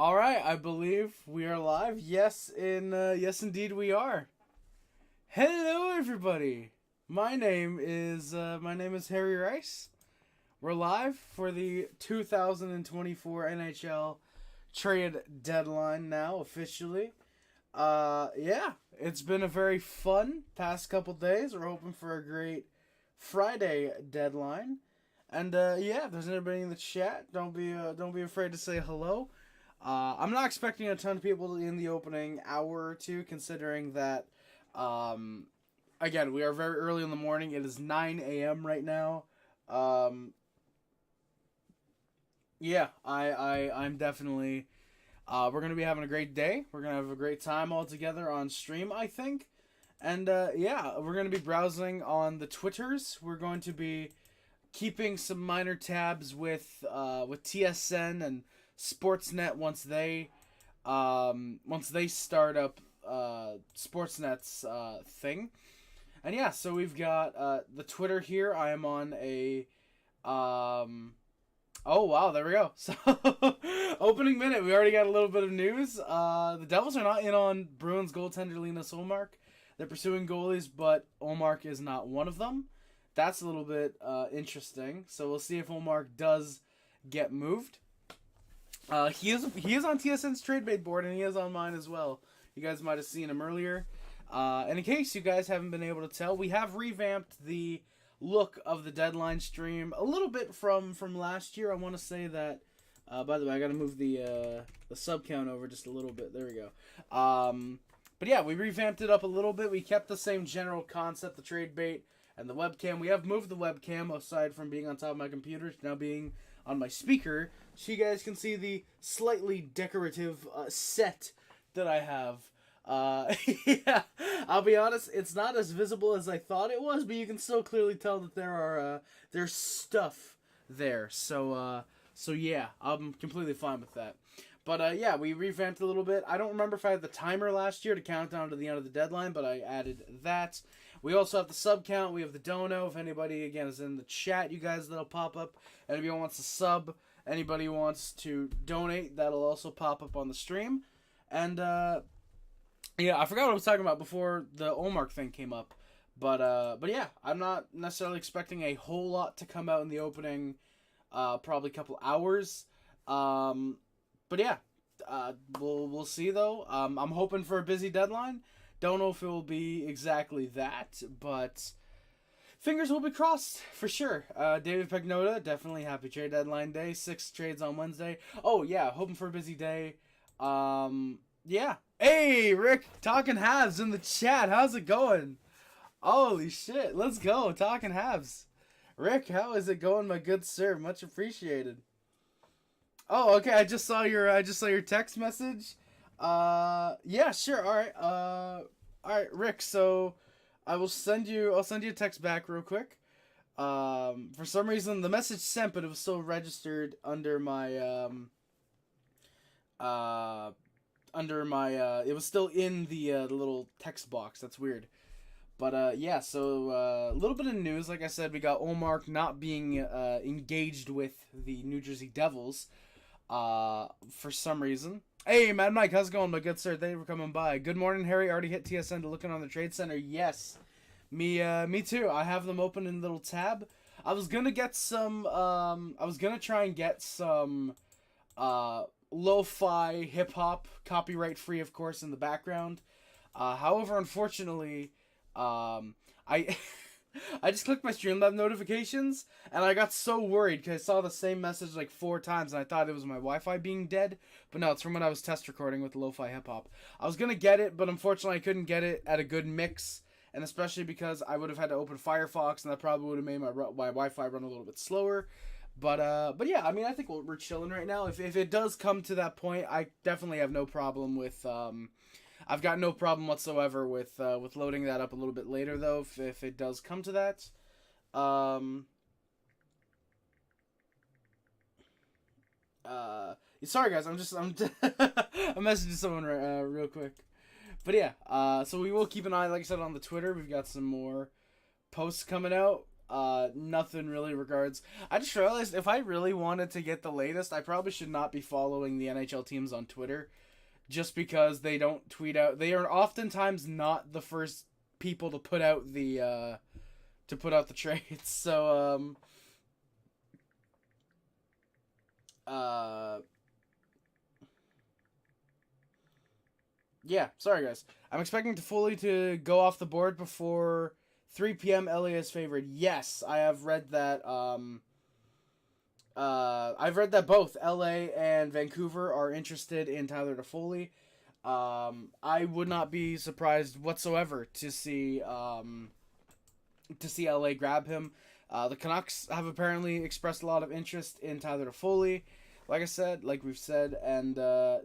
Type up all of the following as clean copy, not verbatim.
All right, I believe we are live. Yes, yes, indeed, we are. Hello, everybody. My name is Harry Rice. We're live for the 2024 NHL Trade Deadline now officially. Yeah, it's been a very fun past couple days. We're hoping for a great Friday deadline. And yeah, if there's anybody in the chat, don't be afraid to say hello. I'm not expecting a ton of people in the opening hour or two, considering that, again, we are very early in the morning. It is 9 a.m. right now. Yeah, I'm definitely, we're going to be having a great day. We're going to have a great time all together on stream, I think. And, yeah, we're going to be browsing on the Twitters. We're going to be keeping some minor tabs with TSN and Sportsnet once they start up Sportsnet's thing. And yeah, so we've got the Twitter here. I am on a oh wow, there we go. So opening minute, we already got a little bit of news. The Devils are not in on Bruins goaltender Linus Ullmark. They're pursuing goalies, but Ullmark is not one of them. That's a little bit interesting. So we'll see if Ullmark does get moved. He is on TSN's trade bait board, and he is on mine as well. You guys might have seen him earlier. And in case you guys haven't been able to tell, we have revamped the look of the deadline stream a little bit from last year. I want to say that. By the way, I got to move the sub count over just a little bit. There we go. But yeah, we revamped it up a little bit. We kept the same general concept, the trade bait and the webcam. We have moved the webcam, aside from being on top of my computer, to now being on my speaker, so you guys can see the slightly decorative set that I have. Yeah, I'll be honest, it's not as visible as I thought it was, but you can still clearly tell that there's stuff there. So yeah, I'm completely fine with that. But yeah, we revamped a little bit. I don't remember if I had the timer last year to count down to the end of the deadline, but I added that. We also have the sub count. We have the dono. If anybody, again, is in the chat, you guys, that'll pop up. Anybody wants to sub, anybody wants to donate, that'll also pop up on the stream. And yeah, I forgot what I was talking about before the Ullmark thing came up. But yeah, I'm not necessarily expecting a whole lot to come out in the opening probably couple hours. But yeah, we'll see though. I'm hoping for a busy deadline. Don't know if it will be exactly that, but fingers will be crossed for sure. David Pagnotta, definitely happy trade deadline day. 6 trades on Wednesday. Oh yeah, hoping for a busy day. Yeah. Hey, Rick, talking halves in the chat. How's it going? Holy shit, let's go, talking halves. Rick, how is it going, my good sir? Much appreciated. Oh, okay. I just saw your text message. Yeah, sure. All right, Rick. So I'll send you a text back real quick. For some reason the message sent, but it was still registered under my it was still in the little text box. That's weird. But yeah, so a little bit of news. Like I said, we got Ullmark not being engaged with the New Jersey Devils. For some reason. Hey, Mad Mike, how's it going, my good sir? Thank you for coming by. Good morning, Harry. Already hit TSN to looking on the Trade Center. Yes, me too. I have them open in a little tab. I was gonna get some. I was gonna try and get some lo-fi hip hop, copyright free, of course, in the background. However, unfortunately, I. I just clicked my Streamlab notifications, and I got so worried because I saw the same message like 4 times, and I thought it was my Wi-Fi being dead. But no, it's from when I was test recording with lo-fi hip-hop. I was going to get it, but unfortunately I couldn't get it at a good mix, and especially because I would have had to open Firefox, and that probably would have made my Wi-Fi run a little bit slower. But yeah, I mean, I think we're chilling right now. If it does come to that point, I definitely have no problem with... I've got no problem whatsoever with loading that up a little bit later, though, if it does come to that. Sorry, guys, I'm messaging someone real quick. But yeah, so we will keep an eye, like I said, on the Twitter. We've got some more posts coming out. Nothing really regards. I just realized if I really wanted to get the latest, I probably should not be following the NHL teams on Twitter, just because they don't tweet out. They are oftentimes not the first people to put out the trades. So yeah, sorry guys. I'm expecting Toffoli to go off the board before 3 p.m. LA is favored. Yes, I have read that. I've read that both LA and Vancouver are interested in Tyler Toffoli. I would not be surprised whatsoever to see LA grab him. The Canucks have apparently expressed a lot of interest in Tyler Toffoli. Like we've said, and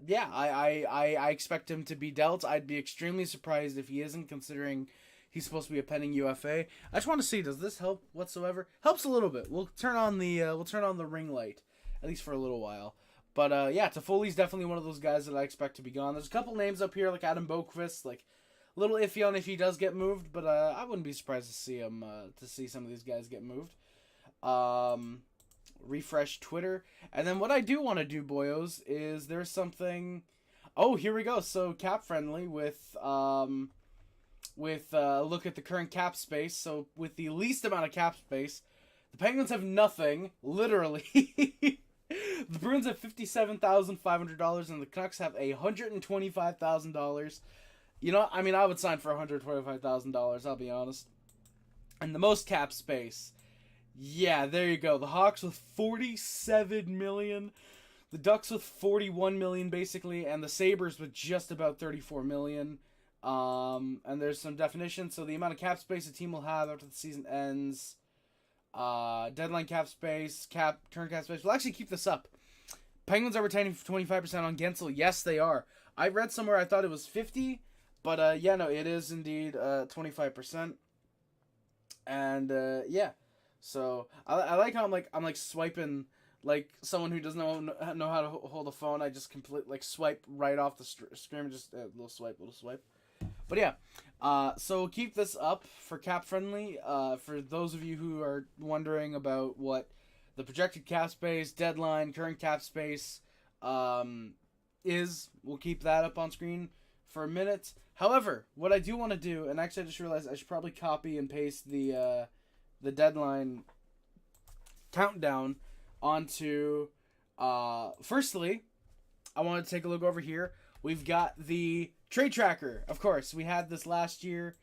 yeah, I expect him to be dealt. I'd be extremely surprised if he isn't, considering he's supposed to be a pending UFA. I just want to see, does this help whatsoever? Helps a little bit. We'll turn on the ring light, at least for a little while. But yeah, Toffoli's definitely one of those guys that I expect to be gone. There's a couple names up here like Adam Boqvist, like a little iffy on if he does get moved, but I wouldn't be surprised to see him to see some of these guys get moved. Refresh Twitter, and then what I do want to do, boyos, is there's something. Oh, here we go. So cap friendly with look at the current cap space. So with the least amount of cap space, the Penguins have nothing, literally. The Bruins have $57,500, and the Canucks have $125,000. You know, I mean, I would sign for $125,000. I'll be honest. And the most cap space. Yeah, there you go. The Hawks with $47 million, the Ducks with $41 million basically, and the Sabers with just about $34 million. And there's some definition. So the amount of cap space a team will have after the season ends, deadline cap space, turn cap space. We'll actually keep this up. Penguins are retaining 25% on Gensel. Yes, they are. I read somewhere I thought it was 50, but yeah, no, it is indeed 25%. And yeah. So I like how I'm like swiping like someone who doesn't know how to hold a phone. I just swipe right off the screen, just a little swipe. But yeah, so keep this up for cap friendly. For those of you who are wondering about what the projected cap space, deadline, current cap space is, we'll keep that up on screen for a minute. However, what I do want to do, and actually I just realized I should probably copy and paste the deadline countdown onto firstly, I want to take a look over here. We've got the trade tracker. Of course, we had this last year.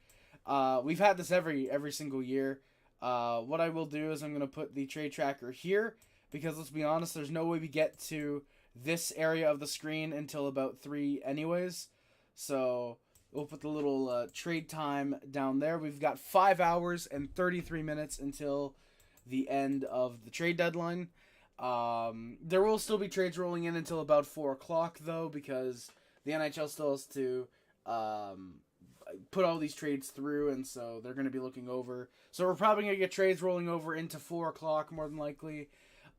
We've had this every single year. What I will do is I'm going to put the trade tracker here, because let's be honest, there's no way we get to this area of the screen until about 3 anyways. So we'll put the little trade time down there. We've got 5 hours and 33 minutes until the end of the trade deadline. There will still be trades rolling in until about 4 o'clock, though, because the NHL still has to put all these trades through, and so they're going to be looking over. So we're probably going to get trades rolling over into 4 o'clock, more than likely.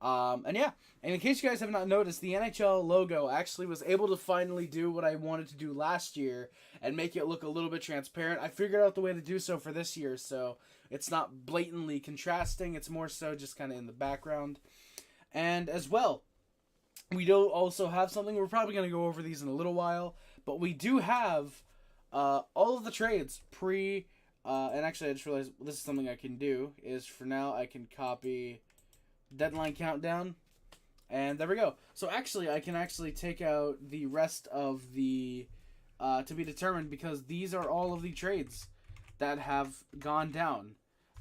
And yeah, and in case you guys have not noticed, the NHL logo actually was able to finally do what I wanted to do last year and make it look a little bit transparent. I figured out the way to do so for this year, so it's not blatantly contrasting. It's more so just kind of in the background. And as well, we do also have something. We're probably going to go over these in a little while, but we do have all of the trades and actually I just realized this is something I can do, is for now I can copy deadline countdown, and there we go. So actually I can actually take out the rest of the to be determined, because these are all of the trades that have gone down.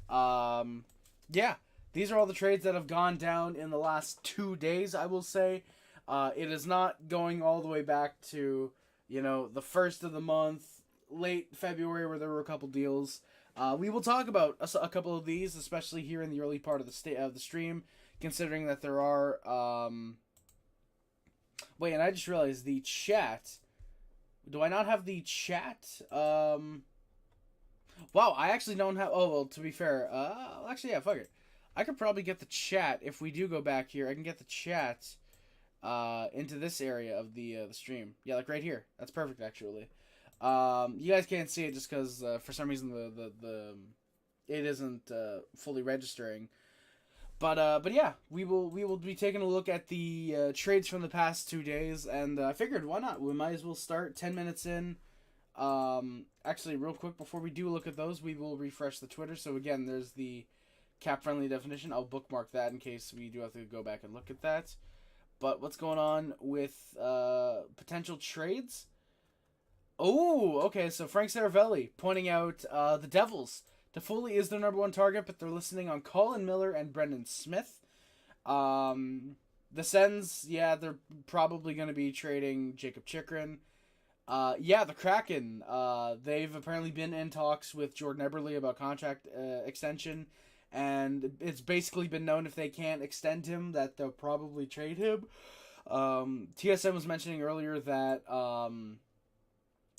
Yeah, these are all the trades that have gone down in the last 2 days, I will say. It is not going all the way back to, the first of the month, late February, where there were a couple deals. We will talk about a couple of these, especially here in the early part of the stream, considering that there are. Wait, and I just realized the chat. Do I not have the chat? Wow, I actually don't have. Oh well, to be fair, actually, yeah, fuck it. I could probably get the chat if we do go back here. I can get the chat into this area of the stream. Yeah, like right here. That's perfect, actually. You guys can't see it just because for some reason it isn't fully registering. But yeah, we will be taking a look at the trades from the past 2 days, and I figured why not? We might as well start 10 minutes in. Actually, real quick before we do look at those, we will refresh the Twitter. So again, there's the cap friendly definition. I'll bookmark that in case we do have to go back and look at that. But what's going on with potential trades? Oh, okay. So Frank Saravelli pointing out the Devils. Toffoli is their number one target, but they're listening on Colin Miller and Brendan Smith. The Sens, yeah, they're probably going to be trading Jacob Chychrun. Yeah, the Kraken, they've apparently been in talks with Jordan Eberle about contract extension, and it's basically been known if they can't extend him that they'll probably trade him. TSN was mentioning earlier that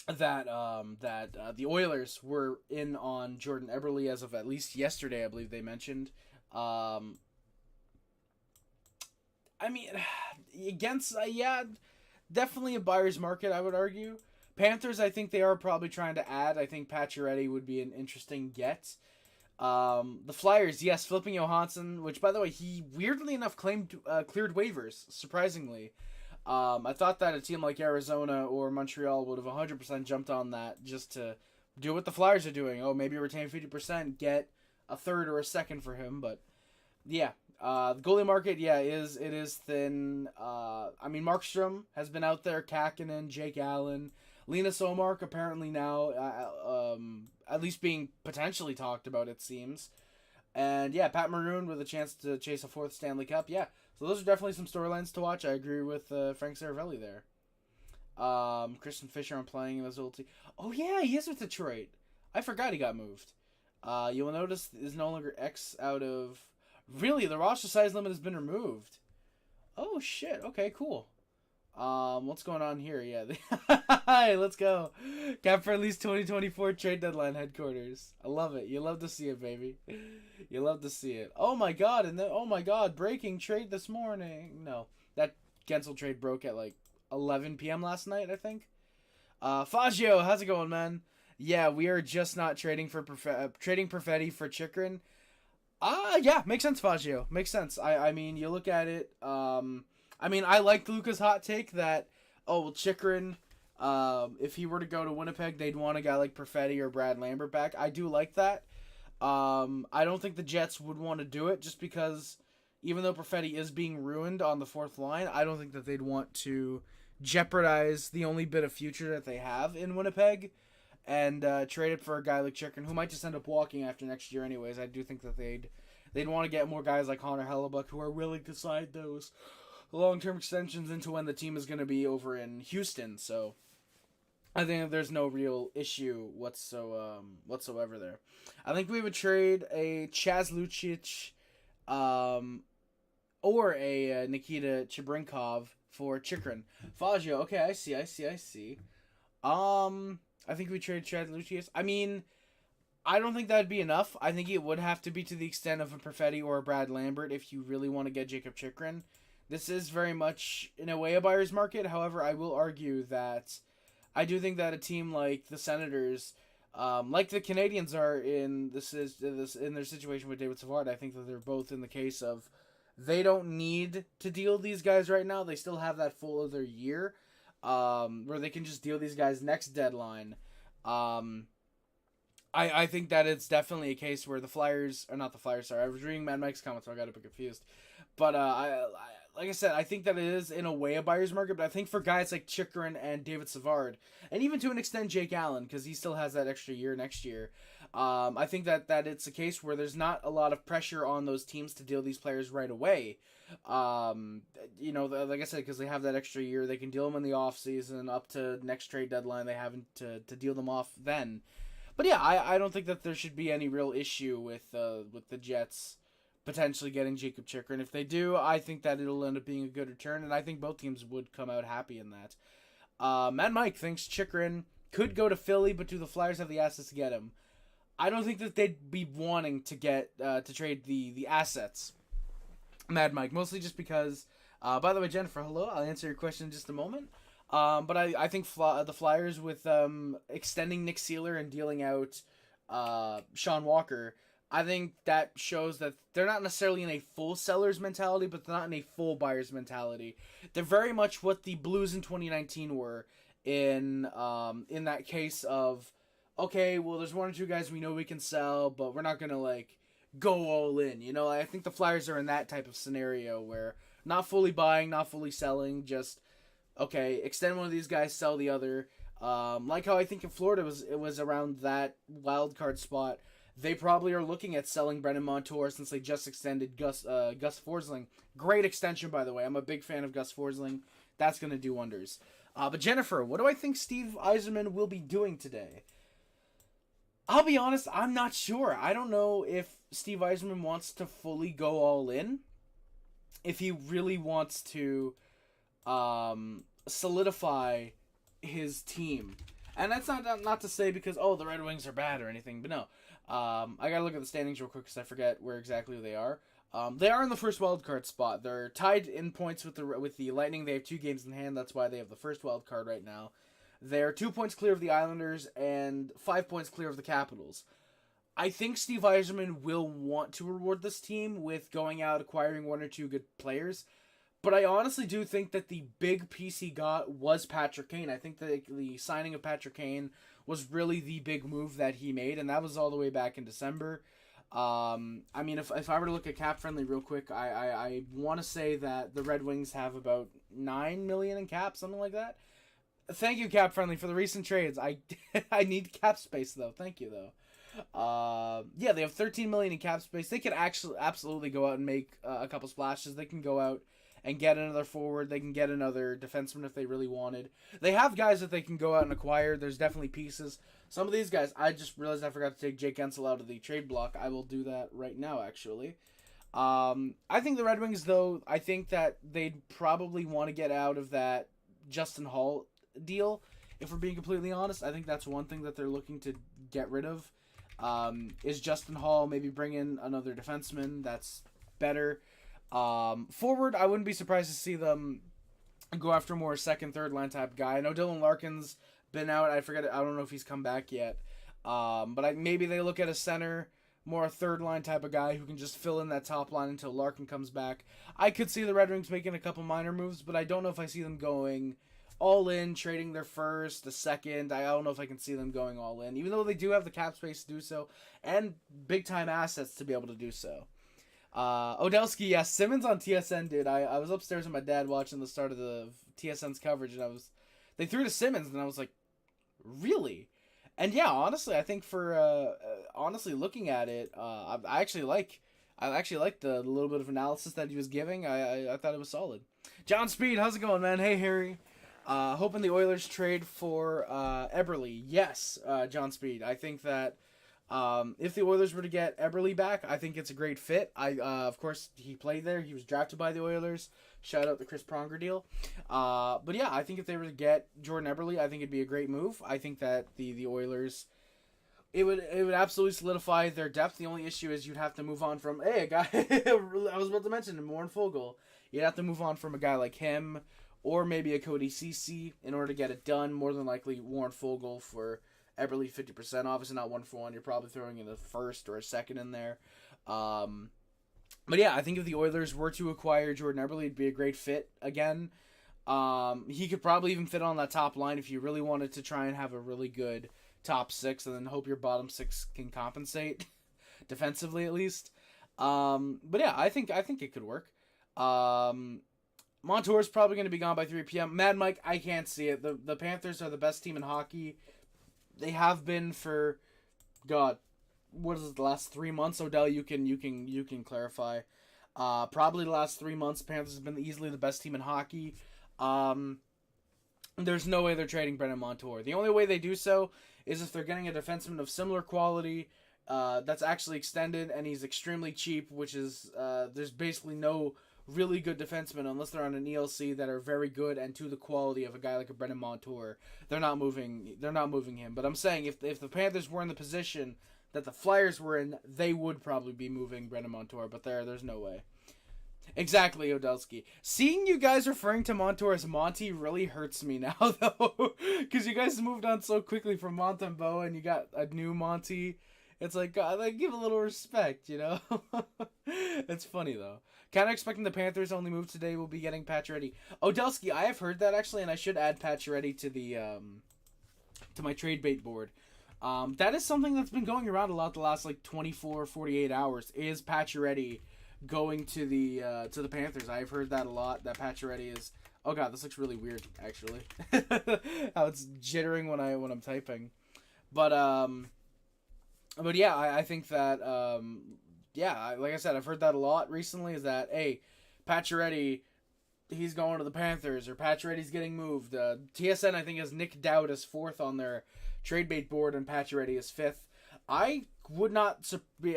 the Oilers were in on Jordan Eberle as of at least yesterday, I believe they mentioned. I mean, against, yeah, definitely a buyer's market, I would argue. Panthers, I think they are probably trying to add. I think Pacioretty would be an interesting get. The Flyers, yes, flipping Johansson, which, by the way, he weirdly enough cleared waivers, surprisingly. I thought that a team like Arizona or Montreal would have 100% jumped on that just to do what the Flyers are doing. Oh, maybe retain 50%, get a third or a second for him. But yeah, the goalie market, yeah, it is thin. I mean, Markstrom has been out there, Kakinen, Jake Allen, Linus Ullmark apparently now, at least being potentially talked about, it seems. And yeah, Pat Maroon with a chance to chase a fourth Stanley Cup. Yeah, so those are definitely some storylines to watch. I agree with Frank Saravelli there. Christian Fischer on playing in his old team. Oh yeah, he is with Detroit. I forgot he got moved. You will notice is no longer X out of... Really, the roster size limit has been removed. Oh shit. Okay, cool. What's going on here? Yeah. Hi, let's go. Cap Friendly's 2024 Trade Deadline headquarters. I love it. You love to see it, baby. You love to see it. Oh my god, and then, oh my god, breaking trade this morning. No, that Gensel trade broke at like 11 p.m. last night, I think. Fagio, how's it going, man? Yeah, we are just not trading for trading Perfetti for Chychrun. Yeah, makes sense, Fagio. Makes sense. I mean, you look at it, I mean, I liked Luca's hot take that, oh, well, Chychrun, if he were to go to Winnipeg, they'd want a guy like Perfetti or Brad Lambert back. I do like that. I don't think the Jets would want to do it just because even though Perfetti is being ruined on the fourth line, I don't think that they'd want to jeopardize the only bit of future that they have in Winnipeg and trade it for a guy like Chychrun, who might just end up walking after next year anyways. I do think that they'd want to get more guys like Connor Hellebuck who are willing to sign those long-term extensions into when the team is going to be over in Houston. So I think there's no real issue whatsoever there. I think we would trade a Chaz Lucic or a Nikita Chibrinkov for Chychrun. Fagio, okay, I see. I think we trade Chaz Lucic. I mean, I don't think that'd be enough. I think it would have to be to the extent of a Perfetti or a Brad Lambert if you really want to get Jacob Chychrun. This is very much, in a way, a buyer's market. However, I will argue that I do think that a team like the Senators, like the Canadians are in in their situation with David Savard, I think that they're both in the case of they don't need to deal these guys right now. They still have that full other year where they can just deal these guys next deadline. I think that it's definitely a case where the Flyers, or not the Flyers, sorry, I was reading Mad Mike's comments, so I got a bit confused. But like I said, I think that it is in a way a buyer's market, but I think for guys like Chychrun and David Savard, and even to an extent Jake Allen, because he still has that extra year next year, I think that it's a case where there's not a lot of pressure on those teams to deal these players right away. Like I said, because they have that extra year, they can deal them in the offseason up to next trade deadline. They haven't to deal them off then. But yeah, I don't think that there should be any real issue with the Jets potentially getting Jacob Chychrun. If they do, I think that it'll end up being a good return, and I think both teams would come out happy in that. Mad Mike thinks Chychrun could go to Philly, but do the Flyers have the assets to get him? I don't think that they'd be wanting to get to trade the assets. Mad Mike, mostly just because. By the way, Jennifer, hello. I'll answer your question in just a moment. But I think the Flyers with extending Nick Seeler and dealing out Sean Walker, I think that shows that they're not necessarily in a full seller's mentality, but they're not in a full buyer's mentality. They're very much what the Blues in 2019 were in that case of, okay, well, there's one or two guys we know we can sell, but we're not going to, like, go all in. You know, I think the Flyers are in that type of scenario where not fully buying, not fully selling, just, okay, extend one of these guys, sell the other. Like how I think in Florida it was around that wild card spot. They probably are looking at selling Brendan Montour since they just extended Gus Forsling. Great extension, by the way. I'm a big fan of Gus Forsling. That's going to do wonders. But Jennifer, what do I think Steve Yzerman will be doing today? I'll be honest, I'm not sure. I don't know if Steve Yzerman wants to fully go all in. If he really wants to solidify his team. And that's not to say because, the Red Wings are bad or anything, but no. I gotta look at the standings real quick because I forget where exactly they are. They are in the first wildcard spot. They're tied in points with the Lightning. They have 2 games in hand. That's why they have the first wildcard right now. They're 2 points clear of the Islanders and 5 points clear of the Capitals. I think Steve Yzerman will want to reward this team with going out, acquiring 1 or 2 good players. But I honestly do think that the big piece he got was Patrick Kane. I think that the signing of Patrick Kane was really the big move that he made, and that was all the way back in December. I mean, if I were to look at cap friendly real quick, I want to say that the Red Wings have about $9 million in cap, something like that. Thank you, cap friendly, for the recent trades. I need cap space though. Thank you though. Yeah, they have $13 million in cap space. They could actually absolutely go out and make a couple splashes. They can go out and get another forward. They can get another defenseman if they really wanted. They have guys that they can go out and acquire. There's definitely pieces. Some of these guys, I just realized I forgot to take Jake Gensel out of the trade block. I will do that right now, actually. I think the Red Wings, though, I think that they'd probably want to get out of that Justin Hall deal, if we're being completely honest. I think that's one thing that they're looking to get rid of, is Justin Hall. Maybe bring in another defenseman that's better. Forward, I wouldn't be surprised to see them go after more second, third line type guy. I know Dylan Larkin's been out. I don't know if he's come back yet. But maybe they look at a center, more a third line type of guy who can just fill in that top line until Larkin comes back. I could see the Red Wings making a couple minor moves, but I don't know if I see them going all in, trading their first, the second. I don't know if I can see them going all in, even though they do have the cap space to do so and big time assets to be able to do so. Odelski, yes, Simmons on TSN, dude. I was upstairs with my dad watching the start of the TSN's coverage, and they threw to Simmons, and I was like, really? And yeah, honestly, I think for honestly looking at it, I actually like the little bit of analysis that he was giving. I thought it was solid. John Speed, how's it going, man? Hey, Harry. Hoping the Oilers trade for Eberle. Yes, John Speed. I think that if the Oilers were to get Eberle back, I think it's a great fit. Of course, he played there. He was drafted by the Oilers. Shout out the Chris Pronger deal. But yeah, I think if they were to get Jordan Eberle, I think it'd be a great move. I think that the Oilers, it would absolutely solidify their depth. The only issue is you'd have to move on from a guy. I was about to mention him, Warren Fogle. You'd have to move on from a guy like him, or maybe a Cody Ceci in order to get it done. More than likely, Warren Fogle for Eberle 50%, obviously not 1-for-1. You're probably throwing in a first or a second in there. But yeah, I think if the Oilers were to acquire Jordan Eberle, it'd be a great fit again. He could probably even fit on that top line if you really wanted to try and have a really good top six, and then hope your bottom six can compensate defensively at least. But yeah, I think it could work. Montour's probably going to be gone by 3 p.m. Mad Mike, I can't see it. The Panthers are the best team in hockey. They have been for, God, what is it, the last 3 months? Odell, you can clarify. Probably the last 3 months, Panthers have been easily the best team in hockey. There's no way they're trading Brendan Montour. The only way they do so is if they're getting a defenseman of similar quality that's actually extended, and he's extremely cheap, which is, there's basically no really good defensemen unless they're on an ELC that are very good and to the quality of a guy like a Brendan Montour. They're not moving him. But I'm saying if the Panthers were in the position that the Flyers were in, they would probably be moving Brendan Montour, but there's no way. Exactly, Odelski. Seeing you guys referring to Montour as Monty really hurts me now, though, because you guys moved on so quickly from Montembeau, and you got a new Monty It's like, God, like, give a little respect, you know? It's funny, though. Kind of expecting the Panthers' only move today will be getting Pacioretty. Odelski, I have heard that, actually, and I should add Pacioretty to the, to my trade bait board. That is something that's been going around a lot the last, like, 24, 48 hours, is Pacioretty going to the Panthers. I've heard that a lot, that Pacioretty is... Oh, God, this looks really weird, actually. How it's jittering when I'm typing. But yeah, I think that, like I said, I've heard that a lot recently, is that, hey, Pacioretty, he's going to the Panthers, or Pacioretty's getting moved. TSN, I think, has Nick Dowd as 4th on their trade bait board, and Pacioretty is 5th. I would not be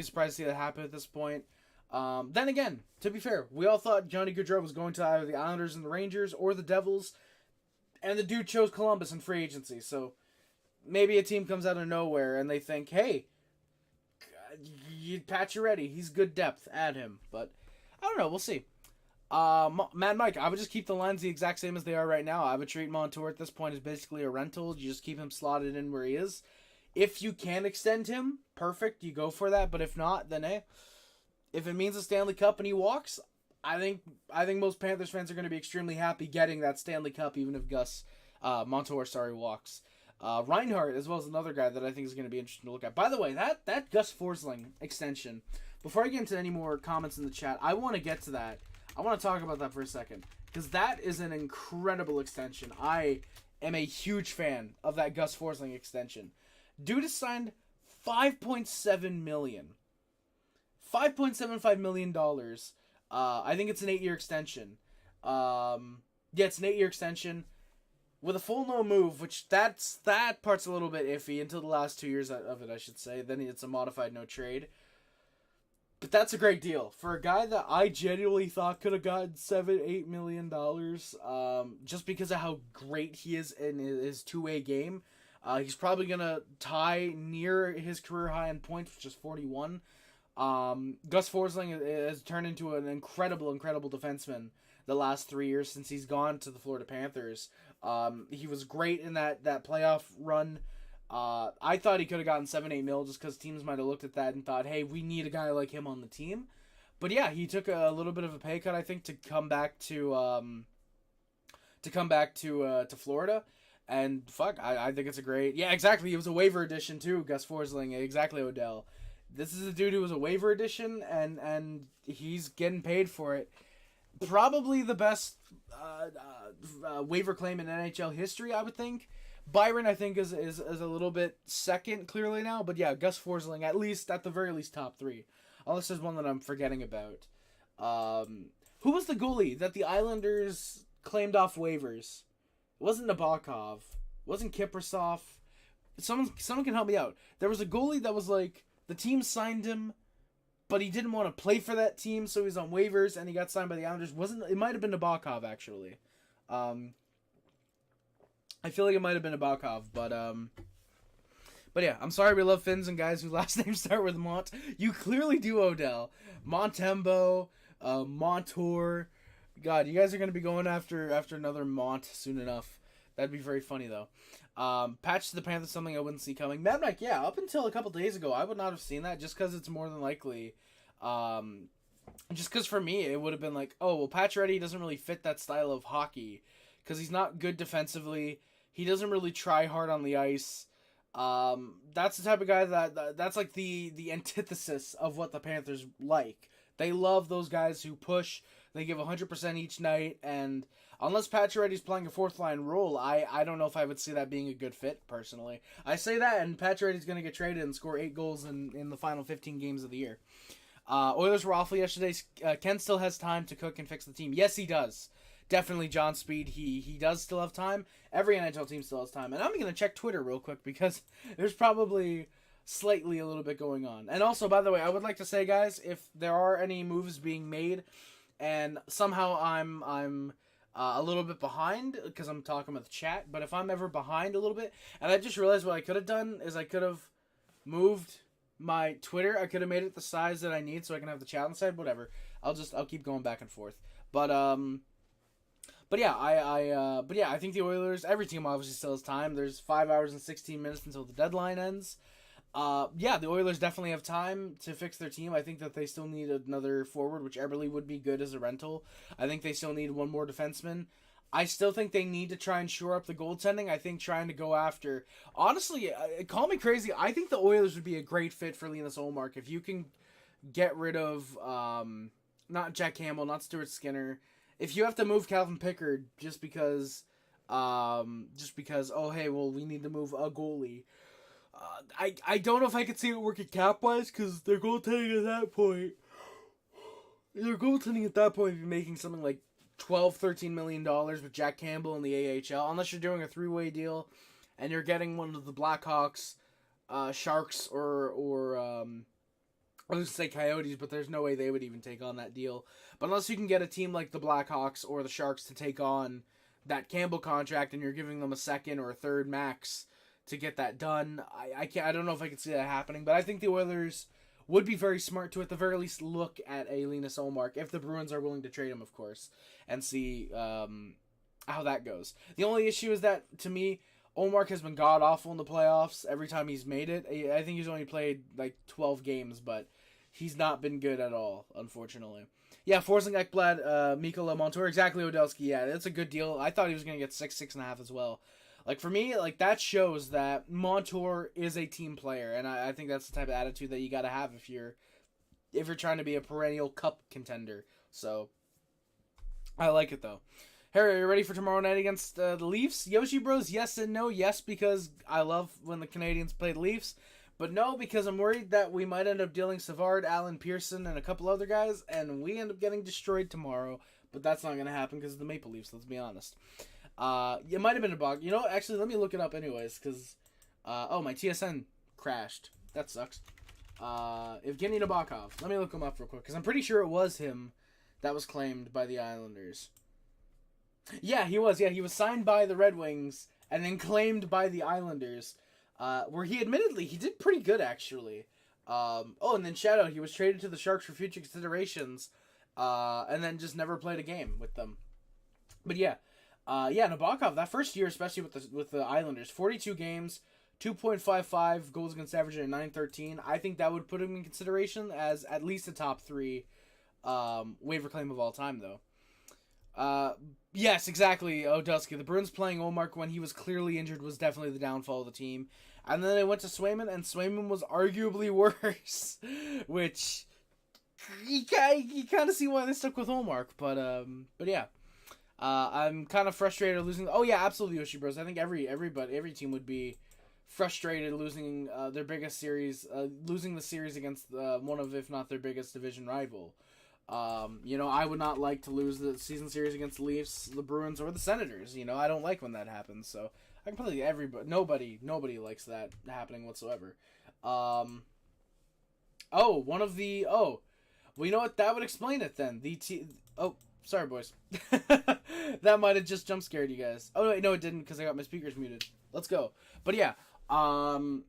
surprised to see that happen at this point. Then again, to be fair, we all thought Johnny Gaudreau was going to either the Islanders and the Rangers, or the Devils, and the dude chose Columbus in free agency, so... Maybe a team comes out of nowhere and they think, hey, Pacioretty, he's good depth, add him. But, I don't know, we'll see. Mad Mike, I would just keep the lines the exact same as they are right now. I would treat Montour at this point as basically a rental. You just keep him slotted in where he is. If you can extend him, perfect, you go for that. But if not, then hey, if it means a Stanley Cup and he walks, I think most Panthers fans are going to be extremely happy getting that Stanley Cup, even if Montour walks. Reinhardt, as well as another guy that I think is going to be interesting to look at. By the way, that Gus Forsling extension, before I get into any more comments in the chat, I want to get to that. I want to talk about that for a second, because that is an incredible extension. I am a huge fan of that Gus Forsling extension. Dude has signed $5.7 million. $5.75 million. I think it's an 8-year extension. Yeah, it's an 8-year extension. With a full no move, which that part's a little bit iffy until the last 2 years of it, I should say. Then it's a modified no trade. But that's a great deal. For a guy that I genuinely thought could have gotten $7-8 million, just because of how great he is in his two-way game. He's probably going to tie near his career high in points, which is 41. Gus Forsling has turned into an incredible defenseman the last 3 years since he's gone to the Florida Panthers. He was great in that playoff run. I thought he could have gotten 7-8 mil just because teams might have looked at that and thought, hey, we need a guy like him on the team. But yeah, he took a little bit of a pay cut, I think, to come back to Florida. And fuck, I think it's a great... Yeah, exactly. He was a waiver addition too, Gus Forsling. Exactly, Odell. This is a dude who was a waiver addition, and he's getting paid for it. Probably the best waiver claim in NHL history, I would think. Byron, I think, is a little bit second, clearly now. But yeah, Gus Forsling, at the very least, top 3. Unless there's one that I'm forgetting about. Who was the goalie that the Islanders claimed off waivers? It wasn't Nabokov. It wasn't Kiprasov. Someone can help me out. There was a goalie that was like, the team signed him, but he didn't want to play for that team, so he's on waivers, and he got signed by the Islanders. It might have been Nabokov, actually. I feel like it might have been Nabokov, but yeah, I'm sorry we love Finns and guys whose last names start with Mont. You clearly do, Odell. Montembeau, Montour. God, you guys are going to be going after another Mont soon enough. That'd be very funny, though. Patch to the Panthers, something I wouldn't see coming. Mad Mike, yeah, up until a couple days ago, I would not have seen that, just because it's more than likely. Just because for me, it would have been like, oh, well, Pacioretty doesn't really fit that style of hockey, because he's not good defensively. He doesn't really try hard on the ice. That's the type of guy that's like the antithesis of what the Panthers like. They love those guys who push. They give 100% each night, and unless Pacioretty's playing a fourth-line role, I don't know if I would see that being a good fit, personally. I say that, and Pacioretty's going to get traded and score 8 goals in the final 15 games of the year. Oilers were awful yesterday. Ken still has time to cook and fix the team. Yes, he does. Definitely John Speed. He does still have time. Every NHL team still has time. And I'm going to check Twitter real quick, because there's probably slightly a little bit going on. And also, by the way, I would like to say, guys, if there are any moves being made, and somehow I'm a little bit behind because I'm talking with the chat, but if I'm ever behind a little bit, and I just realized what I could have done is I could have moved my Twitter. I could have made it the size that I need so I can have the chat on the side. Whatever. I'll keep going back and forth. But yeah, I think the Oilers, every team obviously still has time. There's 5 hours and 16 minutes until the deadline ends. Yeah, the Oilers definitely have time to fix their team. I think that they still need another forward, which Eberle would be good as a rental. I think they still need one more defenseman. I still think they need to try and shore up the goaltending. I think trying to go after... Honestly, call me crazy, I think the Oilers would be a great fit for Linus Ullmark. If you can get rid of, not Jack Campbell, not Stuart Skinner. If you have to move Calvin Pickard just because, oh, hey, well, we need to move a goalie. I don't know if I could see it working cap-wise, because their goaltending at that point would be making something like $12-13 million with Jack Campbell in the AHL, unless you're doing a three-way deal and you're getting one of the Blackhawks, Sharks, or I was going to say Coyotes, but there's no way they would even take on that deal. But unless you can get a team like the Blackhawks or the Sharks to take on that Campbell contract, and you're giving them a second or a third max to get that done, I don't know if I could see that happening. But I think the Oilers would be very smart to, at the very least, look at a Linus Ullmark, if the Bruins are willing to trade him, of course, and see how that goes. The only issue is that, to me, Ullmark has been god-awful in the playoffs every time he's made it. I think he's only played like 12 games, but he's not been good at all, unfortunately. Yeah, Forsling, Ekblad, Mikkola, Montour, exactly, Odelski. Yeah, that's a good deal. I thought he was going to get 6.5 as well. Like, for me, like, that shows that Montour is a team player, and I think that's the type of attitude that you got to have if you're trying to be a perennial cup contender. So, I like it, though. Harry, are you ready for tomorrow night against the Leafs? Yoshi Bros, yes and no. Yes, because I love when the Canadians play the Leafs. But no, because I'm worried that we might end up dealing Savard, Allen, Pearson, and a couple other guys, and we end up getting destroyed tomorrow. But that's not going to happen because of the Maple Leafs, let's be honest. It might have been a bug. You know, actually, let me look it up anyways, because, my TSN crashed. That sucks. Evgeny Nabokov. Let me look him up real quick, because I'm pretty sure it was him that was claimed by the Islanders. Yeah, he was. Yeah, he was signed by the Red Wings and then claimed by the Islanders, where he did pretty good, actually. And then shout out, he was traded to the Sharks for future considerations, and then just never played a game with them. But yeah. Nabokov, that first year, especially with the Islanders, 42 games, 2.55 goals against average at .913. I think that would put him in consideration as at least a top 3 waiver claim of all time, though. Yes, exactly, Odelski. The Bruins playing Ullmark when he was clearly injured was definitely the downfall of the team. And then they went to Swayman, and Swayman was arguably worse, which you kind of see why they stuck with Ullmark. But yeah. I'm kind of frustrated losing. Oh yeah, absolutely, Yoshi Bros. I think every team would be frustrated losing their biggest series, losing the series against one of, if not their biggest division rival. I would not like to lose the season series against the Leafs, the Bruins, or the Senators. I don't like when that happens. So I completely nobody likes that happening whatsoever. Well, you know what? That would explain it then. Sorry, boys. That might have just jump scared you guys. Oh, no, it didn't, because I got my speakers muted. Let's go. But yeah, the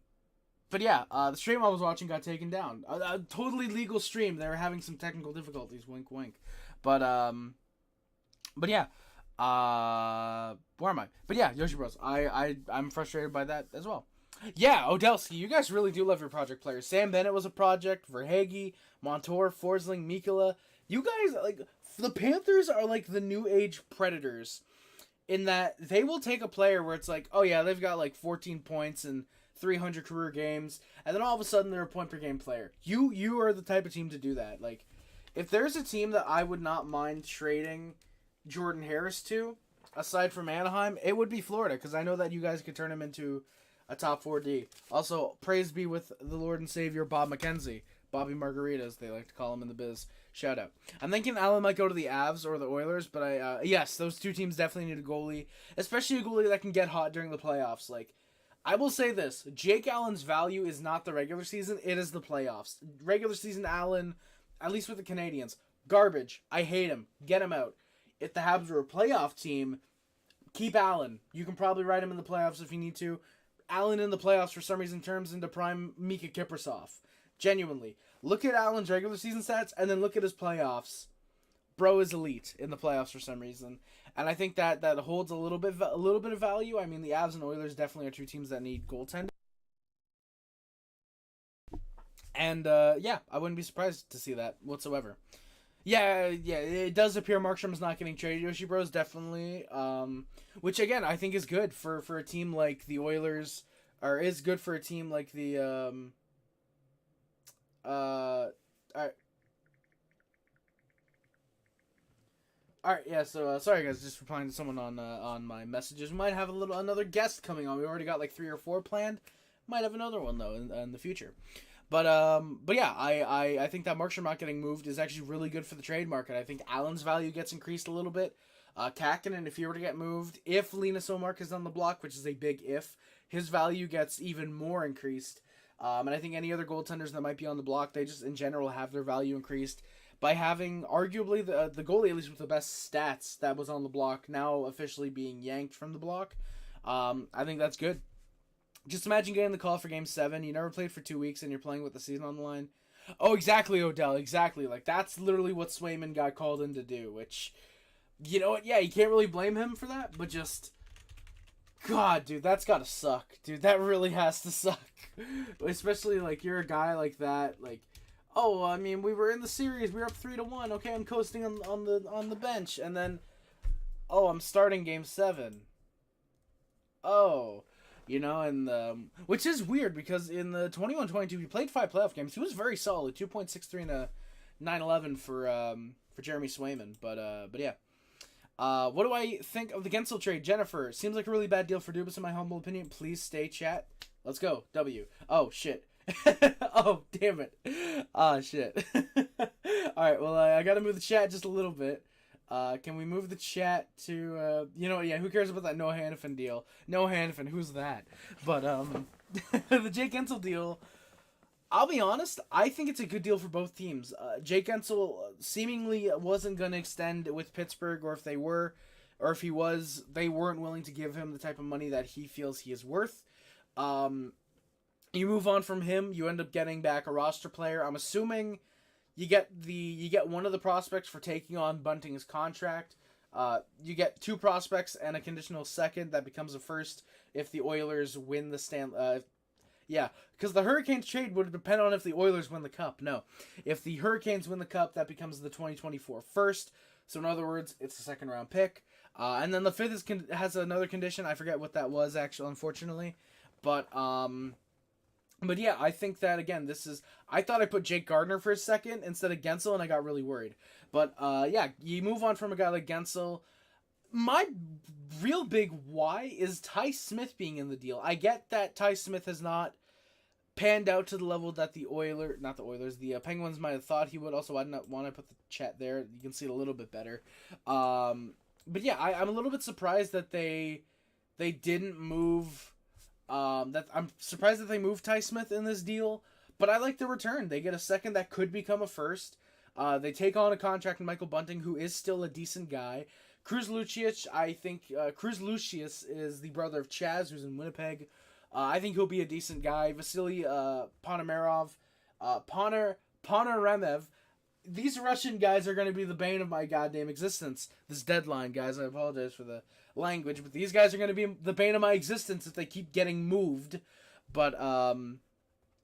stream I was watching got taken down. A totally legal stream. They were having some technical difficulties. Wink, wink. But yeah. Where am I? But yeah, Yoshi Bros. I'm frustrated by that as well. Yeah, Odelski, you guys really do love your project players. Sam Bennett was a project. Verhaeghe, Montour, Forsling, Mikkola. You guys, like, the Panthers are like the new age Predators in that they will take a player where it's like, oh yeah, they've got like 14 points and 300 career games, and then all of a sudden they're a point per game player. You are the type of team to do that. Like, if there's a team that I would not mind trading Jordan Harris to, aside from Anaheim, it would be Florida, because I know that you guys could turn him into a top 4D. Also, praise be with the Lord and Savior Bob McKenzie. Bobby Margaritas, they like to call him in the biz. Shout out. I'm thinking Allen might go to the Avs or the Oilers, but yes, those two teams definitely need a goalie, especially a goalie that can get hot during the playoffs. Like, I will say this, Jake Allen's value is not the regular season, it is the playoffs. Regular season Allen, at least with the Canadians, garbage. I hate him. Get him out. If the Habs were a playoff team, keep Allen. You can probably ride him in the playoffs if you need to. Allen in the playoffs for some reason turns into prime Mika Kiprasov. Genuinely. Look at Allen's regular season stats and then look at his playoffs. Bro is elite in the playoffs for some reason. And I think that holds a little bit of value. I mean, the Avs and Oilers definitely are two teams that need goaltending. And, yeah, I wouldn't be surprised to see that whatsoever. Yeah, it does appear Markstrom's not getting traded, Yoshi Bros, definitely. Which, again, I think is good for a team like the Oilers, or is good for a team like the, Alright, yeah, so, sorry guys, just replying to someone on my messages. We might have another guest coming on. We already got like 3 or 4 planned. Might have another one, though, in the future. But yeah, I think that Markstrom not getting moved is actually really good for the trade market. I think Allen's value gets increased a little bit. Kakkonen, if he were to get moved, if Linus Ullmark is on the block, which is a big if, his value gets even more increased. And I think any other goaltenders that might be on the block, they just, in general, have their value increased by having arguably the goalie, at least with the best stats, that was on the block, now officially being yanked from the block. I think that's good. Just imagine getting the call for Game 7. You never played for 2 weeks, and you're playing with the season on the line. Oh, exactly, Odell. Exactly. Like, that's literally what Swayman got called in to do, which, you know what? Yeah, you can't really blame him for that, but just, God, dude, that's gotta suck. Dude, that really has to suck. Especially, like, you're a guy like that, like, oh, I mean, we were in the series. We were up 3-1. Okay, I'm coasting on the bench, and then, oh, I'm starting Game 7. Oh, you know, and which is weird because in the 21-22, he played 5 playoff games. He was very solid, 2.63 and a 9.11 for Jeremy Swayman. But yeah. What do I think of the Gensel trade? Jennifer, seems like a really bad deal for Dubas in my humble opinion. Please stay, chat. Let's go. W. Oh, shit. Oh, damn it. Ah, shit. Alright, well, I gotta move the chat just a little bit. Can we move the chat to, you know what, yeah, who cares about that Noah Hannafin deal? Noah Hannafin, who's that? But, the Jake Gensel deal, I'll be honest, I think it's a good deal for both teams. Jake Gensel seemingly wasn't going to extend with Pittsburgh, or if they were, or if he was, they weren't willing to give him the type of money that he feels he is worth. You move on from him, you end up getting back a roster player. I'm assuming you get one of the prospects for taking on Bunting's contract. You get 2 prospects and a conditional second that becomes a first if the Oilers win the yeah, because the Hurricanes trade would depend on if the Oilers win the Cup. No, if the Hurricanes win the Cup, that becomes the 2024 first. So in other words, it's a 2nd round pick. And then the 5th has another condition. I forget what that was actually, unfortunately, but yeah, I think that, again, I thought I put Jake Gardner for a second instead of Gensel, and I got really worried. But, yeah, you move on from a guy like Gensel. My real big why is Ty Smith being in the deal. I get that Ty Smith has not panned out to the level that the Penguins might have thought he would. Also, I didn't want to put the chat there. You can see it a little bit better. But, yeah, I'm a little bit surprised that they didn't move... I'm surprised that they moved Ty Smith in this deal, but I like the return. They get a second that could become a first. They take on a contract with Michael Bunting, who is still a decent guy. Cruz Lucius, I think Cruz Lucius is the brother of Chaz, who's in Winnipeg. I think he'll be a decent guy. Vasily Ponomarev, Ponomarev. These Russian guys are going to be the bane of my goddamn existence. This deadline, guys. I apologize for the language, but these guys are going to be the bane of my existence if they keep getting moved. But and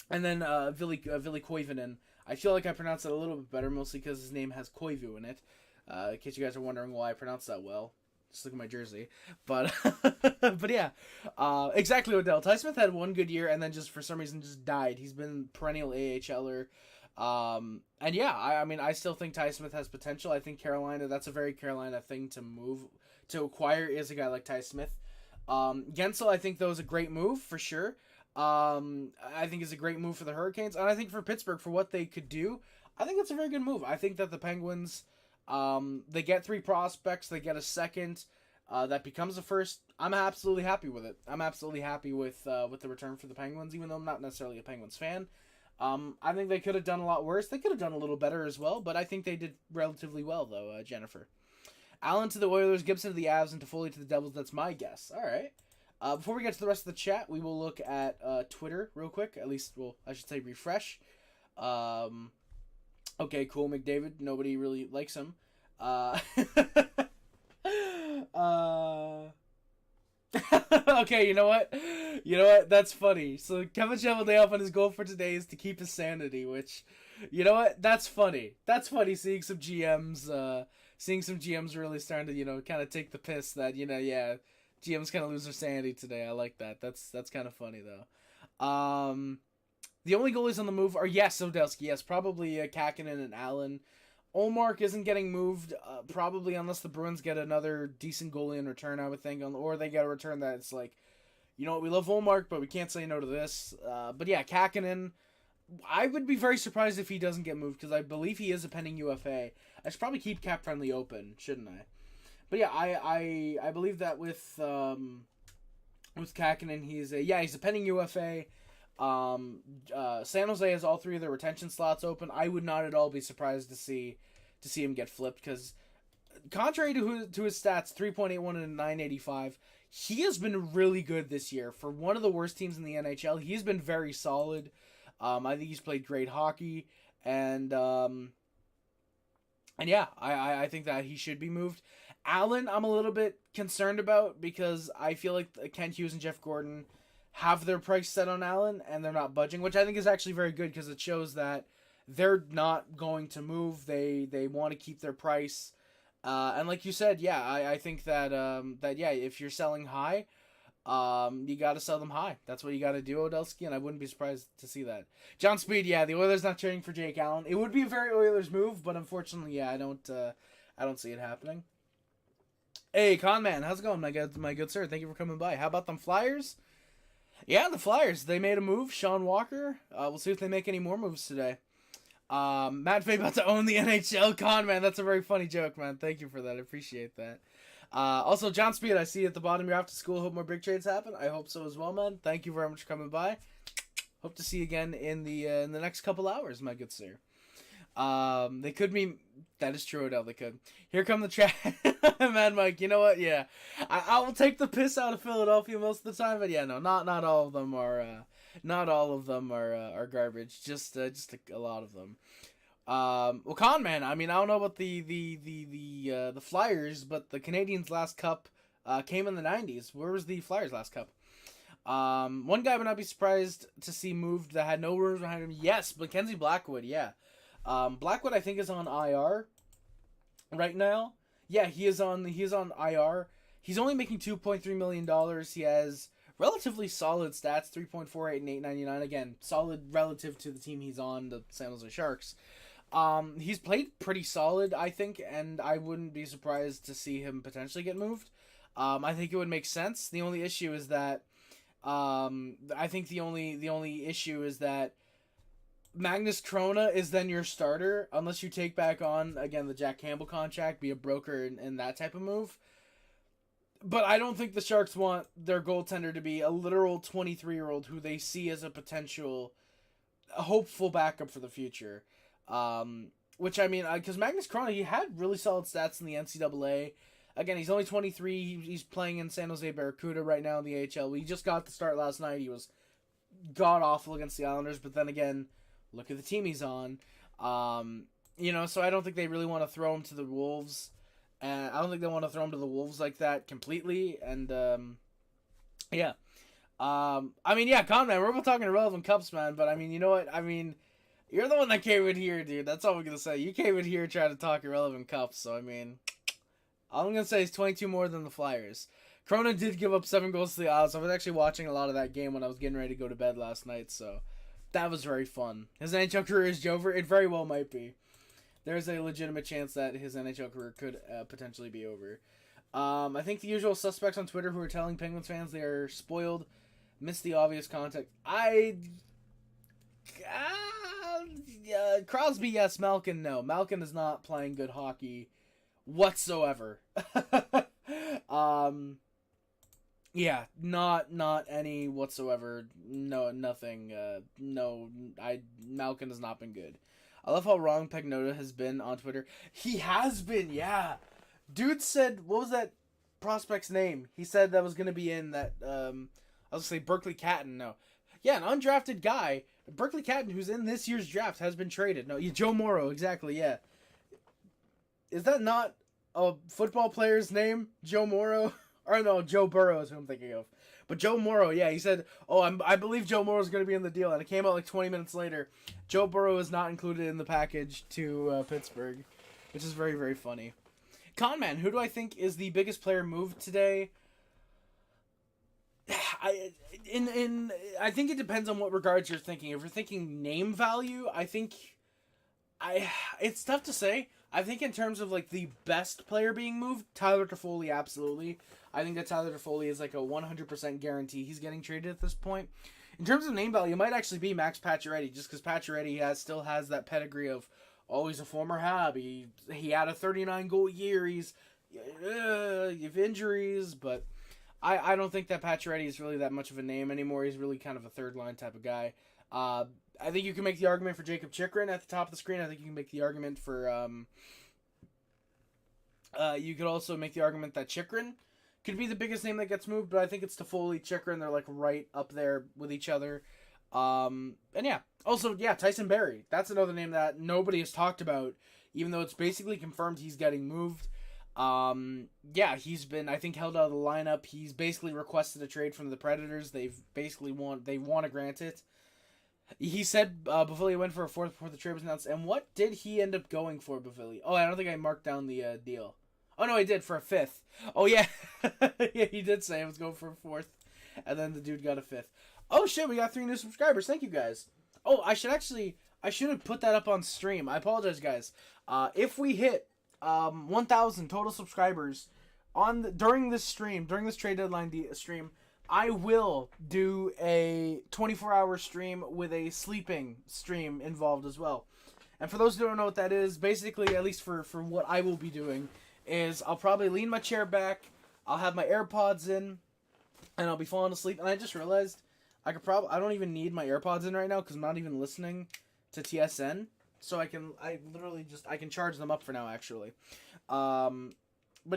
then Vili Koivunen. I feel like I pronounced it a little bit better, mostly because his name has Koivu in it. In case you guys are wondering why I pronounce that well, just look at my jersey. But but yeah, exactly. Odell. Ty Smith had 1 good year and then just for some reason just died. He's been perennial AHLer. And yeah, I mean, I still think Ty Smith has potential. I think Carolina, that's a very Carolina thing to acquire, is a guy like Ty Smith. Gensel, I think, though, is a great move for sure. I think is a great move for the Hurricanes. And I think for Pittsburgh, for what they could do, I think that's a very good move. I think that the Penguins, they get 3 prospects, they get a second, that becomes a first. I'm absolutely happy with it. I'm absolutely happy with the return for the Penguins, even though I'm not necessarily a Penguins fan. I think they could have done a lot worse. They could have done a little better as well, but I think they did relatively well, though, Jennifer. Allen to the Oilers, Gibson to the Avs, and Toffoli to the Devils. That's my guess. All right. Before we get to the rest of the chat, we will look at Twitter real quick. At least, well, I should say refresh. Okay, cool, McDavid. Nobody really likes him. Okay, you know what? You know what? That's funny. So Kevin Cheveldayoff on his goal for today is to keep his sanity, which, you know what? That's funny. That's funny seeing some GMs really starting to, kind of take the piss that, GMs kind of lose their sanity today. I like that. That's kind of funny, though. The only goalies on the move are, Sodelski. Yes, probably Kakinen and Allen. Olmark isn't getting moved, probably unless the Bruins get another decent goalie in return, I would think. Or they get a return that's like, you know what, we love Olmark, but we can't say no to this. But yeah, Kakinen, I would be very surprised if he doesn't get moved, because I believe he is a pending UFA. I should probably keep cap friendly open, shouldn't I? But yeah, I believe that with Kakinen, he's a pending UFA. San Jose has all three of their retention slots open. I would not at all be surprised to see him get flipped, because contrary to his stats, 3.81 and 985, he has been really good this year. For one of the worst teams in the NHL, he's been very solid. I think he's played great hockey, and yeah, I think that he should be moved. Allen, I'm a little bit concerned about, because I feel like Kent Hughes and Jeff Gordon have their price set on Allen, and they're not budging, which I think is actually very good, because it shows that they're not going to move. They want to keep their price. And like you said, yeah, I think that if you're selling high, you got to sell them high. That's what you got to do, Odelski, and I wouldn't be surprised to see that. John Speed, yeah, the Oilers not trading for Jake Allen. It would be a very Oilers move, but unfortunately, yeah, I don't see it happening. Hey, Conman, how's it going, my good sir? Thank you for coming by. How about them Flyers? Yeah, the Flyers, they made a move. Sean Walker. We'll see if they make any more moves today. Matt Fay about to own the NHL. Con, man, that's a very funny joke, man. Thank you for that. I appreciate that. Also, John Speed, I see at the bottom, you're after school. Hope more big trades happen. I hope so as well, man. Thank you very much for coming by. Hope to see you again in the next couple hours, my good sir. They could be. That is true, Odell. They could. Here come the chat, Mad Mike. You know what? Yeah, I will take the piss out of Philadelphia most of the time, but yeah, no, not all of them are. Not all of them are garbage. Just a lot of them. Well, Con man. I mean, I don't know about the Flyers, but the Canadiens' last cup came in the '90s. Where was the Flyers' last cup? One guy would not be surprised to see moved that had no rumors behind him. Yes, Mackenzie Blackwood. Yeah. Blackwood, I think, is on IR right now. Yeah, he is on IR. He's only making $2.3 million. He has relatively solid stats, 3.48 and 899. Again, solid relative to the team he's on, the San Jose Sharks. He's played pretty solid, I think, and I wouldn't be surprised to see him potentially get moved. I think it would make sense. The only issue is that Magnus Krona is then your starter, unless you take back on, again, the Jack Campbell contract, be a broker in that type of move. But I don't think the Sharks want their goaltender to be a literal 23-year-old who they see as a potential hopeful backup for the future. Which, I mean, because Magnus Krona, he had really solid stats in the NCAA. Again, he's only 23. He's playing in San Jose Barracuda right now in the AHL. He just got the start last night. He was god-awful against the Islanders, but then again, look at the team he's on. So I don't think they really want to throw him to the Wolves. And I don't think they want to throw him to the Wolves like that completely. And, yeah. Conman, we're both talking irrelevant cups, man. But, I mean, you know what? I mean, you're the one that came in here, dude. That's all I'm going to say. You came in here trying to talk irrelevant cups. So, I mean, all I'm going to say is 22 more than the Flyers. Cronin did give up 7 goals to the Isles. I was actually watching a lot of that game when I was getting ready to go to bed last night. So, that was very fun. His NHL career is over. It very well might be. There's a legitimate chance that his NHL career could potentially be over. I think the usual suspects on Twitter who are telling Penguins fans they are spoiled missed the obvious context. Crosby, yes. Malkin, no. Malkin is not playing good hockey whatsoever. Yeah, not any whatsoever. No, nothing. Malkin has not been good. I love how wrong Pegnoda has been on Twitter. He has been, yeah. Dude said, what was that prospect's name? He said that was going to be in that, I was going to say Berkeley Catton, no. Yeah, an undrafted guy, Berkeley Catton, who's in this year's draft, has been traded. No, Joe Morrow, exactly, yeah. Is that not a football player's name, Joe Morrow? Or no, Joe Burrow is who I'm thinking of. But Joe Morrow, yeah, he said, I believe Joe Morrow is going to be in the deal. And it came out like 20 minutes later. Joe Burrow is not included in the package to Pittsburgh, which is very, very funny. Conman, who do I think is the biggest player moved today? I think it depends on what regards you're thinking. If you're thinking name value, it's tough to say. I think in terms of like the best player being moved, Tyler Toffoli, absolutely. I think that Tyler Toffoli is like a 100% guarantee he's getting traded at this point. In terms of name value, it might actually be Max Pacioretty, just because Pacioretty still has that pedigree of, he's a former Hab. He had a 39-goal year. He's have injuries, but I don't think that Pacioretty is really that much of a name anymore. He's really kind of a third-line type of guy. I think you can make the argument for Jacob Chychrun at the top of the screen. I think you can make the argument for... you could also make the argument that Chychrun could be the biggest name that gets moved, but I think it's Toffoli, Chychrun. They're like right up there with each other. And yeah. Also, yeah, Tyson Barrie. That's another name that nobody has talked about, even though it's basically confirmed he's getting moved. Yeah, he's been, I think, held out of the lineup. He's basically requested a trade from the Predators. They want to grant it. He said Bavili went for a fourth before the trade was announced. And what did he end up going for, Bavili? Oh, I don't think I marked down the deal. Oh, no, I did, for a fifth. Oh, yeah. Yeah, he did say I was going for a fourth. And then the dude got a fifth. Oh, shit, we got 3 new subscribers. Thank you, guys. Oh, I should have put that up on stream. I apologize, guys. If we hit 1,000 total subscribers during this trade deadline stream, I will do a 24-hour stream with a sleeping stream involved as well. And for those who don't know what that is, basically, at least for what I will be doing, is I'll probably lean my chair back, I'll have my AirPods in, and I'll be falling asleep. And I just realized I don't even need my AirPods in right now because I'm not even listening to TSN. So I can charge them up for now, actually. But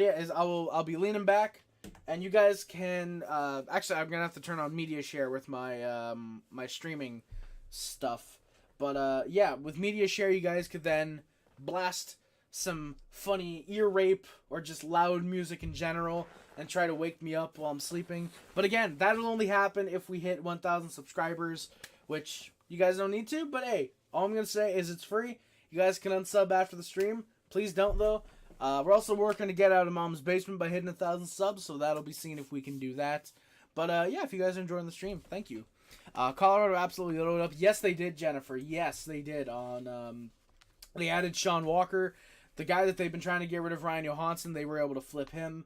yeah, I'll be leaning back. And you guys can actually I'm gonna have to turn on media share with my my streaming stuff. But yeah, with media share you guys could then blast some funny ear rape or just loud music in general and try to wake me up while I'm sleeping. But again, that'll only happen if we hit 1,000 subscribers, which you guys don't need to, but hey, all I'm gonna say is it's free. You guys can unsub after the stream. Please don't though. We're also working to get out of Mom's basement by hitting 1,000 subs, so that'll be seen if we can do that. But yeah, if you guys are enjoying the stream, thank you. Colorado absolutely loaded up. Yes, they did, Jennifer. Yes, they did. They added Sean Walker, the guy that they've been trying to get rid of, Ryan Johansson. They were able to flip him.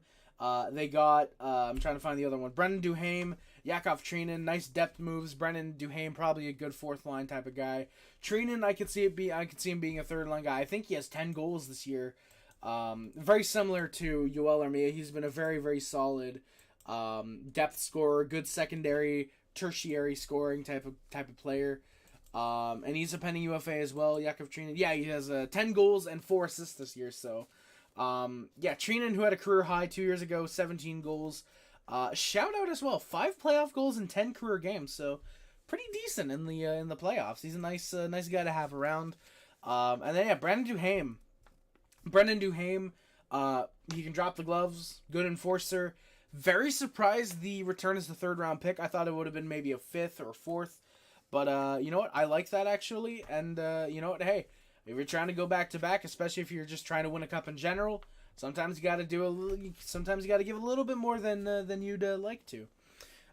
They got I'm trying to find the other one. Brendan Duhaime, Yakov Trenin, nice depth moves. Brendan Duhaime probably a good fourth line type of guy. Trenin, I could see him being a third line guy. I think he has 10 goals this year. Very similar to Yoel Armia. He's been a very, very solid depth scorer, good secondary, tertiary scoring type of player. And he's a pending UFA as well, Yakov Trenin. Yeah, he has 10 goals and 4 assists this year. So, yeah, Trenin, who had a career high 2 years ago, 17 goals. Shout out as well, 5 playoff goals in 10 career games. So, pretty decent in the playoffs. He's a nice guy to have around. And then yeah, Brendan Duhaime, he can drop the gloves, good enforcer. Very surprised the return is the 3rd round pick. I thought it would have been maybe a 5th or 4th. But you know what? I like that actually. And you know what? Hey, if you're trying to go back to back, especially if you're just trying to win a cup in general, sometimes you got to give a little bit more than you'd like to.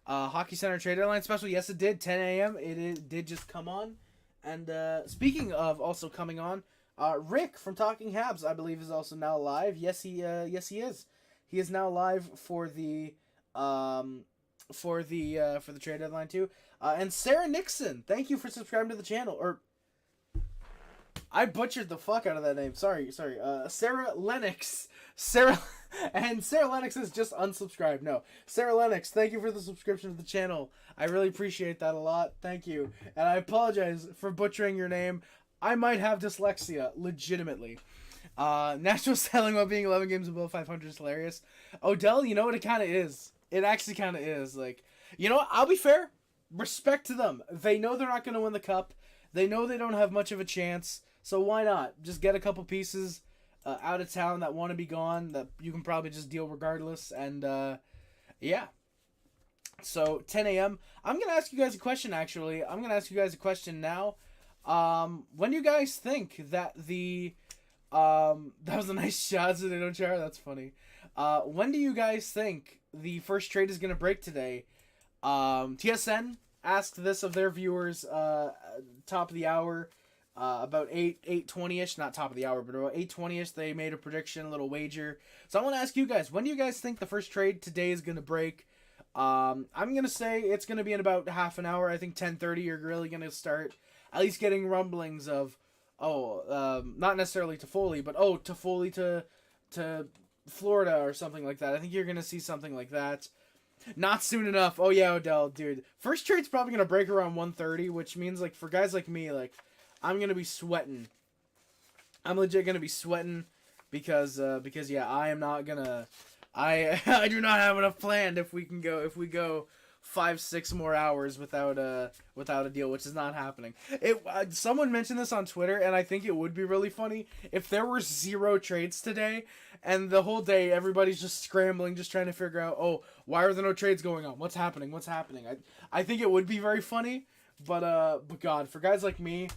Hockey Center Trade Deadline special. Yes, it did. 10 a.m. It did just come on. And speaking of also coming on, Rick from Talking Habs, I believe, is also now live. Yes, he is. He is now live for the trade deadline too. And Sarah Nixon, thank you for subscribing to the channel. Or I butchered the fuck out of that name. Sorry. Sarah Lennox. Sarah Lennox is just unsubscribed. No, Sarah Lennox, thank you for the subscription to the channel. I really appreciate that a lot. Thank you, and I apologize for butchering your name. I might have dyslexia, legitimately. National selling while being 11 games above 500 is hilarious. Odell, you know what? It kind of is. It actually kind of is. Like, you know what? I'll be fair. Respect to them. They know they're not going to win the cup. They know they don't have much of a chance. So why not? Just get a couple pieces out of town that want to be gone that you can probably just deal regardless. And Yeah. So 10 a.m. I'm gonna ask you guys a question. Actually, I'm gonna ask you guys a question now. When do you guys think that the that was a nice shot, so they don't shower? That's funny. When do you guys think the first trade is gonna break today? TSN asked this of their viewers. Top of the hour. About 8:20ish, not top of the hour, but about 8:20ish, they made a prediction, a little wager. So I want to ask you guys, when do you guys think the first trade today is going to break? I'm going to say it's going to be in about half an hour. I think 10:30 you're really going to start at least getting rumblings of, not necessarily Toffoli, but Toffoli to Florida or something like that. I think you're going to see something like that. Not soon enough. Oh yeah, Odell, dude. First trade's probably going to break around 1:30, which means like for guys like me, like I'm going to be sweating. I'm legit going to be sweating because yeah, I am not going to I do not have enough planned if we go 5-6 more hours without a deal, which is not happening. Someone mentioned this on Twitter, and I think it would be really funny if there were 0 trades today, and the whole day everybody's just scrambling, just trying to figure out, why are there no trades going on? What's happening? I think it would be very funny, but God, for guys like me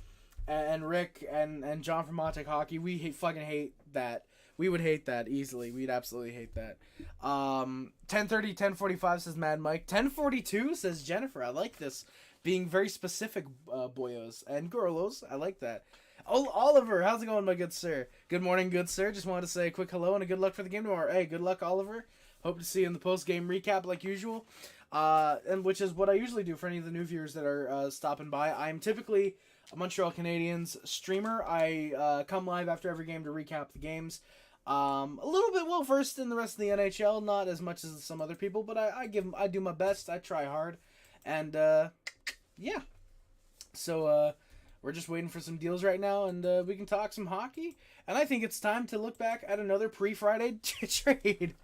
and Rick and John from Montek Hockey, we fucking hate that. We would hate that easily. We'd absolutely hate that. 10:30, 10:45 says Mad Mike. 10:42 says Jennifer. I like this. Being very specific, boyos and girlos. I like that. Oh, Oliver, how's it going, my good sir? Good morning, good sir. Just wanted to say a quick hello and a good luck for the game tomorrow. Hey, good luck, Oliver. Hope to see you in the post-game recap like usual. And which is what I usually do for any of the new viewers that are stopping by. I'm typically a Montreal Canadiens streamer. I come live after every game to recap the games. A little bit well versed in the rest of the NHL, not as much as some other people, but I do my best. I try hard, and yeah. So we're just waiting for some deals right now, and we can talk some hockey. And I think it's time to look back at another pre-Friday trade.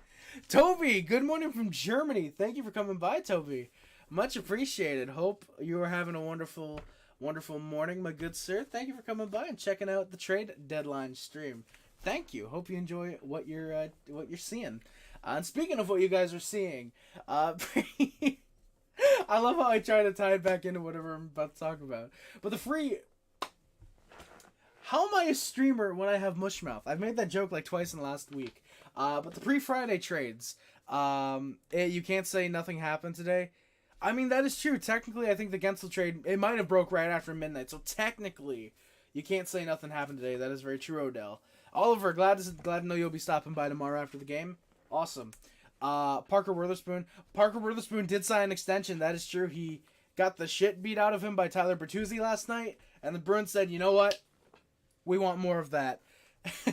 Toby, good morning from Germany. Thank you for coming by, Toby. Much appreciated. Hope you are having a wonderful, wonderful morning, my good sir. Thank you for coming by and checking out the Trade Deadline stream. Thank you. Hope you enjoy what you're seeing. And speaking of what you guys are seeing, I love how I try to tie it back into whatever I'm about to talk about. But how am I a streamer when I have mushmouth? I've made that joke like twice in the last week. But the pre-Friday trades, you can't say nothing happened today. I mean, that is true. Technically, I think the Gensel trade, it might have broke right after midnight. So technically, you can't say nothing happened today. That is very true, Odell. Oliver, glad to know you'll be stopping by tomorrow after the game. Awesome. Parker Witherspoon. Parker Witherspoon did sign an extension. That is true. He got the shit beat out of him by Tyler Bertuzzi last night. And the Bruins said, you know what? We want more of that.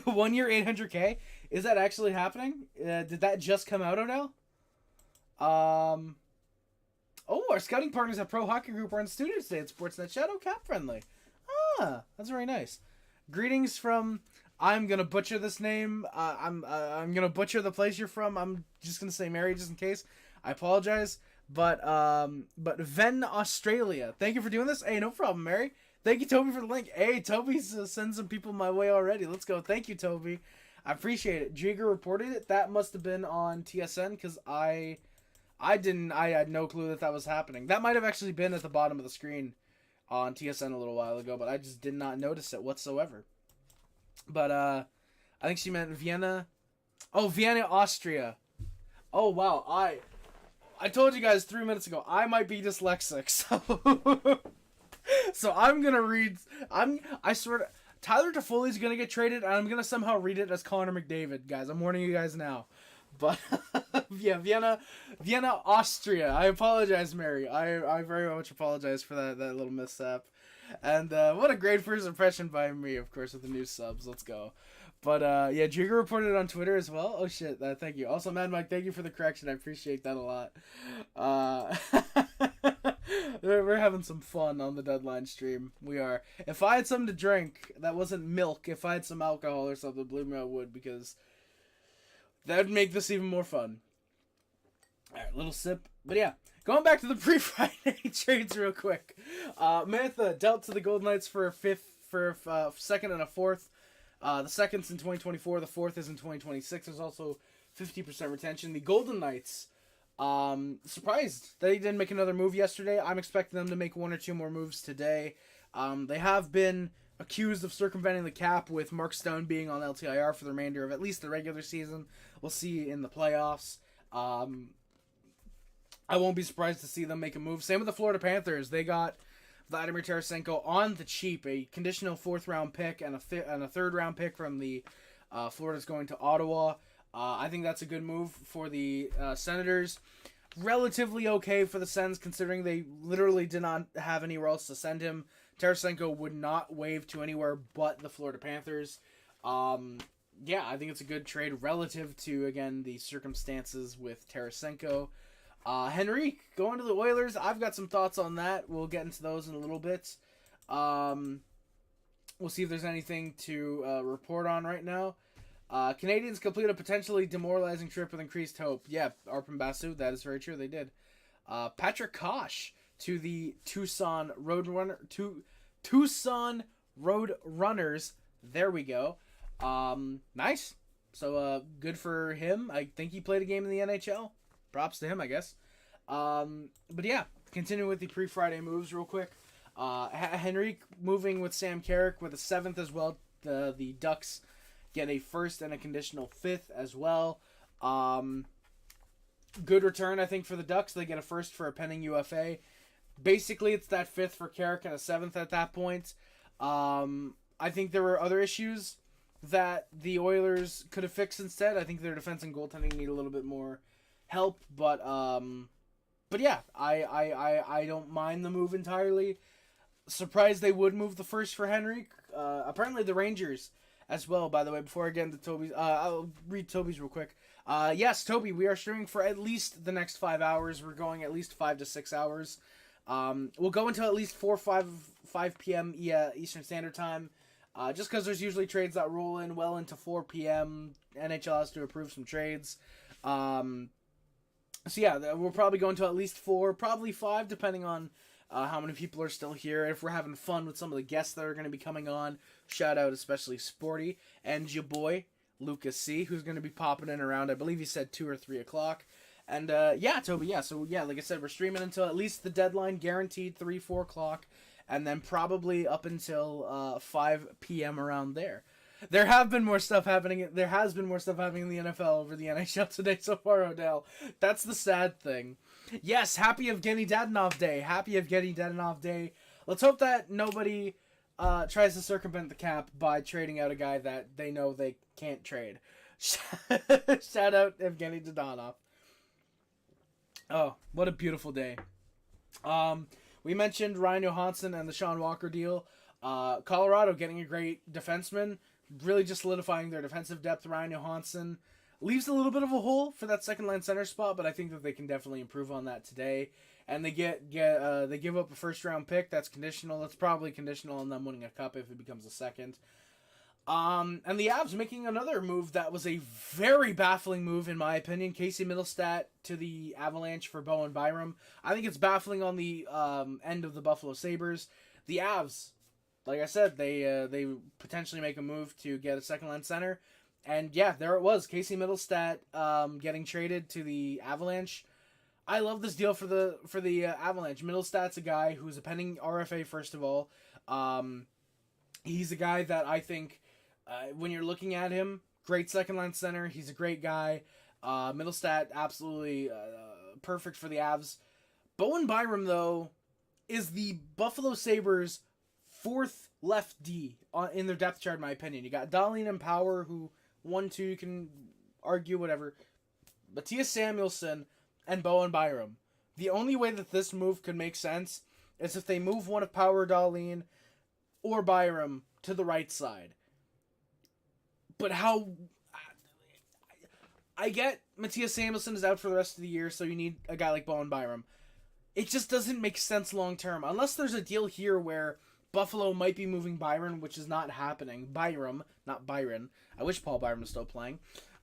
1 year, $800K. Is that actually happening? Did that just come out, Odell? Our scouting partners at Pro Hockey Group are in studio today at Sportsnet Shadow Cap Friendly. That's very nice. Greetings from... I'm gonna butcher this name. I'm gonna butcher the place you're from. I'm just gonna say Mary just in case. I apologize, but Ven Australia. Thank you for doing this. Hey, no problem, Mary. Thank you, Toby, for the link. Hey, Toby's sending some people my way already. Let's go. Thank you, Toby. I appreciate it. Jigger reported it. That must have been on TSN because I had no clue that was happening. That might have actually been at the bottom of the screen on TSN a little while ago, but I just did not notice it whatsoever. But I think she meant Vienna. Oh, Vienna, Austria. Oh, wow. I told you guys 3 minutes ago, I might be dyslexic, so I'm going to read... I swear to... Tyler Toffoli's going to get traded, and I'm going to somehow read it as Connor McDavid, guys. I'm warning you guys now. But, yeah, Vienna, Austria. I apologize, Mary. I very much apologize for that little mishap. And what a great first impression by me, of course, with the new subs. Let's go. But, yeah, Jigger reported it on Twitter as well. Oh, shit. Thank you. Also, Mad Mike, thank you for the correction. I appreciate that a lot. We're having some fun on the Deadline stream. We are. If I had something to drink that wasn't milk, if I had some alcohol or something, believe me, I would, because that would make this even more fun. Alright, little sip. But yeah, going back to the pre-Friday trades real quick. Mantha dealt to the Golden Knights for a second and a fourth. The second's in 2024. The fourth is in 2026. There's also 50% retention. The Golden Knights Surprised that he didn't make another move yesterday. I'm expecting them to make one or two more moves today. They have been accused of circumventing the cap, with Mark Stone being on LTIR for the remainder of at least the regular season. We'll see in the playoffs. I won't be surprised to see them make a move. Same with the Florida Panthers. They got Vladimir Tarasenko on the cheap, a conditional 4th round pick and a 3rd round pick from the Florida's going to Ottawa. I think that's a good move for the Senators. Relatively okay for the Sens, considering they literally did not have anywhere else to send him. Tarasenko would not waive to anywhere but the Florida Panthers. Yeah, I think it's a good trade relative to, again, the circumstances with Tarasenko. Henrique going to the Oilers. I've got some thoughts on that. We'll get into those in a little bit. We'll see if there's anything to report on right now. Canadians complete a potentially demoralizing trip with increased hope. Yeah, Arpon Basu, that is very true. They did. Patrick Kosh to the Tucson Roadrunners. There we go. Nice. So good for him. I think he played a game in the NHL. Props to him, I guess. But yeah, continuing with the pre-Friday moves real quick. Henrique moving with Sam Carrick with a 7th as well. The Ducks get a 1st and a conditional 5th as well. Good return, I think, for the Ducks. They get a 1st for a pending UFA. Basically, it's that 5th for Carrick and a 7th at that point. I think there were other issues that the Oilers could have fixed instead. I think their defense and goaltending need a little bit more help. But yeah, I don't mind the move entirely. Surprised they would move the 1st for Henrique. Apparently the Rangers as well, by the way, before I get into Toby's, I'll read Toby's real quick. Yes, Toby, we are streaming for at least the next 5 hours. We're going at least 5 to 6 hours. We'll go until at least 5 p.m. Eastern Standard Time, just because there's usually trades that roll in well into 4 p.m. NHL has to approve some trades. So yeah, we'll probably go until at least 4, probably 5, depending on how many people are still here. If we're having fun with some of the guests that are going to be coming on, shout out especially Sporty and your boy Lucas C, who's going to be popping in around, I believe he said 2 or 3 o'clock. And yeah, Toby, yeah, so yeah, like I said, we're streaming until at least the deadline, guaranteed 3-4 o'clock, and then probably up until 5 p.m. around there. There has been more stuff happening in the NFL over the NHL today so far, Odell. That's the sad thing. Yes, happy Evgeny Dadonov Day. Happy Evgeny Dadonov Day. Let's hope that nobody tries to circumvent the cap by trading out a guy that they know they can't trade. Shout out Evgeny Dadonov. Oh, what a beautiful day. We mentioned Ryan Johansson and the Sean Walker deal. Colorado getting a great defenseman, really just solidifying their defensive depth. Ryan Johansson leaves a little bit of a hole for that second line center spot, but I think that they can definitely improve on that today. And they they give up a 1st round pick that's conditional. That's probably conditional on them winning a cup if it becomes a second. And the Avs making another move that was a very baffling move in my opinion. Casey Middlestat to the Avalanche for Bowen Byram. I think it's baffling on the end of the Buffalo Sabres. The Avs, like I said, they potentially make a move to get a second line center. And yeah, there it was. Casey Middlestat getting traded to the Avalanche. I love this deal for the Avalanche. Middlestat's a guy who's a pending RFA, first of all. He's a guy that I think, when you're looking at him, great second line center. He's a great guy. Middlestat, absolutely perfect for the Avs. Bowen Byram, though, is the Buffalo Sabres' 4th left D in their depth chart, in my opinion. You got Dahlin and Power, who 1-2 you can argue, whatever. Matthias Samuelsson and Bowen Byram. The only way that this move could make sense is if they move one of Power, Dahlin, or Byram to the right side. But how... I get Matthias Samuelsson is out for the rest of the year, so you need a guy like Bowen Byram. It just doesn't make sense long term. Unless there's a deal here where Buffalo might be moving Byron, which is not happening. Byram, not Byron. I wish Paul Byron was still playing.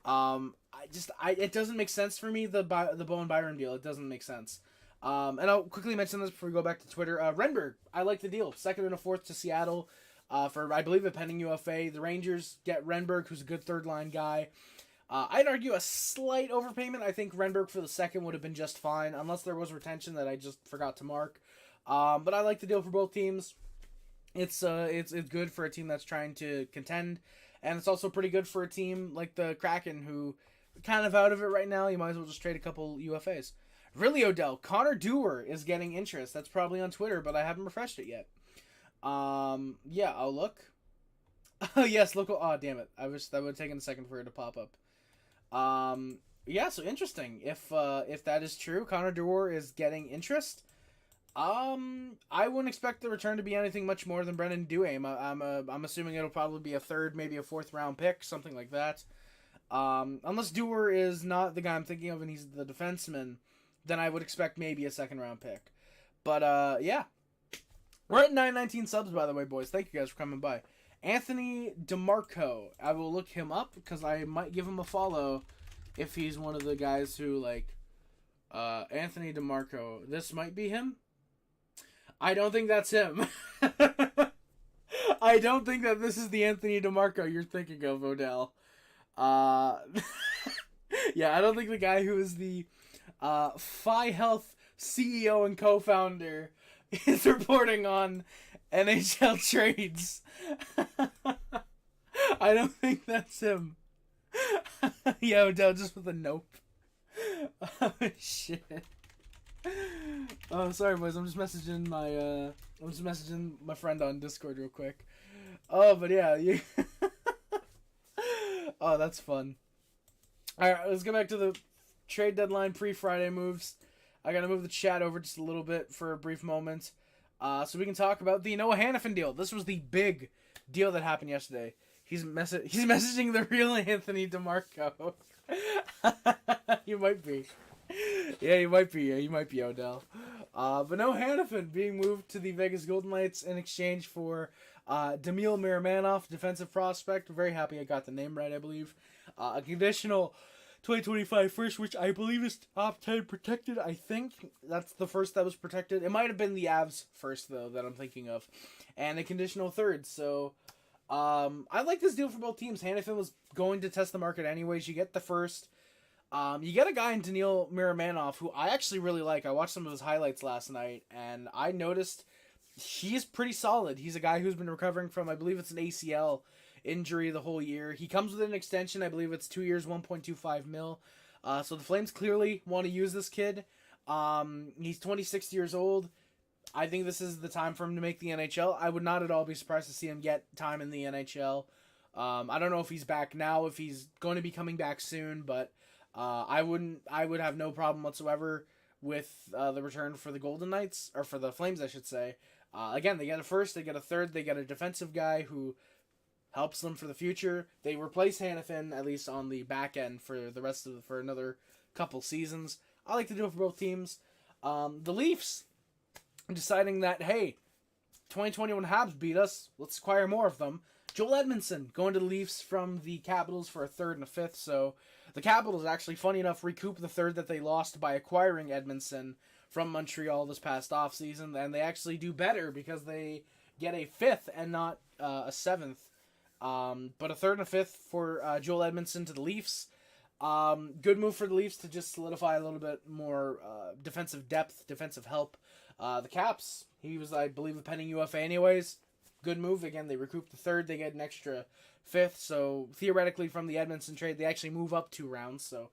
It doesn't make sense for me, the Bowen Byron deal. It doesn't make sense. And I'll quickly mention this before we go back to Twitter. Renberg, I like the deal. 2nd and a 4th to Seattle for, I believe, a pending UFA. The Rangers get Renberg, who's a good third-line guy. I'd argue a slight overpayment. I think Renberg for the second would have been just fine, unless there was retention that I just forgot to mark. But I like the deal for both teams. It's good for a team that's trying to contend, and it's also pretty good for a team like the Kraken, who are kind of out of it right now. You might as well just trade a couple UFAs. Really, Odell, Connor Dewar is getting interest. That's probably on Twitter, but I haven't refreshed it yet. Yeah, I'll look. Yes, local. Oh, damn it! I wish that would have taken a second for it to pop up. Yeah, so interesting. If that is true, Connor Dewar is getting interest. I wouldn't expect the return to be anything much more than Brendan Duhaime. I'm assuming it'll probably be a third, maybe a fourth round pick, something like that. Unless Dewar is not the guy I'm thinking of and he's the defenseman, then I would expect maybe a second round pick. But yeah, we're at 919 subs, by the way, boys. Thank you guys for coming by. Anthony DeMarco. I will look him up because I might give him a follow if he's one of the guys who, like, Anthony DeMarco. This might be him. I don't think that's him. I don't think that this is the Anthony DeMarco you're thinking of, Odell. Yeah, I don't think the guy who is the Phi Health CEO and co-founder is reporting on NHL trades. I don't think that's him. Yeah, Odell, just with a nope. Oh, shit. Oh, sorry, boys. I'm just messaging my friend on Discord real quick. Oh, but yeah, oh, that's fun. All right, let's go back to the trade deadline pre-Friday moves. I gotta move the chat over just a little bit for a brief moment, so we can talk about the Noah Hanifin deal. This was the big deal that happened yesterday. He's messaging the real Anthony DeMarco. You might be. Yeah, you might be. You might be, Odell. But Noah Hanifin being moved to the Vegas Golden Knights in exchange for Damil Miramanov, defensive prospect. Very happy I got the name right, I believe. A conditional 2025 first, which I believe is top 10 protected, I think. That's the first that was protected. It might have been the Avs first, though, that I'm thinking of. And a conditional third, so... I like this deal for both teams. Hanifin was going to test the market anyways. You get the first. You get a guy in Daniil Miramanov who I actually really like. I watched some of his highlights last night, and I noticed he's pretty solid. He's a guy who's been recovering from, I believe it's an ACL injury the whole year. He comes with an extension. I believe it's 2 years, 1.25 mil. So the Flames clearly want to use this kid. He's 26 years old. I think this is the time for him to make the NHL. I would not at all be surprised to see him get time in the NHL. I don't know if he's back now, if he's going to be coming back soon, but I would have no problem whatsoever with the return for the Golden Knights, or for the Flames, I should say. Again, they get a first, they get a third, they get a defensive guy who helps them for the future. They replace Hanifin, at least on the back end, for the rest of for another couple seasons. I like to do it for both teams. The Leafs deciding that, hey, 2021 Habs beat us, let's acquire more of them. Joel Edmondson going to the Leafs from the Capitals for a third and a fifth, so the Capitals actually, funny enough, recoup the third that they lost by acquiring Edmondson from Montreal this past offseason, and they actually do better because they get a fifth and not a seventh. But a third and a fifth for Joel Edmondson to the Leafs. Good move for the Leafs to just solidify a little bit more defensive depth, defensive help. The Caps, he was, I believe, a pending UFA anyways. Good move. Again, they recoup the third. They get an extra fifth. So, theoretically, from the Edmondson trade, they actually move up 2 rounds. So,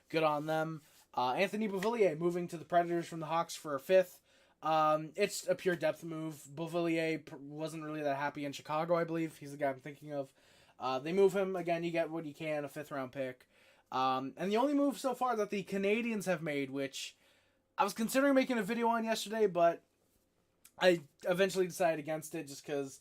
good on them. Anthony Beauvillier moving to the Predators from the Hawks for a fifth. It's a pure depth move. Beauvillier wasn't really that happy in Chicago, I believe. He's the guy I'm thinking of. They move him. Again, you get what you can, a 5th round pick. And the only move so far that the Canadians have made, which I was considering making a video on yesterday, but I eventually decided against it just because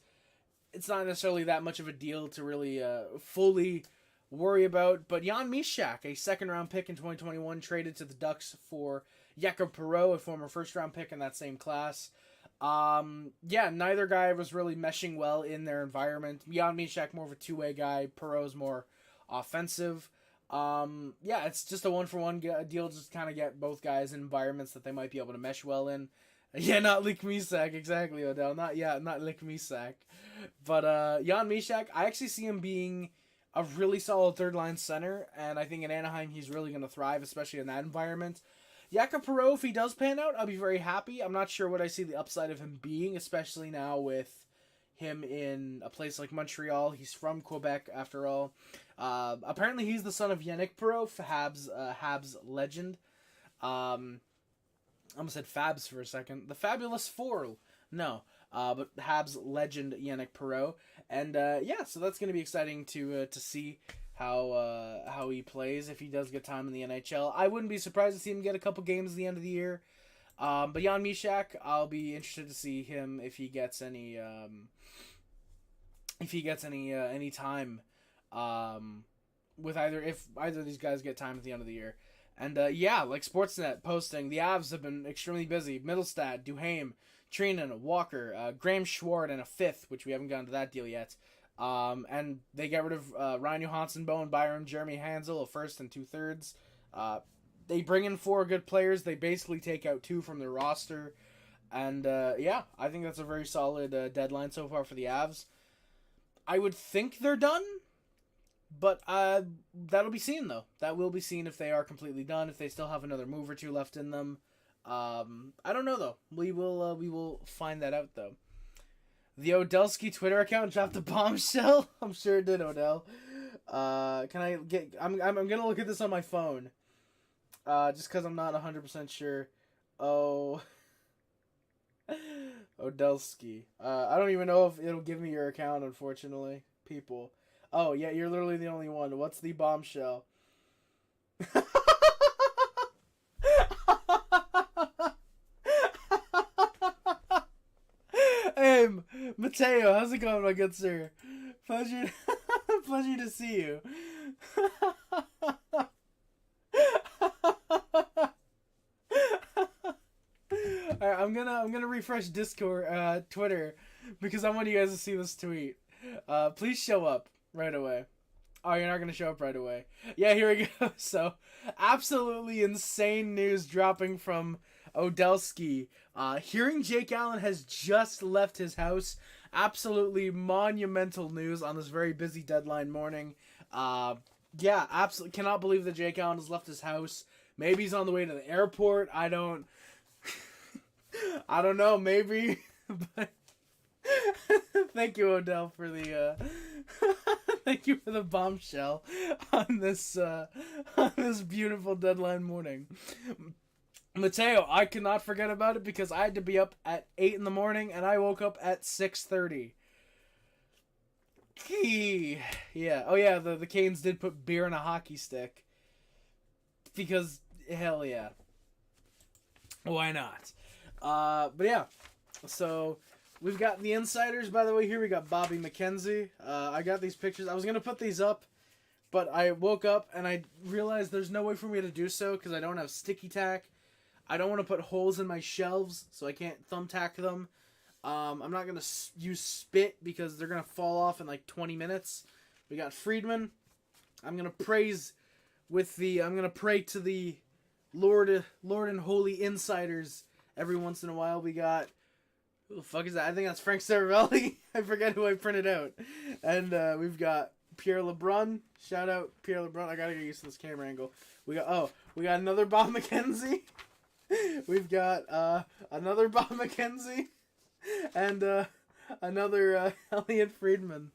it's not necessarily that much of a deal to really fully worry about. But Jan Mysak, a 2nd round pick in 2021, traded to the Ducks for Jakob Perreault, a former 1st round pick in that same class. Yeah, neither guy was really meshing well in their environment. Jan Mysak more of a two-way guy. Perreault's more offensive. Yeah, it's just a 1-for-1 deal, just kind of get both guys in environments that they might be able to mesh well in. Yeah, not Lik Mysak, exactly, Odell. Not Lik Mysak. But, Jan Mysak, I actually see him being a really solid third line center, and I think in Anaheim he's really going to thrive, especially in that environment. Jakob Perreault, if he does pan out, I'll be very happy. I'm not sure what I see the upside of him being, especially now with him in a place like Montreal. He's from Quebec, after all. Apparently, he's the son of Yannick Perreault, Habs legend. I almost said Fabs for a second. The Fabulous Four. No. But Habs legend Yannick Perreault. And, so that's going to be exciting to see how he plays if he does get time in the NHL. I wouldn't be surprised to see him get a couple games at the end of the year. But Jan Mysak, I'll be interested to see him if he gets any time with either of these guys get time at the end of the year. And like Sportsnet posting, the Avs have been extremely busy. Middlestad, Duhaime, Trinan, Walker, Graham Schwartz, and a fifth, which we haven't gotten to that deal yet. And they get rid of Ryan Johansson, Bowen Byram, Jeremy Hansel, a first and 2/3. They bring in 4 good players. They basically take out 2 from their roster. And, I think that's a very solid deadline so far for the Avs. I would think they're done, but that'll be seen, though. That will be seen if they are completely done, if they still have another move or 2 left in them. I don't know, though. We will find that out, though. The Odelski Twitter account dropped a bombshell. I'm sure it did, Odell. Can I get... I'm gonna look at this on my phone. Just because I'm not 100% sure. Oh... Odelski. I don't even know if it'll give me your account, unfortunately. People. Oh, yeah, you're literally the only one. What's the bombshell? Hey, Mateo, how's it going, my good sir? Pleasure to see you. Alright, I'm gonna refresh Discord, Twitter, because I want you guys to see this tweet. Please show up right away. Oh, you're not gonna show up right away. Yeah, here we go. So, absolutely insane news dropping from Odelski. Hearing Jake Allen has just left his house. Absolutely monumental news on this very busy deadline morning. Absolutely cannot believe that Jake Allen has left his house. Maybe he's on the way to the airport. I don't know, maybe. But thank you, Odell, for the thank you for the bombshell on this beautiful deadline morning. Mateo, I cannot forget about it because I had to be up at 8 in the morning and I woke up at 6:30. Yeah. Oh yeah, the Canes did put beer in a hockey stick. Because hell yeah. Why not? But yeah. So we've got the Insiders, by the way. Here we got Bobby McKenzie. I got these pictures. I was gonna put these up, but I woke up and I realized there's no way for me to do so because I don't have sticky tack. I don't want to put holes in my shelves, so I can't thumbtack them. I'm not going to use spit because they're going to fall off in like 20 minutes. We got Friedman. I'm going to pray to the Lord and Holy Insiders every once in a while. We got, who the fuck is that? I think that's Frank Saravelli. I forget who I printed out. And we've got Pierre LeBrun. Shout out Pierre LeBrun. I got to get used to this camera angle. We got another Bob McKenzie. We've got another Bob McKenzie and another Elliot Friedman.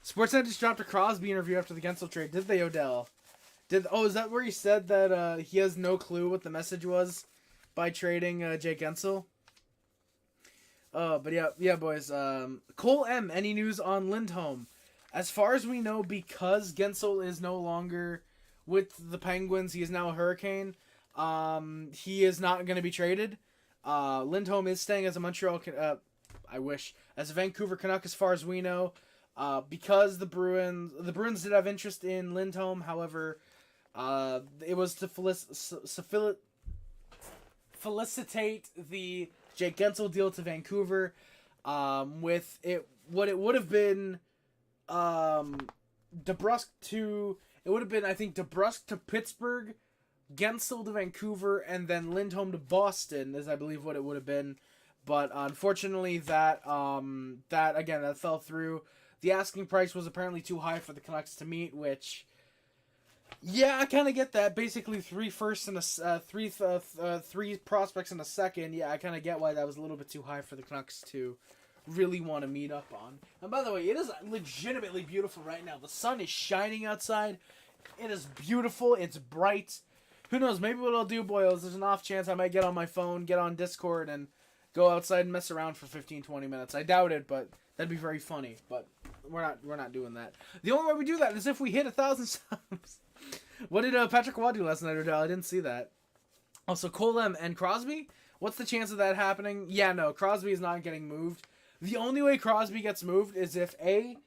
Sportsnet just dropped a Crosby interview after the Gensel trade. Did they, Odell? Is that where he said that he has no clue what the message was by trading Jake Gensel? But yeah, boys. Cole M. Any news on Lindholm? As far as we know, because Gensel is no longer with the Penguins, he is now a Hurricane. He is not going to be traded. Lindholm is staying as a Montreal, as a Vancouver Canuck as far as we know. Because the Bruins did have interest in Lindholm. However, it was to felicitate the Jake Gensel deal to Vancouver. With it, what it would have been, DeBrusk to Pittsburgh, Gensel to Vancouver, and then Lindholm to Boston is, I believe, what it would have been. But unfortunately, that fell through. The asking price was apparently too high for the Canucks to meet, which, yeah, I kind of get that. Basically, three prospects in a second. Yeah, I kind of get why that was a little bit too high for the Canucks to really want to meet up on. And by the way, it is legitimately beautiful right now. The sun is shining outside. It is beautiful. It's bright. Who knows? Maybe what I'll do, boys, there's an off chance I might get on my phone, get on Discord, and go outside and mess around for 15-20 minutes. I doubt it, but that'd be very funny. But we're not doing that. The only way we do that is if we hit 1,000 subs. What did Patrick Waugh do last night, Odell? I didn't see that. Also, Colem and Crosby? What's the chance of that happening? Yeah, no, Crosby is not getting moved. The only way Crosby gets moved is if A,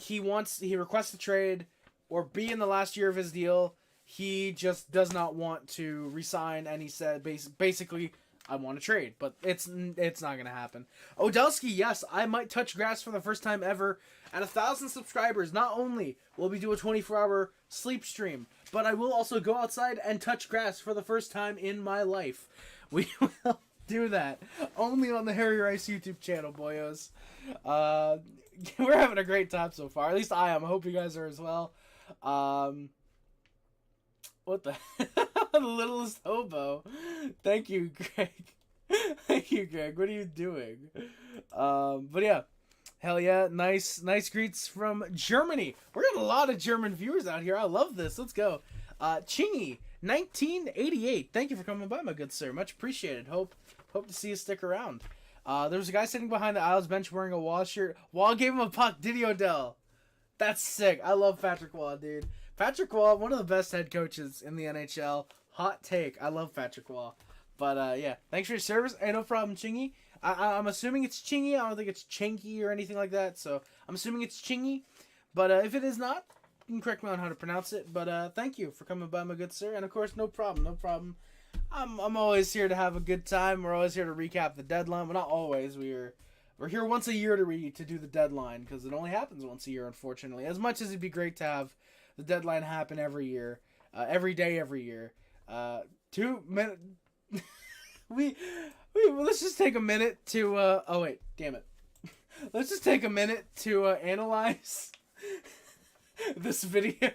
he requests a trade, or B, in the last year of his deal, he just does not want to resign, and he said basically, I want to trade, but it's not going to happen. Odelsky, yes, I might touch grass for the first time ever. At 1,000 subscribers, not only will we do a 24-hour sleep stream, but I will also go outside and touch grass for the first time in my life. We will do that only on the Harry Rice YouTube channel, boyos. We're having a great time so far. At least I am. I hope you guys are as well. What the the littlest hobo? Thank you, Greg. Thank you, Greg. What are you doing? But yeah, hell yeah, nice greets from Germany. We're getting a lot of German viewers out here. I love this. Let's go. Chingy 1988. Thank you for coming by, my good sir. Much appreciated. Hope to see you stick around. There was a guy sitting behind the Isles bench wearing a Waugh shirt. Waugh gave him a puck. Did he, Odell? That's sick. I love Patrick Waugh, dude. Patrick Waugh, one of the best head coaches in the NHL. Hot take. I love Patrick Waugh. But, yeah. Thanks for your service. Hey, no problem, Chingy. I'm assuming it's Chingy. I don't think it's Chinky or anything like that. So, I'm assuming it's Chingy. But, if it is not, you can correct me on how to pronounce it. But, thank you for coming by, my good sir. And, of course, no problem. I'm always here to have a good time. We're always here to recap the deadline. Well, not always. We're here once a year to do the deadline. Because it only happens once a year, unfortunately. As much as it'd be great to have the deadline happen every year, every day, every year. 2 minutes. Let's just take a minute to. Oh wait, damn it. Let's just take a minute to analyze this video.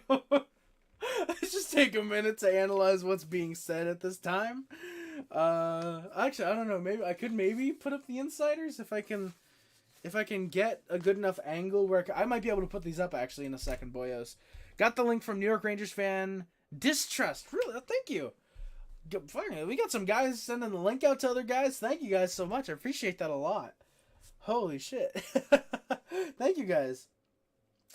Let's just take a minute to analyze what's being said at this time. Actually, I don't know. Maybe I could put up the insiders if I can get a good enough angle where I might be able to put these up actually in a second, boyos. Got the link from New York Rangers fan Distrust. Really, thank you. We got some guys sending the link out to other guys. Thank you guys so much. I appreciate that a lot. Holy shit. Thank you guys.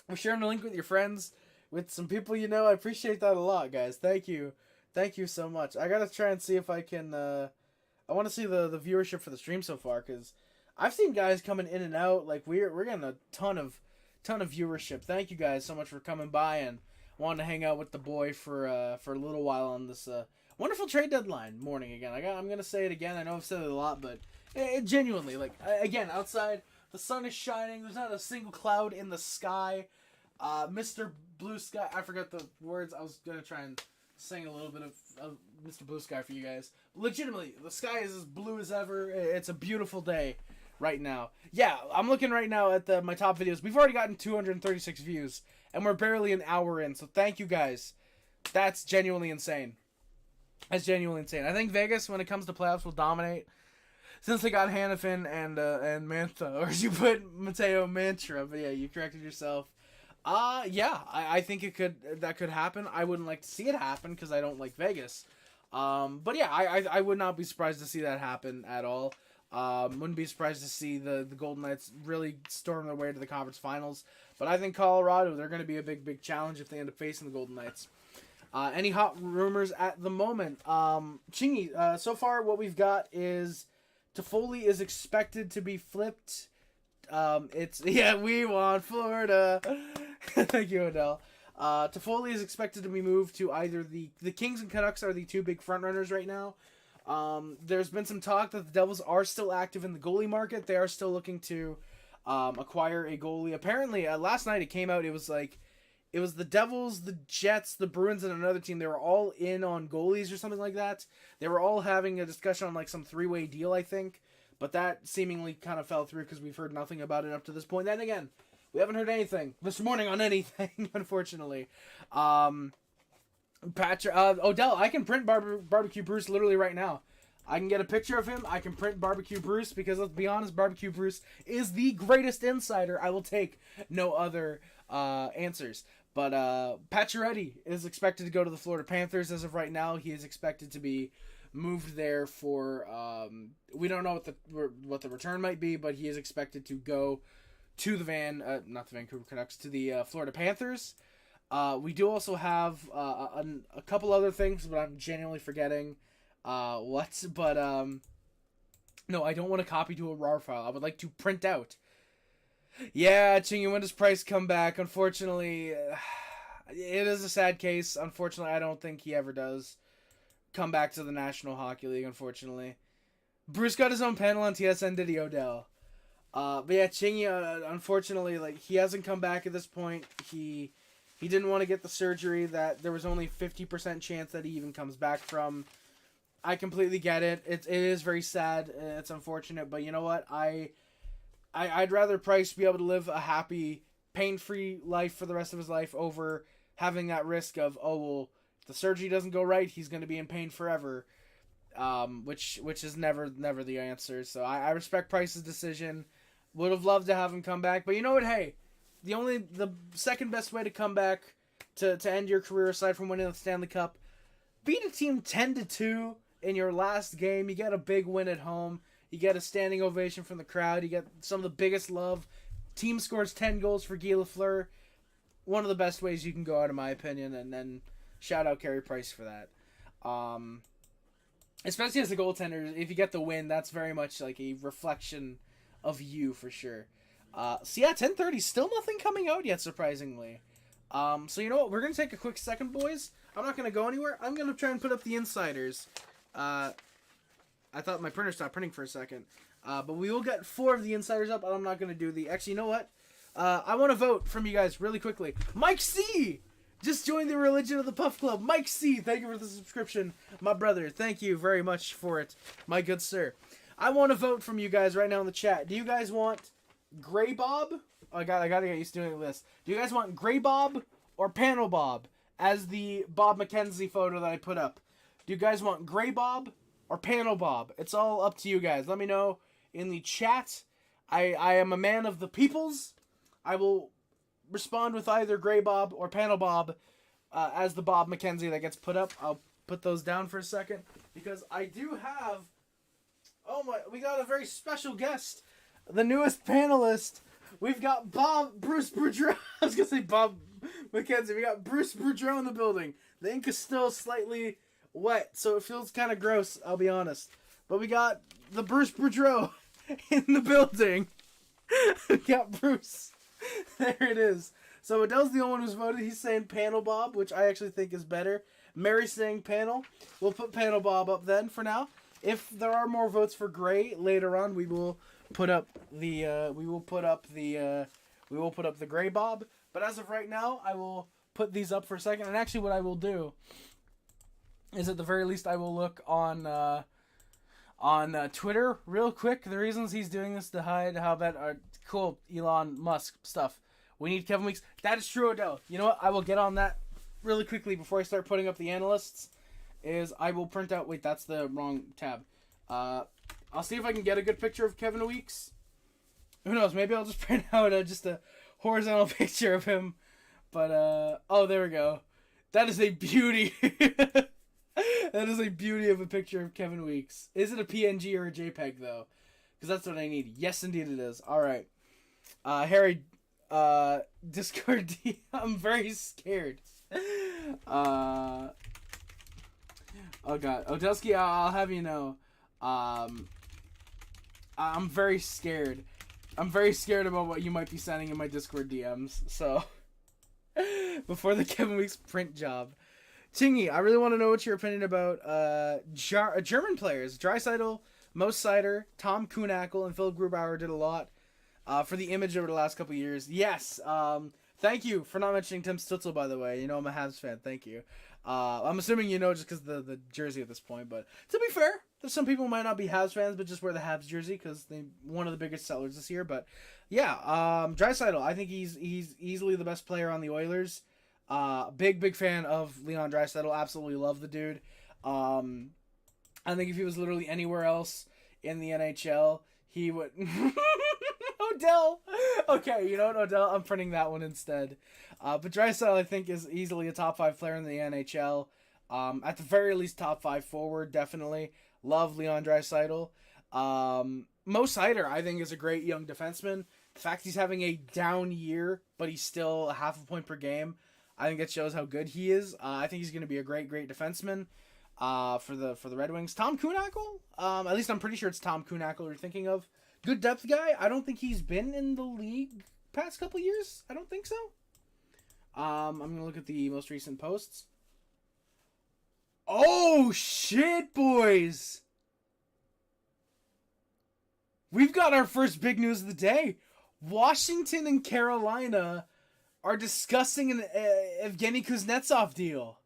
We're sharing the link with your friends, with some people you know. I appreciate that a lot, guys. Thank you. Thank you so much. I gotta try and see if I can. I want to see the viewership for the stream so far, because I've seen guys coming in and out. Like we're getting a ton of viewership. Thank you guys so much for coming by and wanting to hang out with the boy for a little while on this wonderful trade deadline morning again. I'm gonna say it again. I know I've said it a lot, but genuinely, like again, outside the sun is shining. There's not a single cloud in the sky. Mr. Blue Sky. I forgot the words. I was gonna try and sing a little bit of Mr. Blue Sky for you guys. Legitimately, the sky is as blue as ever. It's a beautiful day right now. Yeah, I'm looking right now at my top videos. We've already gotten 236 views, and we're barely an hour in. So thank you guys. That's genuinely insane. That's genuinely insane. I think Vegas, when it comes to playoffs, will dominate. Since they got Hannafin and Mantha, or as you put Mateo Mantra, but yeah, you corrected yourself. Yeah, I think that could happen. I wouldn't like to see it happen because I don't like Vegas. But yeah, I would not be surprised to see that happen at all. Wouldn't be surprised to see the Golden Knights really storm their way to the conference finals. But I think Colorado, they're going to be a big challenge if they end up facing the Golden Knights. Any hot rumors at the moment? Chingy, so far what we've got is Toffoli is expected to be flipped. We want Florida. Thank you, Odell. Toffoli is expected to be moved to either the Kings and Canucks are the two big frontrunners right now. There's been some talk that the Devils are still active in the goalie market. They are still looking to acquire a goalie. Apparently, last night it came out, it was the Devils, the Jets, the Bruins, and another team. They were all in on goalies or something like that. They were all having a discussion on like some three-way deal, I think. But that seemingly kind of fell through because we've heard nothing about it up to this point. Then again, We haven't heard anything this morning on anything, unfortunately. Odell, I can print Barbecue Bruce literally right now. I can get a picture of him. I can print Barbecue Bruce because, let's be honest, Barbecue Bruce is the greatest insider. I will take no other answers. But Pacioretty is expected to go to the Florida Panthers as of right now. He is expected to be moved there for we don't know what the return might be, but he is expected to go to the not the Vancouver Canucks, to the Florida Panthers. We do also have a couple other things, but I'm genuinely forgetting what. But no, I don't want to copy to a RAR file. I would like to print out. Yeah, Chingy, when does Price come back? Unfortunately, it is a sad case. Unfortunately, I don't think he ever does come back to the National Hockey League, unfortunately. Bruce got his own panel on TSN, did he, Odell? But yeah, Chingy, unfortunately, like, he hasn't come back at this point. He didn't want to get the surgery that there was only 50% chance that he even comes back from. I completely get it. It is very sad. It's unfortunate, but you know what? I'd rather Price be able to live a happy, pain-free life for the rest of his life over having that risk of, oh, well, if the surgery doesn't go right, he's going to be in pain forever, which is never the answer. So I respect Price's decision. Would have loved to have him come back, but you know what? Hey, the second best way to come back to end your career, aside from winning the Stanley Cup, beat a team 10-2 in your last game. You get a big win at home. You get a standing ovation from the crowd. You get some of the biggest love. Team scores 10 goals for Guy Lafleur. One of the best ways you can go out, in my opinion. And then shout out Carey Price for that. Especially as a goaltender, if you get the win, that's very much like a reflection of you for sure. So yeah, 10:30, still nothing coming out yet, surprisingly. So you know what? We're going to take a quick second, boys. I'm not going to go anywhere. I'm going to try and put up the insiders. I thought my printer stopped printing for a second. But we will get 4 of the insiders up, and I'm not going to do the... Actually, you know what? I want to vote from you guys really quickly. Mike C! Just joined the Religion of the Puff Club. Mike C, thank you for the subscription. My brother, thank you very much for it, my good sir. I want to vote from you guys right now in the chat. Do you guys want Gray Bob? Oh, I gotta get used to doing this. Do you guys want Gray Bob or Panel Bob as the Bob McKenzie photo that I put up? Do you guys want Gray Bob or Panel Bob? It's all up to you guys. Let me know in the chat. I am a man of the peoples. I will respond with either Gray Bob or Panel Bob as the Bob McKenzie that gets put up. I'll put those down for a second because I do have... Oh my, we got a very special guest. The newest panelist. We've got Bruce Boudreau. I was going to say Bob McKenzie. We got Bruce Boudreau in the building. The ink is still slightly wet, so it feels kind of gross, I'll be honest. But we got the Bruce Boudreau in the building. We got Bruce. There it is. So Adele's the only one who's voted. He's saying Panel Bob, which I actually think is better. Mary's saying Panel. We'll put Panel Bob up then for now. If there are more votes for Gray later on, we will put up the Gray Bob. But as of right now, I will put these up for a second. And actually, what I will do is, at the very least, I will look on Twitter real quick. The reasons he's doing this to hide how bad cool Elon Musk stuff. We need Kevin Weeks. That is true, Odell. You know what? I will get on that really quickly before I start putting up the analysts. I will print out... Wait, that's the wrong tab. I'll see if I can get a good picture of Kevin Weeks. Who knows? Maybe I'll just print out just a horizontal picture of him. But, oh, there we go. That is a beauty. That is a beauty of a picture of Kevin Weeks. Is it a PNG or a JPEG, though? Because that's what I need. Yes, indeed it is. All right. Harry, Discord D. I'm very scared. Oh god, Odelski, I'll have you know, I'm very scared. I'm very scared about what you might be sending in my Discord DMs. So, before the Kevin Weeks print job, Chingy, I really want to know what your opinion about German players. Draisaitl, Mo Seider, Tom Kuhnhackl, and Philipp Grubauer did a lot for the image over the last couple years. Yes. Thank you for not mentioning Tim Stützle, by the way. You know I'm a Habs fan. Thank you. I'm assuming you know just because the jersey at this point. But to be fair, There's some people who might not be Habs fans, but just wear the Habs jersey because they one of the biggest sellers this year. But yeah, Draisaitl, I think he's easily the best player on the Oilers. Big fan of Leon Draisaitl. Absolutely love the dude. I think if he was literally anywhere else in the NHL, he would. Odell. Okay, you know what, Odell? I'm printing that one instead. But Draisaitl, I think, is easily a top 5 player in the NHL. At the very least, top 5 forward, definitely. Love Leon Draisaitl. Mo Seider, I think, is a great young defenseman. The fact he's having a down year, but he's still a half a point per game, I think that shows how good he is. I think he's going to be a great defenseman for the Red Wings. Tom Kuhnhackl, at least I'm pretty sure it's Tom Kuhnhackl you're thinking of. Good depth guy. I don't think he's been in the league past couple years. I don't think so. I'm going to look at the most recent posts. Oh, shit, boys. We've got our first big news of the day. Washington and Carolina are discussing an Evgeny Kuznetsov deal.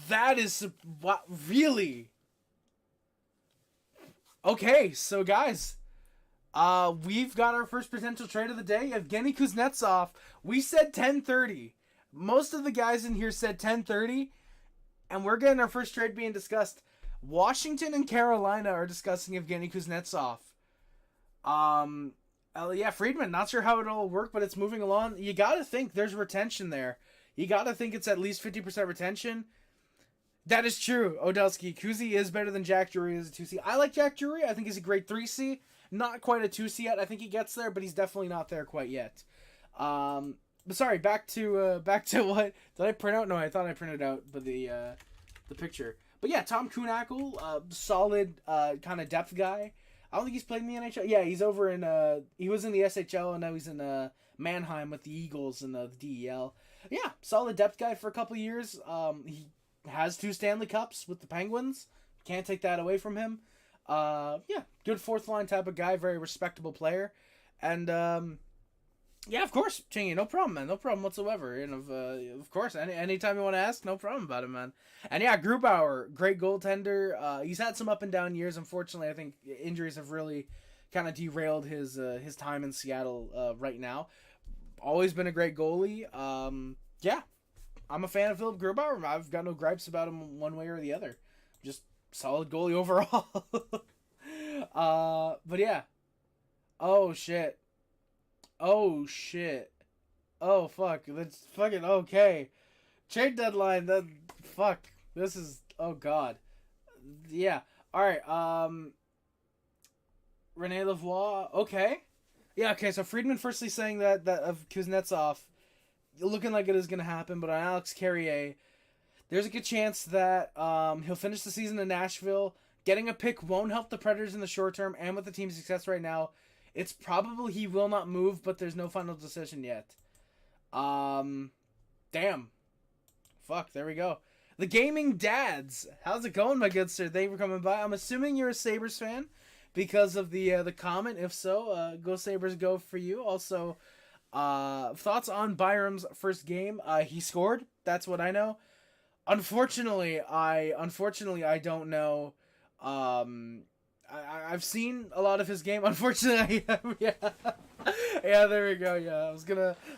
That is... What, really? Okay, so guys, we've got our first potential trade of the day. Evgeny Kuznetsov. We said 10:30. Most of the guys in here said 10:30, and we're getting our first trade being discussed. Washington and Carolina are discussing Evgeny Kuznetsov. Yeah, Friedman, not sure how it'll work, but it's moving along. You gotta think there's retention there. You gotta think it's at least 50% retention. That is true, Odelsky. Kuzi is better than Jack Drury as a 2C. I like Jack Drury. I think he's a great 3C. Not quite a 2C yet. I think he gets there, but he's definitely not there quite yet. But sorry, back to what did I print out? No, I thought I printed out but the picture. But yeah, Tom Kuhnhackl, solid kind of depth guy. I don't think he's played in the NHL. Yeah, he's over in he was in the SHL and now he's in Mannheim with the Eagles in the DEL. Yeah, solid depth guy for a couple years. He has 2 Stanley Cups with the Penguins. Can't take that away from him. Yeah, good fourth line type of guy, very respectable player. And yeah, of course, Chingy, no problem, man. No problem whatsoever. And of course, anytime you want to ask, no problem about it, man. And yeah, Grubauer, great goaltender. He's had some up and down years. Unfortunately, I think injuries have really kind of derailed his time in Seattle right now. Always been a great goalie. Yeah, I'm a fan of Philip Grubauer. I've got no gripes about him one way or the other. Just solid goalie overall. But yeah. Oh shit. Oh shit. Oh fuck. That's fucking okay. Trade deadline. Fuck. This is. Oh god. Yeah. All right. Rene Lavoie. Okay. Yeah. Okay. So Friedman firstly saying that of Kuznetsov, looking like it is gonna happen, but on Alex Carrier, there's a good chance that he'll finish the season in Nashville. Getting a pick won't help the Predators in the short term, and with the team's success right now, it's probable he will not move, but there's no final decision yet. Damn. Fuck, there we go. The Gaming Dads. How's it going, my good sir? Thank you for coming by. I'm assuming you're a Sabres fan because of the comment. If so, go Sabres, go for you. Also, thoughts on Byram's first game? He scored. That's what I know. Unfortunately, I don't know. I've seen a lot of his game. Unfortunately, yeah, there we go. Yeah,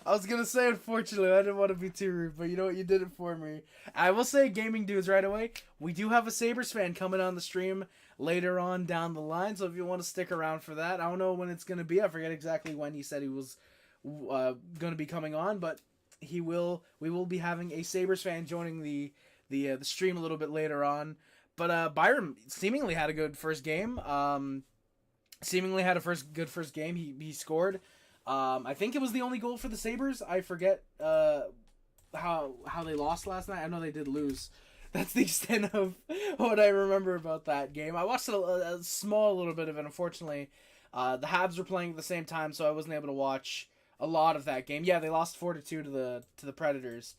I was gonna say unfortunately. I didn't want to be too rude, but you know what? You did it for me. I will say, gaming dudes, right away. We do have a Sabres fan coming on the stream later on down the line. So if you want to stick around for that, I don't know when it's gonna be. I forget exactly when he said he was gonna be coming on, but we will be having a Sabres fan joining the stream a little bit later on. But Byram seemingly had a good first game. Seemingly had a good first game. He scored. I think it was the only goal for the Sabres. I forget how they lost last night. I know they did lose. That's the extent of what I remember about that game. I watched a small little bit of it. Unfortunately, the Habs were playing at the same time, so I wasn't able to watch a lot of that game. Yeah, they lost 4-2 to the Predators.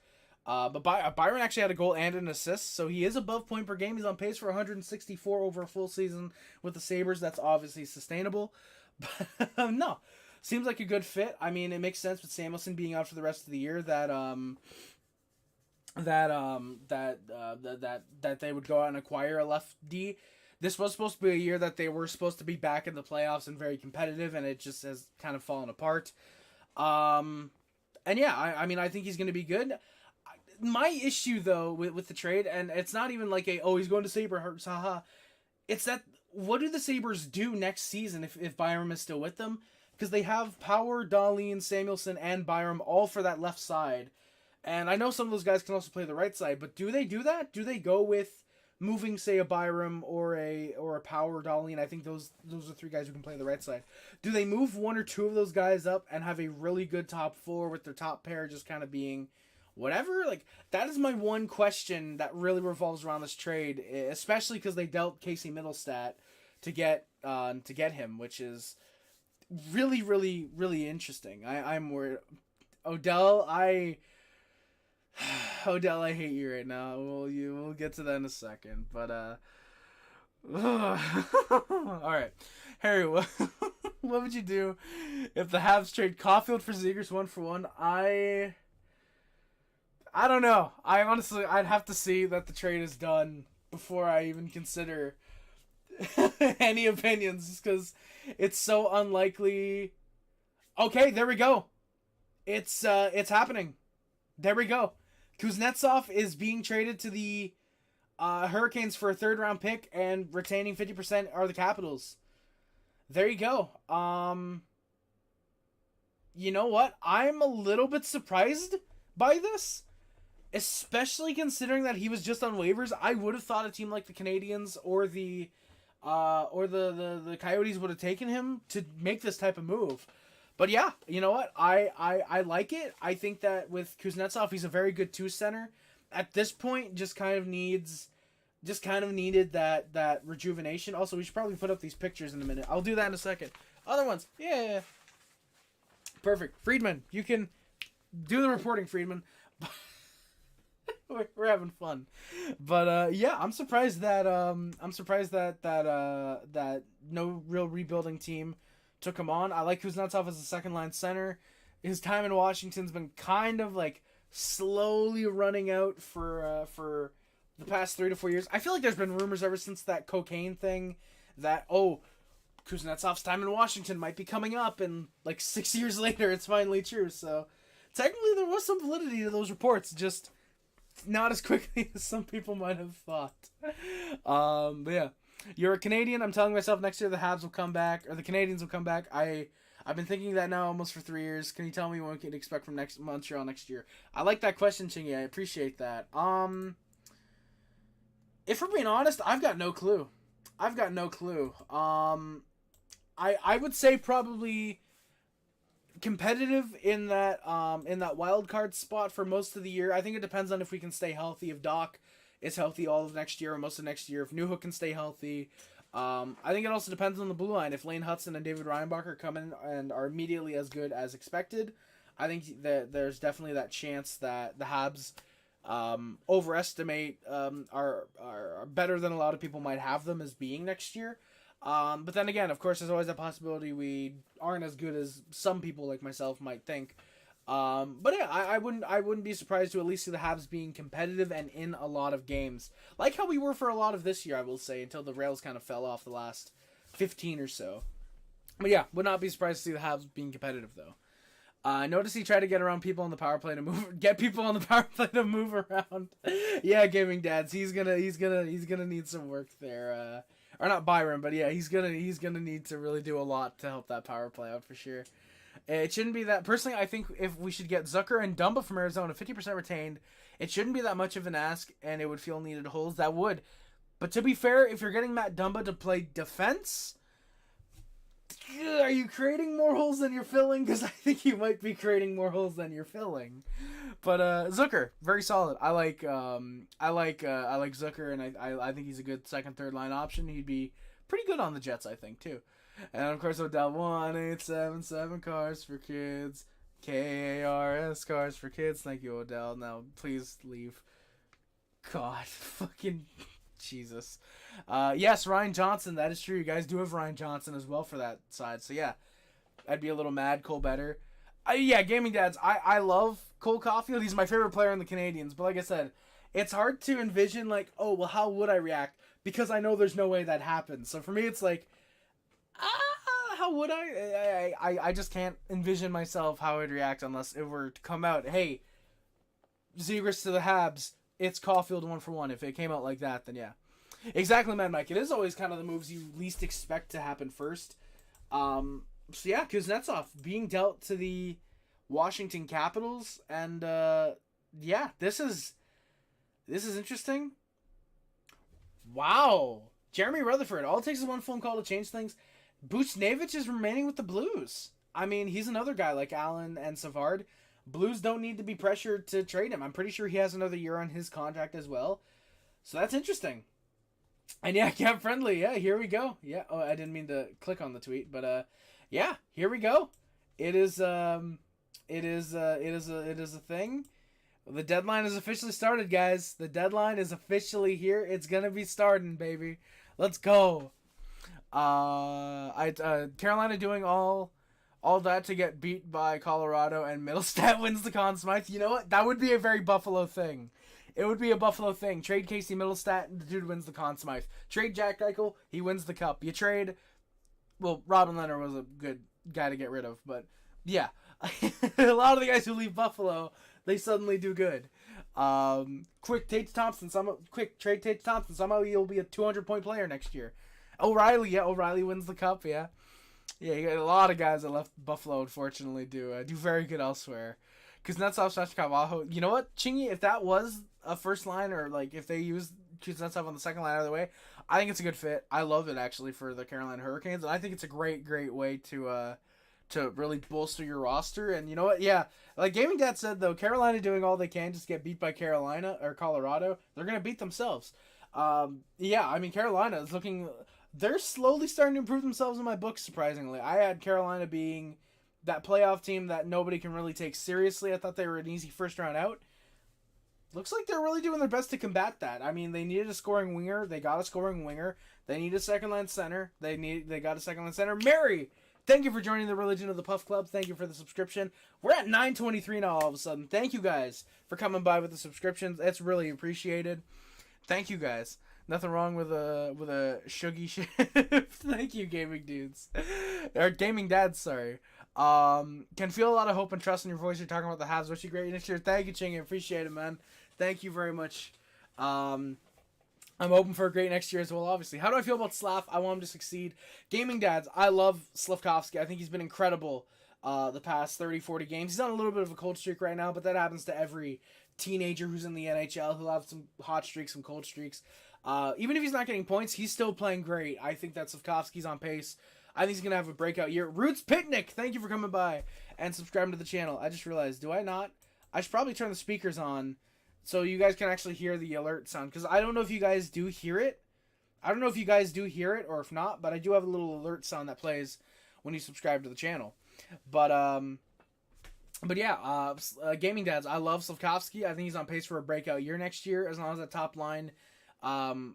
But Byron actually had a goal and an assist, so he is above point per game. He's on pace for 164 over a full season with the Sabres. That's obviously sustainable. But no, seems like a good fit. I mean, it makes sense with Samuelsson being out for the rest of the year that that they would go out and acquire a left D. This was supposed to be a year that they were supposed to be back in the playoffs and very competitive, and it just has kind of fallen apart. And yeah, I mean, I think he's going to be good. My issue, though, with the trade, and it's not even like he's going to Sabres, haha. It's that, what do the Sabres do next season if Byram is still with them? Because they have Power, Dahlin, Samuelsson, and Byram all for that left side. And I know some of those guys can also play the right side, but do they do that? Do they go with moving, say, a Byram or a Power, Dahlin? I think those are three guys who can play the right side. Do they move one or two of those guys up and have a really good top four with their top pair just kind of being whatever? Like, that is my one question that really revolves around this trade, especially because they dealt Casey Middlestat to get him, which is really, really, really interesting. I'm worried. Odell, I hate you right now. We'll get to that in a second, but all right, Harry, what would you do if the Habs trade Caulfield for Zegras 1-for-1? I don't know. I'd have to see that the trade is done before I even consider any opinions, just because it's so unlikely. Okay, there we go. It's happening. There we go. Kuznetsov is being traded to the Hurricanes for a 3rd-round pick, and retaining 50% are the Capitals. There you go. You know what? I'm a little bit surprised by this, especially considering that he was just on waivers. I would have thought a team like the Canadiens or the Coyotes would have taken him to make this type of move. But yeah, you know what? I like it. I think that with Kuznetsov, he's a very good 2-center. At this point, just kind of needed that rejuvenation. Also, we should probably put up these pictures in a minute. I'll do that in a second. Other ones. Yeah. Perfect. Friedman, you can do the reporting, Friedman. We're having fun. But yeah, I'm surprised that that no real rebuilding team took him on. I like Kuznetsov as a second-line center. His time in Washington's been kind of like slowly running out for the past 3 to 4 years. I feel like there's been rumors ever since that cocaine thing that, Kuznetsov's time in Washington might be coming up, and like 6 years later, it's finally true. So technically, there was some validity to those reports, just not as quickly as some people might have thought. But yeah. You're a Canadian. I'm telling myself next year the Habs will come back, or the Canadians will come back. I've been thinking that now almost for 3 years. Can you tell me what we can expect from Montreal next year? I like that question, Chingy. I appreciate that. If we're being honest, I've got no clue. I would say probably competitive in that wild card spot for most of the year. I think it depends on if we can stay healthy. If Doc is healthy all of next year or most of next year. If Newhook can stay healthy. I think it also depends on the blue line. If Lane Hudson and David Reinbacher come in and are immediately as good as expected, I think that there's definitely that chance that the Habs overestimate are better than a lot of people might have them as being next year. But then again, of course, there's always a possibility we aren't as good as some people like myself might think. But yeah, I wouldn't be surprised to at least see the Habs being competitive and in a lot of games, like how we were for a lot of this year, I will say, until the rails kind of fell off the last 15 or so. But yeah, would not be surprised to see the Habs being competitive though. I noticed he tried to get around people on the power play to get people on the power play to move around. Yeah, gaming dads, he's gonna need some work there. Or not Byron, but yeah, he's gonna need to really do a lot to help that power play out for sure. It shouldn't be that. Personally, I think if we should get Zucker and Dumba from Arizona, 50% retained, it shouldn't be that much of an ask, and it would fill needed holes. That would. But to be fair, if you're getting Matt Dumba to play defense, are you creating more holes than you're filling? Because I think you might be creating more holes than you're filling. But Zucker, very solid. I like Zucker, and I think he's a good second, third line option. He'd be pretty good on the Jets, I think, too. And of course, Odell, 1877 Cars for Kids, KARS Cars for Kids. Thank you, Odell. Now, please leave. God, fucking Jesus. Yes, Ryan Johnson. That is true. You guys do have Ryan Johnson as well for that side. So yeah, I'd be a little mad. Cole Better. Yeah, gaming dads. I love Cole Caulfield, he's my favorite player in the Canadiens. But like I said, it's hard to envision, like, oh, well, how would I react? Because I know there's no way that happens. So for me, it's like, how would I just can't envision myself how I'd react unless it were to come out, hey, Zegras to the Habs, it's Caulfield 1-for-1. If it came out like that, then yeah. Exactly, man, Mike. It is always kind of the moves you least expect to happen first. So yeah, Kuznetsov being dealt to the Washington Capitals, and yeah, this is interesting. Wow, Jeremy Rutherford. All it takes is one phone call to change things. Buchnevich is remaining with the Blues. I mean, he's another guy like Allen and Savard. Blues don't need to be pressured to trade him. I'm pretty sure he has another year on his contract as well. So that's interesting. And yeah, Camp Friendly. Yeah, here we go. Yeah. Oh, I didn't mean to click on the tweet, but yeah, here we go. It is a thing. The deadline is officially started, guys. The deadline is officially here. It's gonna be starting, baby. Let's go. Carolina doing all that to get beat by Colorado, and Middlestat wins the Conn Smythe. You know what? That would be a very Buffalo thing. It would be a Buffalo thing. Trade Casey Middlestat, and the dude wins the Conn Smythe. Trade Jack Eichel, he wins the Cup. You trade, well, Robin Leonard was a good guy to get rid of, but yeah, a lot of the guys who leave Buffalo, they suddenly do good. Quick trade Tate Thompson. Somehow he'll be a 200-point player next year. O'Reilly wins the Cup. Yeah, you got a lot of guys that left Buffalo. Unfortunately, do very good elsewhere. Kuznetsov, Shashkavaho. You know what, Chingy? If that was a first line, or like if they used Kuznetsov on the second line out of the way, I think it's a good fit. I love it actually for the Carolina Hurricanes, and I think it's a great way to really bolster your roster. And you know what? Yeah, like Gaming Dad said though, Carolina doing all they can just get beat by Carolina or Colorado, they're gonna beat themselves. Yeah, I mean Carolina is looking. They're slowly starting to improve themselves in my book, surprisingly. I had Carolina being that playoff team that nobody can really take seriously. I thought they were an easy first round out. Looks like they're really doing their best to combat that. I mean, they needed a scoring winger. They got a scoring winger. They need a second line center. They got a second line center. Mary, thank you for joining the Religion of the Puff Club. Thank you for the subscription. We're at 923 now all of a sudden. Thank you guys for coming by with the subscriptions. It's really appreciated. Thank you guys. Nothing wrong with a shuggy shift. Thank you, gaming dudes. Or gaming dads, sorry. Can feel a lot of hope and trust in your voice. You're talking about the Habs. Wish you great next year. Thank you, Ching. I appreciate it, man. Thank you very much. I'm hoping for a great next year as well, obviously. How do I feel about Slav? I want him to succeed. Gaming dads, I love Slavkovsky. I think he's been incredible the past 30, 40 games. He's on a little bit of a cold streak right now, but that happens to every teenager who's in the NHL. He'll have some hot streaks, some cold streaks. Even if he's not getting points, he's still playing great. I think that Slavkovsky's on pace. I think he's going to have a breakout year. Roots Picnic, thank you for coming by and subscribing to the channel. I just realized, do I not? I should probably turn the speakers on so you guys can actually hear the alert sound, because I don't know if you guys do hear it. Or if not, but I do have a little alert sound that plays when you subscribe to the channel. But yeah, Gaming Dads, I love Slavkovsky. I think he's on pace for a breakout year next year, as long as that top line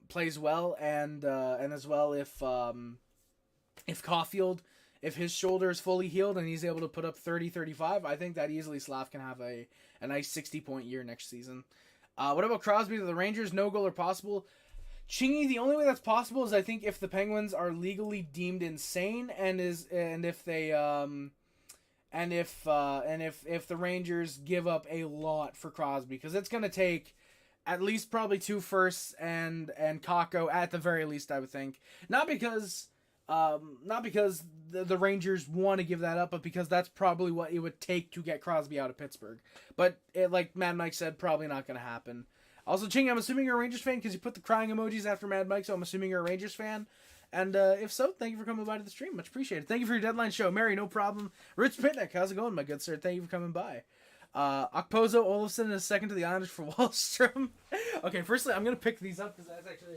plays well, and as well if Caulfield, if his shoulder is fully healed and he's able to put up 30, 35, I think that easily Slav can have a nice 60-point year next season. What about Crosby to the Rangers? No goal or possible. Chingy, the only way that's possible is I think if the Penguins are legally deemed insane and if the Rangers give up a lot for Crosby, because it's going to take at least probably 2 firsts and Kakko at the very least, I would think. Not because the Rangers want to give that up, but because that's probably what it would take to get Crosby out of Pittsburgh. But like Mad Mike said, probably not going to happen. Also, Ching, I'm assuming you're a Rangers fan because you put the crying emojis after Mad Mike, so I'm assuming you're a Rangers fan. And if so, thank you for coming by to the stream. Much appreciated. Thank you for your deadline show. Mary, no problem. Rich Pitnick, how's it going, my good sir? Thank you for coming by. Okposo Olofsson is second to the Islanders for Wallstrom. Okay, firstly, I'm going to pick these up because that's actually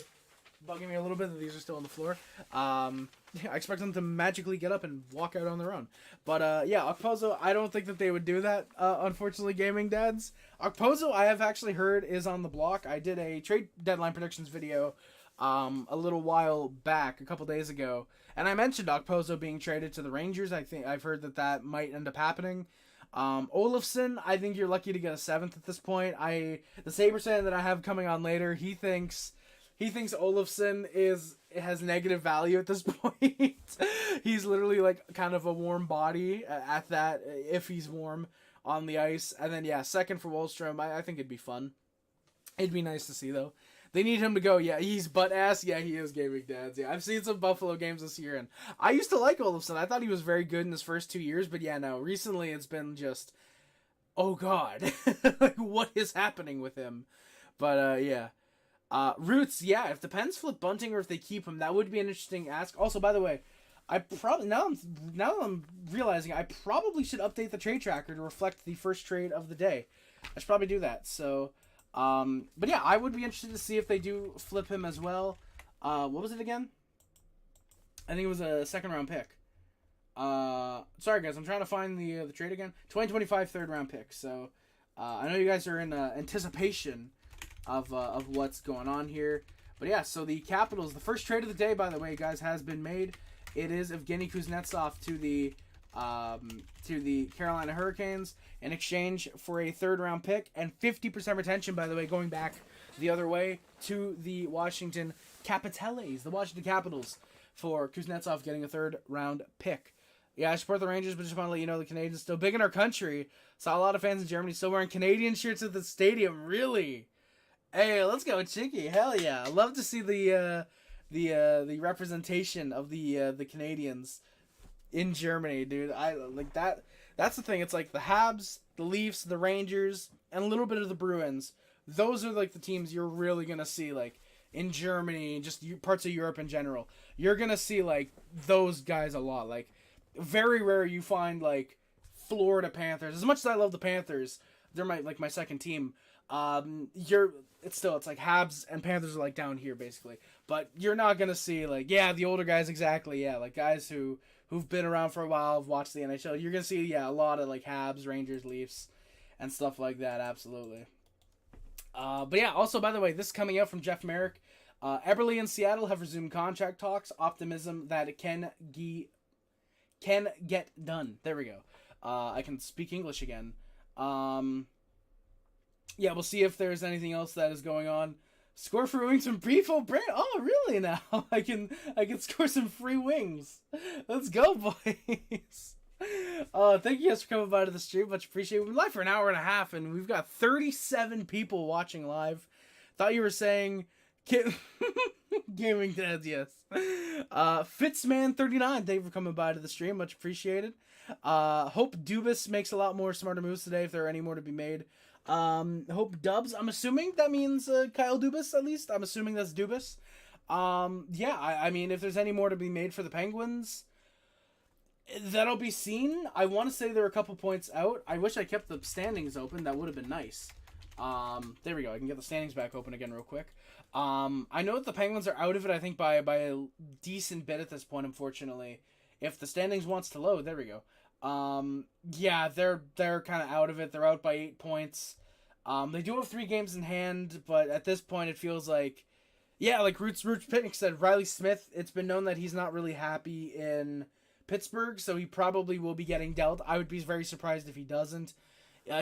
bugging me a little bit that these are still on the floor. I expect them to magically get up and walk out on their own. But yeah, Okposo, I don't think that they would do that, unfortunately, Gaming Dads. Okposo, I have actually heard, is on the block. I did a trade deadline predictions video a little while back, a couple days ago, and I mentioned Okposo being traded to the Rangers. I think I've heard that might end up happening. Olofsson, I think you're lucky to get a 7th at this point. The Sabres fan that I have coming on later, he thinks Olofsson has negative value at this point. He's literally like kind of a warm body at that, if he's warm on the ice. And then 2nd for Wallstrom. I think it'd be fun. It'd be nice to see though. They need him to go. Yeah, he's butt ass. Yeah, he is gaming dads. Yeah, I've seen some Buffalo games this year, and I used to like Olofsson. I thought he was very good in his first 2 years, but no, recently it's been just, oh god, like what is happening with him? But Roots. Yeah, if the Pens flip Bunting or if they keep him, that would be an interesting ask. Also, by the way, I probably now I'm realizing I probably should update the trade tracker to reflect the first trade of the day. I should probably do that. So. But yeah, I would be interested to see if they do flip him as well. What was it again? I think it was a 2nd round pick. Sorry guys, I'm trying to find the trade again. 2025 3rd round pick. So, I know you guys are in anticipation of what's going on here. But yeah, so the Capitals, the first trade of the day, by the way, guys, has been made. It is Evgeny Kuznetsov to the Carolina Hurricanes in exchange for a 3rd round pick and 50% retention, by the way, going back the other way to the Washington Capitales, the Washington Capitals, for Kuznetsov getting a 3rd round pick. Yeah, I support the Rangers, but just want to let you know the Canadians still big in our country. Saw a lot of fans in Germany still wearing Canadian shirts at the stadium. Really? Hey, let's go, Chicky. Hell yeah. I love to see the representation of the Canadians in Germany, dude. I like that. That's the thing. It's like the Habs, the Leafs, the Rangers, and a little bit of the Bruins. Those are like the teams you're really gonna see like in Germany, just parts of Europe in general. You're gonna see like those guys a lot. Like very rare you find like Florida Panthers. As much as I love the Panthers, they're my second team. It's like Habs and Panthers are like down here basically. But you're not gonna see like the older guys exactly. Yeah, like guys who've been around for a while, have watched the NHL. You're going to see, a lot of, like, Habs, Rangers, Leafs, and stuff like that, absolutely. But yeah, also, by the way, this is coming out from Jeff Merrick. Eberle and Seattle have resumed contract talks. Optimism that it can get done. There we go. I can speak English again. We'll see if there's anything else that is going on. Score free wings from Brifo Brand. Oh, really now? I can score some free wings. Let's go, boys. Thank you guys for coming by to the stream. Much appreciated. We've been live for an hour and a half, and we've got 37 people watching live. Thought you were saying gaming dads, yes. Fitzman39, thank you for coming by to the stream. Much appreciated. Hope Dubas makes a lot more smarter moves today, if there are any more to be made. Hope Dubs, I'm assuming that means Kyle Dubas, at least. I'm assuming that's Dubas. I mean, if there's any more to be made for the Penguins, that'll be seen. I want to say they're a couple points out. I wish I kept the standings open. That would have been nice. There we go. I can get the standings back open again real quick. I know that the Penguins are out of it, I think, by a decent bit at this point, unfortunately. If the standings wants to load, there we go. They're kind of out of it. They're out by 8 points. They do have 3 games in hand, but at this point it feels like, like Roots Picnic said, Riley Smith, it's been known that he's not really happy in Pittsburgh, so he probably will be getting dealt. I would be very surprised if he doesn't.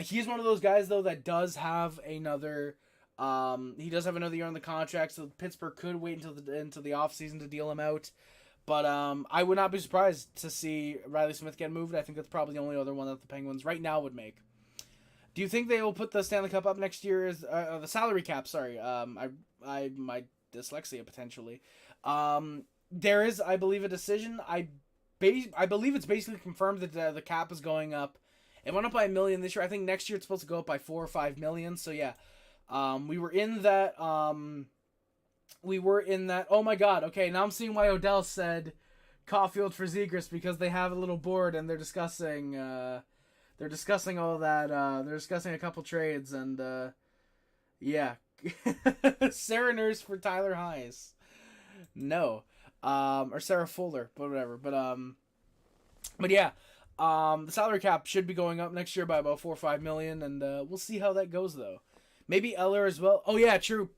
He's one of those guys, though, that does have another year on the contract, so Pittsburgh could wait until the offseason to deal him out. But I would not be surprised to see Riley Smith get moved. I think that's probably the only other one that the Penguins right now would make. Do you think they will put the Stanley Cup up next year? The salary cap, sorry. My dyslexia, potentially. There is, I believe, a decision. I believe it's basically confirmed that the cap is going up. It went up by $1 million this year. I think next year it's supposed to go up by $4 or $5 million. So yeah, we were in that. Oh my God. Okay, now I'm seeing why Odell said Caulfield for Zegras, because they have a little board and they're discussing. They're discussing all that. They're discussing a couple trades and Sarah Nurse for Tyler Hayes. No. Or Sarah Fuller, but whatever. But yeah. The salary cap should be going up next year by about $4 or $5 million, and we'll see how that goes though. Maybe Eller as well. Oh yeah, true.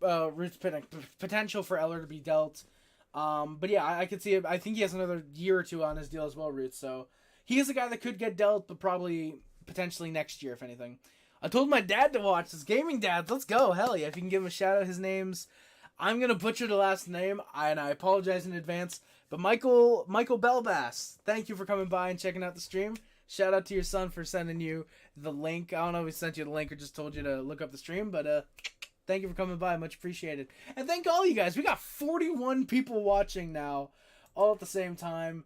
Potential for Eller to be dealt. But yeah, I could see it. I think he has another year or two on his deal as well, Roots. So he is a guy that could get dealt, but probably potentially next year, if anything. I told my dad to watch this. Gaming Dads, let's go. Hell yeah. If you can give him a shout out, his name's... I'm going to butcher the last name, and I apologize in advance. But Michael Belbass, thank you for coming by and checking out the stream. Shout out to your son for sending you the link. I don't know if he sent you the link or just told you to look up the stream, but thank you for coming by. Much appreciated. And thank all you guys. We got 41 people watching now, all at the same time.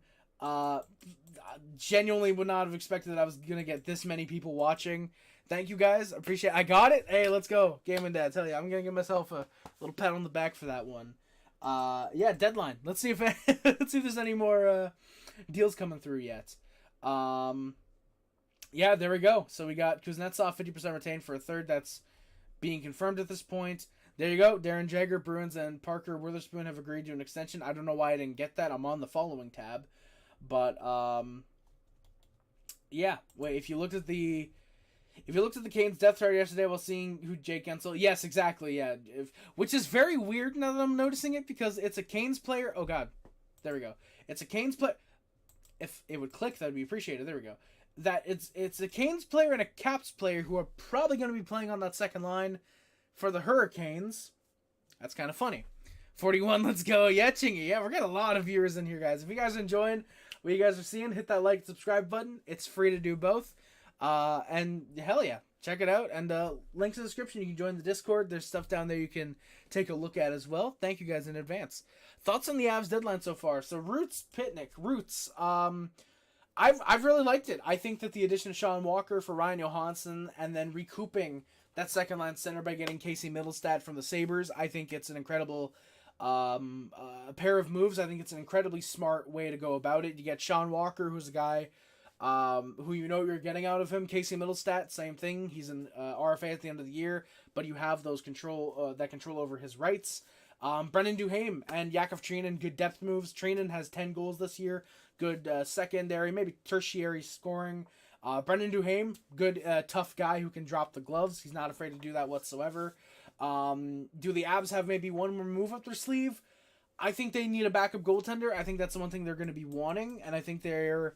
Genuinely would not have expected that I was going to get this many people watching. Thank you guys. Appreciate it. I got it. Hey, let's go. Gaming Dad, tell you, I'm going to give myself a little pat on the back for that one. Yeah, deadline. Let's see if there's any more deals coming through yet. Yeah, there we go. So we got Kuznetsov 50% retained for a third. That's being confirmed at this point. There you go. Darren Jagger, Bruins, and Parker Witherspoon have agreed to an extension. I don't know why I didn't get that. I'm on the following tab. But, yeah. Wait, if you looked at the Canes depth chart yesterday while seeing who Jake Gensel... Yes, exactly, yeah. Which is very weird now that I'm noticing it, because it's a Canes player... Oh, God. There we go. It's a Canes player... If it would click, that would be appreciated. There we go. That it's a Canes player and a Caps player who are probably going to be playing on that second line for the Hurricanes. That's kind of funny. 41, let's go. Yeah, Chingy. Yeah, we're getting a lot of viewers in here, guys. If you guys are enjoying what you guys are seeing, hit that like and subscribe button. It's free to do both. And hell yeah, check it out. And links in the description. You can join the Discord. There's stuff down there you can take a look at as well. Thank you guys in advance. Thoughts on the Avs deadline so far? So Roots, I've really liked it. I think that the addition of Sean Walker for Ryan Johansson and then recouping that second line center by getting Casey Middlestat from the Sabers, I think it's an incredible pair of moves. I think it's an incredibly smart way to go about it. You get Sean Walker, who's a guy who you know you're getting out of him. Casey Middlestat, same thing. He's an RFA at the end of the year, but you have those control over his rights. Brendan Duhaime and Yakov Trenin, good depth moves. Trenin has 10 goals this year. Good secondary, maybe tertiary scoring. Brendan Duhaime, good tough guy who can drop the gloves. He's not afraid to do that whatsoever. Do the Avs have maybe one more move up their sleeve? I think they need a backup goaltender. I think that's the one thing they're going to be wanting, and I think they're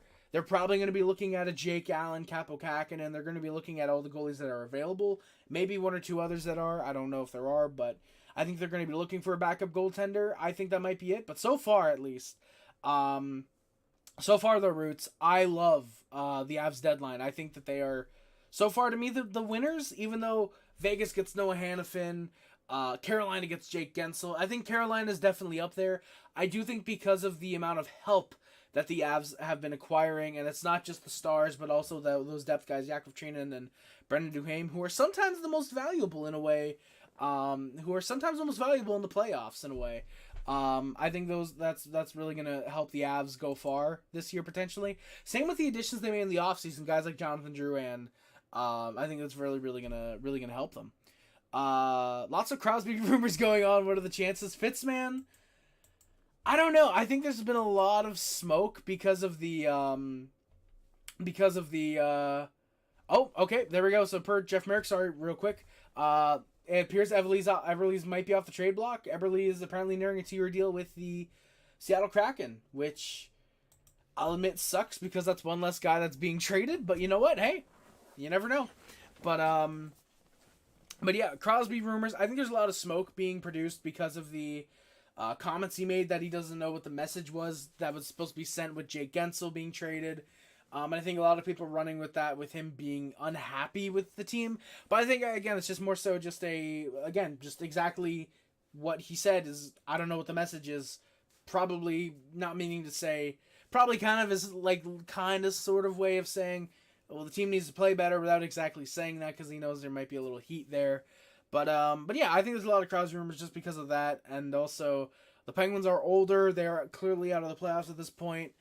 probably going to be looking at a Jake Allen, Kaapo Kähkönen, and they're going to be looking at all the goalies that are available. Maybe one or two others that are. I don't know if there are, but I think they're going to be looking for a backup goaltender. I think that might be it. But so far, at least, the Roots, I love the Avs deadline. I think that they are, so far to me, the winners, even though Vegas gets Noah Hannafin, Carolina gets Jake Gensel. I think Carolina is definitely up there. I do think because of the amount of help that the Avs have been acquiring, and it's not just the stars, but also those depth guys, Yakov Trenin and Brendan Duhaime, who are sometimes the most valuable in a way, who are sometimes the most valuable in the playoffs in a way. I think that's really going to help the Avs go far this year potentially. Same with the additions they made in the offseason, guys like Jonathan Drouin. I think that's really gonna help them. Lots of Crosby rumors going on. What are the chances? Fitzman, I don't know. I think there's been a lot of smoke because of the oh, okay, there we go. So per Jeff Merrick, sorry, real quick. It appears Eberle's might be off the trade block. Eberle is apparently nearing a 2-year deal with the Seattle Kraken, which I'll admit sucks because that's one less guy that's being traded. But you know what? Hey, you never know. But yeah, Crosby rumors. I think there's a lot of smoke being produced because of the comments he made that he doesn't know what the message was that was supposed to be sent with Jake Gensel being traded. And I think a lot of people are running with that, with him being unhappy with the team. But I think, again, it's just more so just exactly what he said is, I don't know what the message is. Probably not meaning to say, probably kind of is like, sort of way of saying, well, the team needs to play better without exactly saying that because he knows there might be a little heat there. But yeah, I think there's a lot of Crosby rumors just because of that. And also, the Penguins are older. They're clearly out of the playoffs at this point.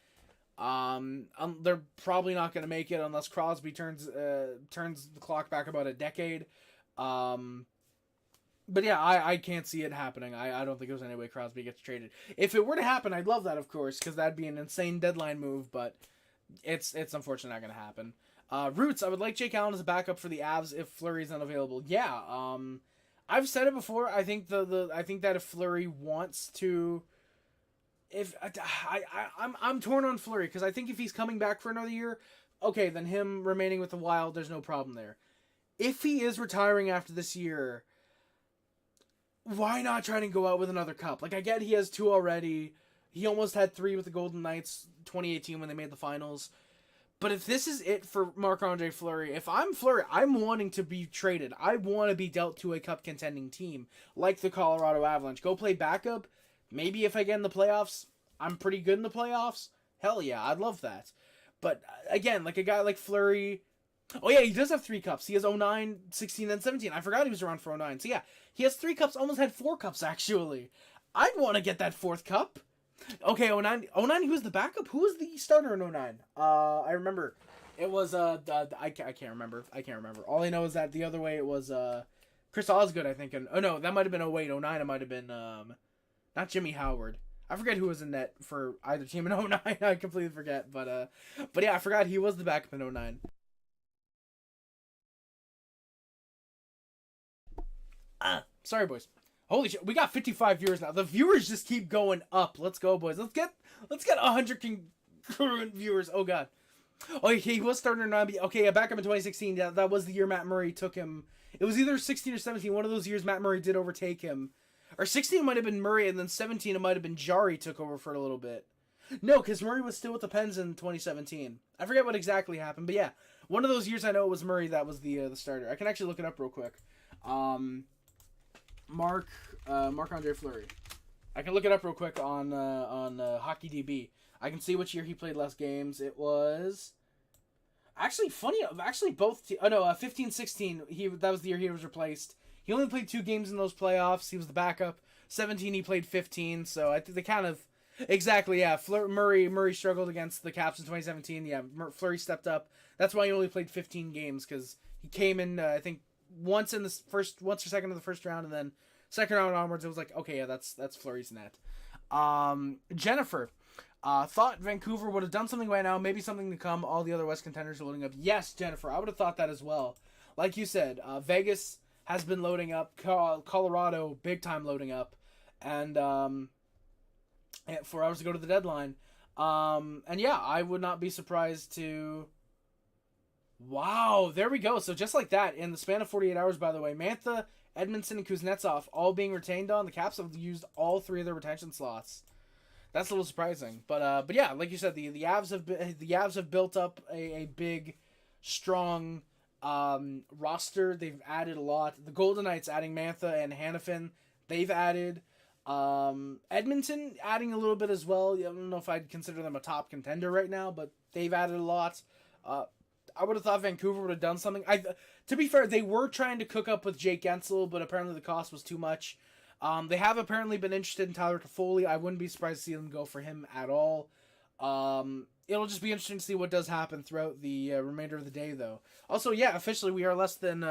They're probably not going to make it unless Crosby turns the clock back about a decade. But yeah, I can't see it happening. I don't think there's any way Crosby gets traded. If it were to happen, I'd love that, of course, because that'd be an insane deadline move, but it's unfortunately not going to happen. Roots, I would like Jake Allen as a backup for the Avs if Fleury's unavailable. Yeah, I've said it before. I think I think that if Fleury wants to, I'm torn on Fleury because I think if he's coming back for another year, okay, then him remaining with the Wild, there's no problem there. If he is retiring after this year, why not try to go out with another cup? Like, I get he has 2 already. He almost had 3 with the Golden Knights 2018 when they made the finals. But if this is it for Marc-Andre Fleury, if I'm Fleury, I'm wanting to be traded. I want to be dealt to a cup contending team like the Colorado Avalanche. Go play backup. Maybe if I get in the playoffs, I'm pretty good in the playoffs. Hell yeah, I'd love that. But again, like a guy like Fleury, oh yeah, he does have 3 cups. He has 09, 16, and 17. I forgot he was around for 09. So yeah, he has 3 cups, almost had 4 cups actually. I'd want to get that 4th cup. Okay, 09, he was the backup? Who was the starter in 09? I remember. It was, I can't remember. All I know is that the other way it was, Chris Osgood, I think. And, oh no, that might have been 08, 09, it might have been, not Jimmy Howard. I forget who was in net for either team in 09. I completely forget. But yeah, I forgot he was the backup in 09. Sorry, boys. Holy shit, we got 55 viewers now. The viewers just keep going up. Let's go, boys. Let's get 100 concurrent viewers. Oh god. Oh, he was starting to not be okay. Yeah, back up in 2016. Yeah, that was the year Matt Murray took him. It was either 16 or 17. One of those years Matt Murray did overtake him. Or 16 might have been Murray, and then 17 it might have been Jari took over for a little bit. No, because Murray was still with the Pens in 2017. I forget what exactly happened, but yeah, one of those years I know it was Murray that was the starter. I can actually look it up real quick. Marc-Andre Fleury. I can look it up real quick on HockeyDB. I can see which year he played less games. It was actually funny. Actually, both. 15-16. That was the year he was replaced. He only played 2 games in those playoffs. He was the backup. 17, he played 15. So I think they kind of exactly. Yeah, Murray struggled against the Caps in 2017. Yeah, Fleury stepped up. That's why he only played 15 games because he came in. I think once or second of the first round, and then second round onwards, it was like, okay, yeah, that's Fleury's net. Jennifer thought Vancouver would have done something by now, maybe something to come. All the other West contenders are loading up. Yes, Jennifer, I would have thought that as well. Like you said, Vegas has been loading up. Colorado, big time loading up, and 4 hours to go to the deadline. And yeah, I would not be surprised to. Wow, there we go. So just like that, in the span of 48 hours, by the way, Mantha, Edmondson, and Kuznetsov all being retained on. The Caps have used all 3 of their retention slots. That's a little surprising, but yeah, like you said, the Avs have built up a big, strong roster. They've added a lot. The Golden Knights adding Mantha and Hanifin. They've added Edmonton adding a little bit as well. I don't know if I'd consider them a top contender right now, but they've added a lot. I would have thought Vancouver would have done something. To be fair, they were trying to cook up with Jake Gensel, but apparently the cost was too much. They have apparently been interested in Tyler Toffoli. I wouldn't be surprised to see them go for him at all. It'll just be interesting to see what does happen throughout the remainder of the day, though. Also, yeah, officially we are less than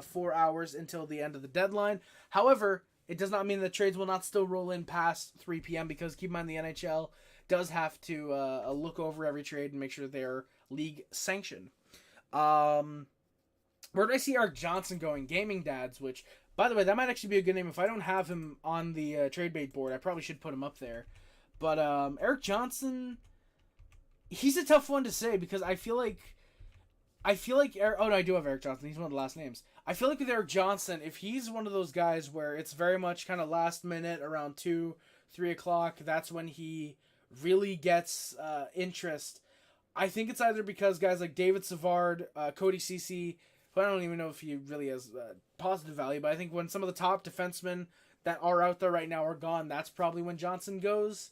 4 hours until the end of the deadline. However, it does not mean that trades will not still roll in past 3 p.m. because keep in mind the NHL does have to look over every trade and make sure they're league sanctioned. Where do I see Eric Johnson going? Gaming Dads, which, by the way, that might actually be a good name. If I don't have him on the trade bait board, I probably should put him up there. But Eric Johnson, he's a tough one to say because I feel like oh no, I do have Eric Johnson. He's one of the last names. I feel like with Eric Johnson, if he's one of those guys where it's very much kind of last minute around 2-3 o'clock, that's when he really gets interest. I think it's either because guys like David Savard, Cody Ceci, who I don't even know if he really has positive value, but I think when some of the top defensemen that are out there right now are gone, that's probably when Johnson goes.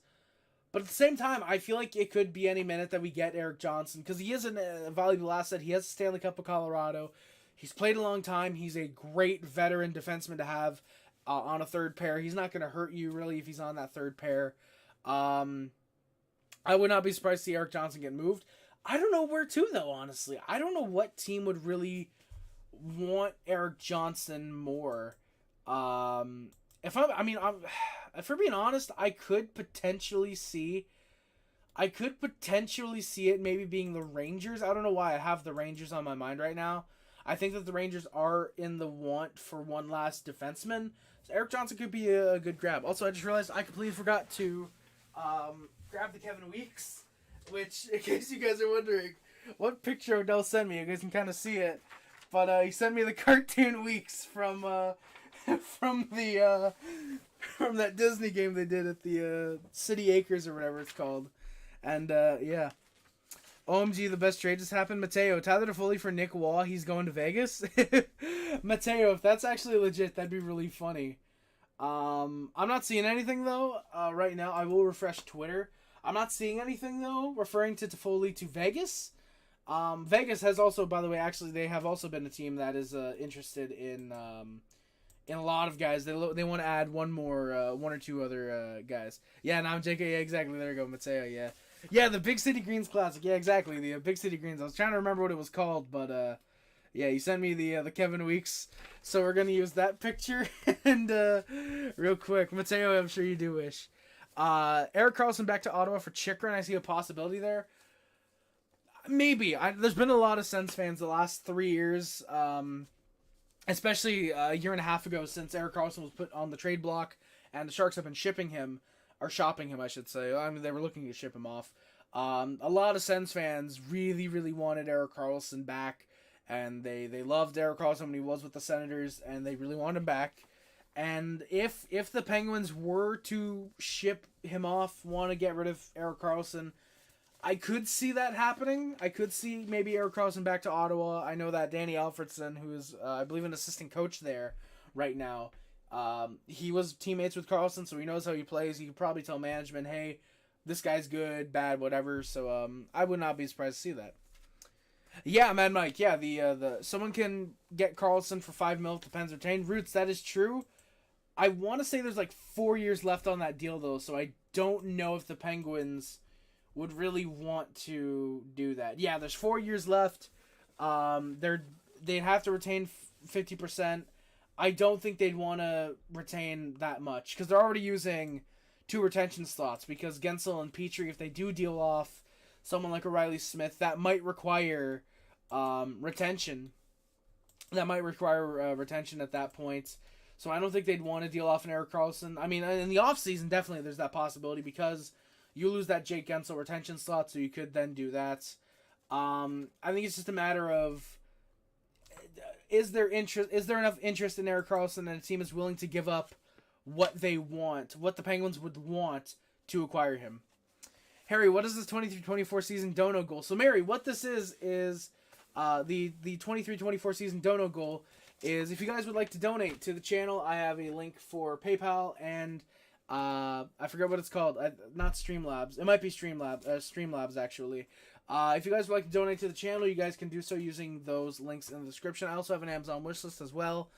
But at the same time, I feel like it could be any minute that we get Eric Johnson, because he is a valuable asset. He has the Stanley Cup of Colorado. He's played a long time. He's a great veteran defenseman to have on a third pair. He's not going to hurt you, really, if he's on that third pair. I would not be surprised to see Eric Johnson get moved. I don't know where to, though, honestly. I don't know what team would really want Eric Johnson more. If we're being honest, I could potentially see it maybe being the Rangers. I don't know why I have the Rangers on my mind right now. I think that the Rangers are in the want for one last defenseman. So Eric Johnson could be a good grab. Also, I just realized I completely forgot to grab the Kevin Weeks, which, in case you guys are wondering, what picture Odell sent me. You guys can kind of see it, but he sent me the cartoon weeks from from the from that Disney game they did at the City Acres or whatever it's called, and yeah. OMG, the best trade just happened. Mateo, Tyler Toffoli for Nick Waugh. He's going to Vegas. Mateo, if that's actually legit, that'd be really funny. I'm not seeing anything though. Right now, I will refresh Twitter. I'm not seeing anything though referring to Toffoli to Vegas. Vegas has also, by the way, actually they have also been a team that is interested in a lot of guys. They want to add one or two other guys. Yeah, now I'm JK. Yeah, exactly. There you go, Mateo. Yeah. Yeah, the Big City Greens Classic. Yeah, exactly. The Big City Greens. I was trying to remember what it was called, but yeah, you sent me the Kevin Weeks, so we're gonna use that picture. And real quick, Mateo, I'm sure you do wish. Erik Karlsson back to Ottawa for Chychrun. I see a possibility there. Maybe. There's been a lot of Sens fans the last 3 years, especially a year and a half ago since Erik Karlsson was put on the trade block, and the Sharks have been shopping him, I should say. I mean, they were looking to ship him off. A lot of Sens fans really, really wanted Erik Karlsson back, and they loved Erik Karlsson when he was with the Senators, and they really wanted him back. And if the Penguins were to ship him off, want to get rid of Erik Karlsson, I could see that happening. I could see maybe Erik Karlsson back to Ottawa. I know that Danny Alfredson, who is, I believe, an assistant coach there right now, he was teammates with Karlsson, so he knows how he plays. He could probably tell management, hey, this guy's good, bad, whatever. So I would not be surprised to see that. Yeah, Mad Mike. Yeah, the someone can get Karlsson for $5 million if the Pens retain Roots. That is true. I want to say there's like 4 years left on that deal though, so I don't know if the Penguins would really want to do that. Yeah, there's 4 years left. They'd have to retain 50%. I don't think they'd want to retain that much because they're already using 2 retention slots because Gensel and Petrie, if they do deal off someone like O'Reilly Smith, that might require retention. That might require retention at that point. So I don't think they'd want to deal off an Erik Karlsson. I mean, in the offseason, definitely there's that possibility because you lose that Jake Gensel retention slot, so you could then do that. I think it's just a matter of is there enough interest in Erik Karlsson and a team is willing to give up what they want, what the Penguins would want to acquire him. Harry, what is this 23-24 season dono goal? So, Mary, what this is the 23-24 season dono goal is if you guys would like to donate to the channel, I have a link for PayPal and I forget what it's called. Not Streamlabs. It might be Streamlabs actually. If you guys would like to donate to the channel, you guys can do so using those links in the description. I also have an Amazon wishlist as well.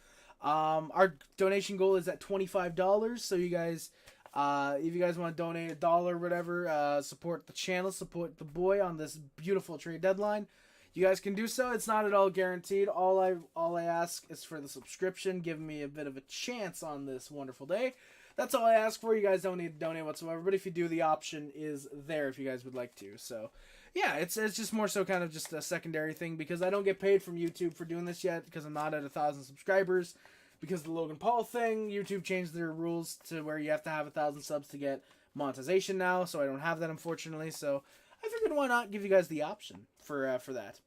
Our donation goal is at $25. So you guys, if you guys want to donate $1 or whatever, support the channel, support the boy on this beautiful trade deadline, you guys can do so. It's not at all guaranteed. All I ask is for the subscription, giving me a bit of a chance on this wonderful day. That's all I ask for. You guys don't need to donate whatsoever, but if you do, the option is there if you guys would like to. So, yeah, it's just more so kind of just a secondary thing because I don't get paid from YouTube for doing this yet because I'm not at 1,000 subscribers. Because of the Logan Paul thing, YouTube changed their rules to where you have to have 1,000 subs to get monetization now, so I don't have that, unfortunately. So I figured why not give you guys the option for that.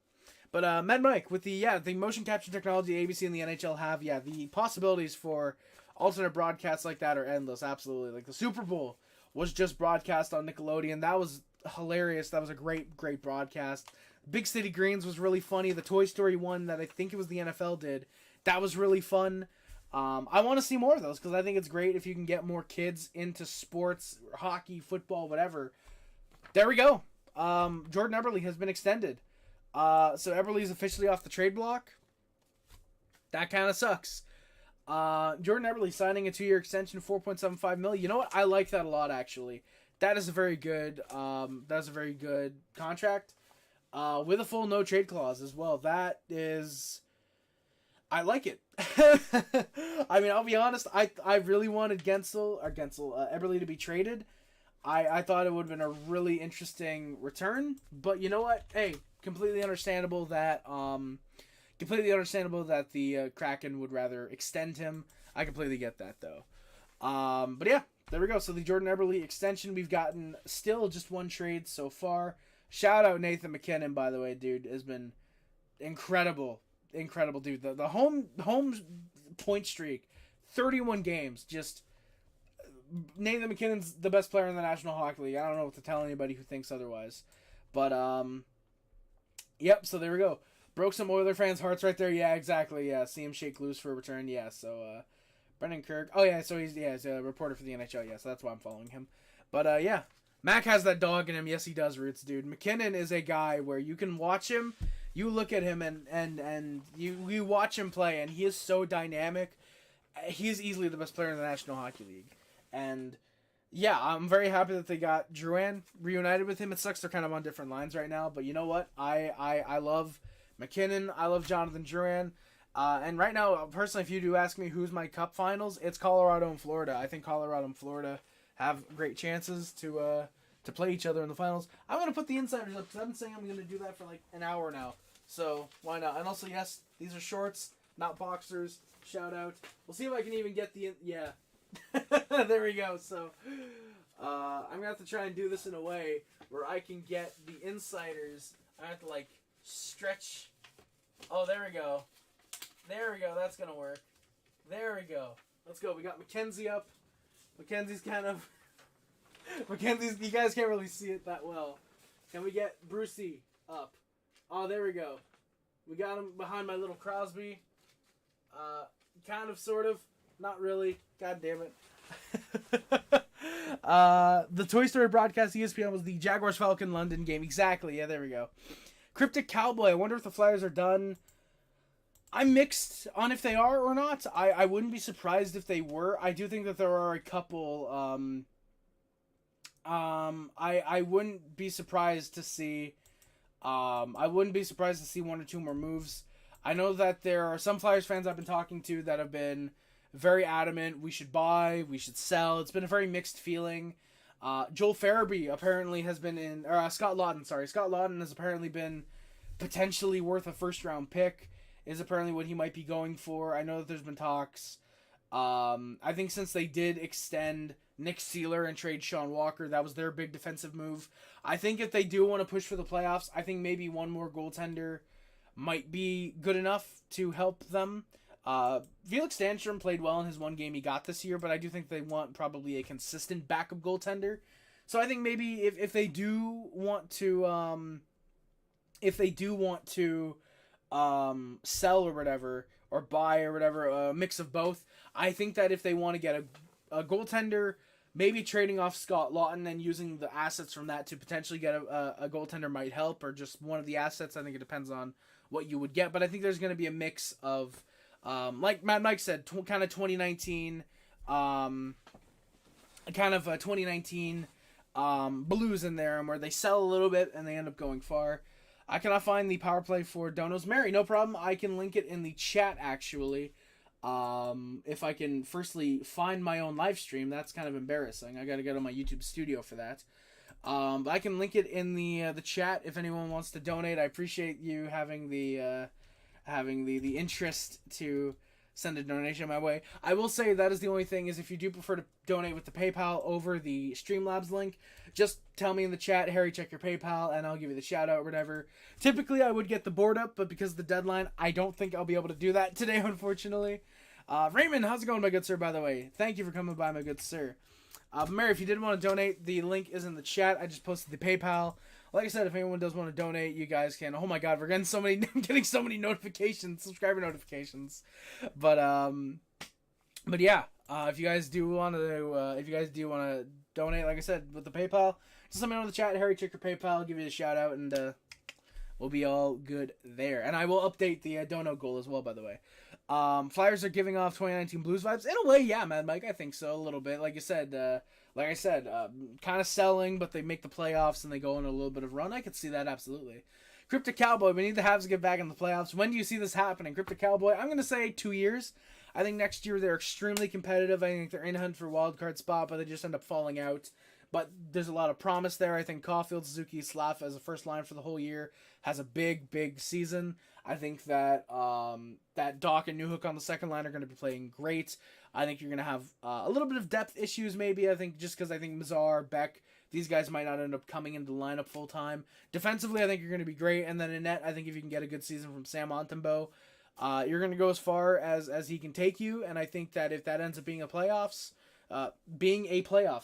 But Mad Mike, with the motion capture technology ABC and the NHL have, the possibilities for alternate broadcasts like that are endless. Absolutely, like the Super Bowl was just broadcast on Nickelodeon. That was hilarious. That was a great broadcast. Big City Greens was really funny. The Toy Story one that I think it was the NFL did, that was really fun. I want to see more of those because I think it's great if you can get more kids into sports, hockey, football, whatever. There we go. Jordan Eberle has been extended. So Eberle is officially off the trade block. That kind of sucks. Jordan Eberle signing a 2-year extension, $4.75 million. You know what? I like that a lot, actually. That is a very good contract. With a full no trade clause as well. That is, I like it. I mean, I'll be honest. I really wanted Eberle to be traded. I thought it would have been a really interesting return. But you know what? Hey, completely understandable that the Kraken would rather extend him. I completely get that though. But yeah, there we go. So the Jordan Eberle extension, we've gotten still just one trade so far Shout out Nathan McKinnon, by the way, dude, has been incredible, dude. The home point streak, 31 games. Just Nathan McKinnon's the best player in the National Hockey League. I don't know what to tell anybody who thinks otherwise, but yep. So there we go. Broke some Oiler fans' hearts right there. Yeah, exactly. Yeah, see him shake loose for a return. Yeah, so Brendan Kirk. Oh yeah, so he's a reporter for the NHL. Yeah, so that's why I'm following him. But yeah, Mac has that dog in him. Yes, he does, Roots, dude. McKinnon is a guy where you can watch him. You look at him and you watch him play, and he is so dynamic. He is easily the best player in the National Hockey League. And yeah, I'm very happy that they got Drouin reunited with him. It sucks they're kind of on different lines right now, but you know what? I love McKinnon. I love Jonathan Drouin. And right now, personally, if you do ask me who's my Cup Finals, it's Colorado and Florida. I think Colorado and Florida have great chances to play each other in the finals. I'm going to put the Insiders up because I've been saying I'm going to do that for like an hour now. So why not? And also, yes, these are shorts, not boxers. Shout out. We'll see if I can even get the... Yeah. There we go. So I'm going to have to try and do this in a way where I can get the Insiders. I have to like stretch... Oh, there we go. There we go. That's going to work. There we go. Let's go. We got Mackenzie up. Mackenzie's kind of... Mackenzie's... You guys can't really see it that well. Can we get Brucey up? Oh, there we go. We got him behind my little Crosby. Kind of, sort of. Not really. God damn it. The Toy Story broadcast ESPN was the Jaguars-Falcon London game. Exactly. Yeah, there we go. Cryptic Cowboy. I wonder if the Flyers are done. I'm mixed on if they are or not. I wouldn't be surprised if they were. I do think that there are a couple... I wouldn't be surprised to see... I wouldn't be surprised to see one or two more moves. I know that there are some Flyers fans I've been talking to that have been very adamant. We should buy, we should sell. It's been a very mixed feeling. Joel Farabee apparently has been in... Or Scott Lawton, sorry. Scott Lawton has apparently been potentially worth a first-round pick, is apparently what he might be going for. I know that there's been talks. I think since they did extend Nick Seeler and trade Sean Walker, that was their big defensive move. I think if they do want to push for the playoffs, I think maybe one more goaltender might be good enough to help them. Felix Sandstrom played well in his one game he got this year, but I do think they want probably a consistent backup goaltender. So I think maybe if they do want to sell or whatever, or buy or whatever, a mix of both, I think that if they want to get a goaltender, maybe trading off Scott Lawton and using the assets from that to potentially get a goaltender might help, or just one of the assets. I think it depends on what you would get, but I think there's going to be a mix of, like Matt Mike said, kind of 2019, kind of a 2019 Blues in there, and where they sell a little bit and they end up going far. I cannot find the power play for Donos Mary. No problem. I can link it in the chat, actually. If I can firstly find my own live stream, that's kind of embarrassing. I got to go to my YouTube studio for that. But I can link it in the chat if anyone wants to donate. I appreciate you having the interest to send a donation my way. I will say that is the only thing, is if you do prefer to donate with the PayPal over the Streamlabs link, just tell me in the chat, Harry, check your PayPal, and I'll give you the shout out or whatever. Typically, I would get the board up, but because of the deadline, I don't think I'll be able to do that today, unfortunately. Raymond, how's it going, my good sir, by the way? Thank you for coming by, my good sir. Mary, if you did want to donate, the link is in the chat. I just posted the PayPal. Like I said, if anyone does want to donate, you guys can. Oh my God, we're getting so many notifications, subscriber notifications. But yeah, if you guys do want to, donate, like I said, with the PayPal, just let me know in the chat. Harry, check your PayPal. I'll give you a shout out, and we'll be all good there. And I will update the dono goal as well, by the way. Flyers are giving off 2019 Blues vibes. In a way, yeah, man, Mike, I think so, a little bit. Like I said, kind of selling, but they make the playoffs and they go on a little bit of run. I could see that, absolutely. Cryptic Cowboy, we need the Habs to get back in the playoffs. When do you see this happening? Cryptic Cowboy, I'm going to say 2 years. I think next year they're extremely competitive. I think they're in hunt for a wild card spot, but they just end up falling out. But there's a lot of promise there. I think Caulfield, Suzuki, Slav as a first line for the whole year has a big, big season. I think that that Doc and Newhook on the second line are going to be playing great. I think you're going to have a little bit of depth issues maybe. I think just because I think Mazar, Beck, these guys might not end up coming into the lineup full time. Defensively, I think you're going to be great. And then in net, I think if you can get a good season from Sam Montembeault, you're going to go as far as he can take you. And I think that if that ends up being playoffs,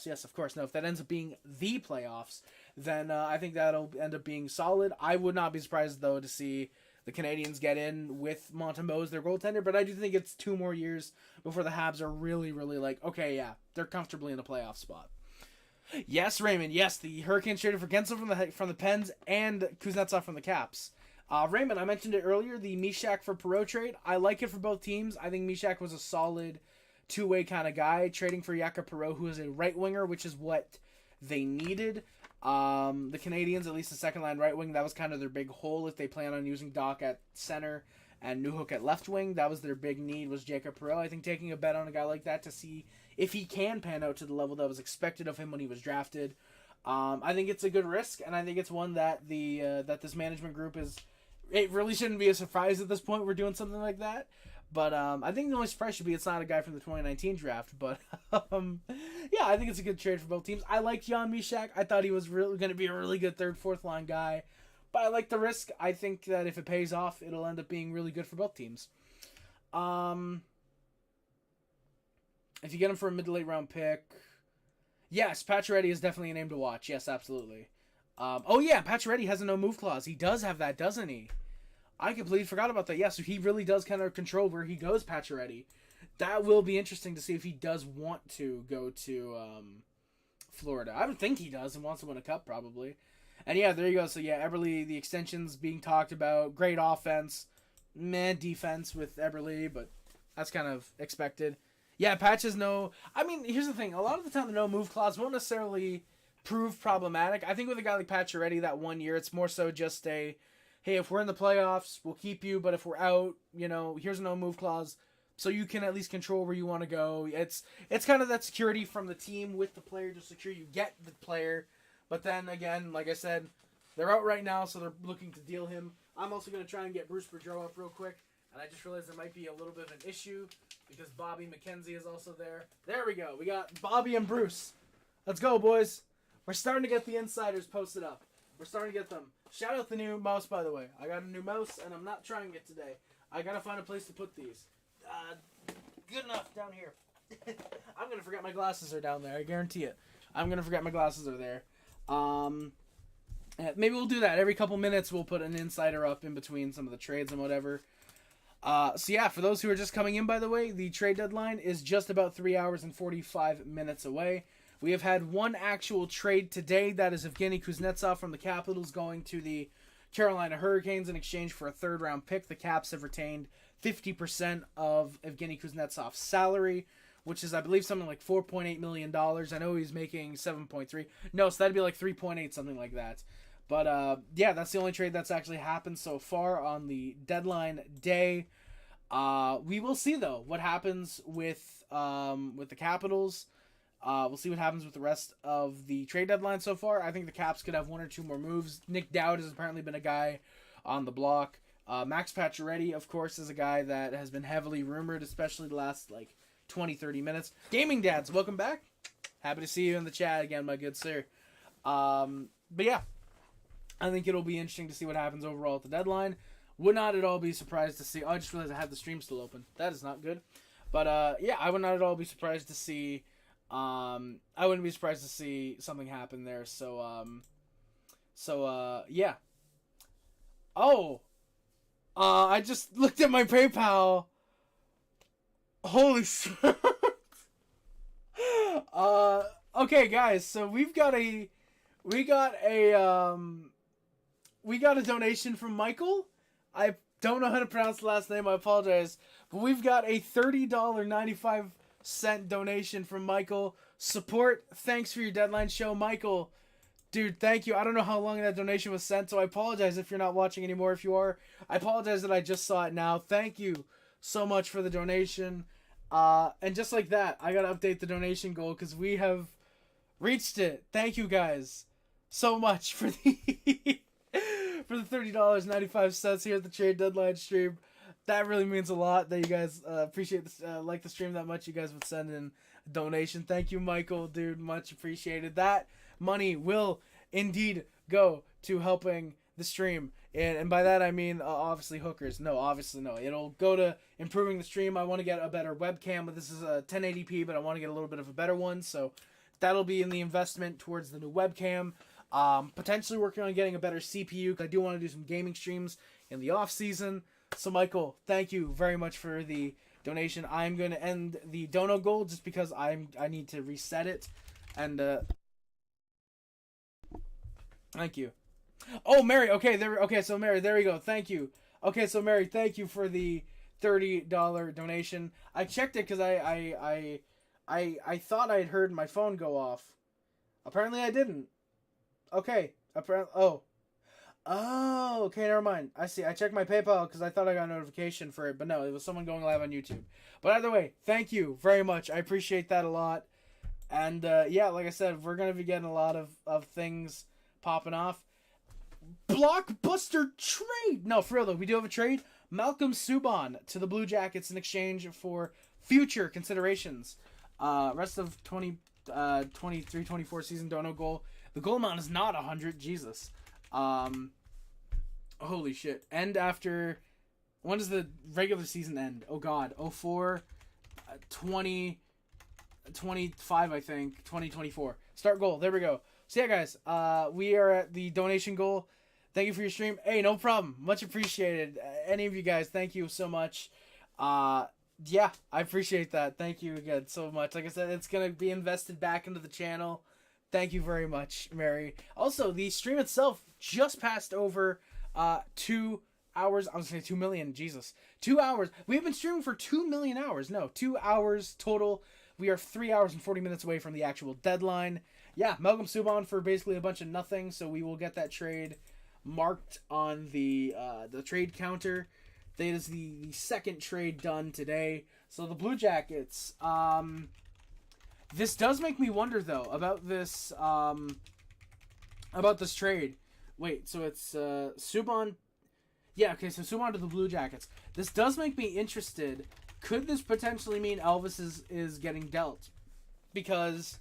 yes, of course. No, if that ends up being the playoffs, then I think that'll end up being solid. I would not be surprised, though, to see the Canadians get in with Montembeault as their goaltender, but I do think it's 2 more years before the Habs are really, really like, okay, yeah, they're comfortably in a playoff spot. Yes, Raymond, yes, the Hurricanes traded for Gensel from the Pens and Kuznetsov from the Caps. Raymond, I mentioned it earlier, the Mishak for Perreault trade. I like it for both teams. I think Mishak was a solid two-way kind of guy, trading for Jakob Perreault, who is a right winger, which is what they needed. The Canadians, at least the second line right wing, that was kind of their big hole if they plan on using Doc at center and Newhook at left wing. That was their big need, was Jakob Perreault. I think taking a bet on a guy like that to see if he can pan out to the level that was expected of him when he was drafted. I think it's a good risk, and I think it's one that that this management group is. It really shouldn't be a surprise at this point we're doing something like that. But I think the only surprise should be it's not a guy from the 2019 draft. But yeah, I think it's a good trade for both teams. I like Jan Mishak. I thought he was really going to be a really good third, fourth line guy. But I like the risk. I think that if it pays off, it'll end up being really good for both teams. If you get him for a mid to late round pick, yes, Pacioretty is definitely a name to watch. Yes, absolutely. Oh yeah, Pacioretty has a no move clause. He does have that, doesn't he? I completely forgot about that. Yeah, so he really does kind of control where he goes, Pacioretty. That will be interesting to see if he does want to go to Florida. I would think he does and wants to win a cup, probably. And yeah, there you go. So yeah, Eberle, the extension's being talked about. Great offense. Meh defense with Eberle, but that's kind of expected. Yeah, Patch is no... I mean, here's the thing. A lot of the time, the no move clause won't necessarily prove problematic. I think with a guy like Pacioretty, that 1 year, it's more so just a... Hey, if we're in the playoffs, we'll keep you, but if we're out, here's a no-move clause, so you can at least control where you want to go. It's kind of that security from the team with the player to secure you get the player, but then, again, like I said, they're out right now, so they're looking to deal him. I'm also going to try and get Bruce Boudreau up real quick, and I just realized there might be a little bit of an issue, because Bobby McKenzie is also there. There we go. We got Bobby and Bruce. Let's go, boys. We're starting to get the insiders posted up. We're starting to get them. Shout out the new mouse, by the way. I got a new mouse, and I'm not trying it today. I gotta find a place to put these. Good enough down here. I'm gonna forget my glasses are down there. I guarantee it. I'm gonna forget my glasses are there. Maybe we'll do that. Every couple minutes, we'll put an insider up in between some of the trades and whatever. So yeah, for those who are just coming in, by the way, the trade deadline is just about 3 hours and 45 minutes away. We have had one actual trade today. That is Evgeny Kuznetsov from the Capitals going to the Carolina Hurricanes in exchange for a third-round pick. The Caps have retained 50% of Evgeny Kuznetsov's salary, which is, I believe, something like $4.8 million. I know he's making 7.3. No, so that'd be like 3.8, something like that. But, yeah, that's the only trade that's actually happened so far on the deadline day. We will see, though, what happens with the Capitals. We'll see what happens with the rest of the trade deadline so far. I think the Caps could have 1 or 2 more moves. Nick Dowd has apparently been a guy on the block. Max Pacioretty, of course, is a guy that has been heavily rumored, especially the last, 20, 30 minutes. Gaming Dads, welcome back. Happy to see you in the chat again, my good sir. But yeah, I think it'll be interesting to see what happens overall at the deadline. Would not at all be surprised to see... Oh, I just realized I had the stream still open. That is not good. But, yeah, I would not at all be surprised to see... I wouldn't be surprised to see something happen there. So, yeah. Oh, I just looked at my PayPal. Holy shit. Okay, guys. So we got a donation from Michael. I don't know how to pronounce the last name. I apologize. But we've got a $30.95 donation from Michael. Support. Thanks for your deadline show, Michael. Dude, thank you. I don't know how long that donation was sent, so I apologize if you're not watching anymore. If you are, I apologize that I just saw it now. Thank you so much for the donation. And just like that, I gotta update the donation goal because we have reached it. Thank you guys so much for the for the $30.95 here at the trade deadline stream. That really means a lot that you guys appreciate this, like the stream that much. You guys would send in a donation. Thank you, Michael, dude. Much appreciated. That money will indeed go to helping the stream. And by that I mean obviously hookers. No, obviously no. It'll go to improving the stream. I want to get a better webcam, but this is a 1080p, but I want to get a little bit of a better one. So that'll be in the investment towards the new webcam. Potentially working on getting a better CPU, because I do want to do some gaming streams in the off season. So Michael, thank you very much for the donation. I'm going to end the dono goal just because I need to reset it. And thank you. Oh, Mary. Okay, so Mary, there we go. Thank you. Okay, so Mary, thank you for the $30 donation. I checked it because I thought I had heard my phone go off. Apparently I didn't. Okay. Oh, okay, never mind. I see. I checked my PayPal because I thought I got a notification for it, but no, it was someone going live on YouTube. But either way, thank you very much. I appreciate that a lot. And yeah, like I said, we're going to be getting a lot of things popping off. Blockbuster trade! No, for real though, we do have a trade. Malcolm Subban to the Blue Jackets in exchange for future considerations. Rest of 23-24 season dono goal. The goal amount is not 100. Jesus. Holy shit. End after... When does the regular season end? Oh god. 04, 20, 25, I think. 2024. Start goal. There we go. So yeah, guys. We are at the donation goal. Thank you for your stream. Hey, no problem. Much appreciated. Any of you guys, thank you so much. Yeah, I appreciate that. Thank you again so much. Like I said, it's going to be invested back into the channel. Thank you very much, Mary. Also, the stream itself just passed over 2 hours. I was going to say 2 million. Jesus. 2 hours. We've been streaming for 2 million hours. No, 2 hours total. We are 3 hours and 40 minutes away from the actual deadline. Yeah, Malcolm Subban for basically a bunch of nothing. So we will get that trade marked on the trade counter. That is the second trade done today. So the Blue Jackets, this does make me wonder though about this trade. Wait, so it's Subban. Yeah, okay, so Subban to the Blue Jackets. This does make me interested. Could this potentially mean Elvis is getting dealt? Because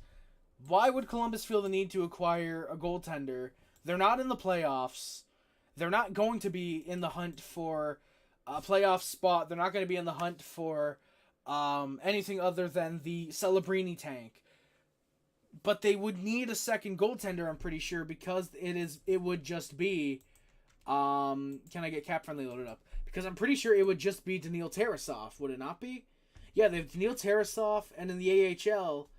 why would Columbus feel the need to acquire a goaltender? They're not in the playoffs. They're not going to be in the hunt for a playoff spot. They're not going to be in the hunt for anything other than the Celebrini tank. But they would need a second goaltender, I'm pretty sure, because it would just be... can I get cap friendly loaded up? Because I'm pretty sure it would just be Daniil Tarasov, would it not be? Yeah, they have Daniil Tarasov, and in the AHL...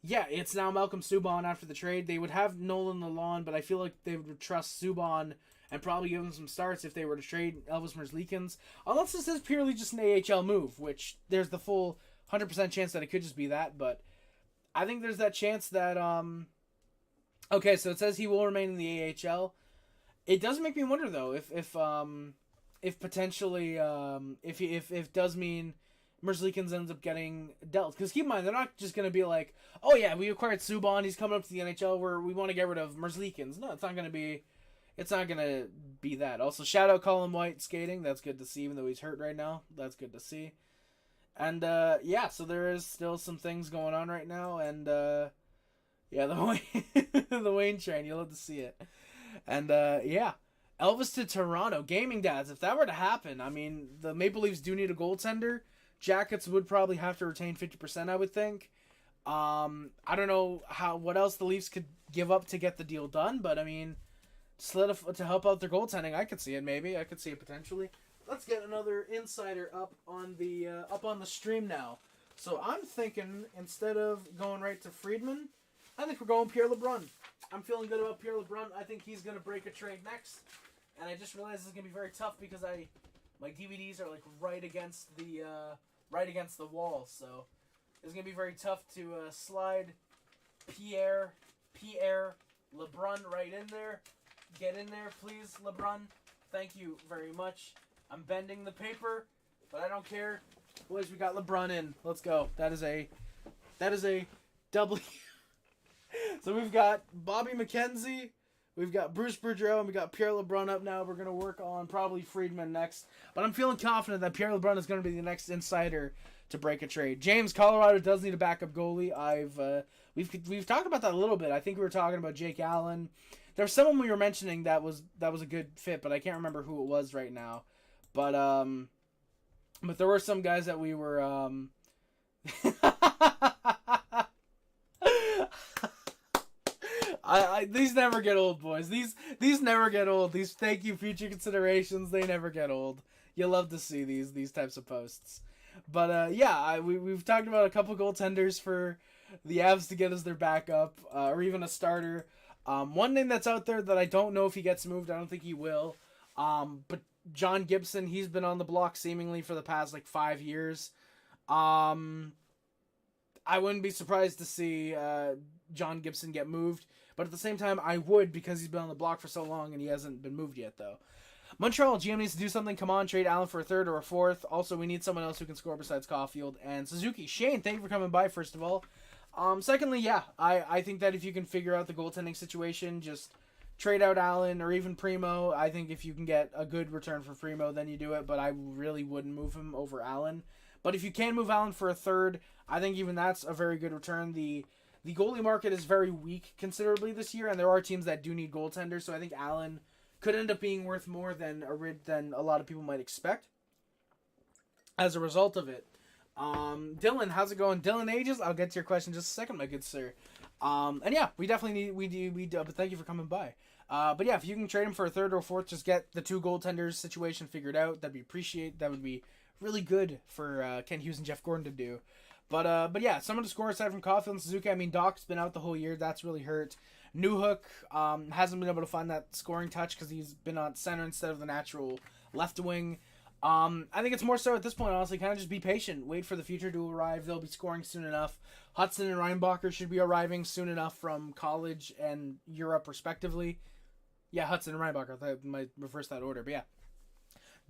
Yeah, it's now Malcolm Subban after the trade. They would have Nolan Lalonde, but I feel like they would trust Subban and probably give him some starts if they were to trade Elvis Merzlikins. Unless this is purely just an AHL move, which there's the full 100% chance that it could just be that, but I think there's that chance that... Okay, so it says he will remain in the AHL. It does make me wonder, though, if potentially... if it does mean... Merzlikins ends up getting dealt. Because keep in mind, they're not just going to be like, oh yeah, we acquired Subban, he's coming up to the NHL where we want to get rid of Merzlikins. No, it's not going to be that. Also, shout out Colin White skating. That's good to see, even though he's hurt right now. That's good to see. And, yeah, so there is still some things going on right now. And, yeah, the Wayne train, you'll have to see it. And, yeah. Elvis to Toronto. Gaming Dads, if that were to happen, I mean, the Maple Leafs do need a goaltender. Jackets would probably have to retain 50%, I would think. I don't know what else the Leafs could give up to get the deal done, but I mean, to help out their goaltending, I could see it maybe. I could see it potentially. Let's get another insider up on the stream now. So I'm thinking instead of going right to Friedman, I think we're going Pierre LeBrun. I'm feeling good about Pierre LeBrun. I think he's going to break a trade next. And I just realized this is going to be very tough because my DVDs are like right against the wall, so it's gonna be very tough to slide Pierre LeBrun right in there. Get in there, please, LeBrun. Thank you very much. I'm bending the paper, but I don't care. Boys, we got LeBrun in. Let's go. That is a W. So we've got Bobby McKenzie, We've got Bruce Boudreau and we got Pierre LeBrun up now. We're going to work on probably Friedman next. But I'm feeling confident that Pierre LeBrun is going to be the next insider to break a trade. James, Colorado does need a backup goalie. We've talked about that a little bit. I think we were talking about Jake Allen. There was someone we were mentioning that was a good fit, but I can't remember who it was right now. But there were some guys that we were these never get old, boys. These never get old. These thank you future considerations, they never get old. You love to see these types of posts. But we've talked about a couple goaltenders for the Avs to get as their backup, or even a starter. One name that's out there that I don't know if he gets moved. I don't think he will. But John Gibson, he's been on the block seemingly for the past 5 years. I wouldn't be surprised to see John Gibson get moved. But at the same time, I would, because he's been on the block for so long and he hasn't been moved yet, though. Montreal GM needs to do something. Come on, trade Allen for a third or a fourth. Also, we need someone else who can score besides Caulfield and Suzuki. Shane, thank you for coming by, first of all. Secondly, I think that if you can figure out the goaltending situation, just trade out Allen or even Primo. I think if you can get a good return for Primo, then you do it. But I really wouldn't move him over Allen. But if you can move Allen for a third, I think even that's a very good return. The goalie market is very weak considerably this year, and there are teams that do need goaltenders, so I think Allen could end up being worth more than a lot of people might expect as a result of it. Dylan, how's it going? Dylan Ages, I'll get to your question in just a second, my good sir. And yeah, we definitely need, but thank you for coming by. But yeah, if you can trade him for a third or a fourth, just get the two goaltenders situation figured out. That would be really good for Ken Hughes and Jeff Gordon to do. But yeah, someone to score aside from Caulfield and Suzuki. I mean, Doc's been out the whole year. That's really hurt. Newhook hasn't been able to find that scoring touch because he's been on center instead of the natural left wing. I think it's more so at this point, honestly, kind of just be patient. Wait for the future to arrive. They'll be scoring soon enough. Hudson and Reinbacher should be arriving soon enough from college and Europe, respectively. Yeah, Hudson and Reinbacher. I might reverse that order, but yeah.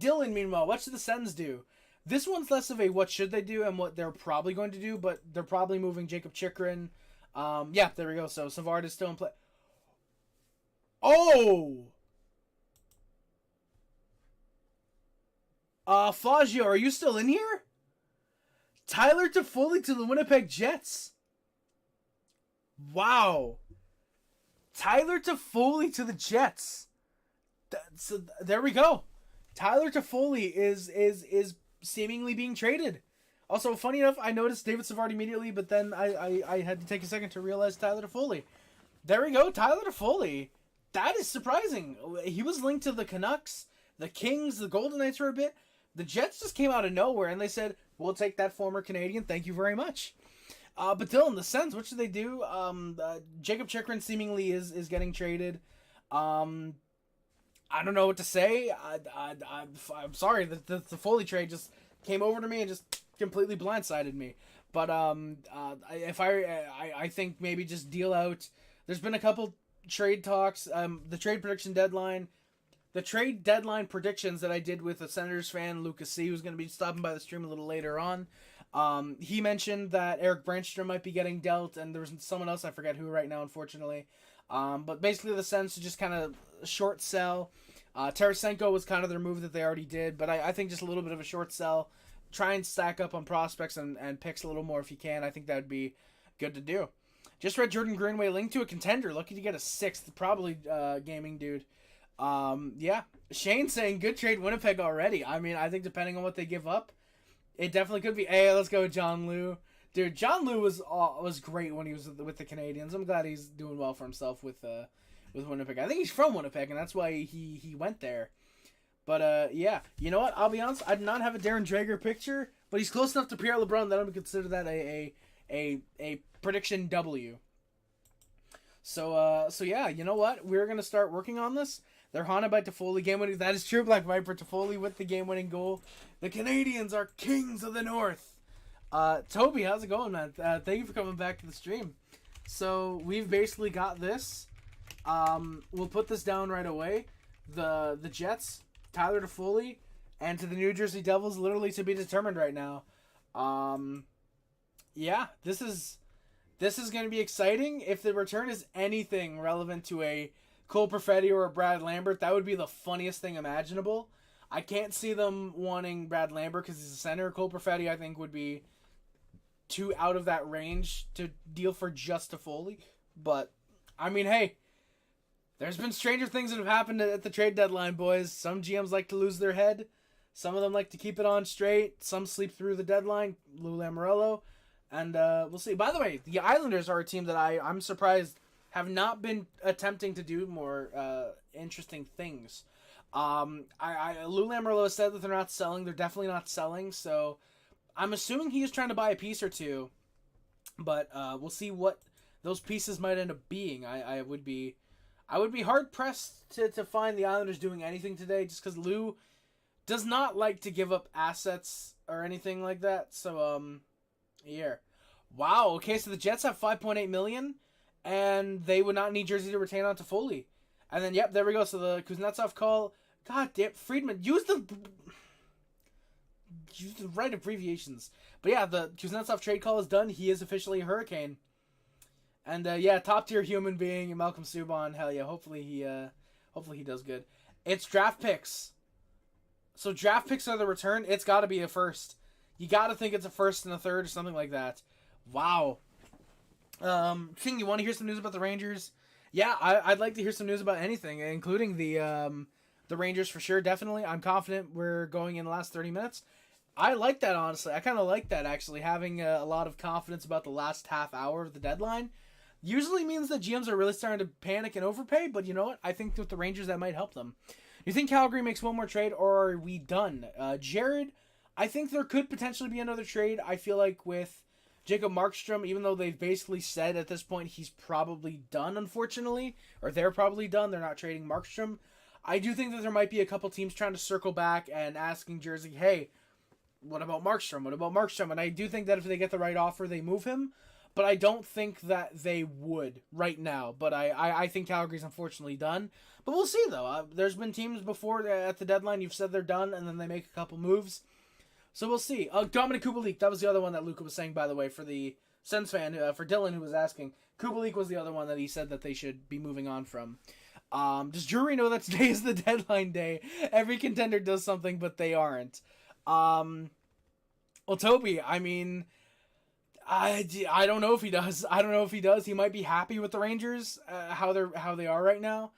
Dylan, meanwhile, what should the Sens do? This one's less of a what should they do and what they're probably going to do, but they're probably moving Jacob Chikrin. Yeah, there we go. So Savard is still in play. Oh! Fagio, are you still in here? Tyler Toffoli to the Winnipeg Jets. Wow. Tyler Toffoli to the Jets. So there we go. Tyler Toffoli is seemingly being traded. Also, funny enough, I noticed David Savard immediately, but then I had to take a second to realize Tyler Toffoli. There we go, Tyler Toffoli. That is surprising. He was linked to the Canucks, the Kings, the Golden Knights for a bit. The Jets just came out of nowhere, and they said, we'll take that former Canadian. Thank you very much. But Dylan, the Sens, what should they do? Jacob Chikrin seemingly is getting traded. I don't know what to say. I'm sorry. The Foley trade just came over to me and just completely blindsided me. But I think maybe just deal out. There's been a couple trade talks. The trade prediction deadline. The trade deadline predictions that I did with a Senators fan, Lucas C., who's going to be stopping by the stream a little later on. He mentioned that Eric Brandstrom might be getting dealt, and there was someone else, I forget who right now, unfortunately. But basically the Sens to just kind of short sell. Tarasenko was kind of their move that they already did, but I think just a little bit of a short sell. Try and stack up on prospects and picks a little more if you can. I think that would be good to do. Just read Jordan Greenway linked to a contender. Lucky to get a sixth, probably gaming dude. Yeah. Shane saying good trade Winnipeg already. I mean, I think depending on what they give up, it definitely could be. Hey, let's go with John Liu. Dude, John Liu was great when he was with the Canadians. I'm glad he's doing well for himself with Winnipeg. I think he's from Winnipeg, and that's why he went there. But, yeah. You know what? I'll be honest. I did not have a Darren Dreger picture, but he's close enough to Pierre LeBrun that I would consider that a prediction W. So yeah, you know what? We're going to start working on this. They're haunted by Toffoli game-winning. That is true, Black Viper. Toffoli with the game-winning goal. The Canadians are kings of the North. Toby, how's it going, man? Thank you for coming back to the stream. So we've basically got this. We'll put this down right away. The Jets, Tyler Toffoli, and to the New Jersey Devils, literally to be determined right now. Yeah, this is going to be exciting. If the return is anything relevant to a Cole Perfetti or a Brad Lambert, that would be the funniest thing imaginable. I can't see them wanting Brad Lambert because he's a center. Cole Perfetti, I think, would be too out of that range to deal for just Toffoli. But, I mean, hey, there's been stranger things that have happened at the trade deadline, boys. Some GMs like to lose their head. Some of them like to keep it on straight. Some sleep through the deadline. Lou Lamoriello. And we'll see. By the way, the Islanders are a team that I'm surprised have not been attempting to do more interesting things. Lou Lamoriello said that they're not selling. They're definitely not selling. So I'm assuming he is trying to buy a piece or two. But we'll see what those pieces might end up being. I would be hard pressed to find the Islanders doing anything today, just because Lou does not like to give up assets or anything like that. So yeah. Wow. Okay, so the Jets have $5.8 million, and they would not need Jersey to retain on Toffoli. And then there we go. So the Kuznetsov call. God damn, Friedman, use the right abbreviations. But yeah, the Kuznetsov trade call is done. He is officially a Hurricane. And top tier human being, Malcolm Subban. Hell yeah, hopefully he does good. It's draft picks. So draft picks are the return. It's got to be a first. You got to think it's a first and a third or something like that. Wow. King, you want to hear some news about the Rangers? Yeah, I'd like to hear some news about anything, including the Rangers for sure. Definitely, I'm confident we're going in the last 30 minutes. I like that, honestly. I kind of like that, actually, having a lot of confidence about the last half hour of the deadline. Usually means that GMs are really starting to panic and overpay, but you know what? I think with the Rangers, that might help them. You think Calgary makes one more trade, or are we done? Jared, I think there could potentially be another trade. I feel like with Jacob Markstrom, even though they've basically said at this point he's probably done, unfortunately, or they're probably done, they're not trading Markstrom. I do think that there might be a couple teams trying to circle back and asking Jersey, hey, what about Markstrom? What about Markstrom? And I do think that if they get the right offer, they move him. But I don't think that they would right now. But I think Calgary's unfortunately done. But we'll see, though. There's been teams before at the deadline, you've said they're done, and then they make a couple moves. So we'll see. Dominic Kubalik, that was the other one that Luca was saying, by the way, for the Sens fan, for Dylan, who was asking. Kubalik was the other one that he said that they should be moving on from. Does Drury know that today is the deadline day? Every contender does something, but they aren't. Well, Toby, I mean, I don't know if he does. He might be happy with the Rangers, how they are right now.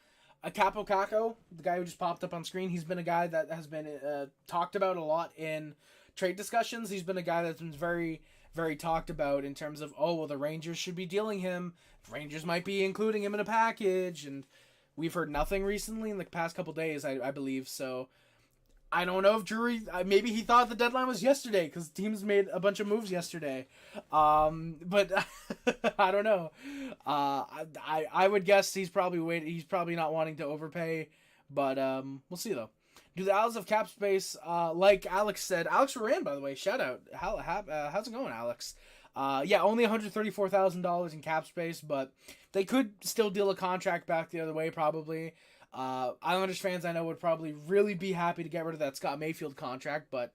Capo Caco, the guy who just popped up on screen, he's been a guy that has been talked about a lot in trade discussions. He's been a guy that's been very, very talked about in terms of, the Rangers should be dealing him. Rangers might be including him in a package, and we've heard nothing recently in the past couple days, I believe. So I don't know if Drury, maybe he thought the deadline was yesterday because teams made a bunch of moves yesterday. But I don't know. I would guess he's probably waiting. He's probably not wanting to overpay, but we'll see though. Do the Owls have cap space? Like Alex said, Alex Moran, by the way, shout out. How's it going, Alex? Only $134,000 in cap space, but they could still deal a contract back the other way, probably. Islanders fans I know would probably really be happy to get rid of that Scott Mayfield contract, but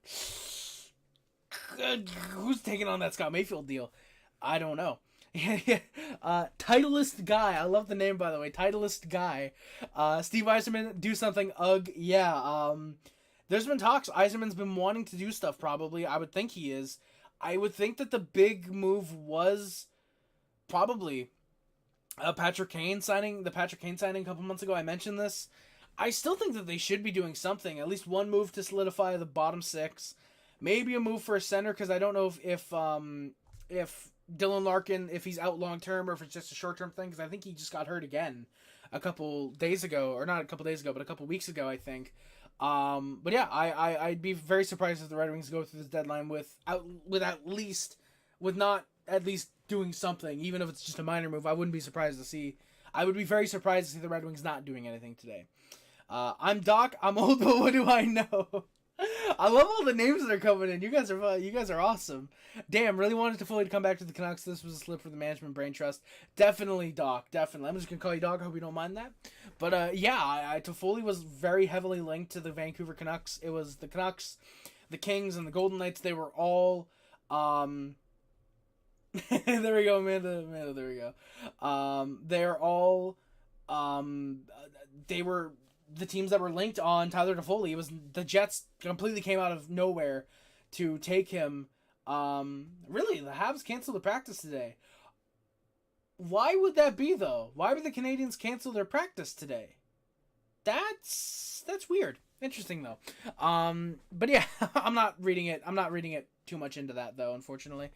who's taking on that Scott Mayfield deal? I don't know. Titleist Guy. I love the name, by the way. Titleist Guy. Steve Yzerman, do something. Yeah. There's been talks. Yzerman's been wanting to do stuff, probably. I would think he is. I would think that the big move was probably Patrick Kane signing a couple months ago. I mentioned this. I still think that they should be doing something. At least one move to solidify the bottom six. Maybe a move for a center, because I don't know if Dylan Larkin, if he's out long term or if it's just a short term thing, because I think he just got hurt again a couple days ago, or not a couple days ago, but a couple weeks ago, I think. But yeah, I'd be very surprised if the Red Wings go through this deadline with not at least doing something, even if it's just a minor move. I would be very surprised to see the Red Wings not doing anything today. I'm Doc. I'm old, but what do I know? I love all the names that are coming in. You guys are awesome. Damn, really wanted Toffoli to come back to the Canucks. This was a slip for the management brain trust. Definitely, Doc. Definitely. I'm just gonna call you Doc. I hope you don't mind that. But Toffoli was very heavily linked to the Vancouver Canucks. It was the Canucks, the Kings, and the Golden Knights. They were all there we go, Amanda, there we go. They're all They were the teams that were linked on Tyler Toffoli. It was the Jets completely came out of nowhere to take him. Really, the Habs canceled the practice today. Why would that be, though? Why would the Canadians cancel their practice today? That's weird. Interesting, though. But yeah, I'm not reading it too much into that, though, unfortunately.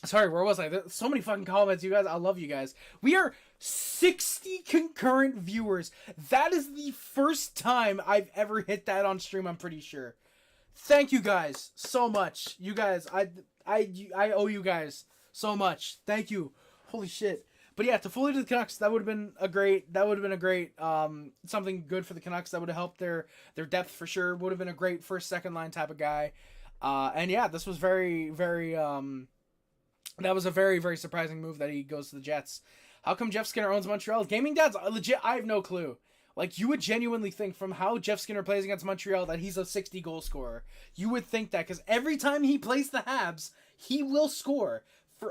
Sorry, where was I? There's so many fucking comments, you guys. I love you guys. We are 60 concurrent viewers. That is the first time I've ever hit that on stream, I'm pretty sure. Thank you guys so much. You guys, I owe you guys so much. Thank you. Holy shit. But yeah, Toffoli to the Canucks, that would have been a great something good for the Canucks. That would have helped their depth for sure. Would have been a great first, second line type of guy. And yeah, this was very that was a very, very surprising move that he goes to the Jets. How come Jeff Skinner owns Montreal? Gaming Dads, legit, I have no clue. Like, you would genuinely think from how Jeff Skinner plays against Montreal that he's a 60 goal scorer. You would think that, because every time he plays the Habs, he will score.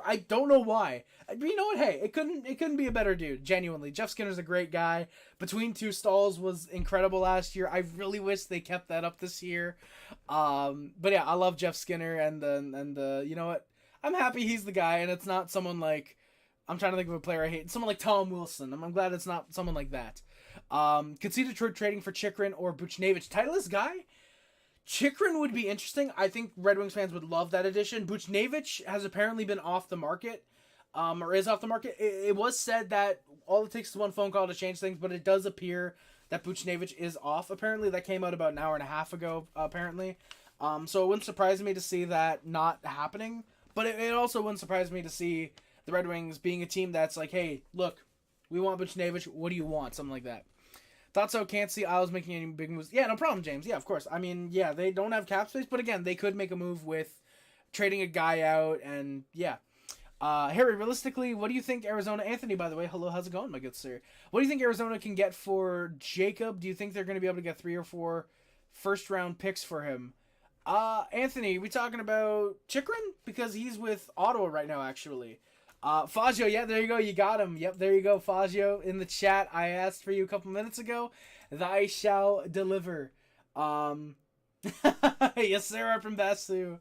I don't know why. But you know what? Hey, it couldn't be a better dude. Genuinely, Jeff Skinner's a great guy. Between two stalls was incredible last year. I really wish they kept that up this year. But yeah, I love Jeff Skinner, and the you know what? I'm happy he's the guy, and it's not someone like, I'm trying to think of a player I hate. Someone like Tom Wilson. I'm glad it's not someone like that. Could see Detroit trading for Chychrun or Buchnevich. Titleist guy? Chychrun would be interesting. I think Red Wings fans would love that addition. Buchnevich has apparently been off the market, or is off the market. It was said that all it takes is one phone call to change things, but it does appear that Buchnevich is off. Apparently, that came out about an hour and a half ago, apparently. So it wouldn't surprise me to see that not happening. But it also wouldn't surprise me to see the Red Wings being a team that's like, hey, look, we want Buchnevich. What do you want? Something like that. Thought so. Can't see Isles making any big moves. Yeah, no problem, James. Yeah, of course. I mean, yeah, they don't have cap space, but again, they could make a move with trading a guy out, and yeah. Harry, realistically, what do you think Arizona... Anthony, by the way, hello, how's it going, my good sir? What do you think Arizona can get for Jacob? Do you think they're going to be able to get 3 or 4 first-round picks for him? Anthony, we talking about Chychrun? Because he's with Ottawa right now, actually. Fazio, yeah, there you go. You got him. Yep, there you go, Fazio. In the chat, I asked for you a couple minutes ago. Thy shall deliver. Yes, sir, Arpin Basu.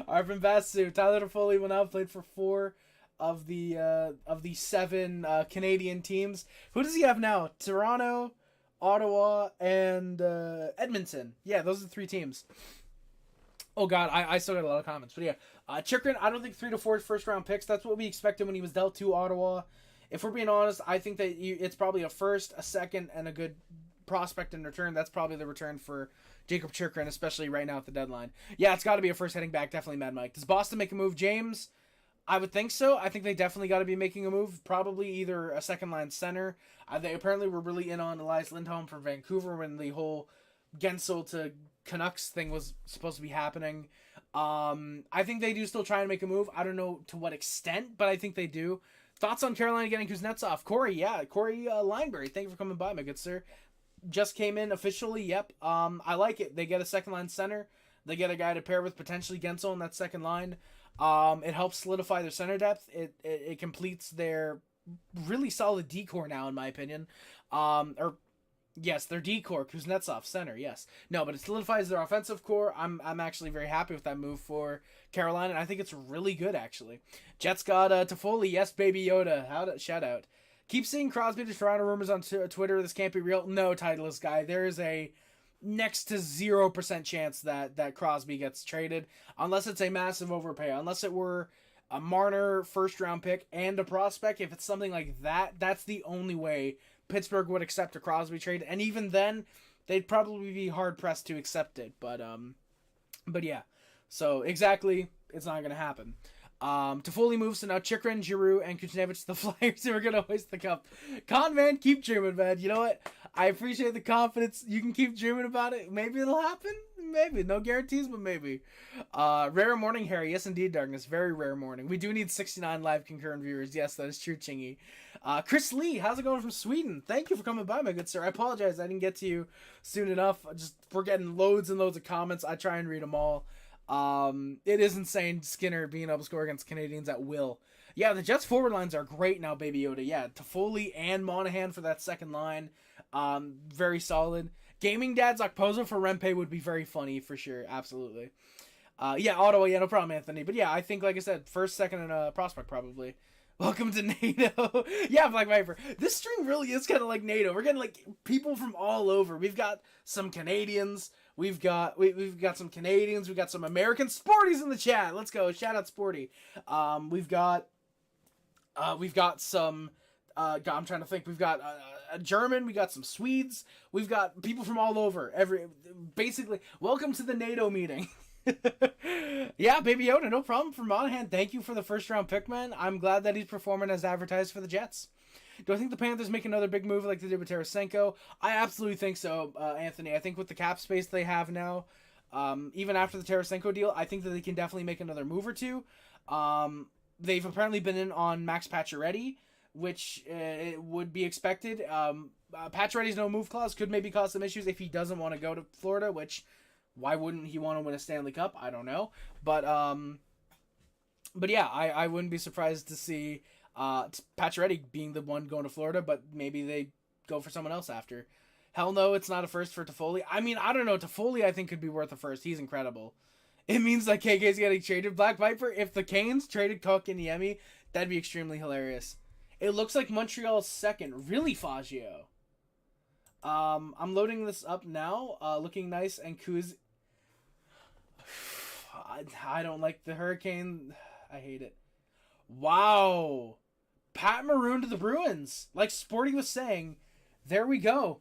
Arpin Basu. Tyler Toffoli will now played for 4 of the 7 Canadian teams. Who does he have now? Toronto, Ottawa, and Edmonton. Yeah, those are the 3 teams. Oh, God, I still got a lot of comments. But, yeah, Chychrun, I don't think 3 to 4 first-round picks. That's what we expected when he was dealt to Ottawa. If we're being honest, I think that it's probably a first, a second, and a good prospect in return. That's probably the return for Jacob Chychrun, especially right now at the deadline. Yeah, it's got to be a first heading back, definitely, Mad Mike. Does Boston make a move, James? I would think so. I think they definitely got to be making a move. Probably either a second-line center. They apparently were really in on Elias Lindholm from Vancouver when the whole Gensel to Canucks thing was supposed to be happening. I think they do still try and make a move. I don't know to what extent, but I think they do. Thoughts on Carolina getting Kuznetsov? Corey Lineberry, thank you for coming by, my good sir. Just came in officially, yep. I like it. They get a second line center. They get a guy to pair with potentially Gensel in that second line. It helps solidify their center depth. It completes their really solid decor now, in my opinion. Yes, their D-core, Kuznetsov, center, yes. No, but it solidifies their offensive core. I'm actually very happy with that move for Carolina, and I think it's really good, actually. Jets got Toffoli, yes, Baby Yoda. Shout out. Keep seeing Crosby to Toronto rumors on Twitter. This can't be real. No, Titleist guy. There is a next to 0% chance that Crosby gets traded, unless it's a massive overpay. Unless it were a Marner first-round pick and a prospect. If it's something like that, that's the only way Pittsburgh would accept a Crosby trade, and even then, they'd probably be hard pressed to accept it. But yeah, so exactly, it's not gonna happen. Toffoli moves to now Chychrun, Giroux, and Kuznetsov to the Flyers who are gonna hoist the cup. Con man, keep dreaming, man. You know what? I appreciate the confidence. You can keep dreaming about it. Maybe it'll happen. Maybe. No guarantees, but maybe. Rare morning, Harry. Yes, indeed, Darkness. Very rare morning. We do need 69 live concurrent viewers. Yes, that is true, Chingy. Chris Lee, how's it going from Sweden? Thank you for coming by, my good sir. I apologize I didn't get to you soon enough. We're getting loads and loads of comments. I try and read them all. It is insane, Skinner being able to score against Canadians at will. Yeah, the Jets forward lines are great now, Baby Yoda. Yeah, Toffoli and Monahan for that second line. Very solid. Gaming Dad's Okposo for Rempe would be very funny for sure. Absolutely. Yeah, Ottawa. Yeah, no problem, Anthony. But yeah, I think, like I said, first, second, and prospect probably. Welcome to NATO. Yeah, Black Viper. This stream really is kind of like NATO. We're getting like people from all over. We've got some Canadians. We've got some Canadians. We've got some American Sporties in the chat. Let's go. Shout out Sporty. We've got some. I'm trying to think. We've got a German. We got some Swedes. We've got people from all over. Basically, welcome to the NATO meeting. Yeah, Baby Yoda, no problem for Monahan. Thank you for the first round pick, man. I'm glad that he's performing as advertised for the Jets. Do I think the Panthers make another big move like they did with Tarasenko? I absolutely think so, Anthony. I think with the cap space they have now, even after the Tarasenko deal, I think that they can definitely make another move or two. They've apparently been in on Max Pacioretty, which would be expected. Pacioretty's no move clause could maybe cause some issues if he doesn't want to go to Florida, which why wouldn't he want to win a Stanley Cup? I don't know. But yeah, I wouldn't be surprised to see Pacioretty being the one going to Florida, but maybe they go for someone else after. Hell no, it's not a first for Toffoli. I mean, I don't know. Toffoli, I think, could be worth a first. He's incredible. It means that KK's getting traded. Black Viper, if the Canes traded Cook and Yemi, that'd be extremely hilarious. It looks like Montreal's second. Really, Faggio? I'm loading this up now. Looking nice and Kuz. I don't like the Hurricane. I hate it. Wow. Pat Maroon to the Bruins. Like Sporty was saying, there we go.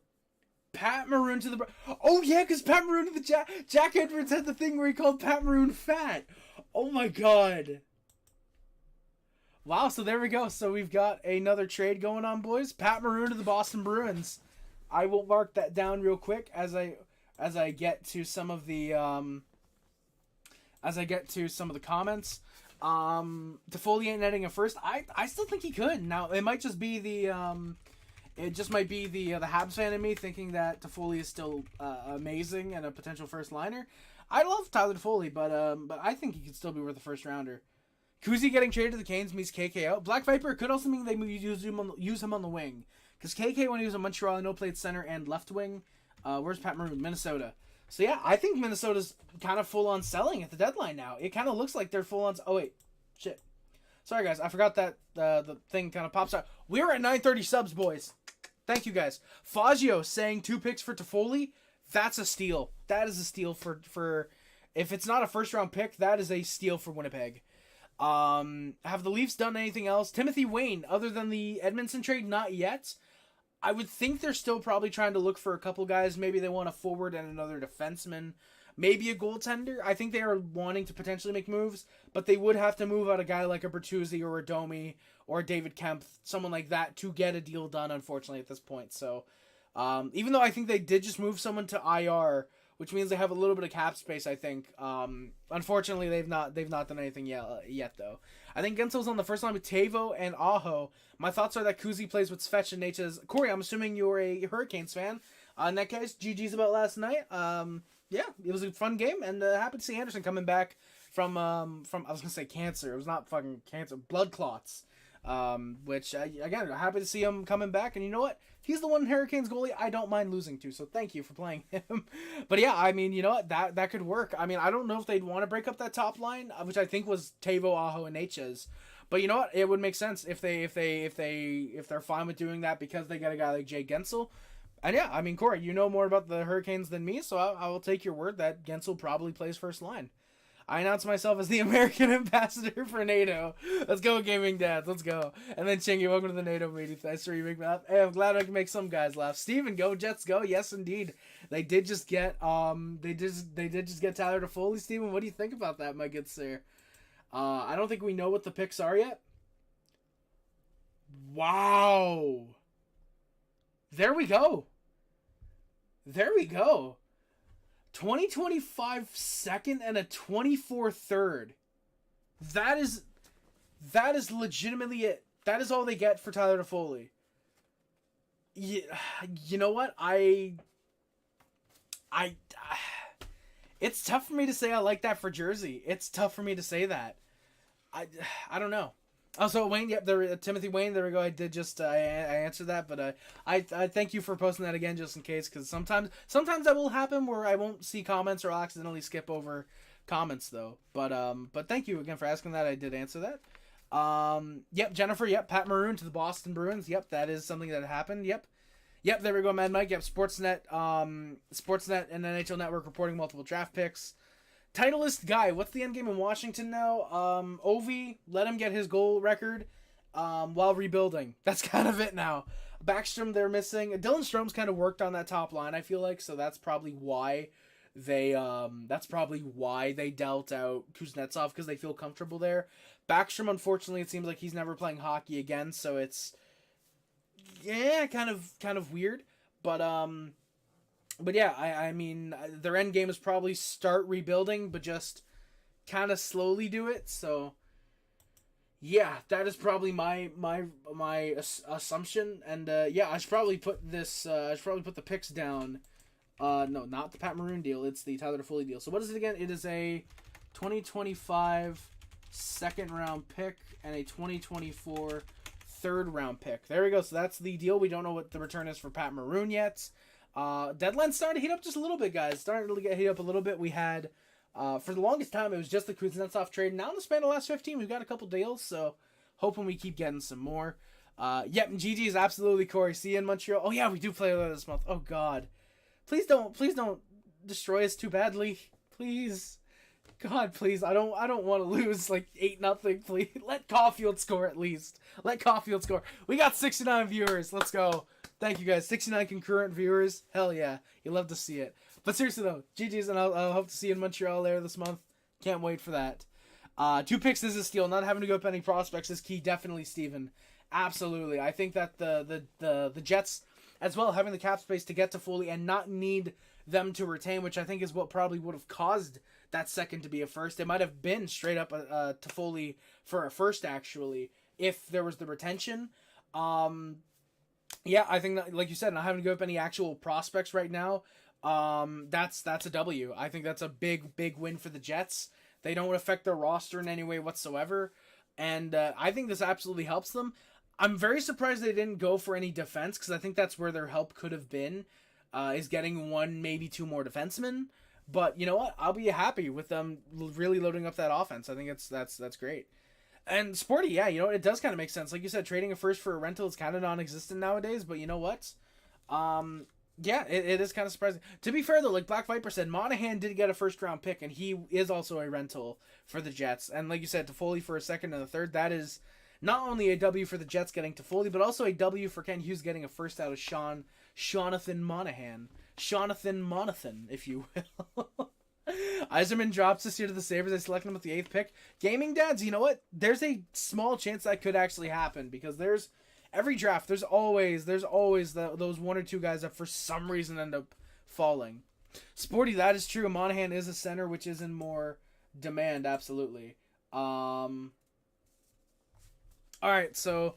Pat Maroon to the... Oh, yeah, because Pat Maroon to the... Jack Edwards had the thing where he called Pat Maroon fat. Oh, my God. Wow, so there we go. So we've got another trade going on, boys. Pat Maroon to the Boston Bruins. I will mark that down real quick as I get to some of the comments. Toffoli ain't netting a first. I still think he could. Now it might just be the Habs fan in me thinking that Toffoli is still amazing and a potential first liner. I love Tyler Toffoli, but I think he could still be worth a first rounder. Kuzi getting traded to the Canes means KK out. Black Viper could also mean they use him on the wing. Because KK, when he was in Montreal, I know played center and left wing. Where's Pat Maroon? Minnesota. So yeah, I think Minnesota's kind of full on selling at the deadline now. It kind of looks like they're full on... Oh wait, shit. Sorry guys, I forgot that the thing kind of pops out. We're at 930 subs, boys. Thank you guys. Faggio saying 2 picks for Toffoli. That's a steal. That is a steal for if it's not a first round pick, that is a steal for Winnipeg. Have the Leafs done anything else? Timothy Wayne, other than the Edmondson trade, not yet. I would think they're still probably trying to look for a couple guys. Maybe they want a forward and another defenseman. Maybe a goaltender. I think they are wanting to potentially make moves, but they would have to move out a guy like a Bertuzzi or a Domi or a David Kemp, someone like that, to get a deal done, unfortunately, at this point. So, even though I think they did just move someone to IR, which means they have a little bit of cap space, I think. Unfortunately, they've not done anything yet though. I think Gensel's on the first line with Tavo and Aho. My thoughts are that Kuzi plays with Svetch and Natchez. Corey, I'm assuming you're a Hurricanes fan. In that case, GG's about last night. Yeah, it was a fun game, and happy to see Anderson coming back from I was gonna say cancer. It was not fucking cancer, blood clots. Which again, happy to see him coming back. And you know what? He's the one Hurricanes goalie I don't mind losing to. So thank you for playing him. But yeah, I mean, you know what? That could work. I mean, I don't know if they'd want to break up that top line, which I think was Tavo, Aho, and Natchez. But you know what? It would make sense if they're fine with doing that because they got a guy like Jay Gensel. And yeah, I mean, Corey, you know more about the Hurricanes than me, so I will take your word that Gensel probably plays first line. I announce myself as the American ambassador for NATO. Let's go, Gaming Dads. Let's go. And then Chingy, welcome to the NATO meeting. Thanks for you make me laugh. Hey, I'm glad I can make some guys laugh. Steven, go Jets, go. Yes, indeed. They did just get Tyler Toffoli. Steven, what do you think about that, my good sir? I don't think we know what the picks are yet. Wow. There we go. 2025 second and a 24 third. That is legitimately it. That is all they get for Tyler Toffoli. You know what? It's tough for me to say I like that for Jersey. It's tough for me to say that. I don't know. Also, Wayne, yep, there, Timothy Wayne, there we go. I did just, I answered that, but I thank you for posting that again just in case, because sometimes that will happen where I won't see comments or I'll accidentally skip over comments, though. But thank you again for asking that. I did answer that. Yep, Jennifer, yep, Pat Maroon to the Boston Bruins. Yep, that is something that happened. Yep, there we go, Mad Mike. Yep, Sportsnet and NHL Network reporting multiple draft picks. Titleist guy, what's the end game in Washington now? Ovi, let him get his goal record while rebuilding. That's kind of it now. Backstrom, they're missing. Dylan Strom's kind of worked on that top line, I feel like, so that's probably why they dealt out Kuznetsov, because they feel comfortable there. Backstrom, unfortunately, it seems like he's never playing hockey again, so it's kind of weird. But yeah, I mean, their end game is probably start rebuilding, but just kind of slowly do it. So yeah, that is probably my assumption. And yeah, I should probably put this. I should probably put the picks down. No, not the Pat Maroon deal. It's the Tyler Toffoli deal. So what is it again? It is a 2025 second round pick and a 2024 third round pick. There we go. So that's the deal. We don't know what the return is for Pat Maroon yet. Deadline's starting to heat up just a little bit, guys. Starting to get heat up a little bit. We had, for the longest time, it was just the Kuznetsov trade. Now in the span of the last 15, we've got a couple deals, so hoping we keep getting some more. Yep, GG is absolutely Corey. See you in Montreal. Oh yeah, we do play later this month. Oh god. Please don't destroy us too badly. Please. God, please. I don't want to lose like 8-0, please. Let Caulfield score at least. Let Caulfield score. We got 69 viewers. Let's go. Thank you, guys. 69 concurrent viewers. Hell yeah. You love to see it. But seriously, though, GG's, and I'll hope to see you in Montreal later this month. Can't wait for that. 2 picks is a steal. Not having to go up any prospects is key. Definitely, Steven. Absolutely. I think that the Jets, as well, having the cap space to get to Toffoli and not need them to retain, which I think is what probably would have caused that second to be a first. It might have been straight up a Toffoli for a first, actually, if there was the retention. Yeah, I think that, like you said, not having to give up any actual prospects right now, that's a W. I think that's a big win for the Jets. They don't affect their roster in any way whatsoever, and I think this absolutely helps them. I'm very surprised they didn't go for any defense, because I think that's where their help could have been, is getting 1, maybe 2 more defensemen. But you know what? I'll be happy with them really loading up that offense. I think that's great. And Sporty, yeah, you know, it does kind of make sense. Like you said, trading a first for a rental is kind of non-existent nowadays, but you know what? Yeah, it is kind of surprising. To be fair, though, like Black Viper said, Monahan did get a first-round pick, and he is also a rental for the Jets. And like you said, Toffoli for a second and a third, that is not only a W for the Jets getting Toffoli, but also a W for Ken Hughes getting a first out of Jonathan Monahan. Jonathan Monathan, if you will. Yzerman drops this year to the Sabres. They select him with the 8th pick. Gaming Dads, you know what? There's a small chance that could actually happen, because there's every draft, there's always those 1 or 2 guys that for some reason end up falling. Sporty, that is true. Monahan is a center, which is in more demand, absolutely. All right, so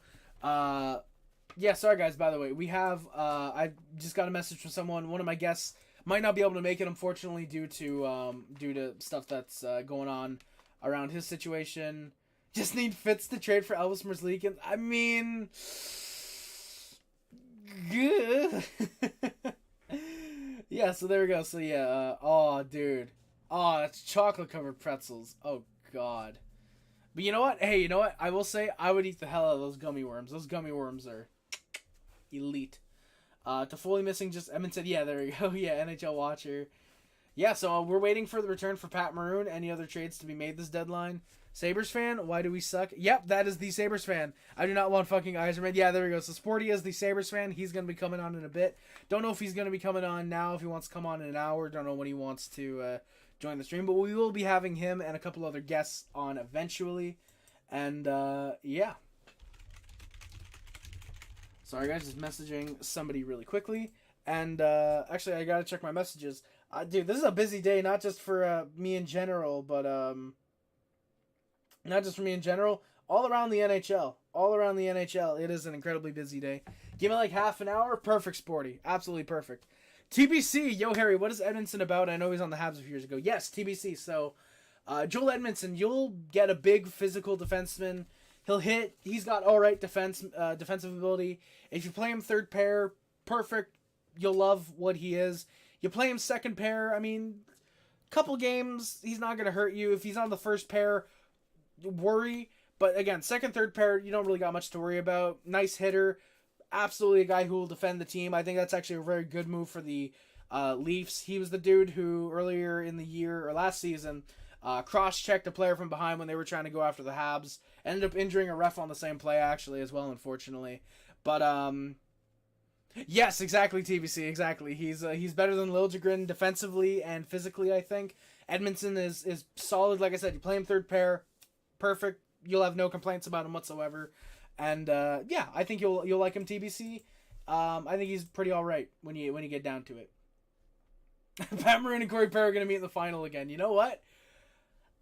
yeah, sorry guys, by the way. We have I just got a message from someone. One of my guests might not be able to make it, unfortunately, due to stuff that's going on around his situation. Just need Fitz to trade for Elvis Merzlikins. I mean, good. Yeah, so there we go. So yeah, oh dude, oh, that's chocolate covered pretzels. Oh god. But you know what? Hey, you know what? I will say I would eat the hell out of those gummy worms. Those gummy worms are elite. Toffoli missing, just Emin said, yeah, there we go. Yeah, NHL Watcher. Yeah, so we're waiting for the return for Pat Maroon. Any other trades to be made this deadline? Sabres fan, why do we suck? Yep, that is the Sabres fan. I do not want fucking Yzerman. Yeah, there we go. So Sporty is the Sabres fan. He's going to be coming on in a bit. Don't know if he's going to be coming on now, if he wants to come on in an hour. Don't know when he wants to join the stream. But we will be having him and a couple other guests on eventually. And, yeah. Sorry, guys, just messaging somebody really quickly. And, actually, I gotta check my messages. Dude, this is a busy day, not just for me in general, but, not just for me in general, all around the NHL. All around the NHL, it is an incredibly busy day. Give me like half an hour, perfect, Sporty. Absolutely perfect. TBC, yo, Harry, what is Edmondson about? I know he's on the Habs a few years ago. Yes, TBC, so, Joel Edmondson, you'll get a big physical defenseman. He'll hit. He's got all right defensive ability. If you play him third pair, perfect. You'll love what he is. You play him second pair, I mean, couple games, he's not going to hurt you. If he's on the first pair, worry. But again, second, third pair, you don't really got much to worry about. Nice hitter. Absolutely a guy who will defend the team. I think that's actually a very good move for the Leafs. He was the dude who earlier in the year, or last season, cross-checked a player from behind when they were trying to go after the Habs. Ended up injuring a ref on the same play, actually, as well, unfortunately. But, yes, exactly, TBC, exactly. He's better than Liljegren defensively and physically, I think. Edmondson is solid. Like I said, you play him third pair, perfect. You'll have no complaints about him whatsoever. And yeah, I think you'll like him, TBC. I think he's pretty all right when you get down to it. Pat Maroon and Corey Perry are going to meet in the final again. You know what?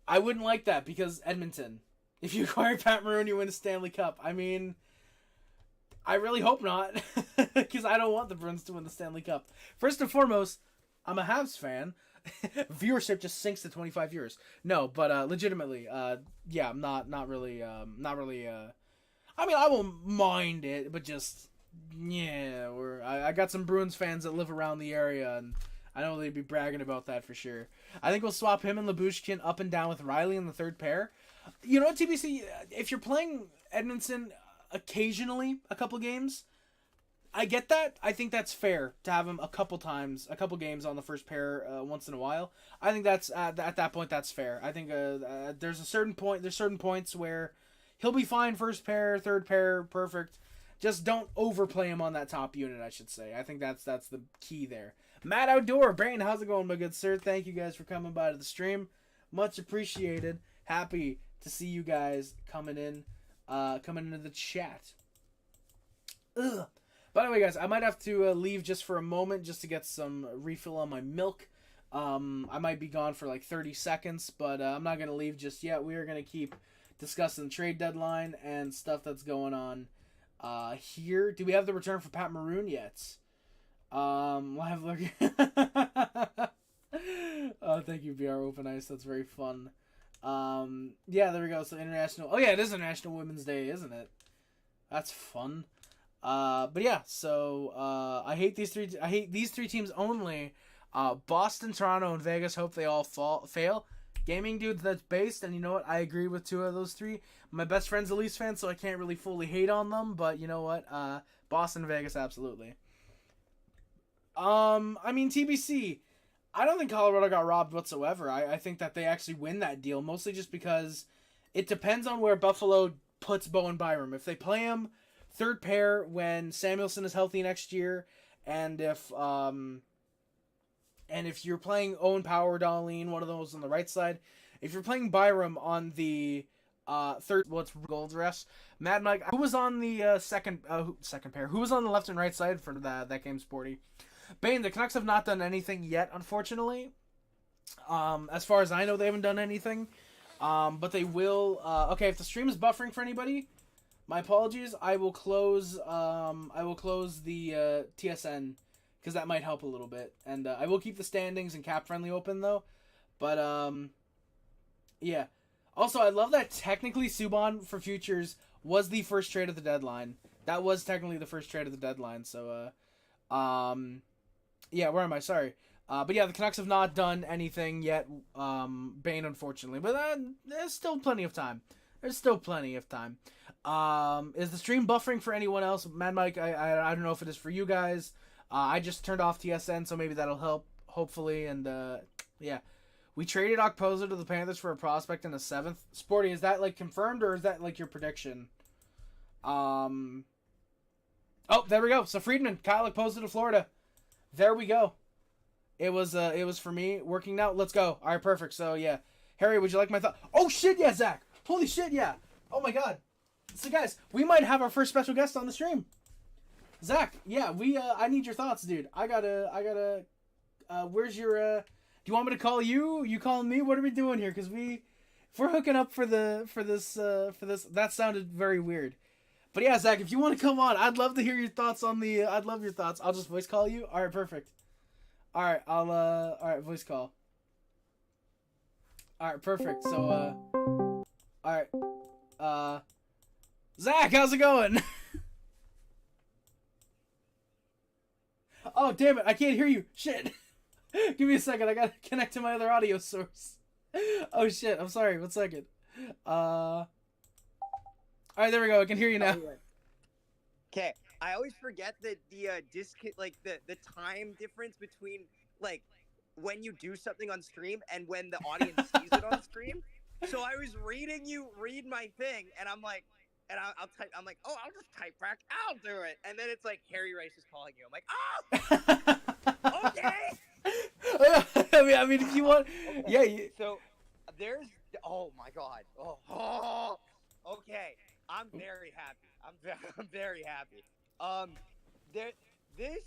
I wouldn't like that because Edmonton. If you acquire Pat Maroon, you win a Stanley Cup. I mean, I really hope not, because I don't want the Bruins to win the Stanley Cup. First and foremost, I'm a Habs fan. Viewership just sinks to 25 viewers. No, but legitimately, yeah, I'm not really. I mean, I won't mind it, but just yeah, I got some Bruins fans that live around the area, and I know they'd be bragging about that for sure. I think we'll swap him and Lyubushkin up and down with Riley in the third pair. You know what, TBC? If you're playing Edmonton occasionally, a couple games, I get that. I think that's fair to have him a couple games on the first pair once in a while. I think that's at that point that's fair. I think there's certain points where he'll be fine first pair, third pair, perfect. Just don't overplay him on that top unit, I should say. I think that's the key there. Matt Outdoor, Brayton, how's it going, my good sir? Thank you guys for coming by to the stream. Much appreciated. Happy to see you guys coming into the chat. Ugh. By the way, guys, I might have to leave just for a moment just to get some refill on my milk. I might be gone for like 30 seconds, but I'm not going to leave just yet. We are going to keep discussing the trade deadline and stuff that's going on here. Do we have the return for Pat Maroon yet? Live look. Oh, thank you, BR Open Ice. That's very fun. Yeah, there we go. So international. Oh yeah, it is International Women's Day, isn't it? That's fun. But yeah. So I hate these three teams only. Boston, Toronto, and Vegas. Hope they all fail. Gaming dudes, that's based, and you know what? I agree with two of those three. My best friend's a Leafs fan, so I can't really fully hate on them. But you know what? Boston, Vegas, absolutely. I mean, TBC, I don't think Colorado got robbed whatsoever. I think that they actually win that deal, mostly just because it depends on where Buffalo puts Bowen Byram. If they play him third pair when Samuelson is healthy next year, and if you're playing Owen Power, Darlene, one of those on the right side, if you're playing Byram on the third, what's goal dress, Mad Mike, who was on the second pair, who was on the left and right side for that game, Sporty? Bane, the Canucks have not done anything yet, unfortunately. As far as I know, they haven't done anything. But they will. Okay, if the stream is buffering for anybody, my apologies. I will close. I will close the TSN because that might help a little bit, and I will keep the standings and cap friendly open though. But yeah. Also, I love that technically Subban for futures was the first trade of the deadline. That was technically the first trade of the deadline. So yeah, where am I? Sorry. But yeah, the Canucks have not done anything yet, Bane, unfortunately. But there's still plenty of time. Is the stream buffering for anyone else? Mad Mike, I don't know if it is for you guys. I just turned off TSN, so maybe that'll help, hopefully. And yeah. We traded Okposo to the Panthers for a prospect in the 7th. Sporty, is that like confirmed, or is that like your prediction? Oh, there we go. So Friedman, Kyle Okposo to Florida. There we go. It was for me working out. Let's go. All right, perfect. So yeah, Harry, would you like my thought? Oh shit, yeah, Zach. Holy shit, yeah. Oh my god. So guys, we might have our first special guest on the stream. Zach, yeah, I need your thoughts, dude. I gotta. Where's your? Do you want me to call you? You calling me? What are we doing here? Because if we're hooking up for this, that sounded very weird. But yeah, Zach, if you want to come on, I'd love to hear your thoughts on the. I'd love your thoughts. I'll just voice call you. All right, perfect. All right, all right, voice call. All right, perfect. So all right, Zach, how's it going? Oh, damn it. I can't hear you. Shit. Give me a second. I gotta connect to my other audio source. Oh, shit. I'm sorry. 1 second. Alright, there we go. I can hear you now. Okay. I always forget that the time difference between, like, when you do something on stream and when the audience sees it on stream. So I was reading you read my thing, and I'm like, and I'll type. I'm like, oh, I'll just type back. I'll do it. And then it's like Harry Rice is calling you. I'm like, oh, okay. I mean, if you want, Okay. yeah. So there's. Oh my God. Oh. Okay. I'm very happy. I'm very happy. There. This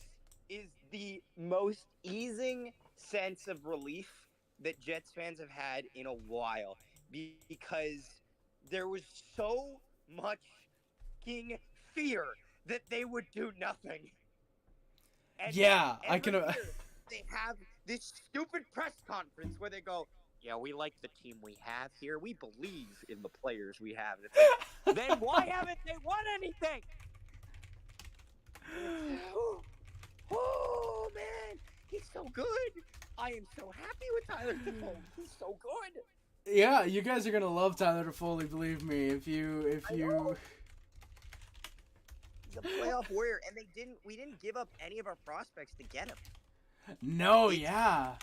is the most easing sense of relief that Jets fans have had in a while, because there was so much fucking fear that they would do nothing. And Yeah, I every can. year they have this stupid press conference where they go, "Yeah, we like the team we have here. We believe in the players we have." It's like, then why haven't they won anything? Oh man, he's so good. I am so happy with Tyler Toffoli. He's so good. Yeah, you guys are gonna love Tyler Toffoli. Believe me, if you. He's a playoff warrior, and we didn't give up any of our prospects to get him. No, yeah.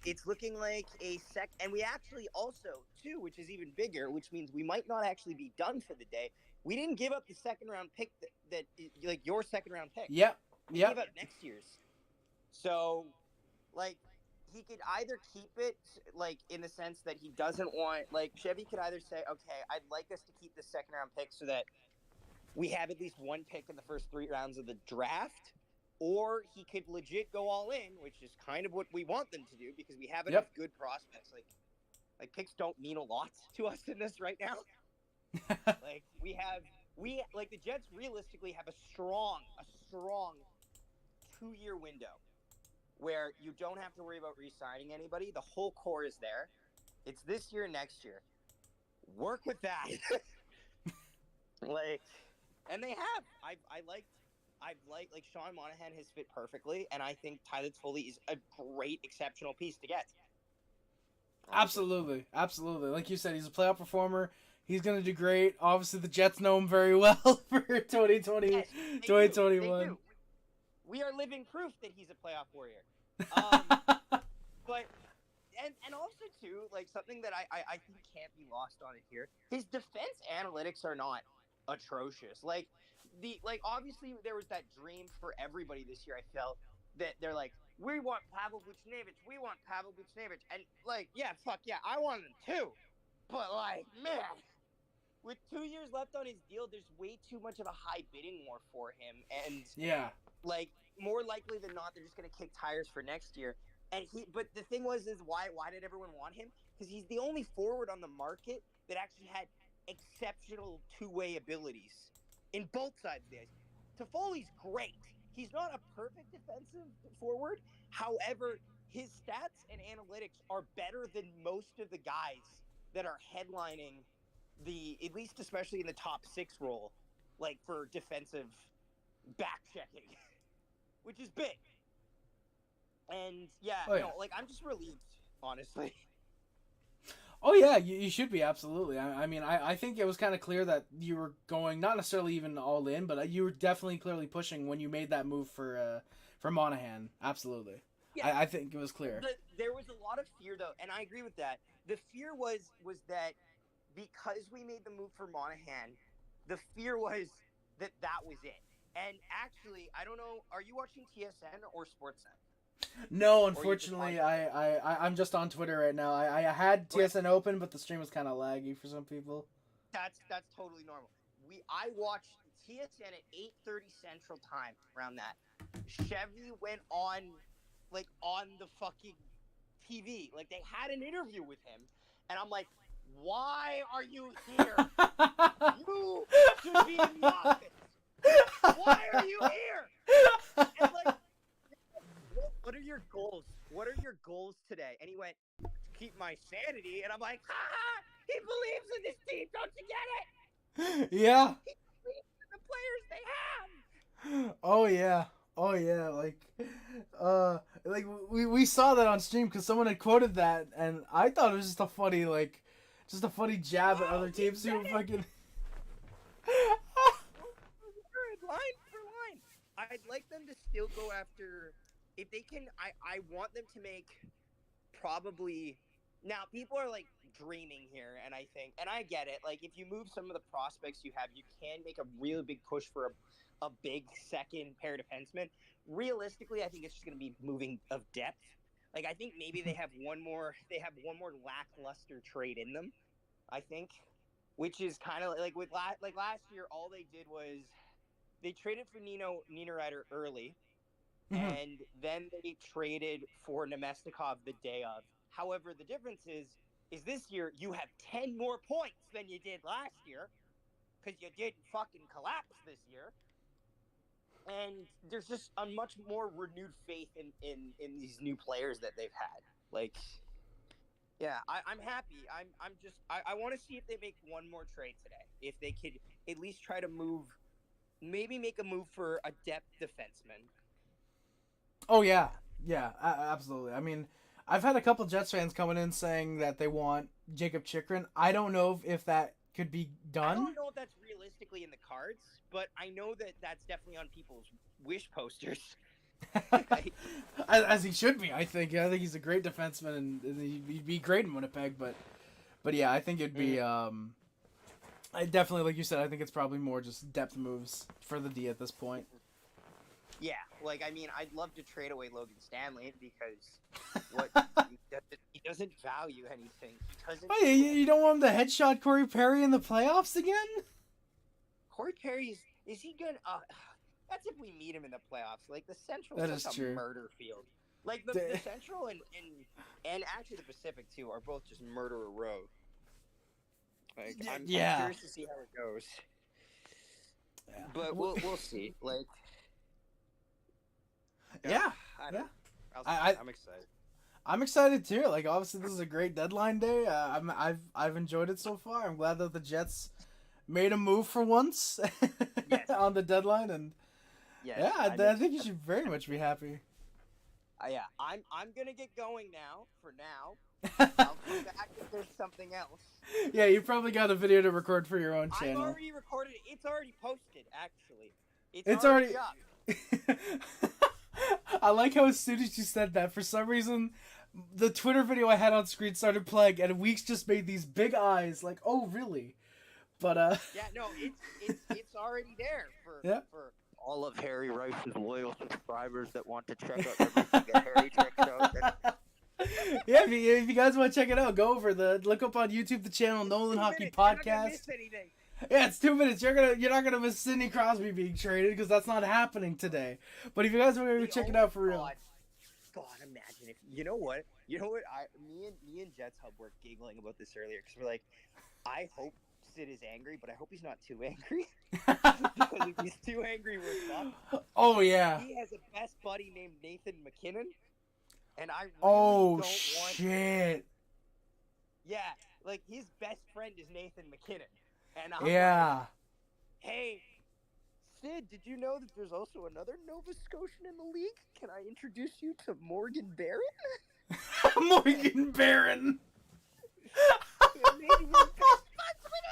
It's looking like a sec, and we actually also, too, which is even bigger, which means we might not actually be done for the day. We didn't give up the second round pick that like your second round pick. Yep. We gave up next year's. So, like, he could either keep it, like, in the sense that he doesn't want, like, Chevy could either say, okay, I'd like us to keep the second round pick so that we have at least one pick in the first 3 rounds of the draft, or he could legit go all in, which is kind of what we want them to do, because we have enough good prospects. Like picks don't mean a lot to us in this right now. Like like the Jets realistically have a strong 2-year window where you don't have to worry about re-signing anybody. The whole core is there. It's this year, next year. Work with that. And they have. I've liked Sean Monahan has fit perfectly, and I think Tyler Toffoli is a great, exceptional piece to get. Honestly. Absolutely. Like you said, he's a playoff performer. He's gonna do great. Obviously, the Jets know him very well for 2020, yes, 2021. They do. We are living proof that he's a playoff warrior. But and also too, like, something that I think can't be lost on it here. His defense analytics are not atrocious. Like obviously there was that dream for everybody this year. I felt that they're like, we want Pavel Buchnevich, and like, yeah, fuck yeah, I want him too. But like, man, with 2 years left on his deal, there's way too much of a high bidding war for him, and Yeah. like, more likely than not, they're just gonna kick tires for next year. And but the thing is why did everyone want him? Because he's the only forward on the market that actually had exceptional two-way abilities in both sides of the ice. Toffoli's great. He's not a perfect defensive forward. However, his stats and analytics are better than most of the guys that are headlining at least especially in the top 6 role, like, for defensive back checking, which is big. And yeah, like, I'm just relieved, honestly. Oh yeah, you should be, absolutely. I mean, I think it was kind of clear that you were going not necessarily even all in, but you were definitely clearly pushing when you made that move for Monahan. Absolutely. Yeah. I think it was clear. There was a lot of fear, though, and I agree with that. The fear was that because we made the move for Monahan, the fear was that was it. And actually, I don't know, are you watching TSN or Sportsnet? No, unfortunately, I'm just on Twitter right now. I had TSN open, but the stream was kind of laggy for some people. That's totally normal. I watched TSN at 8:30 Central Time, around that. Chevy went on the fucking TV. Like, they had an interview with him, and I'm like, why are you here? You should be in the office. Why are you here? And like, what are your goals? What are your goals today? And he went, keep my sanity. And I'm like, ha! He believes in this team. Don't you get it? Yeah. The players they have. Oh yeah. Oh yeah. Like we saw that on stream because someone had quoted that, and I thought it was just a funny jab at other teams who fucking. Line for line. I'd like them to still go after if they can. I want them to make probably now people are like dreaming here, and I think and I get it. Like if you move some of the prospects you have, you can make a really big push for a big second pair defenseman. Realistically, I think it's just going to be moving of depth. Like I think maybe they have one more lackluster trade in them. I think, which is kind of like with last year, all they did was they traded for Nino Niederreiter early, Mhm. and then they traded for Nemestikov the day of. However, the difference is this year you have 10 more points than you did last year because you didn't fucking collapse this year. And there's just a much more renewed faith in these new players that they've had. Like, yeah, I'm happy. I want to see if they make one more trade today. If they could at least try to maybe make a move for a depth defenseman. Oh yeah, yeah, absolutely. I mean, I've had a couple Jets fans coming in saying that they want Jacob Chikrin. I don't know if that could be I done. don't know if that's realistically in the cards, but I know that that's definitely on people's wish posters. As he should be, I think. I think he's a great defenseman, and he'd be great in Winnipeg. But yeah, I think it'd be. I definitely, like you said, I think it's probably more just depth moves for the D at this point. Yeah, like I mean, I'd love to trade away Logan Stanley because he doesn't value anything. He doesn't. Oh, you don't want him to headshot Corey Perry in the playoffs again? Corey Perry is he good? That's if we meet him in the playoffs. Like the Central That is is such a true. murder field. Like the Central and actually the Pacific too are both just murderer road. Like I'm curious to see how it goes. Yeah. But we'll see. Like yeah. I'm excited. I'm excited too. Like obviously this is a great deadline day. I've enjoyed it so far. I'm glad that the Jets made a move for once on the deadline, and I think you should very much be happy. Yeah, I'm gonna get going now. For now, I'll come back if there's something else. Yeah, you probably got a video to record for your own channel. I've already recorded it. It's already posted. Actually, it's already up. I like how as soon as you said that, for some reason, the Twitter video I had on screen started playing, and Weeks just made these big eyes, like, "Oh, really?" But yeah, no, it's already there for all of Harry Rice's loyal subscribers that want to check out everything that Harry checks out. Yeah, if you guys want to check it out, go over look up on YouTube the channel Nolan Hockey Podcast. You're not gonna miss anything. Yeah, it's 2 minutes. You're not gonna miss Sidney Crosby being traded because that's not happening today. But if you guys want to check it out for real, God, imagine if me and Jets Hub were giggling about this earlier because we're like, I hope Sid is angry, but I hope he's not too angry. Because if he's too angry, we're fucked. Oh yeah. He has a best buddy named Nathan McKinnon, and I really don't want. Shit. Yeah, like his best friend is Nathan McKinnon. And I'm like, hey, Sid, did you know that there's also another Nova Scotian in the league? Can I introduce you to Morgan Barron? Morgan Barron. Maybe you're best buds with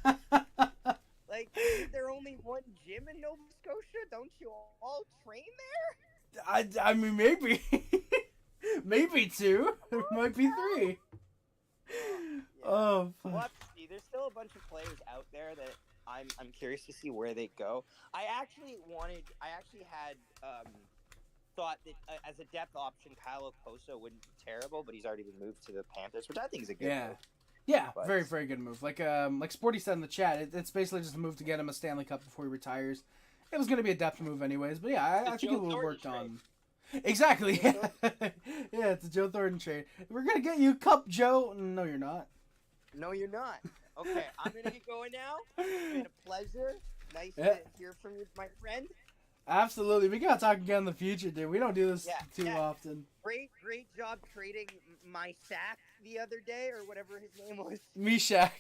him. Like, is there only one gym in Nova Scotia? Don't you all train there? I mean, maybe. Maybe 2. There might be 3. Yeah. Oh, fuck. We'll have to see. There's still a bunch of players out there that I'm curious to see where they go. I actually had thought that as a depth option, Kyle Okposo wouldn't be terrible, but he's already been moved to the Panthers, which I think is a good move. Yeah, but very, very good move. Like Sporty said in the chat, it's basically just a move to get him a Stanley Cup before he retires. It was going to be a depth move anyways, but yeah, I think it would have worked on. Exactly. Yeah, it's a Joe Thornton trade. We're going to get you a cup, Joe. No, you're not. No, you're not. Okay, I'm going to get going now. It's been a pleasure. Nice to hear from you, my friend. Absolutely. We got to talk again in the future, dude. We don't do this too often. Great job trading my sack the other day, or whatever his name was. Mishak.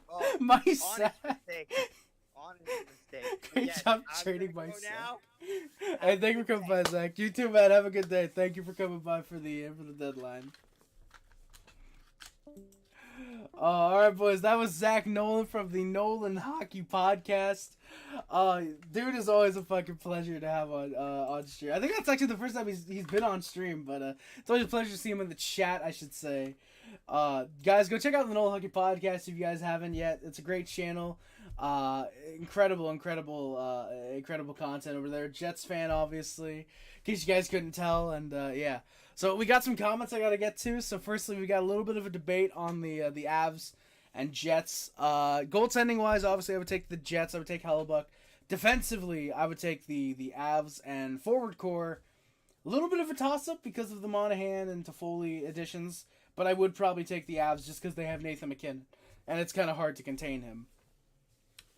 Oh, My honest sack. mistake. Honest mistake. Great Yes, job I'm trading gonna my go sack. now. Hey, Have a thank you for good coming by, Zach. You too, man. Have a good day. Thank you for coming by for the deadline. All right, boys. That was Zach Nolan from the Nolan Hockey Podcast. Dude, is always a fucking pleasure to have on stream. I think that's actually the first time he's been on stream, but it's always a pleasure to see him in the chat, I should say. Guys, go check out the Nolan Hockey Podcast if you guys haven't yet. It's a great channel. Incredible content over there. Jets fan, obviously, in case you guys couldn't tell, and yeah. So we got some comments I gotta get to. So firstly, we got a little bit of a debate on the Avs and Jets. Goaltending wise, obviously, I would take the Jets. I would take Hellebuck. Defensively, I would take the Avs, and forward core. A little bit of a toss up because of the Monahan and Toffoli additions, but I would probably take the Avs just because they have Nathan McKinnon, and it's kind of hard to contain him.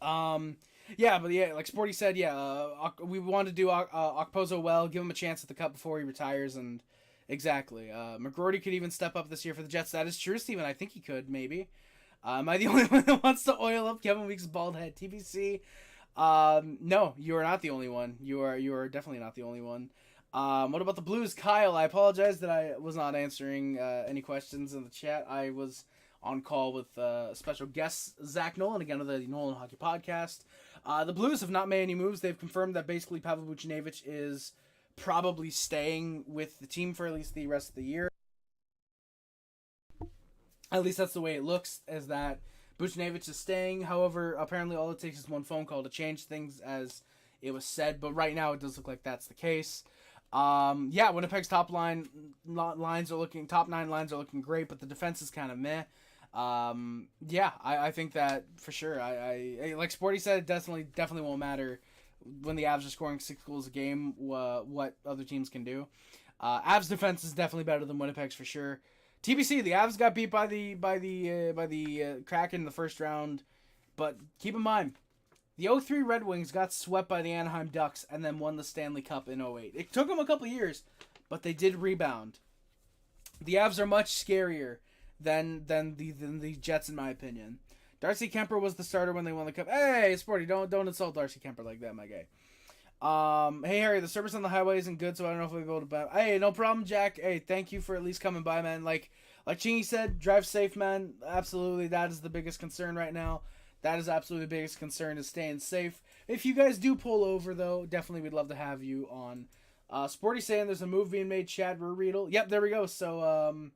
Yeah, but yeah, like Sporty said, yeah, we want to do Okposo well, give him a chance at the Cup before he retires, and exactly. McGroarty could even step up this year for the Jets. That is true, Steven. I think he could, maybe. Am I the only one that wants to oil up Kevin Weeks' bald head? TBC. No, you are not the only one. You are definitely not the only one. What about the Blues? Kyle, I apologize that I was not answering any questions in the chat. I was on call with special guest Zach Nolan, again of the Nolan Hockey Podcast. The Blues have not made any moves. They've confirmed that basically Pavel Buchnevich is probably staying with the team for at least the rest of the year. At least that's the way it looks, is that Buchnevich is staying. However, apparently all it takes is one phone call to change things, as it was said. But right now it does look like that's the case. Yeah, Winnipeg's top 9 lines are looking great, but the defense is kind of meh. Yeah, I think that for sure. I like Sporty said, it definitely won't matter when the Avs are scoring 6 goals a game, what other teams can do. Avs defense is definitely better than Winnipeg's for sure. TBC, the Avs got beat by the Kraken in the first round, but keep in mind, the 03 Red Wings got swept by the Anaheim Ducks and then won the Stanley Cup in 08. It took them a couple years, but they did rebound. The Avs are much scarier than the Jets, in my opinion. Darcy Kemper was the starter when they won the Cup. Hey, Sporty, don't insult Darcy Kemper like that, my guy. Hey, Harry, the service on the highway isn't good, so I don't know if we'll be able to buy. Hey, no problem, Jack. Hey, thank you for at least coming by, man. Like Chingy said, drive safe, man. Absolutely, that is the biggest concern right now. That is absolutely the biggest concern, is staying safe. If you guys do pull over, though, definitely we'd love to have you on. Sporty saying there's a move being made, Chad Ruhwedel. Yep, there we go. So,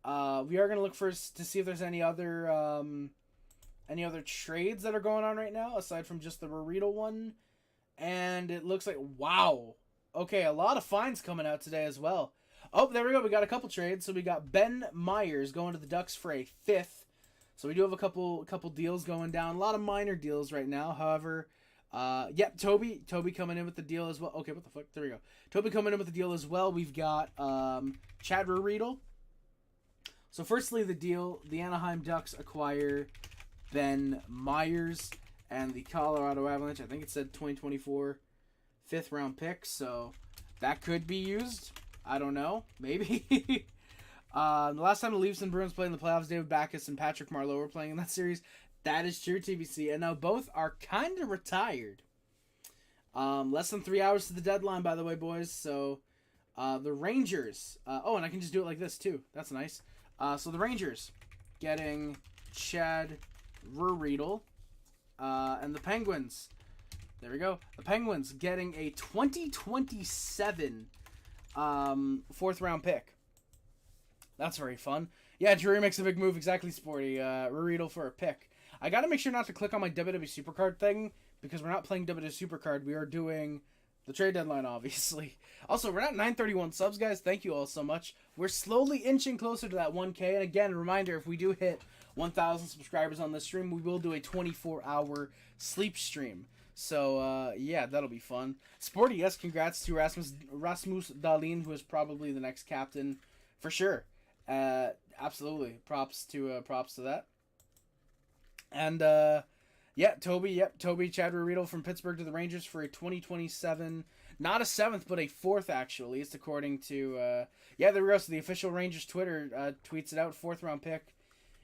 we are going to look to see if there's any other trades that are going on right now, aside from just the Ruhwedel one. And it looks like, wow. Okay, a lot of fines coming out today as well. Oh, there we go. We got a couple trades. So we got Ben Myers going to the Ducks for a 5th. So we do have a couple deals going down. A lot of minor deals right now. However, yep, Toby coming in with the deal as well. Okay, what the fuck? There we go. Toby coming in with the deal as well. We've got Chad Ruhwedel. So firstly, the deal, the Anaheim Ducks acquire Ben Myers and the Colorado Avalanche. I think it said 2024 5th round pick. So that could be used. I don't know. Maybe. The last time the Leafs and Bruins played in the playoffs, David Backes and Patrick Marleau were playing in that series. That is true, TBC. And now both are kind of retired. Less than 3 hours to the deadline, by the way, boys. So the Rangers. And I can just do it like this, too. That's nice. So the Rangers getting Chad Ruhwedel. And the Penguins. There we go. The Penguins getting a 2027 4th round pick. That's very fun. Yeah, Drury makes a big move. Exactly, Sporty. Ruhwedel for a pick. I got to make sure not to click on my WWE Supercard thing, because we're not playing WWE Supercard. We are doing the trade deadline, obviously. Also, we're at 931 subs, guys. Thank you all so much. We're slowly inching closer to that 1K. And again, reminder, if we do hit 1,000 subscribers on this stream, we will do a 24-hour sleep stream. So, yeah, that'll be fun. Sporty, yes, congrats to Rasmus Dahlin, who is probably the next captain for sure. Absolutely. Props to that. And, Toby, Chad Ruhwedel from Pittsburgh to the Rangers for a 2027. Not a 7th, but a 4th, actually. It's according to, there we go. So the official Rangers Twitter tweets it out. 4th round pick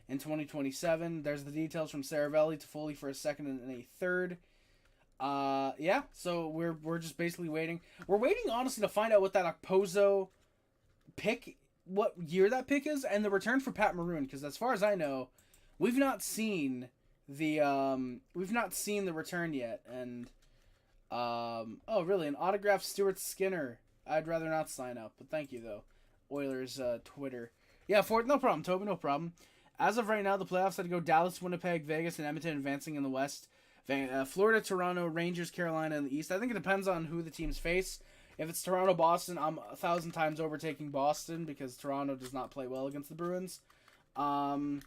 in 2027. There's the details from Saravelli, Toffoli for a 2nd and a 3rd. So we're just basically waiting. We're waiting, honestly, to find out what that Okposo pick, what year that pick is, and the return for Pat Maroon, because as far as I know, we've not seen the return yet. And oh really, an autographed Stuart Skinner. I'd rather not sign up, but thank you though. Oilers Twitter. Yeah, no problem, Toby, no problem. As of right now, the playoffs had to go Dallas, Winnipeg, Vegas, and Edmonton advancing in the West. Florida, Toronto, Rangers, Carolina in the East. I think it depends on who the teams face. If it's Toronto, Boston, I'm 1,000 times overtaking Boston because Toronto does not play well against the Bruins. So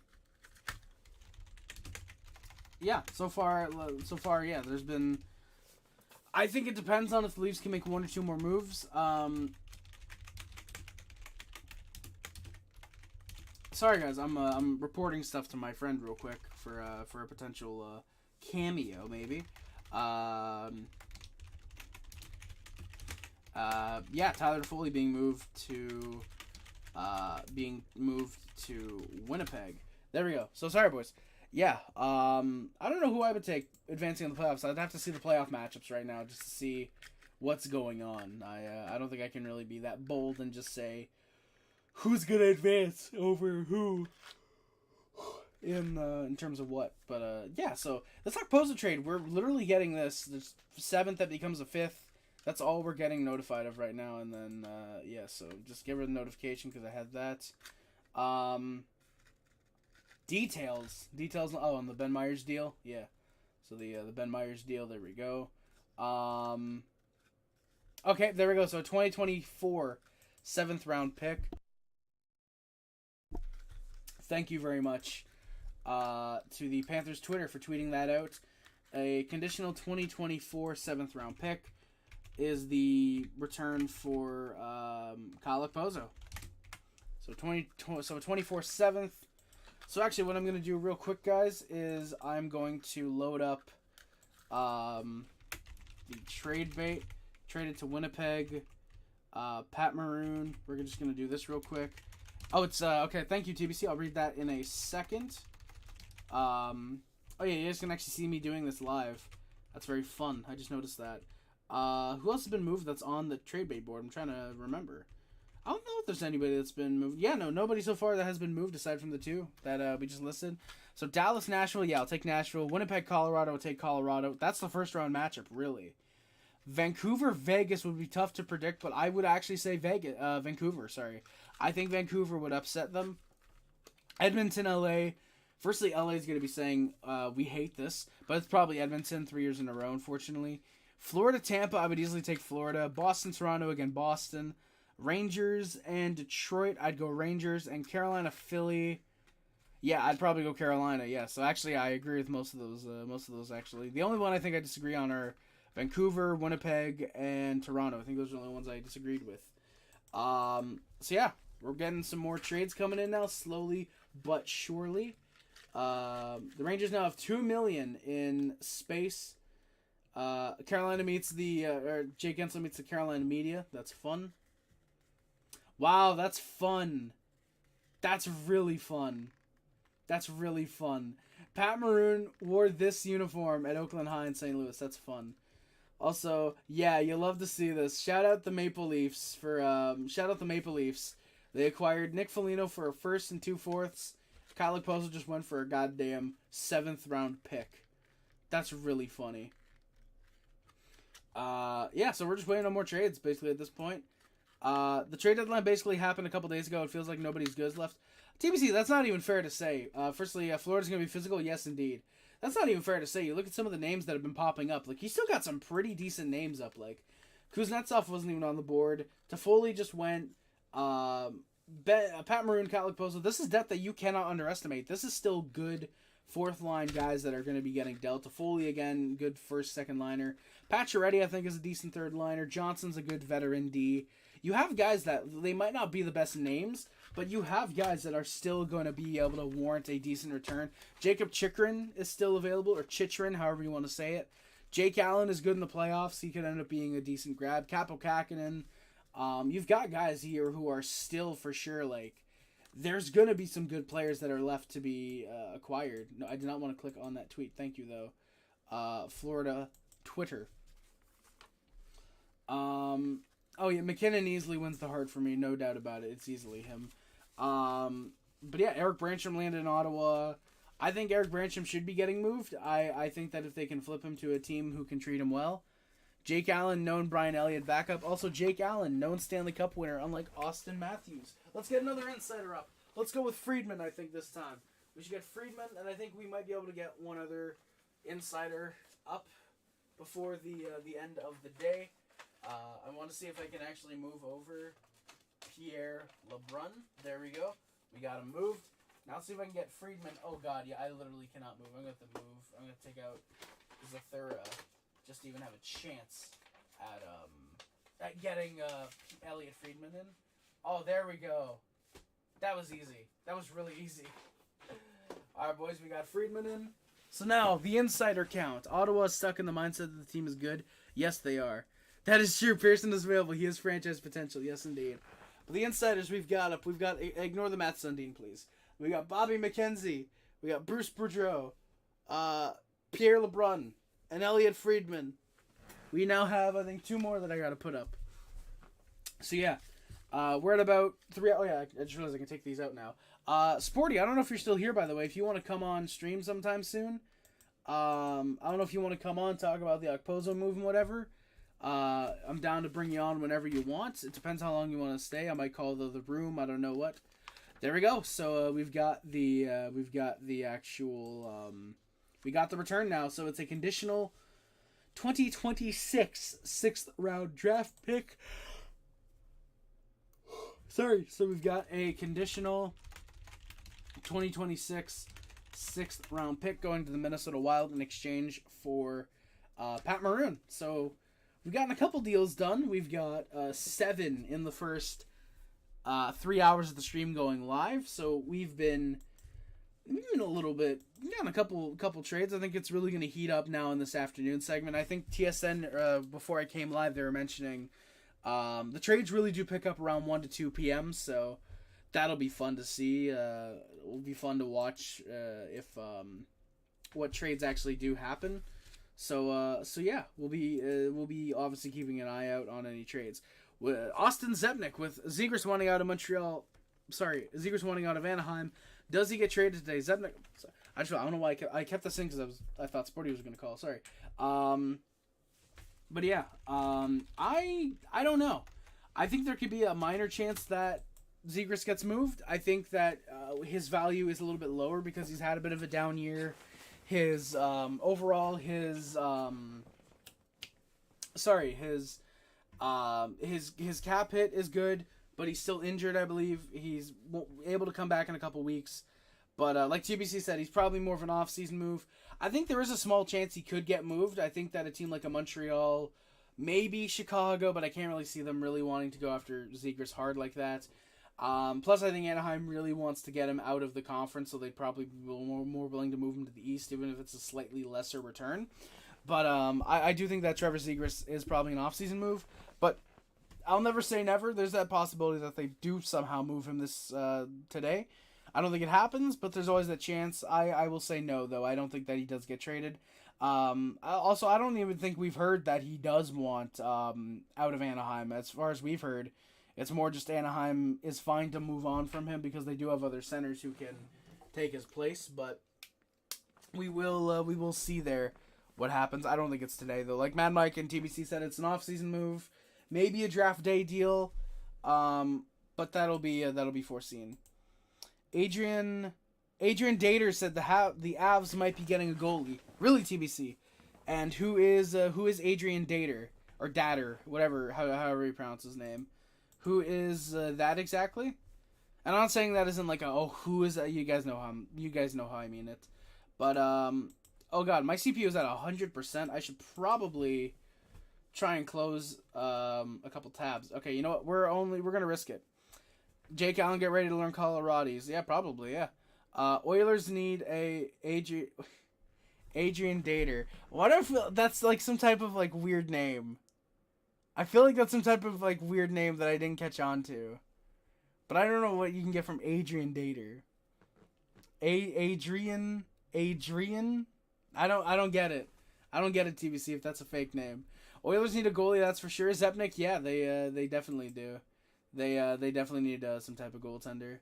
far, yeah, there's been... I think it depends on if the Leafs can make 1 or 2 more moves. Sorry, guys, I'm reporting stuff to my friend real quick for a potential cameo, maybe. Tyler Toffoli being moved to Winnipeg. There we go. So sorry, boys. Yeah, I don't know who I would take advancing in the playoffs. I'd have to see the playoff matchups right now just to see what's going on. I don't think I can really be that bold and just say who's gonna advance over who in terms of what. But so this Okposo trade, we're literally getting this 7th that becomes a 5th. That's all we're getting notified of right now, and then so just give her the notification because I had that. Details. Oh, on the Ben Meyers deal, yeah. So the Ben Meyers deal. There we go. Okay, there we go. So 2024 7th round pick. Thank you very much to the Panthers Twitter for tweeting that out. A conditional 2024 7th round pick is the return for Kyle Okposo. So 24 7th. So actually, what I'm going to do real quick, guys, is I'm going to load up the trade bait. Trade it to Winnipeg. Pat Maroon. We're just going to do this real quick. Oh, it's okay. Thank you, TBC. I'll read that in a second. You guys can actually see me doing this live. That's very fun. I just noticed that. Who else has been moved that's on the trade bait board? I'm trying to remember. I don't know if there's anybody that's been moved. Yeah, no, nobody so far that has been moved aside from the 2 that we just listed. So Dallas, Nashville, yeah, I'll take Nashville. Winnipeg, Colorado, I'll take Colorado. That's the first round matchup, really. Vancouver, Vegas would be tough to predict, but I would actually say Vancouver, sorry. I think Vancouver would upset them. Edmonton, LA. Firstly, LA is going to be saying, we hate this, but it's probably Edmonton 3 years in a row, unfortunately. Florida, Tampa, I would easily take Florida. Boston, Toronto, again, Boston. Rangers and Detroit, I'd go Rangers. And Carolina, Philly, yeah, I'd probably go Carolina. Yeah, so actually, I agree with most of those. Actually, the only one I think I disagree on are Vancouver, Winnipeg, and Toronto. I think those are the only ones I disagreed with. We're getting some more trades coming in now, slowly but surely. The Rangers now have $2 million in space. Carolina meets Jake Gensler meets the Carolina media. That's fun. Wow, that's fun. That's really fun. Pat Maroon wore this uniform at Oakland High in St. Louis. That's fun. Also, yeah, you love to see this. Shout out the Maple Leafs. They acquired Nick Foligno for a 1st and 2 4ths. Kyle Okposo just went for a goddamn 7th round pick. That's really funny. So we're just waiting on more trades, basically, at this point. The trade deadline basically happened a couple days ago. It feels like nobody's goods left. TBC, that's not even fair to say. Firstly, Florida's going to be physical. Yes, indeed. That's not even fair to say. You look at some of the names that have been popping up. Like, you still got some pretty decent names up. Like, Kuznetsov wasn't even on the board. Toffoli just went. Pat Maroon, Kyle Okposo. This is depth that you cannot underestimate. This is still good 4th line guys that are going to be getting dealt. Toffoli, again, good 1st, 2nd liner. Pacioretty, I think, is a decent 3rd liner. Johnson's a good veteran D. You have guys that, they might not be the best names, but you have guys that are still going to be able to warrant a decent return. Jacob Chychrun is still available, or Chychrun, however you want to say it. Jake Allen is good in the playoffs. He could end up being a decent grab. Kaapo Kähkönen. You've got guys here who are still for sure, like, there's going to be some good players that are left to be acquired. No, I did not want to click on that tweet. Thank you, though. Florida Twitter. Oh, yeah, McKinnon easily wins the heart for me. No doubt about it. It's easily him. But, yeah, Eric Brancham landed in Ottawa. I think Eric Brancham should be getting moved. I think that if they can flip him to a team who can treat him well. Jake Allen, known Brian Elliott backup. Also, Jake Allen, known Stanley Cup winner, unlike Austin Matthews. Let's get another insider up. Let's go with Friedman, I think, this time. We should get Friedman, and I think we might be able to get one other insider up before the end of the day. I want to see if I can actually move over Pierre LeBrun. There we go. We got him moved. Now let's see if I can get Friedman. Oh, God, yeah, I literally cannot move. I'm going to have to move. I'm going to take out Zathura just to even have a chance at getting Elliot Friedman in. Oh, there we go. That was easy. That was really easy. All right, boys, we got Friedman in. So now, the insider count. Ottawa's stuck in the mindset that the team is good. Yes, they are. That is true. Pearson is available. He has franchise potential. Yes, indeed. But the insiders we've got up. Ignore the Matt Sundin, please. We got Bobby McKenzie. We got Bruce Boudreau. Pierre LeBrun. And Elliot Friedman. We now have, I think, 2 more that I got to put up. So, yeah. We're at about 3... Oh, yeah. I just realized I can take these out now. Sporty, I don't know if you're still here, by the way. If you want to come on stream sometime soon. I don't know if you want to come on, talk about the Okposo move and whatever. I'm down to bring you on whenever you want. It depends how long you want to stay. I might call the room. I don't know what. There we go. So we've got the actual we got the return now. So it's a conditional 2026 6th round draft pick. Sorry. So we've got a conditional 2026 6th round pick going to the Minnesota Wild in exchange for Pat Maroon. So we've gotten a couple deals done. We've got 7 in the first 3 hours of the stream going live. So we've been a little bit, gotten a couple trades. I think it's really going to heat up now in this afternoon segment. I think TSN, before I came live, they were mentioning the trades really do pick up around 1 to 2 p.m. So that'll be fun to see. It will be fun to watch if what trades actually do happen. So yeah, we'll be obviously keeping an eye out on any trades. Austin Zepnik with Zegras wanting out of Montreal. Sorry, Zegras wanting out of Anaheim. Does he get traded today? Zepnik. I don't know why I kept this in because I thought Sporty was going to call. Sorry. But yeah. I don't know. I think there could be a minor chance that Zegras gets moved. I think that his value is a little bit lower because he's had a bit of a down year. His overall his cap hit is good, but he's still injured, I believe. He's able to come back in a couple weeks. But like TBC said, he's probably more of an off-season move. I think there is a small chance he could get moved. I think that a team like a Montreal, maybe Chicago, but I can't really see them really wanting to go after Zegras hard like that. Plus, I think Anaheim really wants to get him out of the conference, so they'd probably be more willing to move him to the East, even if it's a slightly lesser return. But I do think that Trevor Zegras is probably an off-season move. But I'll never say never. There's that possibility that they do somehow move him this today. I don't think it happens, but there's always that chance. I will say no, though. I don't think that he does get traded. Also, I don't even think we've heard that he does want out of Anaheim. As far as we've heard, it's more just Anaheim is fine to move on from him because they do have other centers who can take his place. But we will see there what happens. I don't think it's today, though. Like Mad Mike and TBC said, it's an off-season move, maybe a draft day deal, but that'll be foreseen. Adrian Dater said the Avs might be getting a goalie. Really, TBC? And who is Adrian Dater or Datter, whatever, however you pronounce his name? Who is that exactly? And I'm not saying that isn't like who is that? You guys know how I mean it. But oh god, my CPU is at 100%. I should probably try and close a couple tabs. Okay, you know what? We're gonna risk it. Jake Allen, get ready to learn Coloradis. Yeah, probably, yeah. Oilers need Adrian Dater. What if that's like some type of like weird name? I feel like that's some type of like weird name that I didn't catch on to. But I don't know what you can get from Adrian Dater. Adrian? I don't get it. I don't get it, TBC, if that's a fake name. Oilers need a goalie, that's for sure. Zepnik, yeah, they definitely do. They definitely need some type of goaltender.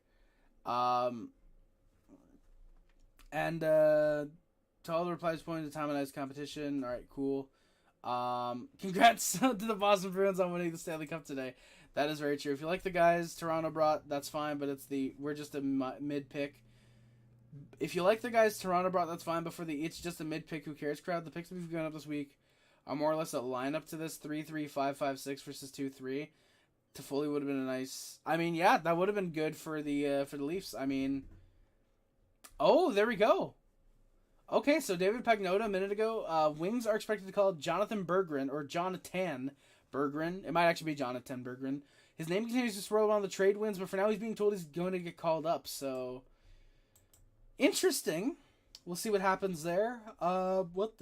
And to all the replies pointing to time and ice competition. All right, cool. Congrats to the Boston Bruins on winning the Stanley Cup today. That is very true. If you like the guys Toronto brought, that's fine, but we're just a mid pick. If you like the guys Toronto brought, that's fine, but for the it's just a mid pick, who cares crowd, the picks we've given up this week are more or less a lineup to this 3-3-5-5-6 versus 2-3. Toffoli would have been a nice. I mean, yeah, that would have been good for the Leafs. I mean, oh, there we go. Okay, so David Pagnotta a minute ago. Wings are expected to call Jonathan Berggren or Jonathan Berggren. It might actually be Jonathan Berggren. His name continues to swirl around the trade wins, but for now he's being told he's going to get called up. So interesting. We'll see what happens there. What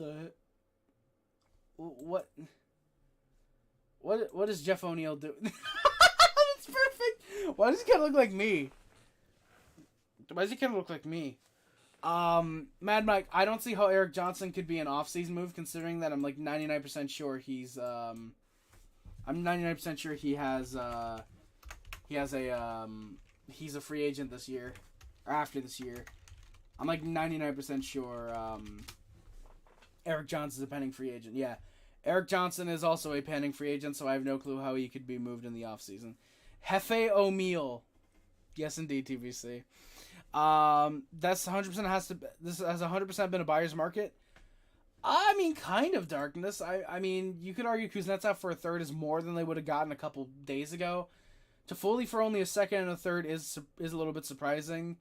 is Jeff O'Neill doing? That's perfect. Why does he kind of look like me? Mad Mike, I don't see how Eric Johnson could be an off-season move, considering that I'm like 99% sure he's I'm 99% sure he's a free agent this year or after this year. I'm like 99% sure Eric Johnson's a pending free agent. Yeah. Eric Johnson is also a pending free agent, so I have no clue how he could be moved in the offseason. Hefe O'Meal. Yes, indeed, TBC. That's 100% this has 100% been a buyer's market. I mean, kind of darkness. I mean, you could argue Kuznetsov for a third is more than they would have gotten a couple days ago. Toffoli for only a second and a third is a little bit surprising.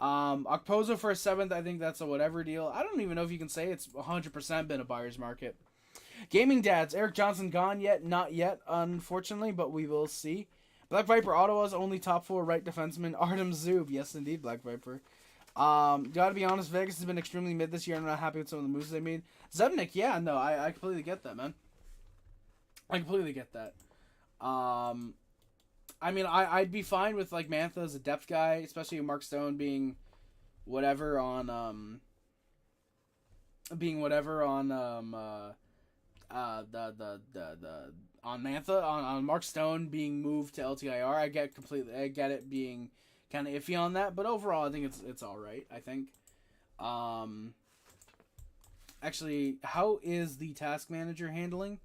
Okposo for a seventh, I think that's a whatever deal. I don't even know if you can say it's 100% been a buyer's market. Gaming Dads, Eric Johnson gone yet? Not yet, unfortunately, but we will see. Black Viper, Ottawa's only top 4 right defenseman, Artem Zub. Yes, indeed, Black Viper. Gotta be honest, Vegas has been extremely mid this year. I'm not happy with some of the moves they made. Zebnik, yeah, no, I completely get that, man. I completely get that. I mean, I'd be fine with, like, Mantha as a depth guy, especially with Mark Stone being whatever on, on Mantha, on Mark Stone being moved to LTIR. I get it being kind of iffy on that, but overall I think it's all right. I think. Actually, how is the task manager handling?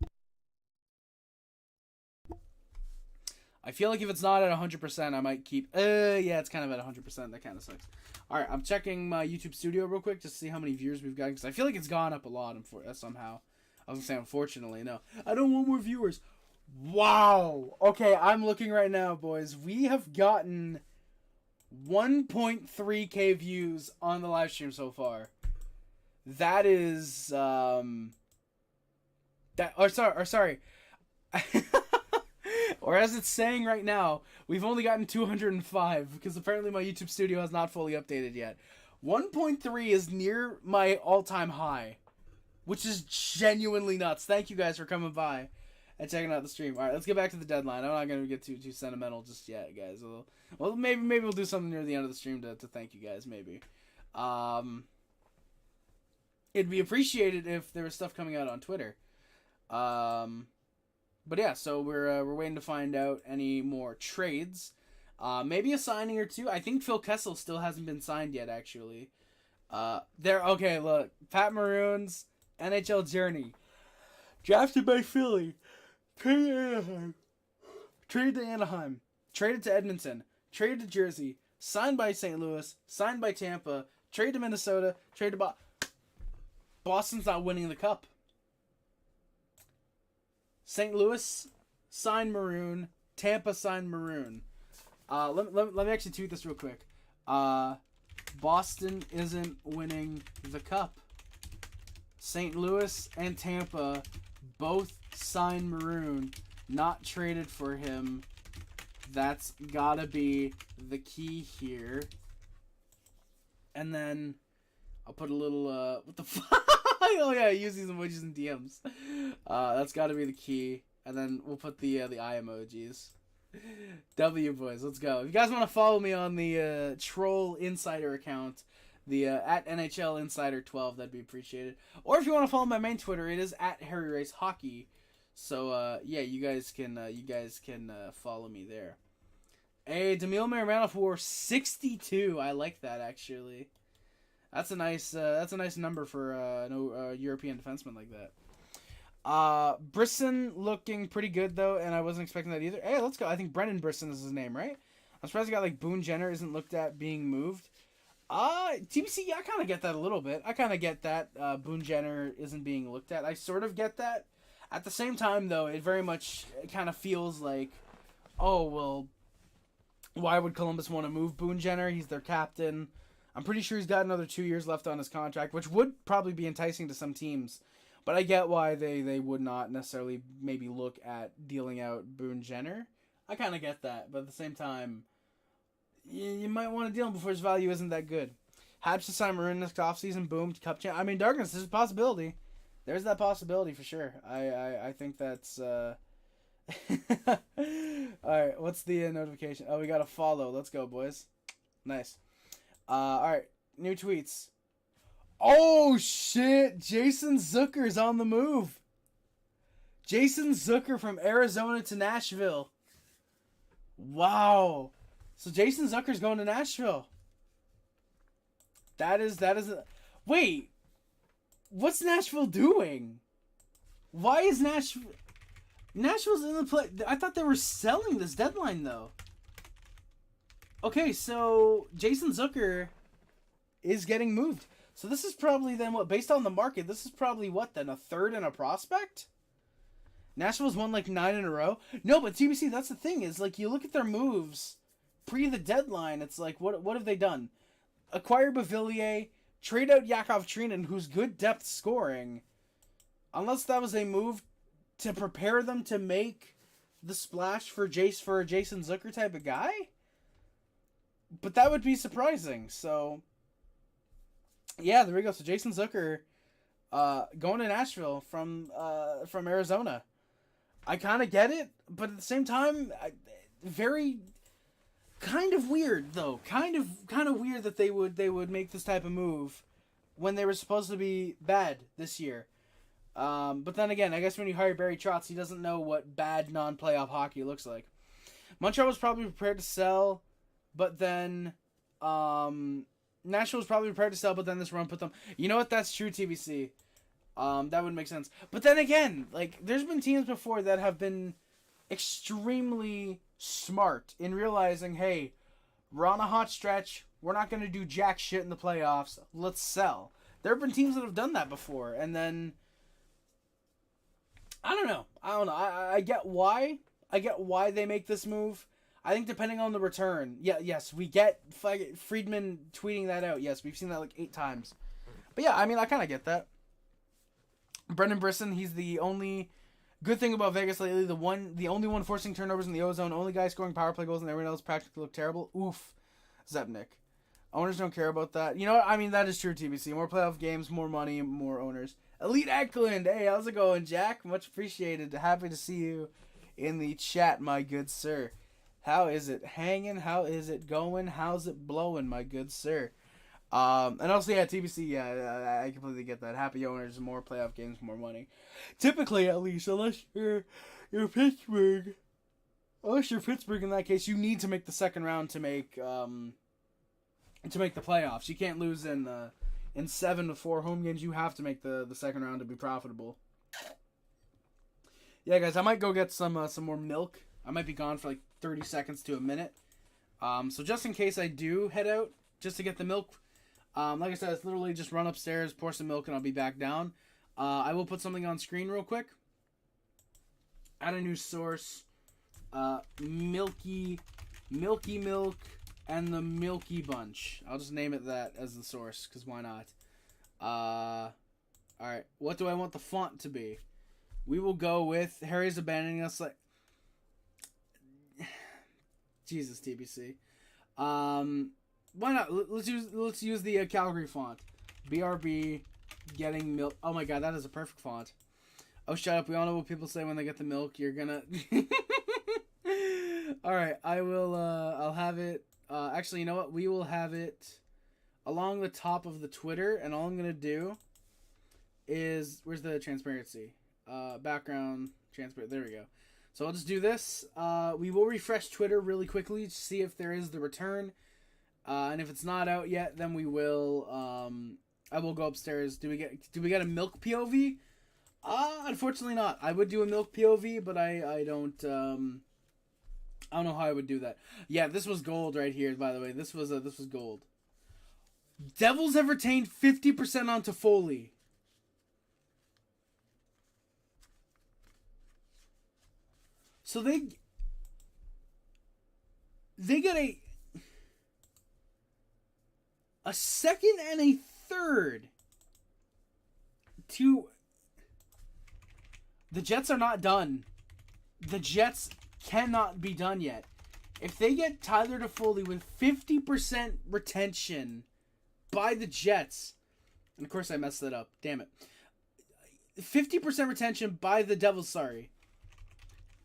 I feel like if it's not at 100%, I might keep. Yeah, it's kind of at 100%. That kind of sucks. All right, I'm checking my YouTube Studio real quick just to see how many viewers we've got, because I feel like it's gone up a lot somehow. I was gonna say, unfortunately, no. I don't want more viewers. Wow. Okay, I'm looking right now, boys. We have gotten 1.3k views on the live stream so far. That is sorry. Or as it's saying right now, we've only gotten 205 because apparently my YouTube Studio has not fully updated yet. 1.3 is near my all-time high, which is genuinely nuts. Thank you guys for coming by and checking out the stream. All right, let's get back to the deadline. I'm not going to get too sentimental just yet, guys. Well, maybe we'll do something near the end of the stream to thank you guys, maybe. It'd be appreciated if there was stuff coming out on Twitter. But yeah, so we're waiting to find out any more trades. Maybe a signing or two. I think Phil Kessel still hasn't been signed yet, actually. Okay, look. Pat Maroon's NHL journey. Drafted by Philly. Traded to Anaheim. Traded to Edmonton. Traded to Jersey. Signed by St. Louis. Signed by Tampa. Traded to Minnesota. Traded to Boston's not winning the cup. St. Louis signed Maroon. Tampa signed Maroon. Let me actually tweet this real quick. Boston isn't winning the cup. St. Louis and Tampa both signed Maroon, not traded for him. That's gotta be the key here. And then I'll put a little what the fuck? Oh yeah, use these emojis in DMs. That's got to be the key. And then we'll put the eye emojis. W boys, let's go. If you guys want to follow me on the Troll Insider account, the at NHL Insider 12, that'd be appreciated. Or if you want to follow my main Twitter, it is at Harry Race Hockey. So yeah, you guys can follow me there. Hey, Demil Marimanov wore 62. I like that actually. That's a nice number for a European defenseman like that. Brisson looking pretty good though, and I wasn't expecting that either. Hey, let's go. I think Brendan Brisson is his name, right? I'm surprised a guy like Boone Jenner isn't looked at being moved. TBC, yeah, I kind of get that a little bit. I kind of get that Boone Jenner isn't being looked at. I sort of get that. At the same time, though, it very much kind of feels like, oh, well, why would Columbus want to move Boone Jenner? He's their captain. I'm pretty sure he's got another 2 years left on his contract, which would probably be enticing to some teams. But I get why they would not necessarily maybe look at dealing out Boone Jenner. I kind of get that. But at the same time, you might want to deal him before his value isn't that good. Habs to sign Maroon next offseason, boom, cup champ. I mean, Darkness, there's a possibility. There's that possibility for sure. I think that's... Alright, what's the notification? Oh, we got a follow. Let's go, boys. Nice. Alright, new tweets. Oh, shit! Jason Zucker's on the move. Jason Zucker from Arizona to Nashville. Wow. So Jason Zucker's going to Nashville. That is wait. What's Nashville doing? Why is Nashville's in the play? I thought they were selling this deadline though. Okay, so Jason Zucker is getting moved. So this is probably then what, based on the market, this is probably what then, a third and a prospect? Nashville's won like 9 in a row. No, but TBC, that's the thing, is like you look at their moves pre the deadline, it's like what have they done? Acquire Beauvillier, trade out Yakov Trinan, who's good depth scoring. Unless that was a move to prepare them to make the splash for a Jason Zucker type of guy. But that would be surprising. So yeah, there we go. So Jason Zucker going to Nashville from Arizona. I kind of get it, but at the same time, very kind of weird though. Kind of weird that they would make this type of move when they were supposed to be bad this year. But then again, I guess when you hire Barry Trotz, he doesn't know what bad non-playoff hockey looks like. Montreal was probably prepared to sell, but then Nashville was probably prepared to sell, but then this run put them... You know what? That's true, TBC. That would make sense. But then again, like, there's been teams before that have been extremely smart in realizing, hey, we're on a hot stretch. We're not going to do jack shit in the playoffs. Let's sell. There have been teams that have done that before, and then... I don't know. I get why. I get why they make this move. I think depending on the return. Yeah, yes, we get Friedman tweeting that out. Yes, we've seen that like 8 times. But yeah, I mean, I kind of get that. Brendan Brisson, he's the only good thing about Vegas lately. The only one forcing turnovers in the ozone. Only guy scoring power play goals, and everyone else practically look terrible. Oof. Zepnik. Owners don't care about that. You know what? I mean, that is true, TBC. More playoff games, more money, more owners. Elite Eklund. Hey, how's it going, Jack? Much appreciated. Happy to see you in the chat, my good sir. How is it hanging? How is it going? How's it blowing, my good sir? And also, yeah, TBC, yeah, I completely get that. Happy owners, more playoff games, more money. Typically, at least, unless you're Pittsburgh. Unless you're Pittsburgh in that case, you need to make the second round to make the playoffs. You can't lose in 7 to 4 home games. You have to make the second round to be profitable. Yeah, guys, I might go get some more milk. I might be gone for like 30 seconds to a minute. So just in case I do head out just to get the milk, like I said, it's literally just run upstairs, pour some milk, and I'll be back down. I will put something on screen real quick. Add a new source. Milky Milk and the Milky Bunch. I'll just name it that as the source, because why not? Alright, what do I want the font to be? We will go with Harry's abandoning us like... Jesus, TBC. Why not? Let's use the Calgary font. BRB getting milk. Oh my god, that is a perfect font. Oh, shut up. We all know what people say when they get the milk. You're gonna... Alright, I will, I'll have it... actually, you know what? We will have it along the top of the Twitter, and all I'm gonna do is... Where's the transparency? Background, transparent. There we go. So I'll just do this. We will refresh Twitter really quickly to see if there is the return. And if it's not out yet, then we will... I will go upstairs. Do we get a milk POV? Unfortunately not. I would do a milk POV, but I don't know how I would do that. Yeah, this was gold right here, by the way. This was gold. Devils have retained 50% on Toffoli. So they get a second and a third to... The Jets are not done. The Jets cannot be done yet. If they get Tyler Toffoli with 50% retention by the Jets, and of course I messed that up, damn it. 50% retention by the Devils, sorry.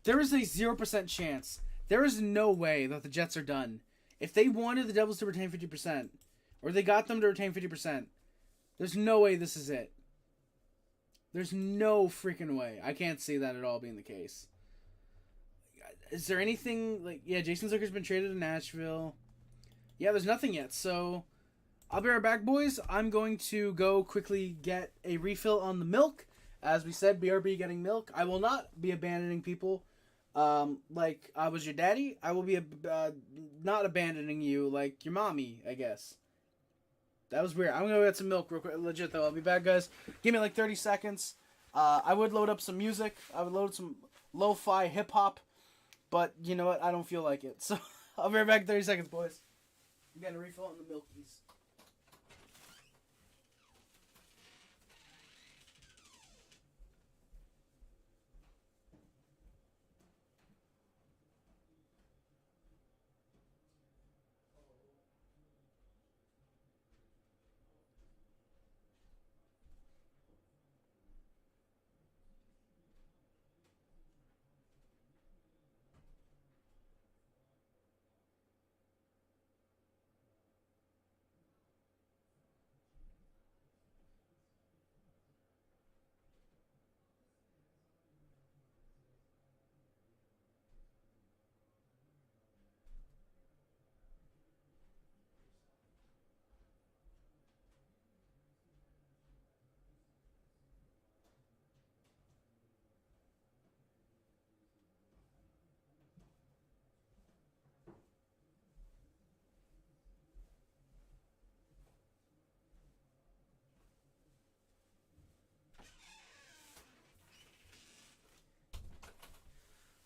There is a 0% chance. There is no way that the Jets are done. If they wanted the Devils to retain 50%, or they got them to retain 50%, there's no way this is it. There's no freaking way. I can't see that at all being the case. Is there anything like... Yeah, Jason Zucker's been traded to Nashville. Yeah, there's nothing yet. So, I'll be right back, boys. I'm going to go quickly get a refill on the milk. As we said, BRB getting milk. I will not be abandoning people like I was your daddy. I will be not abandoning you like your mommy, I guess. That was weird. I'm going to go get some milk real quick. Legit, though. I'll be back, guys. Give me like 30 seconds. I would load up some music. I would load some lo-fi hip-hop. But, you know what? I don't feel like it. So, I'll be right back in 30 seconds, boys. I'm getting a refill on the milkies.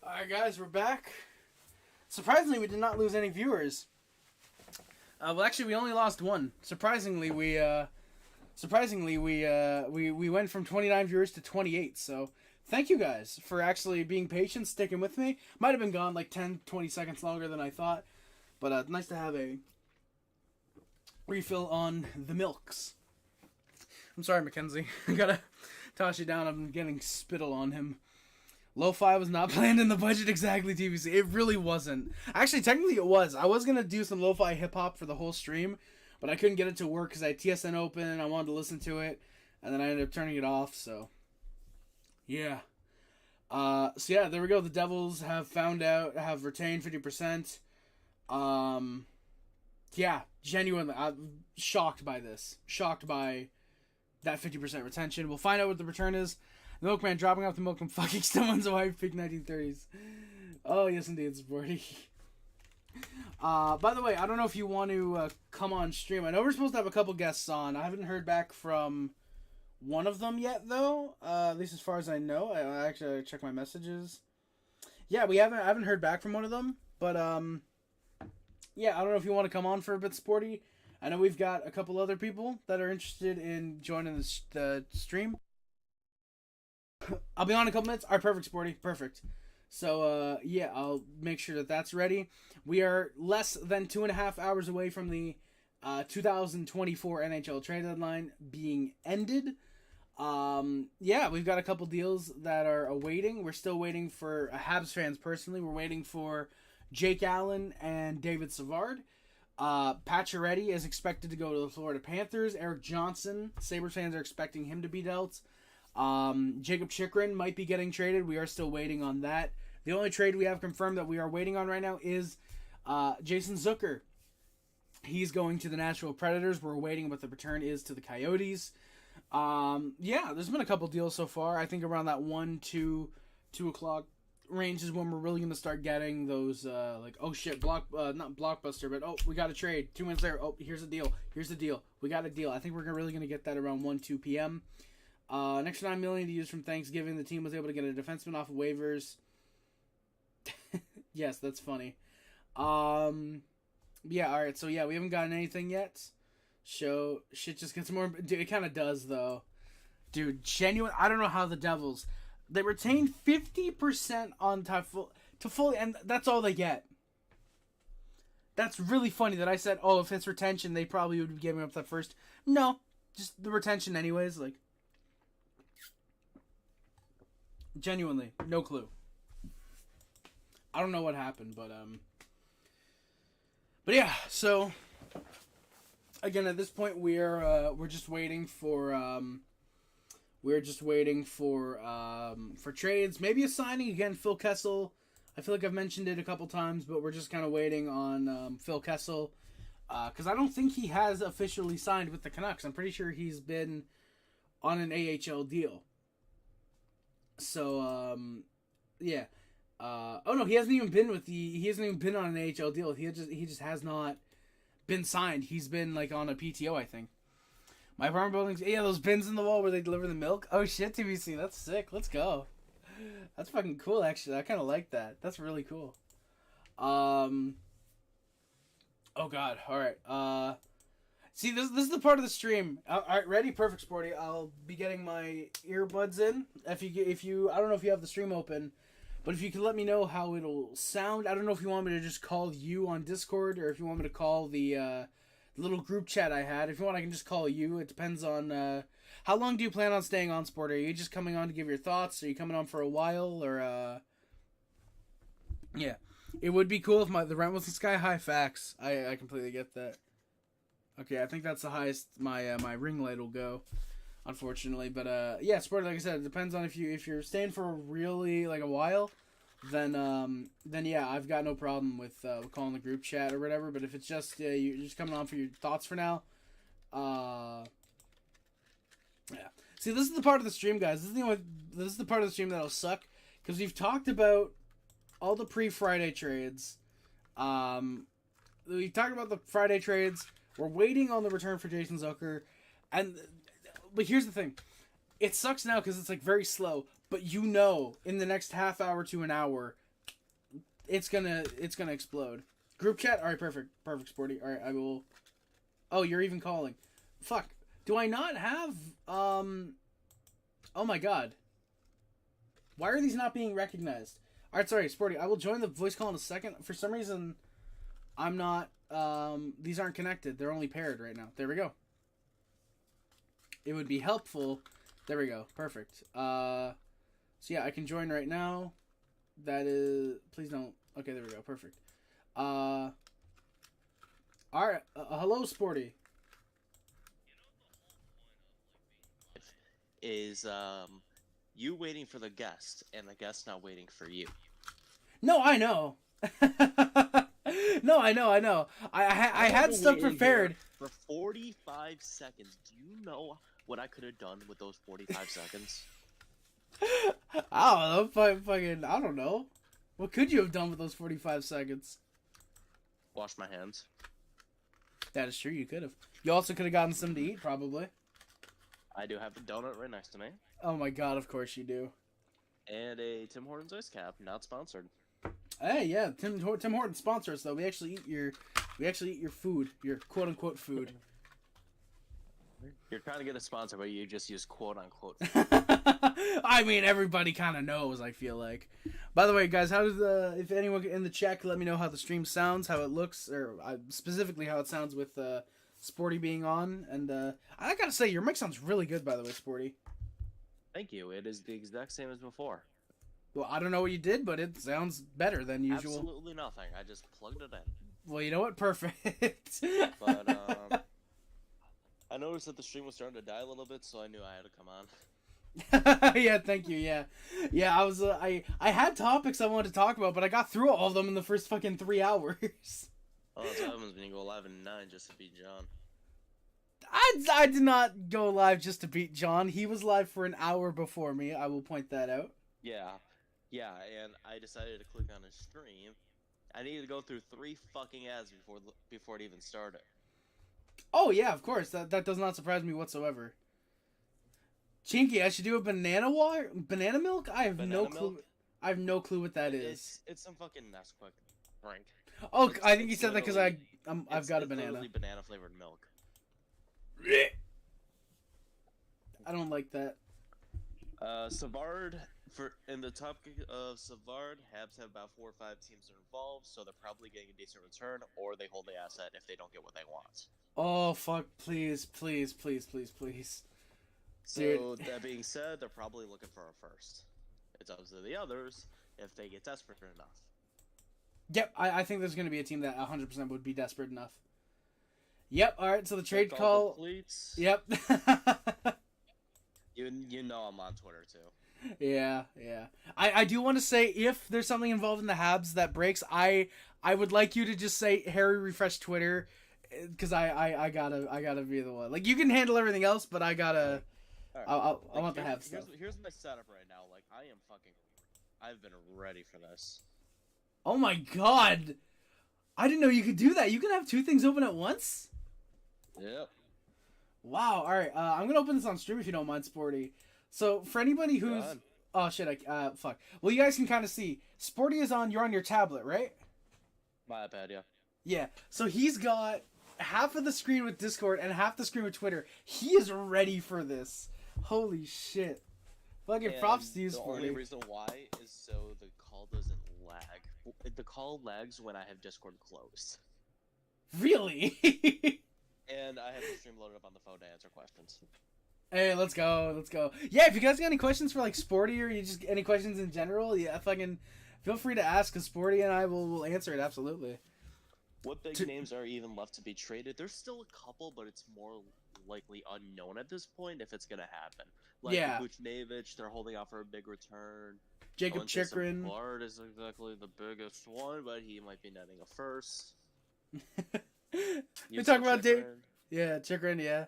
Alright, guys, we're back. Surprisingly, we did not lose any viewers. Well, actually, we only lost one. Surprisingly, we went from 29 viewers to 28. So, thank you guys for actually being patient, sticking with me. Might have been gone like 10, 20 seconds longer than I thought, but nice to have a refill on the milks. I'm sorry, Mackenzie. I gotta toss you down. I'm getting spittle on him. Lo-fi was not planned in the budget exactly, TVC. It really wasn't. Actually, technically it was. I was going to do some lo-fi hip-hop for the whole stream, but I couldn't get it to work because I had TSN open and I wanted to listen to it, and then I ended up turning it off, so... Yeah. So yeah, there we go. The Devils have retained 50%. Yeah, genuinely, I'm shocked by this. Shocked by that 50% retention. We'll find out what the return is. The milkman dropping off the milk and fucking someone's wife, peak 1930s. Oh, yes, indeed, sporty. By the way, I don't know if you want to come on stream. I know we're supposed to have a couple guests on. I haven't heard back from one of them yet, though. At least as far as I know. I actually check my messages. Yeah, I haven't heard back from one of them. But, yeah, I don't know if you want to come on for a bit, sporty. I know we've got a couple other people that are interested in joining the stream. I'll be on in a couple minutes. All right, perfect, sporty. Perfect. So, yeah, I'll make sure that that's ready. We are less than 2.5 hours away from the 2024 NHL Trade Deadline being ended. Yeah, we've got a couple deals that are awaiting. We're still waiting for Habs fans personally. We're waiting for Jake Allen and David Savard. Pacioretty is expected to go to the Florida Panthers. Eric Johnson, Sabers fans are expecting him to be dealt. Jacob Chychrun might be getting traded. We are still waiting on that. The only trade we have confirmed that we are waiting on right now is Jason Zucker. He's going to the Nashville Predators. We're waiting what the return is to the Coyotes. Yeah, there's been a couple deals so far. I think around that 2 o'clock range is when we're really going to start getting those, like, oh shit, not Blockbuster, but oh, we got a trade. 2 minutes later, oh, here's a deal. We got a deal. I think we're really going to get that around 2 p.m. An extra $9 million to use from Thanksgiving. The team was able to get a defenseman off of waivers. Yes, that's funny. Yeah, alright, so yeah, we haven't gotten anything yet. Shit just gets more... Dude, it kind of does, though. Dude, genuine... I don't know how the Devils... They retained 50% on Toffoli, and that's all they get. That's really funny that I said, oh, if it's retention, they probably would be giving up that first. No, just the retention anyways, like... Genuinely, no clue. I don't know what happened, but yeah, so again at this point we're just waiting for trades, maybe a signing again. Phil Kessel, I feel like I've mentioned it a couple times, but we're just kind of waiting on Phil Kessel because I don't think he has officially signed with the Canucks. I'm pretty sure he's been on an AHL deal. So yeah. Oh no, he hasn't even been on an AHL deal. He just has not been signed. He's been like on a PTO, I think. My apartment buildings, yeah, those bins in the wall where they deliver the milk. Oh shit, TBC, that's sick. Let's go. That's fucking cool, actually. I kind of like that. That's really cool. Oh god. All right. See, this is the part of the stream. All right, ready? Perfect, Sporty. I'll be getting my earbuds in. If you, I don't know if you have the stream open. But if you can let me know how it'll sound. I don't know if you want me to just call you on Discord or if you want me to call the little group chat I had. If you want, I can just call you. It depends on... how long do you plan on staying on, Sport? Are you just coming on to give your thoughts? Are you coming on for a while? Or, yeah. It would be cool if the rent wasn't sky high. Facts. I completely get that. Okay, I think that's the highest my ring light will go. Unfortunately, but yeah, Sport. Like I said, it depends on if you're staying for really like a while, then yeah, I've got no problem with calling the group chat or whatever. But if it's just you're just coming on for your thoughts for now, yeah. See, this is the part of the stream, guys. This is the part of the stream that'll suck because we've talked about all the pre-Friday trades. We talked about the Friday trades. We're waiting on the return for Jason Zucker, but here's the thing. It sucks now because it's like very slow. But in the next half hour to an hour, it's gonna explode. Group chat? Alright, perfect, Sporty. Alright, I will... Oh, you're even calling. Fuck. Do I not have... Oh my god. Why are these not being recognized? Alright, sorry, Sporty. I will join the voice call in a second. For some reason, I'm not... these aren't connected. They're only paired right now. There we go. It would be helpful. There we go. Perfect. So yeah, I can join right now. That is... Please don't... Okay, there we go. Perfect. Alright. Hello, Sporty. Is you waiting for the guest and the guest not waiting for you. No, I know. No, I know. I had stuff prepared. For 45 seconds. Do you know what I could have done with those 45 seconds? I don't know. What could you have done with those 45 seconds? Wash my hands. That is true, you could have. You also could have gotten some to eat, probably. I do have a donut right next to me. Oh my god, of course you do. And a Tim Hortons ice cap, not sponsored. Hey, yeah, Tim Hortons sponsor us though. We actually eat your food, your quote unquote food. You're trying to get a sponsor, but you just use quote unquote. I mean, everybody kind of knows. I feel like. By the way, guys, how does if anyone in the chat could let me know how the stream sounds, how it looks, or specifically how it sounds with Sporty being on, and I gotta say your mic sounds really good, by the way, Sporty. Thank you. It is the exact same as before. Well, I don't know what you did, but it sounds better than usual. Absolutely nothing. I just plugged it in. Well, you know what? Perfect. But I noticed that the stream was starting to die a little bit, so I knew I had to come on. Yeah, thank you. Yeah. I was I had topics I wanted to talk about, but I got through all of them in the first fucking 3 hours. Oh, that's what happens when you go live at 9 just to beat John. I did not go live just to beat John. He was live for an hour before me. I will point that out. Yeah, and I decided to click on his stream. I needed to go through 3 fucking ads before it even started. Oh yeah, of course. That does not surprise me whatsoever. Chinky, I should do a banana milk? I have no clue. Milk? I have no clue what that is. It's some fucking Nesquik drink. Oh, I think you said that because I've got a banana. Literally banana flavored milk. I don't like that. Savard, in the topic of Savard, Habs have about 4 or 5 teams that are involved, so they're probably getting a decent return, or they hold the asset if they don't get what they want. Oh fuck! Please. So Dude. that being said, they're probably looking for a first. It's up to the others if they get desperate enough. Yep, I think there's going to be a team that 100% would be desperate enough. Yep, alright, so the trade call... Yep. You know I'm on Twitter, too. Yeah. I do want to say, if there's something involved in the Habs that breaks, I would like you to just say, Harry, refresh Twitter, because I gotta be the one. Like, you can handle everything else, but I gotta... Right. I want the Habs stuff. Here's my setup right now. Like, I've been ready for this. Oh my god! I didn't know you could do that. You can have 2 things open at once? Yep. Wow, alright. I'm gonna open this on stream if you don't mind, Sporty. So, for anybody who's... God. Oh, shit, fuck. Well, you guys can kind of see. Sporty is you're on your tablet, right? My iPad, yeah. Yeah. So, he's got half of the screen with Discord and half the screen with Twitter. He is ready for this. Holy shit. Fucking props to you, Sporty. The only reason why is so the call doesn't lag. The call lags when I have Discord closed. Really? And I have the stream loaded up on the phone to answer questions. Hey, let's go. Yeah, if you guys got any questions for, like, Sporty, or you just any questions in general, yeah, fucking feel free to ask, because Sporty and I will answer it, absolutely. What big names are even left to be traded? There's still a couple, but it's more likely unknown at this point if it's going to happen. Like Buchnevich, they're holding out for a big return. Jacob Chikrin. Savard is exactly the biggest one, but he might be netting a first. You're talking about Dave? Yeah, Chikrin, yeah.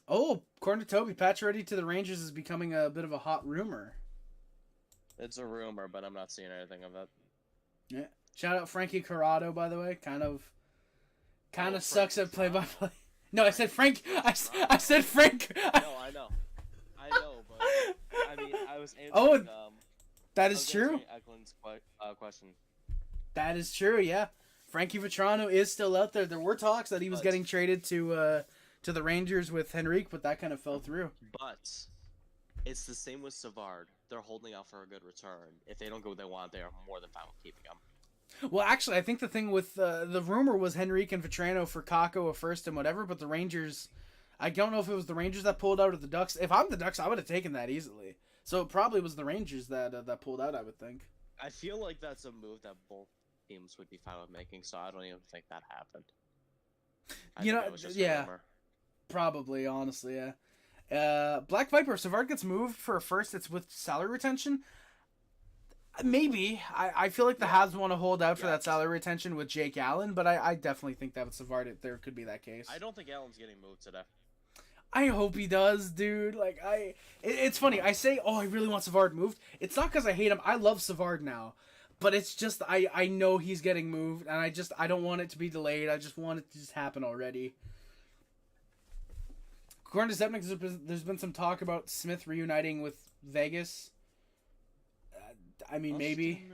Oh, according to Toby, Pacioretty to the Rangers is becoming a bit of a hot rumor. It's a rumor, but I'm not seeing anything of it. Yeah. Shout out Frankie Corrado, by the way. Kind of sucks at play-by-play. No, I said Frank. I said Frank. No, I know, but I mean, I was answering. Oh, that is true. Eklund's question. That is true. Yeah, Frankie Vetrano is still out there. There were talks that he was getting traded to the Rangers with Henrique, but that kind of fell through. But it's the same with Savard. They're holding out for a good return. If they don't get what they want, they are more than fine with keeping him. Well, actually, I think the thing with the rumor was Henrique and Vetrano for Kakko, a first and whatever, but the Rangers, I don't know if it was the Rangers that pulled out or the Ducks. If I'm the Ducks, I would have taken that easily. So it probably was the Rangers that pulled out, I would think. I feel like that's a move that both teams would be fine with making, so I don't even think that happened. Yeah, probably, honestly, yeah. Black Viper, if Savard gets moved for a first, it's with salary retention. Maybe. I feel like the Habs want to hold out for that salary retention with Jake Allen, but I definitely think that with Savard, there could be that case. I don't think Allen's getting moved today. I hope he does, dude. Like, it's funny. I say, I really want Savard moved. It's not because I hate him. I love Savard now. But it's just, I know he's getting moved, and I don't want it to be delayed. I just want it to just happen already. According to Zepnik, there's been some talk about Smith reuniting with Vegas. I mean, maybe.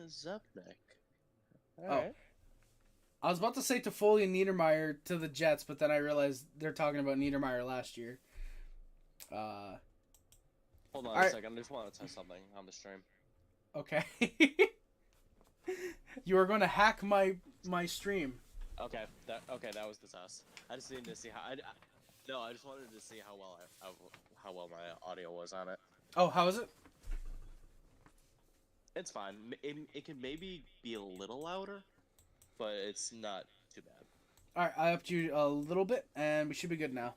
Right. I was about to say Toffoli and Niedermeyer to the Jets, but then I realized they're talking about Niedermeyer last year. Hold on a second. I just want to test something on the stream. Okay. You are going to hack my stream. Okay, that was the test. I just needed to see how. No, I just wanted to see how well my audio was on it. Oh, how is it? It's fine. It can maybe be a little louder, but it's not too bad. All right, I upped you a little bit, and we should be good now.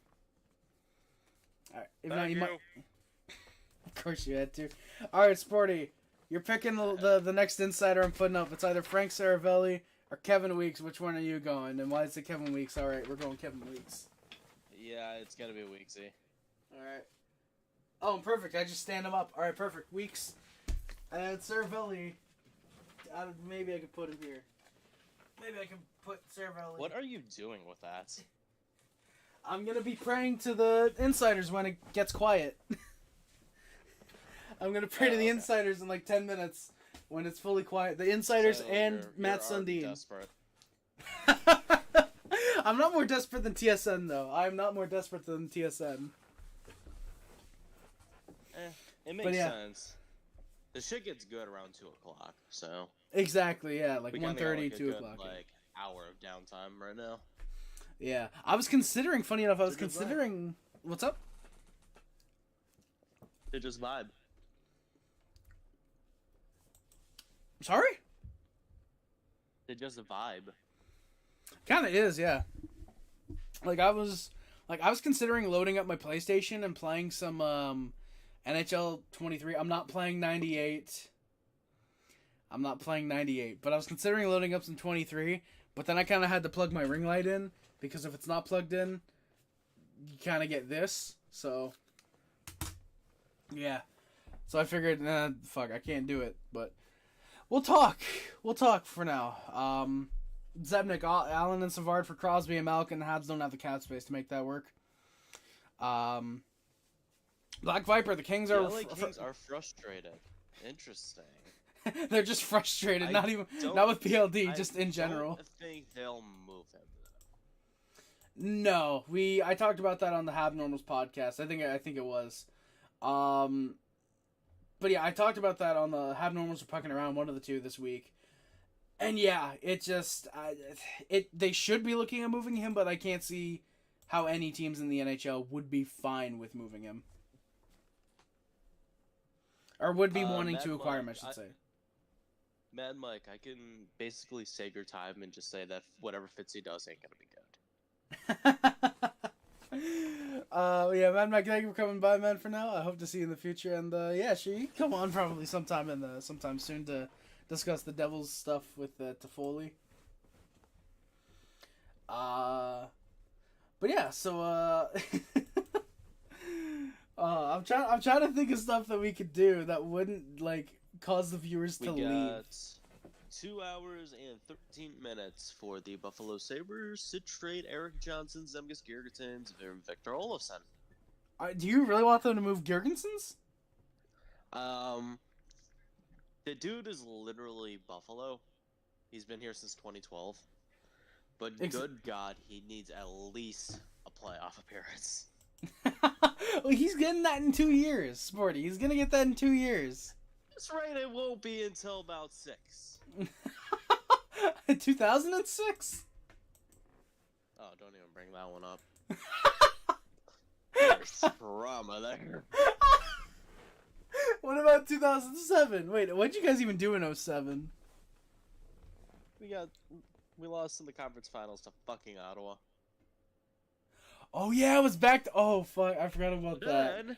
All right, if not, you might. Of course, you had to. All right, Sporty, you're picking the next insider I'm putting up. It's either Frank Saravelli or Kevin Weeks. Which one are you going? And why is it Kevin Weeks? All right, we're going Kevin Weeks. Yeah, it's gonna be Weeksy. All right. Oh, perfect. I just stand him up. All right, perfect. Weeks. And Saravelli. Maybe I could put him here. Maybe I can put Saravelli. What are you doing with that? I'm gonna be praying to the insiders when it gets quiet. I'm gonna pray to the insiders in like 10 minutes when it's fully quiet. The insiders and Matt Sundin. Desperate. I'm not more desperate than TSN though. I'm not more desperate than TSN. It makes sense. The shit gets good around 2 o'clock, so. Exactly, yeah, like 1:30, 2 good, o'clock. Like hour of downtime right now. Yeah, I was considering. Funny enough, I was considering. What's up? They just vibe. Sorry? They just vibe. Kind of is, yeah. Like I was considering loading up my PlayStation and playing some NHL 23. I'm not playing 98. But I was considering loading up some 23. But then I kind of had to plug my ring light in because if it's not plugged in, you kind of get this. So yeah. So I figured, fuck, I can't do it. But we'll talk. We'll talk for now. Zebnik, Allen, and Savard for Crosby and Malkin. The Habs don't have the cap space to make that work. Black Viper, the Kings are... Kings are frustrated. Interesting. They're just frustrated, not with PLD, just in general. I think they'll move him, though. No, I talked about that on the Have Normals podcast. I think it was. But yeah, I talked about that on the Have Normals or Pucking Around, one of the two this week. And yeah, it just they should be looking at moving him, but I can't see how any teams in the NHL would be fine with moving him. Or would be wanting to acquire him, I should say. Mad Mike, I can basically save your time and just say that whatever Fitzy does ain't gonna be good. Yeah, Mad Mike, thank you for coming by, man. For now, I hope to see you in the future. And yeah, sure, you can come on probably sometime soon to discuss the Devils stuff with Toffoli. But yeah, so I'm trying to think of stuff that we could do that wouldn't like cause the viewers to leave. We got 2 hours and 13 minutes for the Buffalo Sabers to trade Eric Johnson, Zemgus Girgensons, and Victor Olofsson. Do you really want them to move Girgensons? The dude is literally Buffalo. He's been here since 2012. But good God, he needs at least a playoff appearance. Well, he's getting that in 2 years, Sporty. He's gonna get that in 2 years. That's right, it won't be until about 6. 2006? Oh, don't even bring that one up. There's drama there. What about 2007? Wait, what'd you guys even do in 07? We lost in the conference finals to fucking Ottawa. Oh yeah, it was back to... Oh fuck, I forgot about that. Then,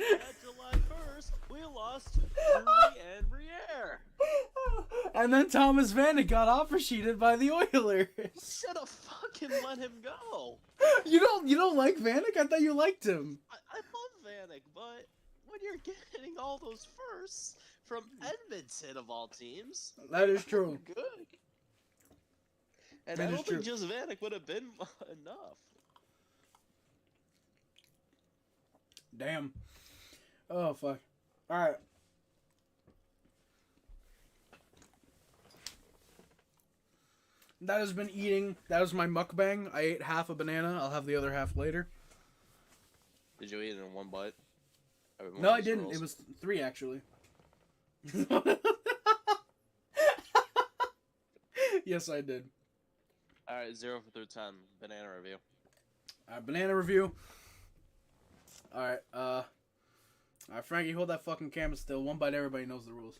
at July 1st, we lost to Drury and Briere. And then Thomas Vanek got offer sheeted by the Oilers. Should have fucking let him go. You don't like Vanek? I thought you liked him. I love Vanek, but when you're getting all those firsts from Edmonton of all teams, that is true. Good. And I don't think just Vanek would have been enough. Damn. Oh, fuck. Alright. That has been eating. That was my mukbang. I ate half a banana. I'll have the other half later. Did you eat it in one bite? No, I didn't. It was 3, actually. Yes, I did. All right, 0 through 10. Banana review. All right, banana review. All right, Frankie, hold that fucking camera still. One bite, everybody knows the rules.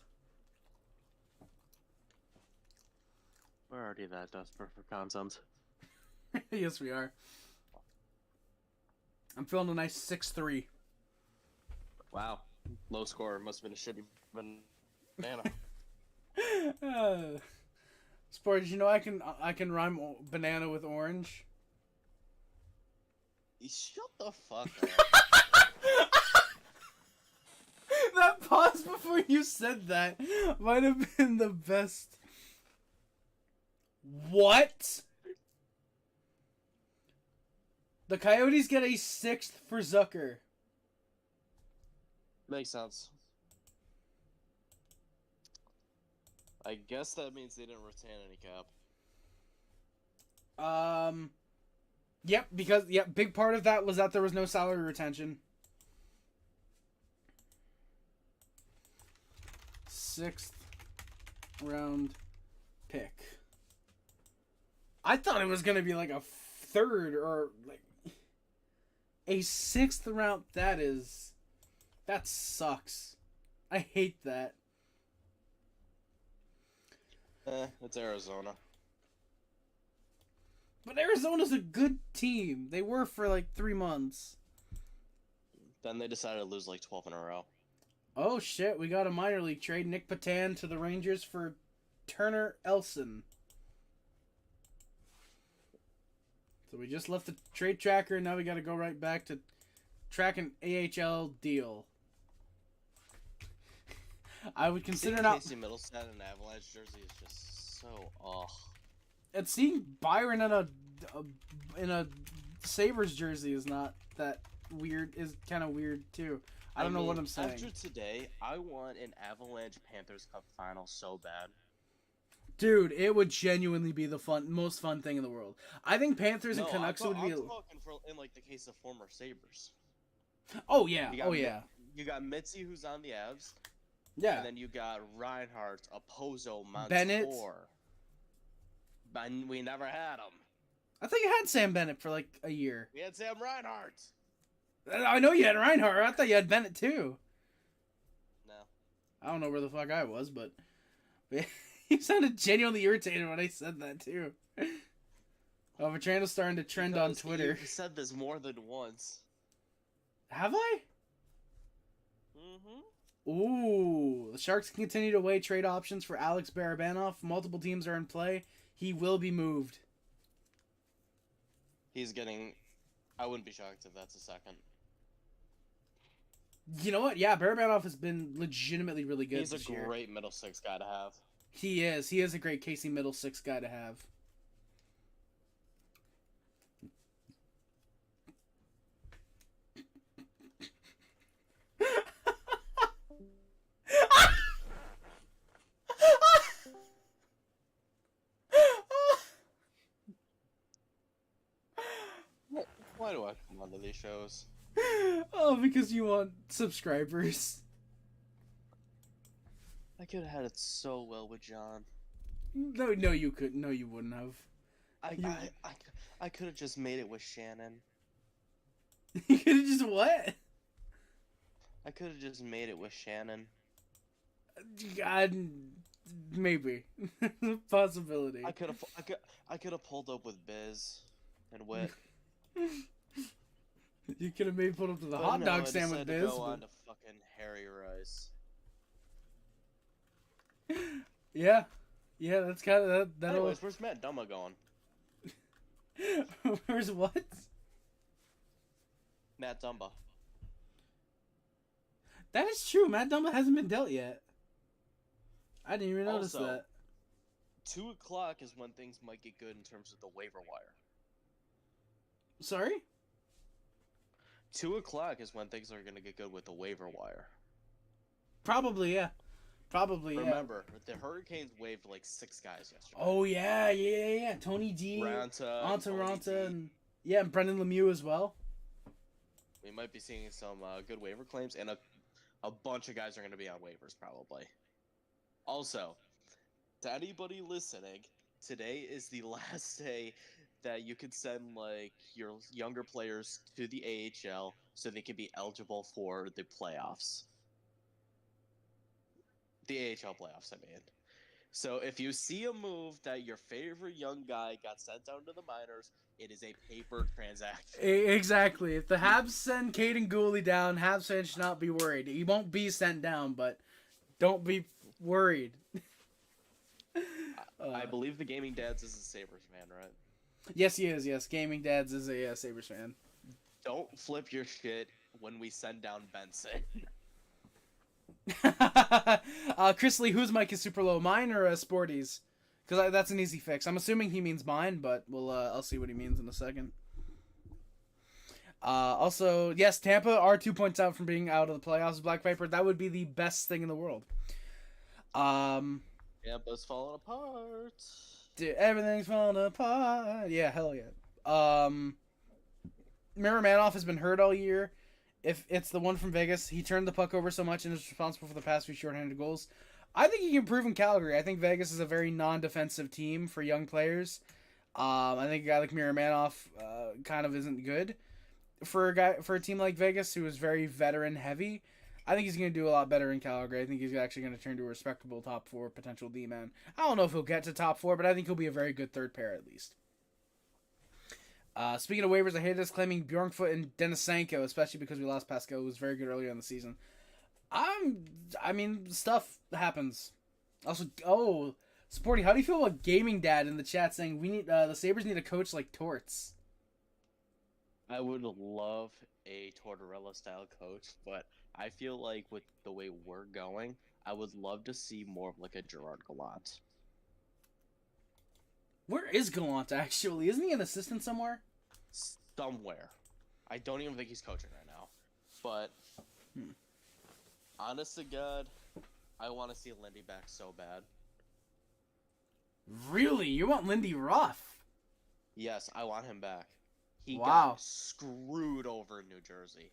We're already that desperate for content. Yes, we are. I'm feeling a nice 6-3. Wow. Low score. Must have been a shitty banana. Sport, did you know I can rhyme banana with orange? Shut the fuck up. That pause before you said that might have been the best. What? The Coyotes get a 6th for Zucker. Makes sense. I guess that means they didn't retain any cap. Yep, because big part of that was that there was no salary retention. 6th round pick. I thought it was gonna be like a 3rd or like a 6th round. That sucks. I hate that. It's Arizona. But Arizona's a good team. They were for like 3 months. Then they decided to lose like 12 in a row. Oh shit, we got a minor league trade. Nick Patan to the Rangers for Turner Elson. So we just left the trade tracker, and now we got to go right back to track an AHL deal. I would consider not. Casey Middlestat in an Avalanche jersey is just so And seeing Byron in a Sabers jersey is not that weird. Is kind of weird too. I don't know what I'm saying. After today, I want an Avalanche Panthers Cup final so bad. Dude, it would genuinely be the most fun thing in the world. I think Panthers and Canucks would be. I'm talking in like the case of former Sabers. Oh yeah, You got Mitzi, who's on the Avs. Yeah. And then you got Reinhardt, Opposo, Montour. Bennett. We never had him. I think you had Sam Bennett for like a year. We had Sam Reinhardt. I know you had Reinhardt. I thought you had Bennett too. No. I don't know where the fuck I was, but you sounded genuinely irritated when I said that too. Oh, Vetrando's starting to trend on Twitter. You said this more than once. Have I? Mm-hmm. Ooh, the Sharks continue to weigh trade options for Alex Barabanov. Multiple teams are in play. He will be moved. He's getting... I wouldn't be shocked if that's a second. You know what? Yeah, Barabanov has been legitimately really good He's this a year. great middle six guy to have. He is. He is a great Casey middle six guy to have. Why do I come onto these shows? Oh, because you want subscribers. I could have had it so well with John. No, you couldn't. No, you wouldn't have. I could have just made it with Shannon. You could have just what? I could have just made it with Shannon. God, maybe. Possibility. I could have pulled up with Biz and Wit. You could have maybe pulled up to the But hot no, dog I stand with decided to Biz. go on to fucking Harry Rice. Yeah, that's kind of that. Anyways, where's Matt Dumba going? Where's what? Matt Dumba. That is true. Matt Dumba hasn't been dealt yet. I didn't even notice Also, that. 2 o'clock is when things might get good in terms of the waiver wire. Sorry? 2 o'clock is when things are going to get good with the waiver wire. Probably, yeah. Remember, the Hurricanes waived like 6 guys yesterday. Oh, yeah. Tony D. Ranta, and Brendan Lemieux as well. We might be seeing some good waiver claims, and a bunch of guys are going to be on waivers probably. Also, to anybody listening, today is the last day that you can send like your younger players to the AHL so they can be eligible for the playoffs. The AHL playoffs, I mean. So if you see a move that your favorite young guy got sent down to the minors, it is a paper transaction. Exactly. If the Habs send Caden Goalie down, Habs fans should not be worried. He won't be sent down, but don't be worried. I believe the Gaming Dads is a Sabers fan, right? Yes, he is. Yes, Gaming Dads is a Sabres fan. Don't flip your shit when we send down Benson. Chris Lee, whose mic is super low? Mine or Sporty's? Because that's an easy fix. I'm assuming he means mine, but I'll see what he means in a second. Also, yes, Tampa are 2 points out from being out of the playoffs. Black Viper, that would be the best thing in the world. Tampa's falling apart. Dude, everything's falling apart. Yeah, hell yeah. Miramanoff has been hurt all year. If it's the one from Vegas, he turned the puck over so much and is responsible for the past few shorthanded goals. I think he can improve in Calgary. I think Vegas is a very non-defensive team for young players. I think a guy like Miramanoff kind of isn't good for a team like Vegas who is very veteran heavy. I think he's going to do a lot better in Calgary. I think he's actually going to turn to a respectable top four potential D-man. I don't know if he'll get to top four, but I think he'll be a very good third pair at least. Speaking of waivers, I hated us claiming Bjorkfoot and Denisenko, especially because we lost Pascal, who was very good earlier in the season. I mean, stuff happens. Also, Sporty, how do you feel about Gaming Dad in the chat saying we need the Sabres need a coach like Torts? I would love a Tortorella-style coach, but I feel like with the way we're going, I would love to see more of like a Gerard Gallant. Where is Gallant, actually? Isn't he an assistant somewhere? Somewhere. I don't even think he's coaching right now. But, honest to God, I want to see Lindy back so bad. Really? You want Lindy Ruff? Yes, I want him back. He Wow. got screwed over in New Jersey.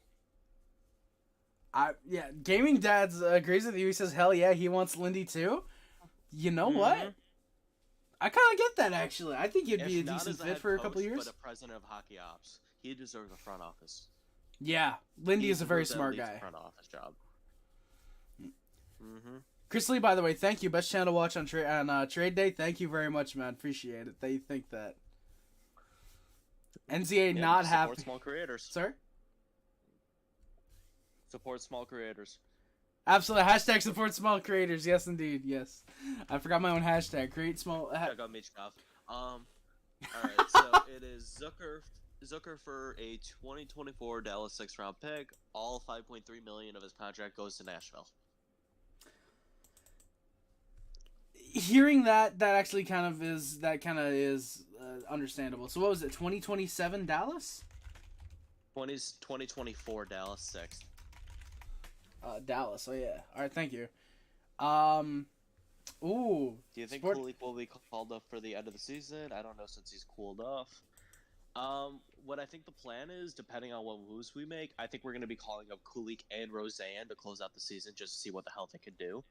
Gaming Dad's agrees with you. He says, hell yeah, he wants Lindy too. You know what? I kind of get that, actually. I think he'd be a decent fit for a couple years. But a president of hockey ops. He deserves a front office. Yeah, Lindy is a very smart guy. Front office job. Chris Lee, by the way, thank you. Best channel to watch on Trade Day. Thank you very much, man. Appreciate it. They think that. NCAA not happy. Support small creators. Sorry? Support small creators. Absolutely. Hashtag support small creators. Yes, indeed. Yes. I forgot my own hashtag. Create small... Check out Michkov. Alright, so it is Zucker for a 2024 Dallas 6th round pick. All $5.3 million of his contract goes to Nashville. Hearing that actually kind of is understandable. So what was it? 2027 Dallas? 2024 Dallas 6th. Dallas. Oh yeah. All right. Thank you. Ooh. Do you think Kulik will be called up for the end of the season? I don't know since he's cooled off. What I think the plan is, depending on what moves we make, I think we're going to be calling up Kulik and Roseanne to close out the season just to see what the hell they can do.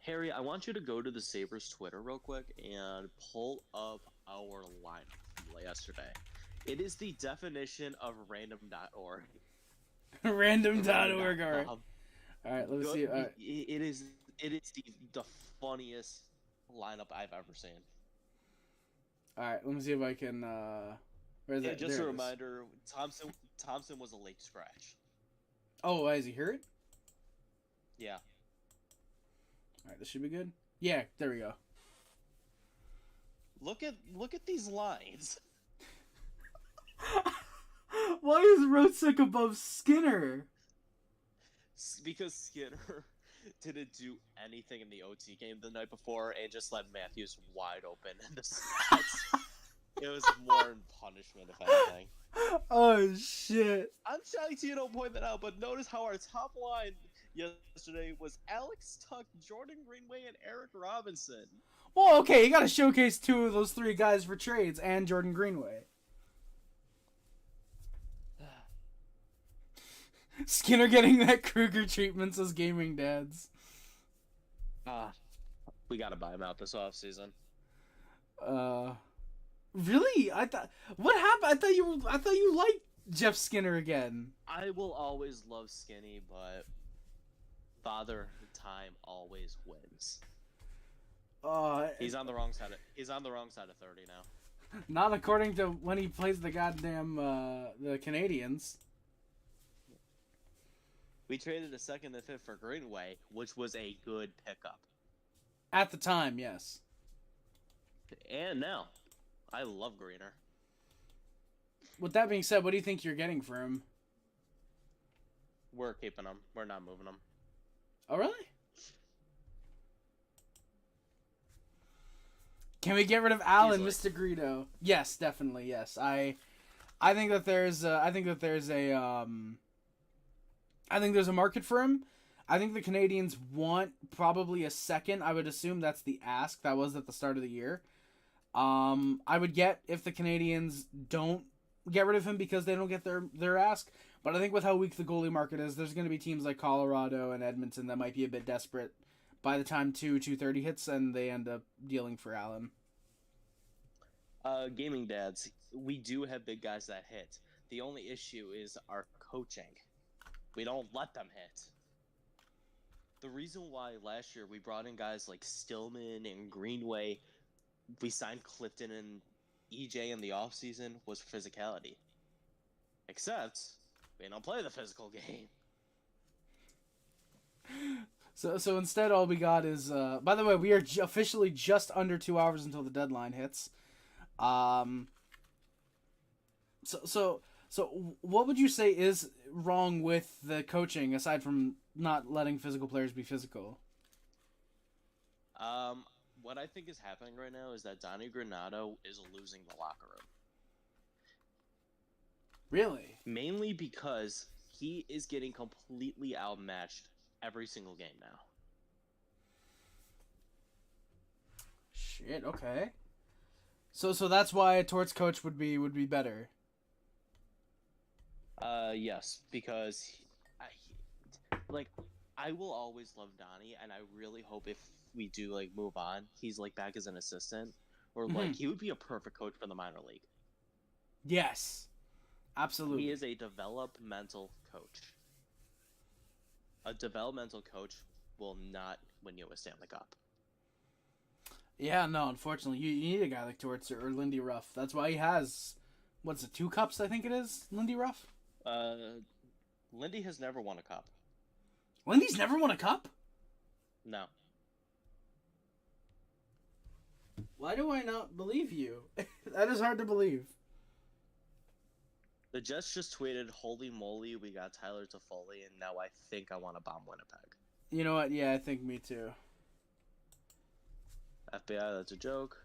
Harry, I want you to go to the Sabres Twitter real quick and pull up our lineup from yesterday. It is the definition of random.org. Random.org, alright. Alright, let's see. It is the funniest lineup I've ever seen. Alright, let me see if I can, where's that? Just a reminder, Thompson was a late scratch. Oh, is he hurt? Yeah. Alright, this should be good. Yeah, there we go. Look at these lines. Why is Rosick above Skinner? Because Skinner didn't do anything in the OT game the night before and just let Matthews wide open in the sets. It was more in punishment, if anything. Oh, shit. I'm shocked you don't point that out, but notice how our top line yesterday was Alex Tuck, Jordan Greenway, and Eric Robinson. Well, okay, you gotta showcase two of those three guys for trades and Jordan Greenway. Skinner getting that Kruger treatment, says Gaming Dads. Ah, we gotta buy him out this offseason. Really? I thought what happened? I thought you liked Jeff Skinner again. I will always love Skinny, but Father Time always wins. He's on the wrong side. He's on the wrong side of 30 now. Not according to when he plays the goddamn the Canadians. We traded a second and fifth for Greenway, which was a good pickup. At the time, yes. And now, I love Greener. With that being said, what do you think you're getting for him? We're keeping him. We're not moving him. Oh, really? Can we get rid of Allen, Mr. Greedo? Yes, definitely. Yes, I think that there's a market for him. I think the Canadians want probably a second. I would assume that's the ask. That was at the start of the year. I would get if the Canadians don't get rid of him because they don't get their ask. But I think with how weak the goalie market is, there's going to be teams like Colorado and Edmonton that might be a bit desperate by the time 230 hits and they end up dealing for Allen. Gaming dads, we do have big guys that hit. The only issue is our coaching. We don't let them hit. The reason why last year we brought in guys like Stillman and Greenway, we signed Clifton and EJ in the offseason was for physicality. Except, we don't play the physical game. So instead all we got is, by the way, we are officially just under 2 hours until the deadline hits. So what would you say is wrong with the coaching aside from not letting physical players be physical? What I think is happening right now is that Donnie Granato is losing the locker room. Really? Mainly because he is getting completely outmatched every single game now. Shit, okay. So that's why a Torts coach would be better. Yes, because I will always love Donnie, and I really hope if we do move on, he's back as an assistant, or he would be a perfect coach for the minor league. Yes, absolutely. He is a developmental coach. A developmental coach will not win you a Stanley Cup. Yeah, no, unfortunately, you need a guy like Torts or Lindy Ruff. That's why he has, 2 cups, I think it is, Lindy Ruff? Lindy has never won a cup. Lindy's never won a cup? No. Why do I not believe you? That is hard to believe. The Jets just tweeted, "Holy moly, we got Tyler Toffoli, and now I think I want to bomb Winnipeg." You know what? Yeah, I think me too. FBI, that's a joke.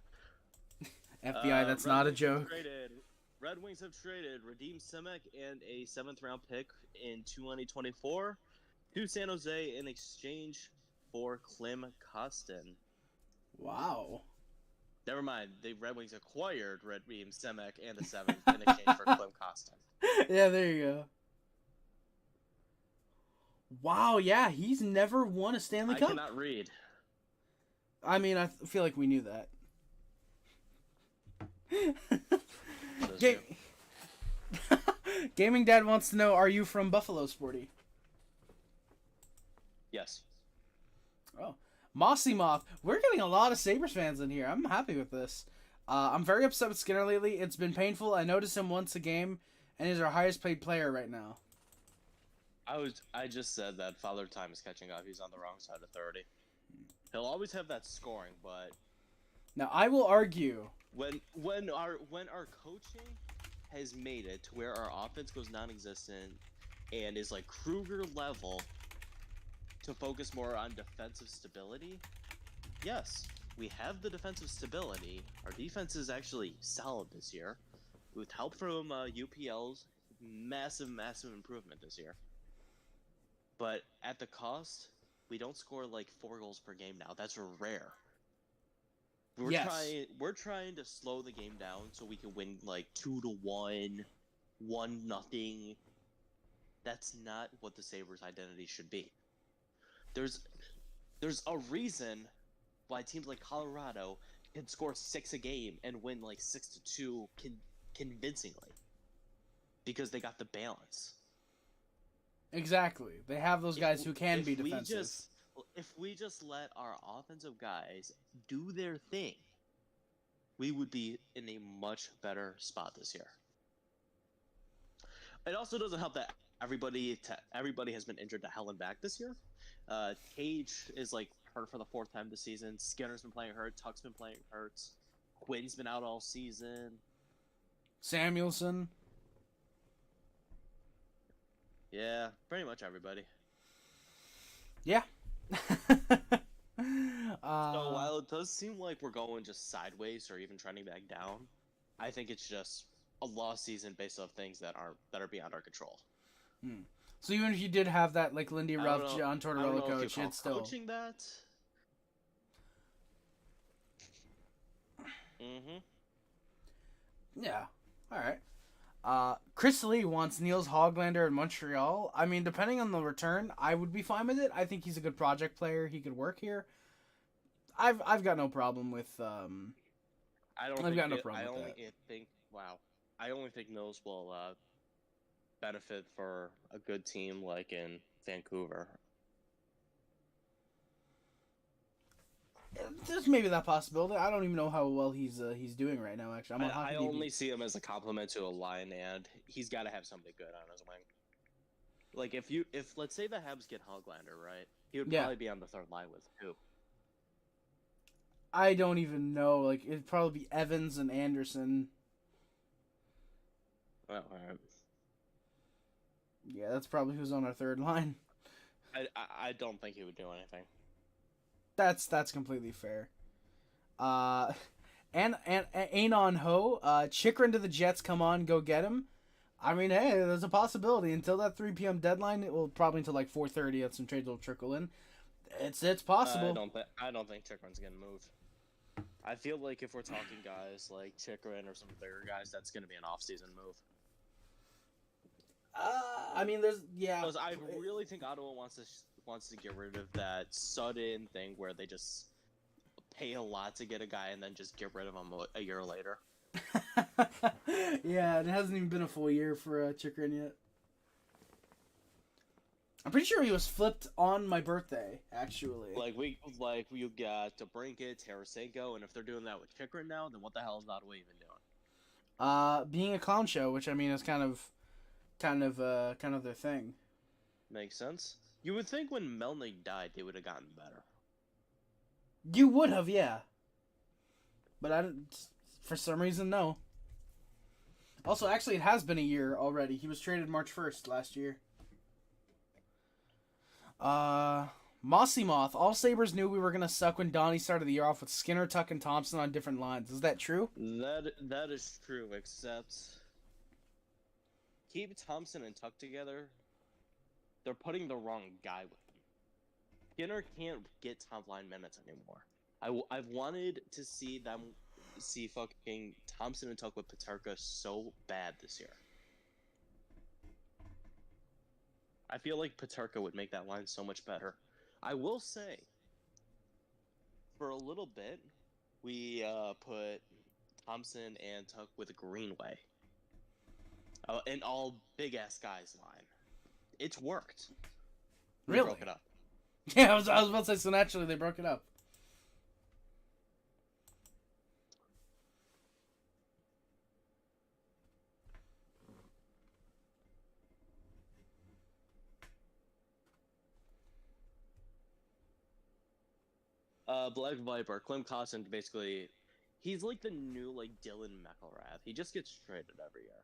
FBI, that's not a joke. Red Wings have traded Radim Simek and a 7th round pick in 2024 to San Jose in exchange for Klim Kostin. Wow. Never mind, the Red Wings acquired Radim Simek and a 7th in exchange for Klim Kostin. Yeah, there you go. Wow, yeah, he's never won a Stanley Cup. I cannot read. I mean, I feel like we knew that. Gaming Dad wants to know, are you from Buffalo, Sporty? Yes. Oh. Mossy Moth. We're getting a lot of Sabres fans in here. I'm happy with this. I'm very upset with Skinner lately. It's been painful. I notice him once a game, and he's our highest paid player right now. I just said that Father Time is catching up. He's on the wrong side of 30. He'll always have that scoring, but now I will argue when our coaching has made it to where our offense goes non-existent and is Kruger level to focus more on defensive stability. Yes, we have the defensive stability. Our defense is actually solid this year, with help from UPL's massive improvement this year. But at the cost, we don't score 4 goals per game now. That's rare. We're trying to slow the game down so we can win 2-1, 1-0. That's not what the Sabres' identity should be. There's a reason why teams like Colorado can score 6 a game and win like 6-2 convincingly, because they got the balance. Exactly. They have those guys who can be we defensive. If we just let our offensive guys do their thing, we would be in a much better spot this year. It also doesn't help that everybody has been injured to hell and back this year. Cage is like hurt for the 4th time this season. Skinner's been playing hurt. Tuck's been playing hurt. Quinn's been out all season. Samuelson. Yeah, pretty much everybody. Yeah. So while it does seem like we're going just sideways or even trending back down, I think it's just a lost season based off things that are beyond our control. So even if you did have that like Lindy Ruff, John Tortorella coach, it's still coaching that. Mm-hmm. Yeah. All right. Chris Lee wants Niels Hoglander in Montreal. I mean, depending on the return, I would be fine with it. I think he's a good project player. He could work here. I've got no problem with. I only think Niels will benefit for a good team like in Vancouver. There's maybe that possibility. I don't even know how well he's doing right now. Actually, I only see him as a compliment to a line, and he's got to have somebody good on his wing. Like if let's say the Habs get Hoglander, right? He would probably be on the 3rd line with who? I don't even know. Like it'd probably be Evans and Anderson. Well, all right. Yeah, that's probably who's on our 3rd line. I don't think he would do anything. That's completely fair. And Anon Ho, Chikrin to the Jets, come on, go get him. I mean, hey, there's a possibility. Until that 3 p.m. deadline, it will probably until like 4:30, and some trades will trickle in. It's possible. I don't think Chikrin's gonna move. I feel like if we're talking guys like Chikrin or some bigger guys, that's gonna be an off-season move. I mean, Because I really think Ottawa wants to get rid of that sudden thing where they just pay a lot to get a guy and then just get rid of him a year later. Yeah, it hasn't even been a full year for Chikrin yet. I'm pretty sure he was flipped on my birthday, actually. You got DeBrincat, Tarasenko, and if they're doing that with Chikrin now, then what the hell is Ottawa even doing? Being a clown show, which I mean is kind of their thing. Makes sense. You would think when Melnick died, they would have gotten better. You would have, yeah. But for some reason, no. Also, actually, it has been a year already. He was traded March 1st last year. Mossy Moth. All Sabres knew we were going to suck when Donnie started the year off with Skinner, Tuck, and Thompson on different lines. Is that true? That is true, except keep Thompson and Tuck together. They're putting the wrong guy with him. Skinner can't get top line minutes anymore. I've wanted to see fucking Thompson and Tuck with Peterka so bad this year. I feel like Peterka would make that line so much better. I will say, for a little bit, we put Thompson and Tuck with Greenway. An all big-ass guys line. It's worked. Really? They broke it up. Yeah, I was about to say, so naturally they broke it up. Black Viper, Clem Costin, basically, he's like the new Dylan McElrath. He just gets traded every year.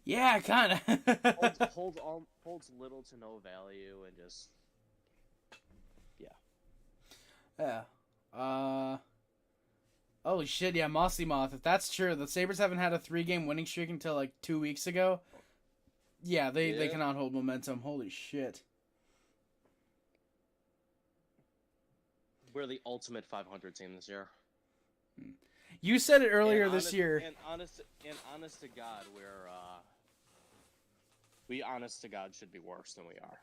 Yeah, kind of. holds little to no value and just yeah. Holy shit, yeah, Mossy Moth. If that's true, the Sabres haven't had a 3-game winning streak until 2 weeks ago. Yeah, they cannot hold momentum. Holy shit. We're the ultimate 500 team this year. You said it earlier this year. And honest to God, we honest to God should be worse than we are.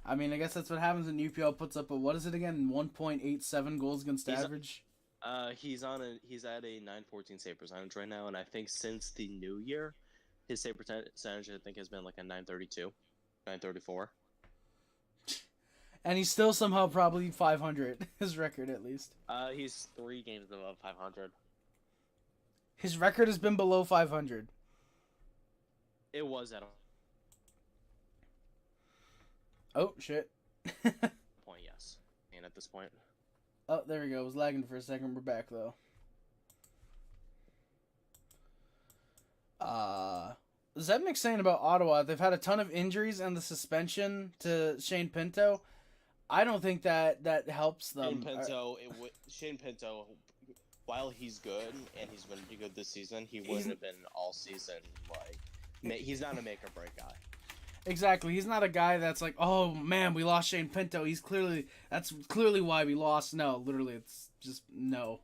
I mean, I guess that's what happens when UPL puts up what is it again? 1.87 goals against average. He's at a 914 save percentage right now, and I think since the new year, his save percentage I think has been like a 932, 934. And he's still somehow probably 500. His record, at least. He's 3 games above 500. His record has been below 500. It was at a Oh, shit. point, yes. And at this point. Oh, there we go. It was lagging for a second. We're back, though. Zednik's saying about Ottawa, they've had a ton of injuries and the suspension to Shane Pinto. I don't think that helps them. Shane Pinto, while he's good and he's going to be good this season, he wouldn't have been all season. He's not a make or break guy. Exactly. He's not a guy that's like, oh man, we lost Shane Pinto. That's clearly why we lost. No, literally, it's just no.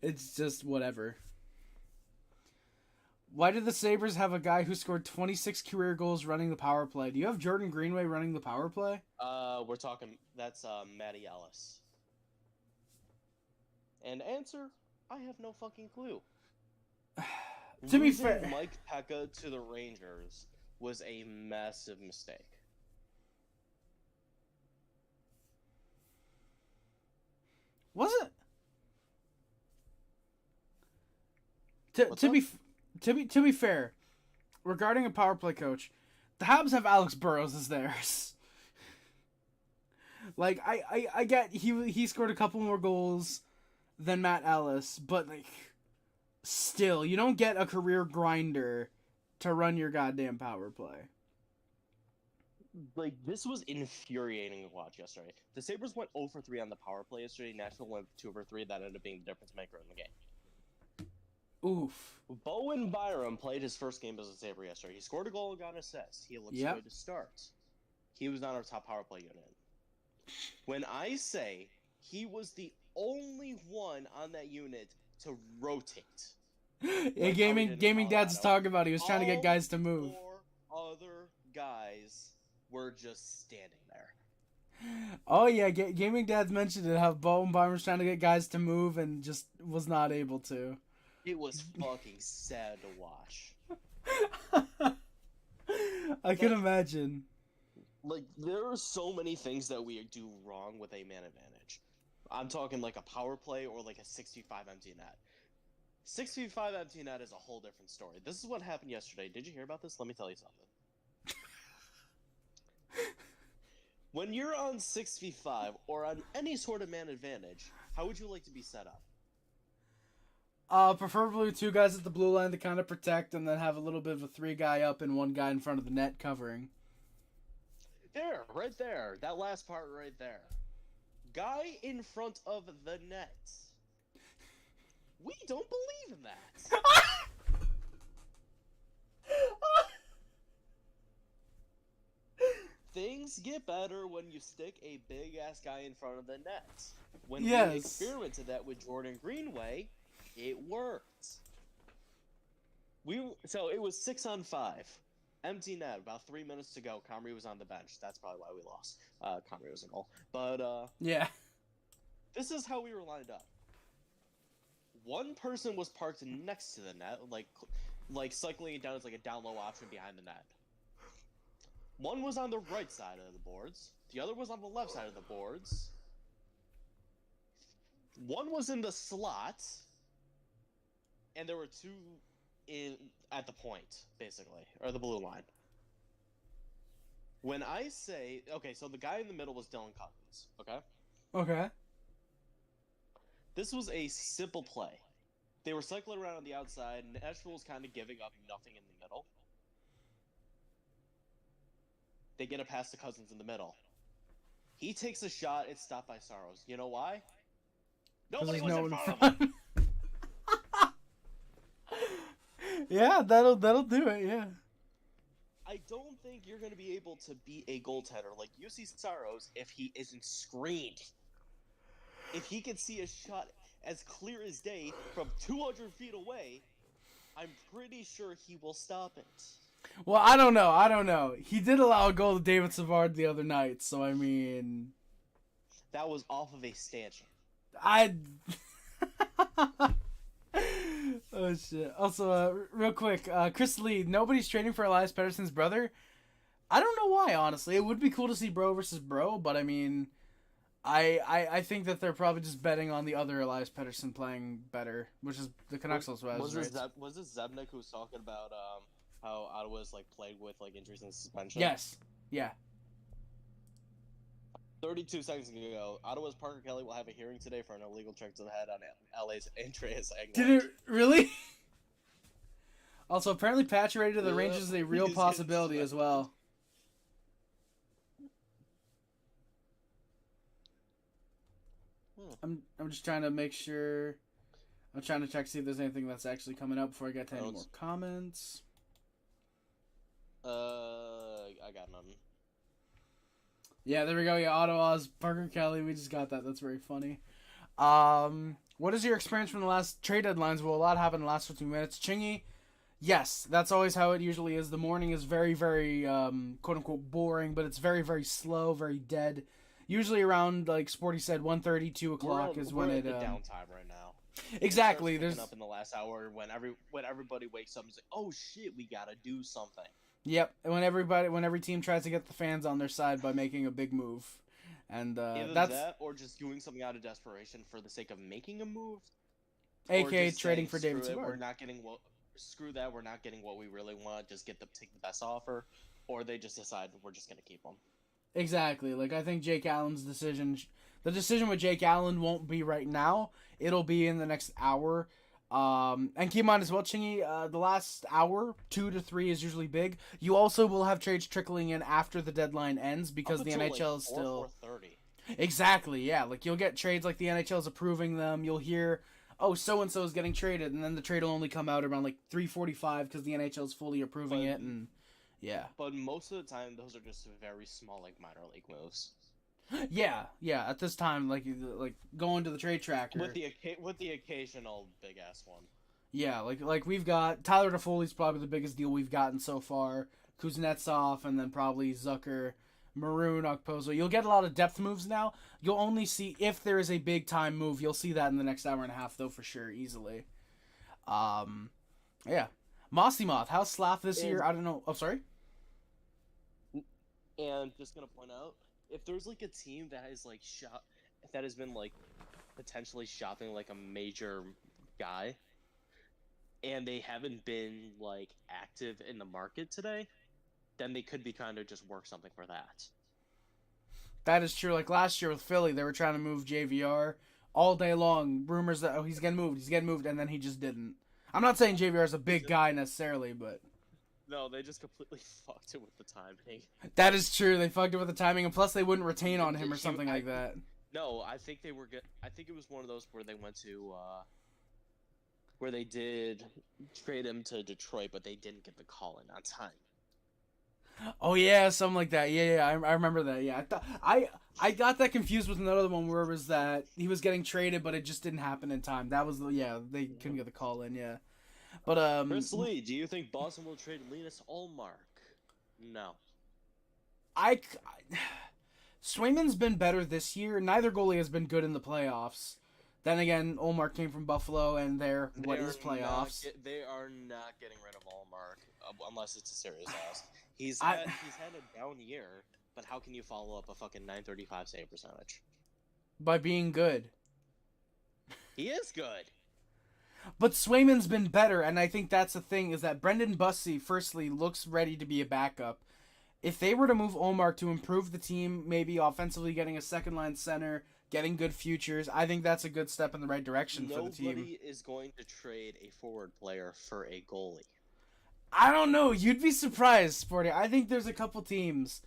It's just whatever. Why did the Sabres have a guy who scored 26 career goals running the power play? Do you have Jordan Greenway running the power play? We're talking, that's Matty Ellis. And answer, I have no fucking clue. To be fair, Mike Pekka to the Rangers was a massive mistake. Was it? To be fair, regarding a power play coach, the Habs have Alex Burrows as theirs. Like I get he scored a couple more goals than Matt Ellis, but like still, you don't get a career grinder to run your goddamn power play. Like, this was infuriating to watch yesterday. The Sabres went 0 for 3 on the power play yesterday. Nashville went 2 for 3. That ended up being the difference maker in the game. Oof. Bowen Byram played his first game as a Sabre yesterday. He scored a goal and got an assist. He looked good to start. He was not our top power play unit. When I say he was the only one on that unit to rotate. Yeah, gaming dad's talking about he was trying to get guys to move. 4 other guys were just standing there. Oh yeah, gaming dad's mentioned it, how Bowen Byram's trying to get guys to move and just was not able to. It was fucking sad to watch. I can imagine. Like, there are so many things that we do wrong with a man advantage. I'm talking like a power play or like a 65 empty net. 65 empty net is a whole different story. This is what happened yesterday. Did you hear about this? Let me tell you something. When you're on 6v5 or on any sort of man advantage, how would you like to be set up? Preferably 2 guys at the blue line to kind of protect, and then have a little bit of a 3 guy up and 1 guy in front of the net covering. There, right there. That last part right there. Guy in front of the net. We don't believe in that. Things get better when you stick a big-ass guy in front of the net. When we experimented that with Jordan Greenway, it worked. So it was 6-on-5. Empty net, about 3 minutes to go. Comrie was on the bench. That's probably why we lost. Comrie was a goal. But, yeah. This is how we were lined up. One person was parked next to the net, like cycling it down as like a down low option behind the net. One was on the right side of the boards. The other was on the left side of the boards. One was in the slot, and there were 2 at the point, basically, or the blue line. When I say, okay, so the guy in the middle was Dylan Cousins, okay? Okay. This was a simple play. They were cycling around on the outside, and Nashville was kind of giving up nothing in the middle. They get a pass to Cousins in the middle. He takes a shot, it's stopped by Saros. You know why? Nobody was in front of him! Yeah, that'll do it, yeah. I don't think you're going to be able to beat a goaltender like UC Saros if he isn't screened. If he can see a shot as clear as day from 200 feet away, I'm pretty sure he will stop it. Well, I don't know. He did allow a goal to David Savard the other night, so I mean... That was off of a stanchion. Oh, shit. Also, real quick, Chris Lee, nobody's trading for Elias Pettersson's brother. I don't know why, honestly. It would be cool to see bro versus bro, but I mean... I think that they're probably just betting on the other Elias Pettersson playing better, which is the Canucks also has. Was it Zebnik who was talking about how Ottawa's like plagued with like injuries and suspension? Yes. Yeah. 32 seconds ago, Ottawa's Parker Kelly will have a hearing today for an illegal check to the head on LA's Andreas Englund. Did it really? Also, apparently Pacioretty to the Rangers is a real possibility as well. I'm just trying to make sure. I'm trying to check see if there's anything that's actually coming up before I get to any more comments. I got none. Yeah, there we go. Yeah, Ottawa's Parker Kelly. We just got that. That's very funny. What is your experience from the last trade deadlines? Well, a lot happened in the last 15 minutes. Chingy, yes, that's always how it usually is. The morning is very, very quote-unquote boring, but it's very, very slow, very dead. Usually around, like Sporty said, 1:30, 2 o'clock is when it... We're at the downtime right now. Exactly. There's up in the last hour when everybody wakes up and is like, oh shit, we gotta do something. Yep. When every team tries to get the fans on their side by making a big move. And either that's that or just doing something out of desperation for the sake of making a move. AKA trading for David Savard. Savard. We're not getting screw that, we're not getting what we really want, just take the best offer. Or they just decide we're just gonna keep them. Exactly. Like, I think Jake Allen's decision... The decision with Jake Allen won't be right now. It'll be in the next hour. And keep in mind as well, Chingy, the last hour, 2 to 3 is usually big. You also will have trades trickling in after the deadline ends because the NHL is still... 4:30. Exactly, yeah. Like, you'll get trades like the NHL is approving them. You'll hear, oh, so-and-so is getting traded, and then the trade will only come out around, like, 3:45 because the NHL is fully approving it, and... Yeah. But most of the time, those are just very small, like, minor league moves. Yeah. At this time, like going to the trade tracker with the occasional big ass one. Yeah, like we've got Tyler Toffoli's probably the biggest deal we've gotten so far. Kuznetsov, and then probably Zucker, Maroon, Okposo. You'll get a lot of depth moves now. You'll only see if there is a big time move. You'll see that in the next hour and a half, though, for sure, easily. Yeah. Mossy Moth, how's Slav this year? I don't know. Oh, sorry. And just gonna point out, if there's like a team that has like that has been like potentially shopping like a major guy, and they haven't been like active in the market today, then they could be trying to just work something for that. That is true. Like last year with Philly, they were trying to move JVR all day long. Rumors that he's getting moved, and then he just didn't. I'm not saying JVR is a big guy necessarily, but. No, they just completely fucked it with the timing. That is true. They fucked it with the timing, and plus they wouldn't retain on him or something like that. No, I think they were I think it was one of those where they went to, where they did trade him to Detroit, but they didn't get the call in on time. Oh yeah, something like that. Yeah, I remember that. Yeah, I got that confused with another one where it was that he was getting traded, but it just didn't happen in time. That was they couldn't get the call in. Yeah. But Chris Lee, do you think Boston will trade Linus Ullmark? No. Swayman's been better this year. Neither goalie has been good in the playoffs. Then again, Ullmark came from Buffalo, and what is playoffs? They are not getting rid of Ullmark unless it's a serious ask. He's had a down year, but how can you follow up a fucking .935 save percentage? By being good. He is good. But Swayman's been better, and I think that's the thing, is that Brendan Bussey, firstly, looks ready to be a backup. If they were to move Ullmark to improve the team, maybe offensively getting a second-line center, getting good futures, I think that's a good step in the right direction for the team. Nobody is going to trade a forward player for a goalie. I don't know. You'd be surprised, Sporty. I think there's a couple teams.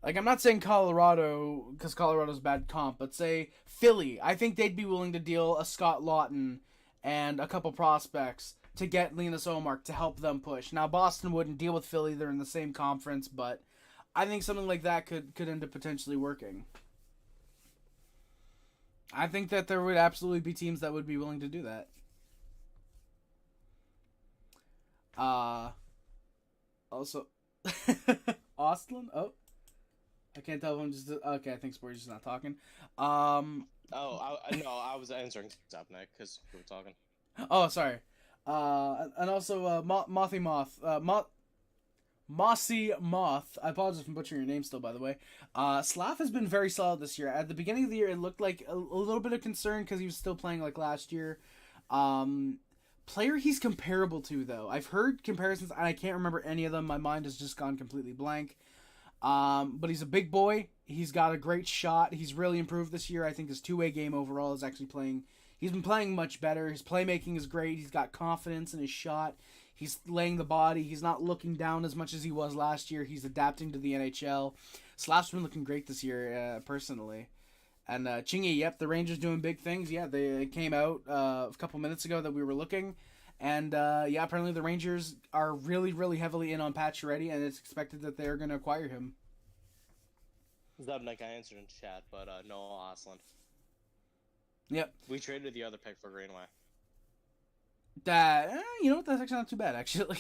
Like, I'm not saying Colorado, because Colorado's bad comp, but say Philly. I think they'd be willing to deal a Scott Lawton and a couple prospects to get Linus Ullmark to help them push. Now, Boston wouldn't deal with Philly. They're in the same conference, but I think something like that could end up potentially working. I think that there would absolutely be teams that would be willing to do that. Also, Austin. Oh, I can't tell if I'm just okay. I think Sporty's just not talking. No, I was answering stuff, Nick, because we were talking. Oh, sorry. And also Mossy Moth. I apologize for butchering your name still, by the way. Slav has been very solid this year. At the beginning of the year, it looked like a little bit of concern because he was still playing like last year. Player he's comparable to, though. I've heard comparisons, and I can't remember any of them. My mind has just gone completely blank. But he's a big boy. He's got a great shot. He's really improved this year. I think his two-way game overall is actually playing... He's been playing much better. His playmaking is great. He's got confidence in his shot. He's laying the body. He's not looking down as much as he was last year. He's adapting to the NHL. Slav's been looking great this year, personally. And Chingy, yep, the Rangers doing big things. Yeah, they came out a couple minutes ago that we were looking. And, yeah, apparently the Rangers are really, really heavily in on Pacioretty, and it's expected that they're going to acquire him. Zubnik, I answered in chat, but no Osland. Yep. We traded the other pick for Greenway. You know what? That's actually not too bad, actually.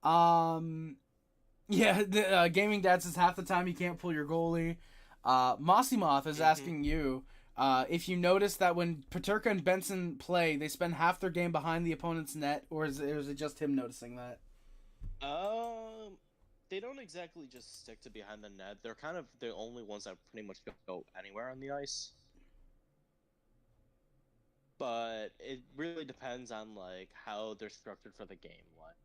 Yeah, the Gaming Dad says half the time you can't pull your goalie. Mossy Moth is asking you if you notice that when Peterka and Benson play, they spend half their game behind the opponent's net, or is it just him noticing that? They don't exactly just stick to behind the net. They're kind of the only ones that pretty much go anywhere on the ice. But it really depends on like how they're structured for the game. Like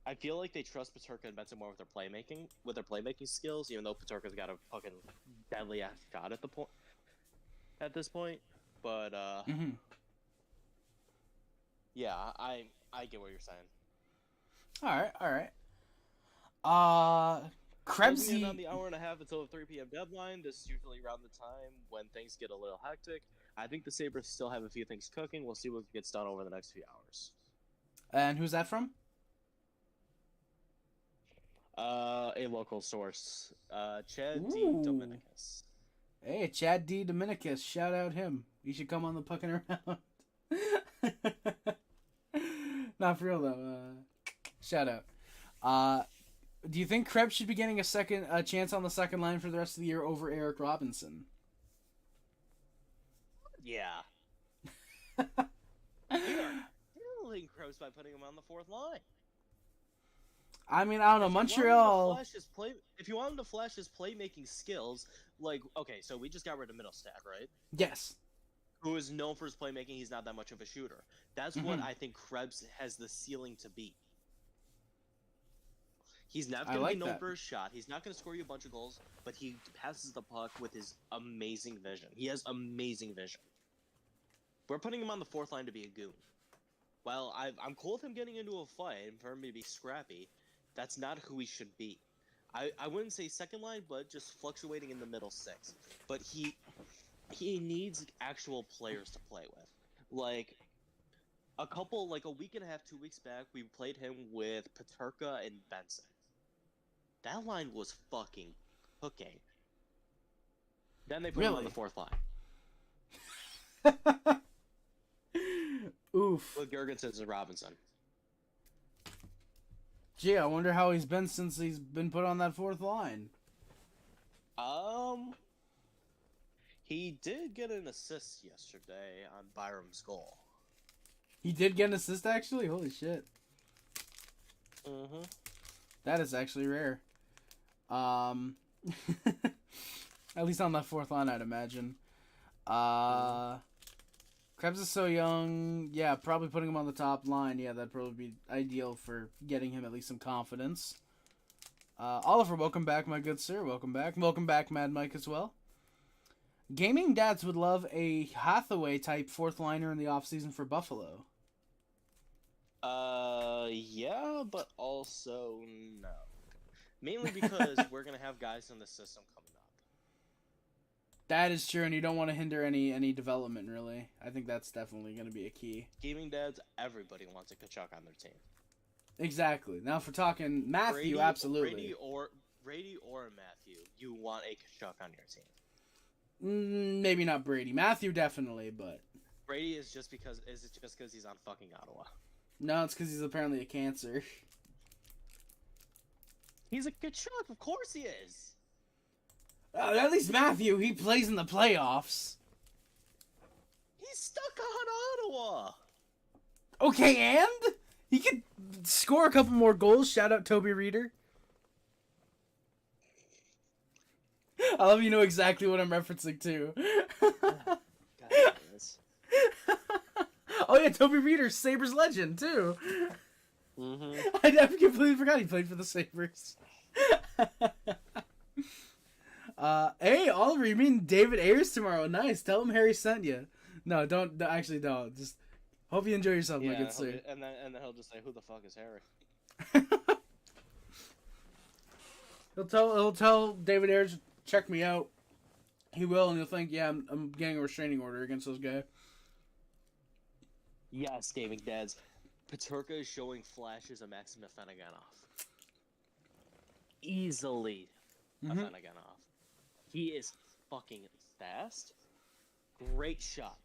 I feel like they trust Peterka and Benson more with their playmaking skills, even though Peterka's got a fucking deadly ass shot at this point. But yeah, I get what you're saying. All right. Krebsy on the hour and a half until the 3 p.m. deadline. This is usually around the time when things get a little hectic. I think the Sabres still have a few things cooking. We'll see what gets done over the next few hours. And who's that from? A local source. Chad D. Dominicus. Hey, Chad D. Dominicus. Shout out him. You should come on the Pucking Around. Not for real, though. Shout out. Do you think Krebs should be getting a chance on the second line for the rest of the year over Eric Robinson? Yeah. We are killing Krebs by putting him on the fourth line. I mean, I don't know. Montreal. If you want him to flash his playmaking skills, like, okay, so we just got rid of Middlestat, right? Yes. Who is known for his playmaking. He's not that much of a shooter. That's what I think Krebs has the ceiling to be. He's not going to be known for his shot. He's not going to score you a bunch of goals, but he passes the puck with his amazing vision. He has amazing vision. We're putting him on the fourth line to be a goon. While I'm cool with him getting into a fight and for him to be scrappy, that's not who he should be. I wouldn't say second line, but just fluctuating in the middle six. But he needs actual players to play with. Like a week and a half, 2 weeks back, we played him with Peterka and Benson. That line was fucking cooking. Then they put him on the fourth line. Oof. With Gergensen and Robinson. Gee, I wonder how he's been since he's been put on that fourth line. He did get an assist yesterday on Byram's goal. He did get an assist, actually? Holy shit. Mm-hmm. That is actually rare. At least on that fourth line, I'd imagine. Krebs is so young. Yeah, probably putting him on the top line. Yeah, that'd probably be ideal for getting him at least some confidence. Oliver, welcome back, my good sir. Welcome back. Welcome back, Mad Mike, as well. Gaming Dads would love a Hathaway-type fourth liner in the offseason for Buffalo. Yeah, but also no. Mainly because we're going to have guys in the system coming up. That is true, and you don't want to hinder any development, really. I think that's definitely going to be a key. Gaming Dads, everybody wants a Kachuk on their team. Exactly. Now, if we're talking Matthew, absolutely. Brady or Matthew, you want a Kachuk on your team. Maybe not Brady. Matthew, definitely, but... Brady is just because he's on fucking Ottawa. No, it's because he's apparently a cancer. He's a Kachuk. Of course he is. At least Matthew, he plays in the playoffs. He's stuck on Ottawa. Okay, and he could score a couple more goals. Shout out Toby Reeder. I love you know exactly what I'm referencing to. God, yes. Oh yeah, Toby Reeder, Sabers legend too. Mm-hmm. I completely forgot he played for the Sabers. Hey Oliver, you mean David Ayers tomorrow? Nice. Tell him Harry sent you. No, don't. Actually, don't. Just hope you enjoy yourself, my good sir. And then he'll just say, "Who the fuck is Harry?" He'll tell David Ayers, check me out. He will, and he'll think, yeah, I'm getting a restraining order against this guy. Yes, David Dads. Peterka is showing flashes of Maxim Afinogenov. Easily Afinogenov. He is fucking fast. Great shot.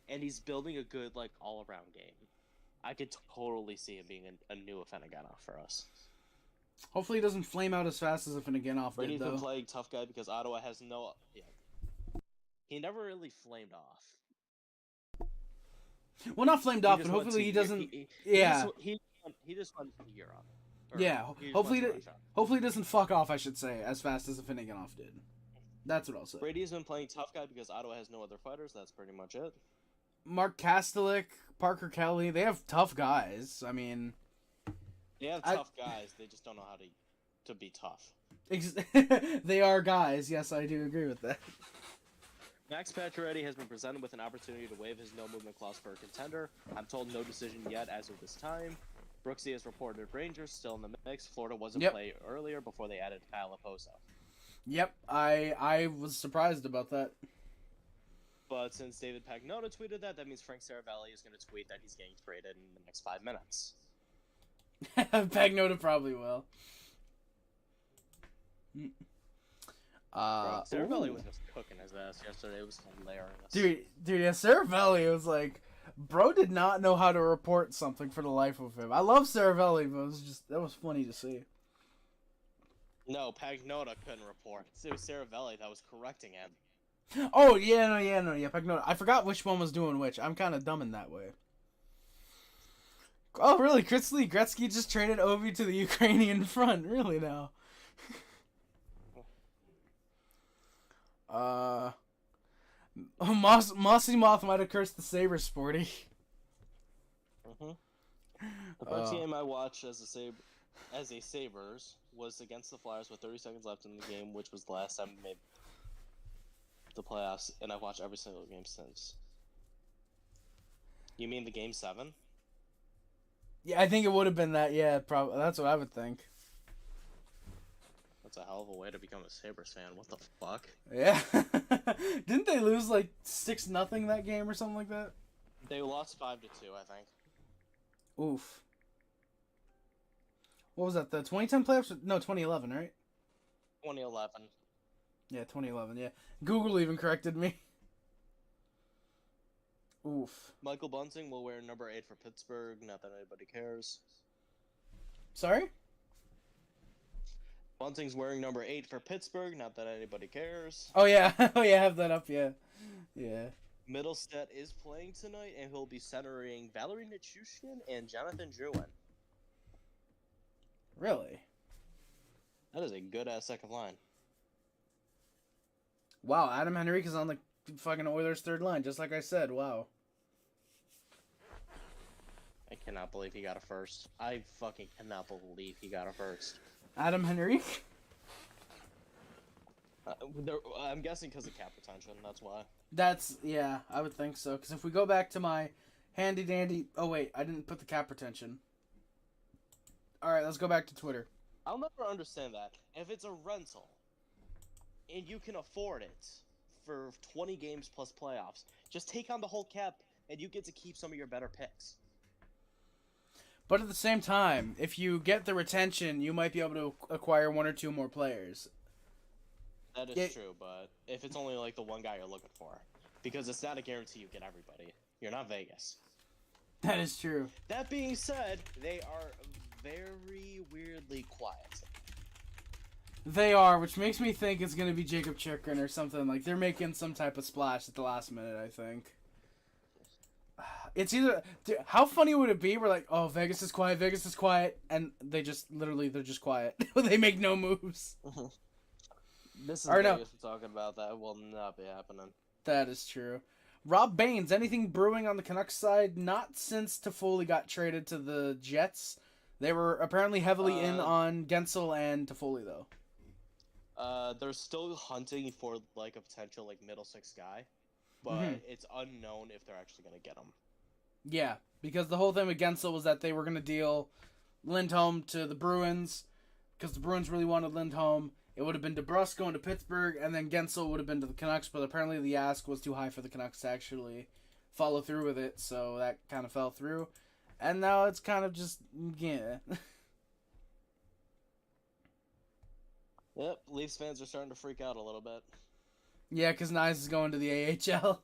And he's building a good, like, all-around game. I could totally see him being a new Afinogenov for us. Hopefully he doesn't flame out as fast as Afinogenov did, He's though. been playing tough guy because Ottawa has no... Yeah. He never really flamed off. Well, not flamed off, but hopefully he doesn't... He just went to Europe. Yeah, hopefully he doesn't fuck off, I should say, as fast as Afinogenov did. That's what I'll say. Brady's been playing tough guy because Ottawa has no other fighters. That's pretty much it. Mark Kastelik, Parker Kelly, they have tough guys. I mean... They have tough guys. They just don't know how to be tough. They are guys. Yes, I do agree with that. Max Pacioretty has been presented with an opportunity to waive his no-movement clause for a contender. I'm told no decision yet as of this time. Brooksy has reported Rangers still in the mix. Florida wasn't played earlier before they added Kyle Oposo. Yep, I was surprised about that. But since David Pagnotta tweeted that means Frank Saravelli is going to tweet that he's getting traded in the next 5 minutes. Pagnotta probably will. Saravelli was just cooking his ass yesterday. It was hilarious. Dude, yeah, Saravelli was like, bro did not know how to report something for the life of him. I love Saravelli, but that was funny to see. No, Pagnotta couldn't report. It was Saravelli that was correcting him. Oh, yeah, Pagnotta. I forgot which one was doing which. I'm kind of dumb in that way. Oh, really? Gretzky just traded Ovi to the Ukrainian front. Really now? Mossy Moth might have cursed the Sabres, Sporty. The first game I watched as a Sabres was against the Flyers with 30 seconds left in the game, which was the last time we made the playoffs, and I've watched every single game since. You mean the game 7? Yeah, I think it would have been that. Yeah, probably. That's what I would think. That's a hell of a way to become a Sabres fan. What the fuck? Yeah. Didn't they lose like 6-0 that game or something like that? They lost 5-2, I think. Oof. What was that? The 2010 playoffs? No, 2011, right? 2011. Yeah, 2011. Yeah. Google even corrected me. Oof. Michael Bunting will wear number 8 for Pittsburgh. Not that anybody cares. Sorry? Bunting's wearing number 8 for Pittsburgh. Not that anybody cares. Oh, yeah. Oh, yeah, I have that up, yeah. Yeah. Middlestead is playing tonight, and he'll be centering Valerie Nichushkin and Jonathan Drouin. Really? That is a good-ass second line. Wow, Adam Henrique is on the fucking Oilers' third line, just like I said. Wow. I cannot believe he got a first. I fucking cannot believe he got a first. Adam Henrique? I'm guessing because of cap retention, that's why. Yeah, I would think so. Because if we go back to my handy-dandy... Oh, wait, I didn't put the cap retention. Alright, let's go back to Twitter. I'll never understand that. If it's a rental, and you can afford it for 20 games plus playoffs, just take on the whole cap, and you get to keep some of your better picks. But at the same time, if you get the retention, you might be able to acquire 1 or 2 more players. That is true, but if it's only like the one guy you're looking for, because it's not a guarantee you get everybody. You're not Vegas. That is true. That being said, they are very weirdly quiet. They are, which makes me think it's going to be Jacob Chikrin or something. Like, they're making some type of splash at the last minute, I think. It's either... Dude, how funny would it be? We're like, oh, Vegas is quiet, and they just, literally, they're just quiet. They make no moves. This is Or no. Vegas we're talking about. That will not be happening. That is true. Rob Baines, anything brewing on the Canucks side? Not since Toffoli got traded to the Jets. They were apparently heavily in on Gensel and Toffoli, though. They're still hunting for, like, a potential, like, middle six guy. But it's unknown if they're actually going to get him. Yeah, because the whole thing with Gensel was that they were going to deal Lindholm to the Bruins, because the Bruins really wanted Lindholm. It would have been DeBrusque going to Pittsburgh, and then Gensel would have been to the Canucks, but apparently the ask was too high for the Canucks to actually follow through with it, so that kind of fell through. And now it's kind of just, yeah. Yep, Leafs fans are starting to freak out a little bit. Yeah, because Nyes is going to the AHL.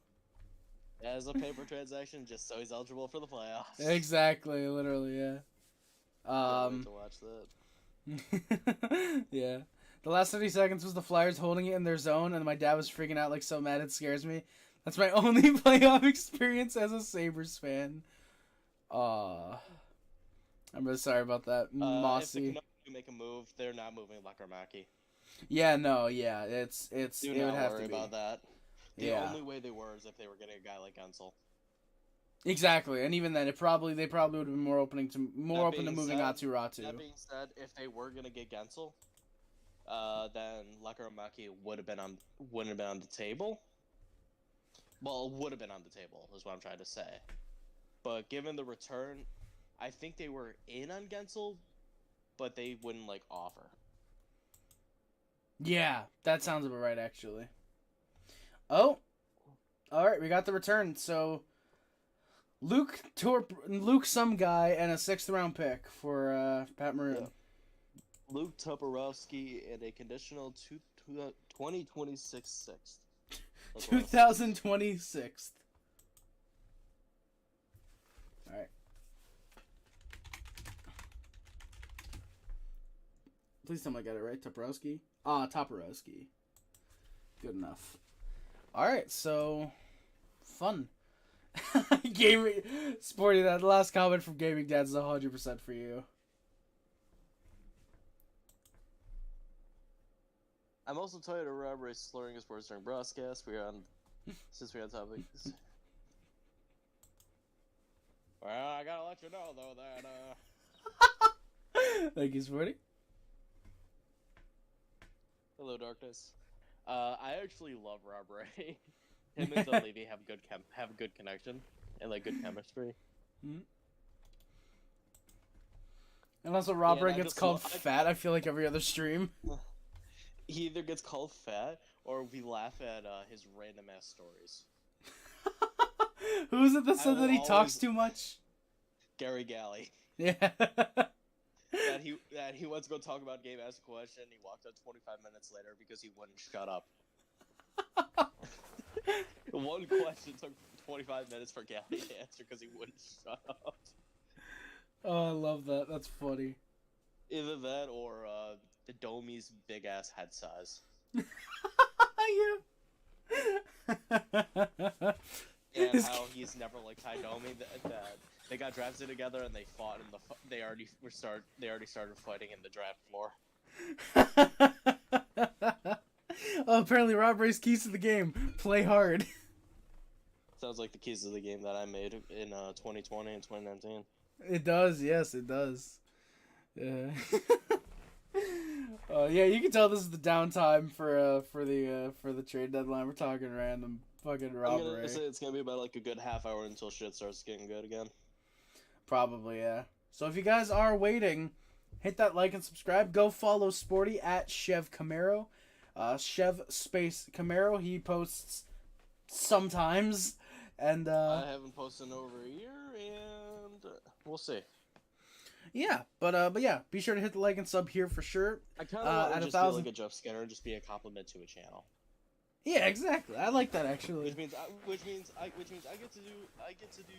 As a paper transaction, just so he's eligible for the playoffs. Exactly, literally, yeah. Can't wait to watch that. Yeah. The last 30 seconds was the Flyers holding it in their zone, and my dad was freaking out like so mad it scares me. That's my only playoff experience as a Sabers fan. I'm really sorry about that, Mossy. If the Canucks do make a move, they're not moving Kahnawake. Yeah, no, yeah, it's. Do it not would have worry to be about that. The Yeah. only way they were is if they were getting a guy like Gensel. Exactly, and even then, they probably would have been more open to being moving said- Atu Ratu. That being said, if they were gonna get Gensel, then Kahnawake wouldn't have been on the table. Well, would have been on the table is what I'm trying to say. But given the return, I think they were in on Gensel, but they wouldn't like offer. Yeah, that sounds about right, actually. Oh, all right, we got the return. So, Luke some guy, and a 6th round pick for Pat Maroon. Yeah. Luke Toporowski and a conditional 2026 sixth. 2026. All right. Please tell me I got it right. Toporowski. Toporowski. Good enough. All right, so fun. Gaming Sporty, that last comment from Gaming Dad's 100% for you. I'm also tired of Rob slurring his words during broadcast. Since we're on topics. Well, I gotta let you know though that Thank you, Sporty. Hello, darkness. I actually love Rob Ray. Him and Levy have a good connection and like good chemistry. Mm-hmm. And also, Rob Ray I gets just called fat. I feel like every other stream. He either gets called fat or we laugh at his random ass stories. Who is it that said that he always- talks too much? Gary Galley. Yeah. that he went to go talk about a game, asked a question, he walked out 25 minutes later because he wouldn't shut up. One question took 25 minutes for Galley to answer because he wouldn't shut up. Oh, I love that. That's funny. Either that or the Domie's big ass head size. Yeah. And how he's never like Ty Domi. That they got drafted together and they fought in they already started fighting in the draft floor. Oh, apparently Rob Ray's keys to the game. Play hard. Sounds like the keys to the game that I made in 2020 and 2019. It does, yes, it does. Yeah. Yeah, you can tell this is the downtime for the trade deadline. We're talking random fucking Rob Ray. It's gonna be about like a good half hour until shit starts getting good again. Probably, yeah. So if you guys are waiting, hit that like and subscribe. Go follow Sporty at Chev Camaro. Chev space Camaro. He posts sometimes, and I haven't posted in over a year, and we'll see. Yeah, but yeah, be sure to hit the like and sub here for sure. I kind of want at to just 1,000 be like a Jeff Skinner and just be a compliment to a channel. Yeah, exactly. I like that actually. Which means I get to do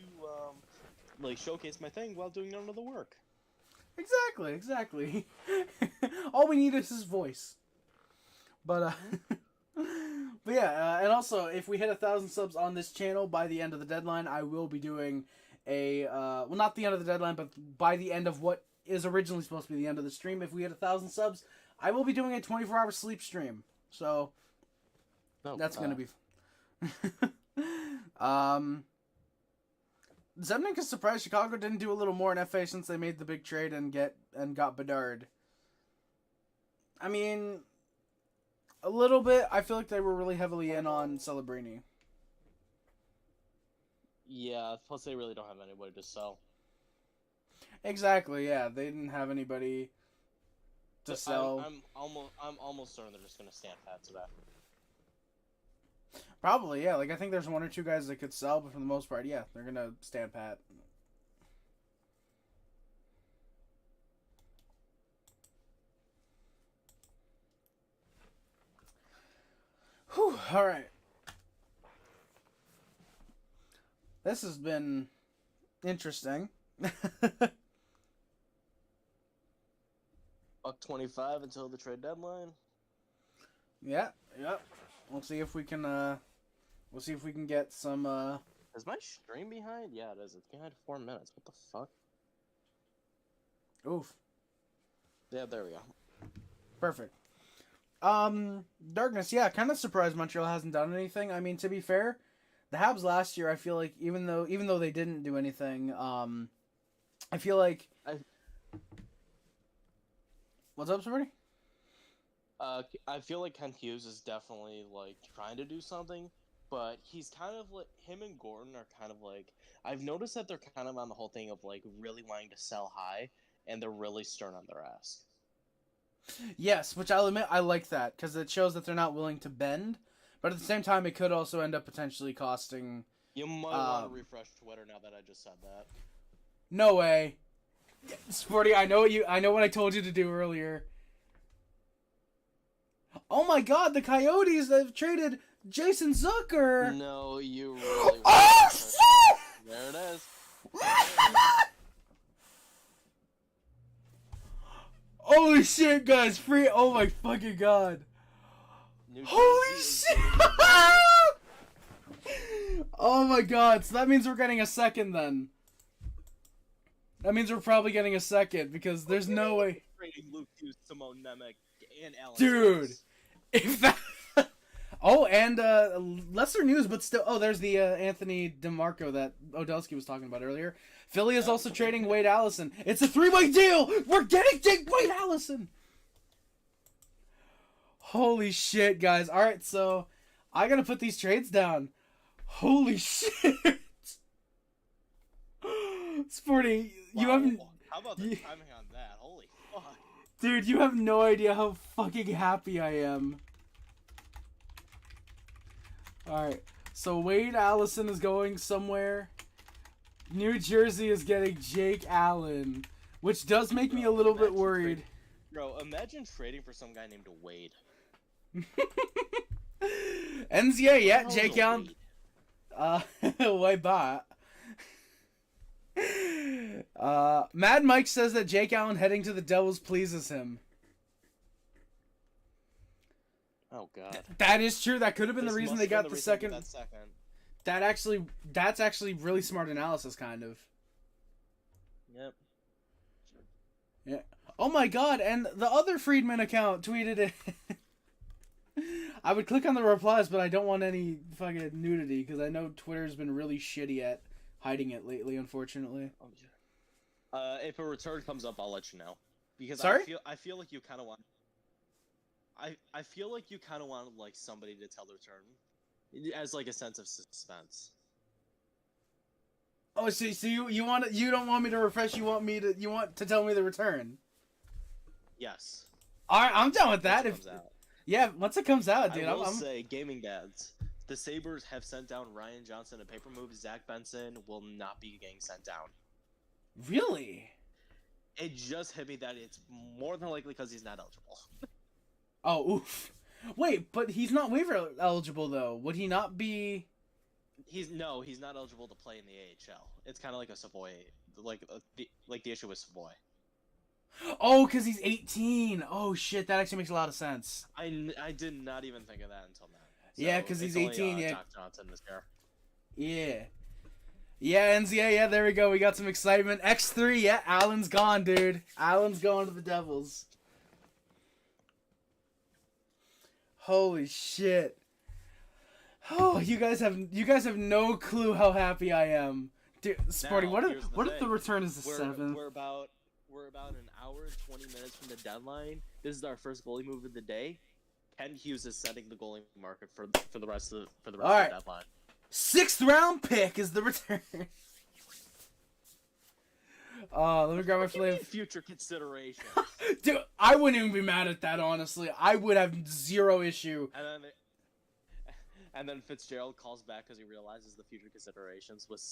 like showcase my thing while doing none of the work. Exactly. All we need is his voice. But but yeah, and also if we hit 1,000 subs on this channel by the end of the deadline, I will be doing a well, not the end of the deadline, but by the end of what is originally supposed to be the end of the stream. If we hit 1,000 subs, I will be doing a 24-hour sleep stream. So that's gonna be. Zemnik is surprised Chicago didn't do a little more in FA since they made the big trade and got Bedard. I mean, a little bit. I feel like they were really heavily in on Celebrini. Yeah, plus they really don't have anybody to sell. Exactly. Yeah, they didn't have anybody to sell. I'm almost certain they're just gonna stand pat to that. Probably, yeah. Like I think there's one or two guys that could sell, but for the most part, yeah, they're gonna stand pat. Whew, all right. This has been interesting. $1.25 until the trade deadline. Yeah. We'll see if we can. We'll see if we can get some. Is my stream behind? Yeah, it is. It's behind 4 minutes. What the fuck? Oof. Yeah, there we go. Perfect. Darkness. Yeah, kind of surprised Montreal hasn't done anything. I mean, to be fair, the Habs last year, I feel like even though they didn't do anything, I feel like. What's up, somebody? I feel like Kent Hughes is definitely like trying to do something, but he's kind of like him and Gordon are kind of like I've noticed that they're kind of on the whole thing of like really wanting to sell high, and they're really stern on their ask. Yes, which I'll admit I like that because it shows that they're not willing to bend, but at the same time it could also end up potentially costing. You might want to refresh Twitter now that I just said that. No way, Sporty. I know what I told you to do earlier. Oh my God, the Coyotes have traded Jason Zucker. No, you really. Oh shit! There it is. Holy shit, guys! Free! Oh my fucking God! Holy shit! Oh my God! So that means we're getting a second then. That means we're probably getting a second because there's no way. Trading Luke Hughes, Simone Nemec, and Alex. Dude, if that. Oh, and lesser news, but still. Oh, there's the Anthony DeMarco that Odelski was talking about earlier. Philly is also trading Wade Allison. It's a 3-way deal. We're getting Wade Allison. Holy shit, guys! All right, so I gotta put these trades down. Holy shit! Sporty, you haven't. How about the timing on that? Holy fuck! Dude, you have no idea how fucking happy I am. Alright, so Wade Allison is going somewhere. New Jersey is getting Jake Allen, which does make me a little bit worried. Bro, imagine trading for some guy named Wade. NZA, yeah, Jake Allen. Why bot? Mad Mike says that Jake Allen heading to the Devils pleases him. Oh God. That is true. That could have been the reason they got the second. That's actually really smart analysis, kind of. Yep. Yeah. Oh my God! And the other Friedman account tweeted it. I would click on the replies, but I don't want any fucking nudity because I know Twitter's been really shitty at hiding it lately, unfortunately. Oh, yeah. If a return comes up, I'll let you know. Because Sorry? I feel like you kind of want. I feel like you kind of want like somebody to tell the return, as like a sense of suspense. Oh, so you don't want me to refresh? You want to tell me the return? Yes. All right, I'm down with that. Once it comes out, dude. I will say, gaming dads, the Sabers have sent down Ryan Johnson in paper move. Zach Benson will not be getting sent down. Really? It just hit me that it's more than likely because he's not eligible. Oh, oof. Wait, but he's not waiver eligible, though. Would he not be... He's not eligible to play in the AHL. It's kind of like a Savoy, the issue with Savoy. Oh, because he's 18. Oh, shit. That actually makes a lot of sense. I did not even think of that until now. So Yeah, because he's it's 18. only, Yeah. Doc Johnson this year. Yeah. Yeah, NZA. Yeah, there we go. We got some excitement. X3. Yeah, Allen's gone, dude. Allen's going to the Devils. Holy shit. Oh, you guys have no clue how happy I am. Dude, Sporty, Now, what here's the if the thing. return is the We're 7th? we're about an hour and 20 minutes from the deadline. This is our first goalie move of the day. Ken Hughes is setting the goalie market for the rest of the deadline. 6th round pick is the return. Let me grab my flame. Future consideration. Dude, I wouldn't even be mad at that, honestly. I would have zero issue. And then Fitzgerald calls back because he realizes the future considerations was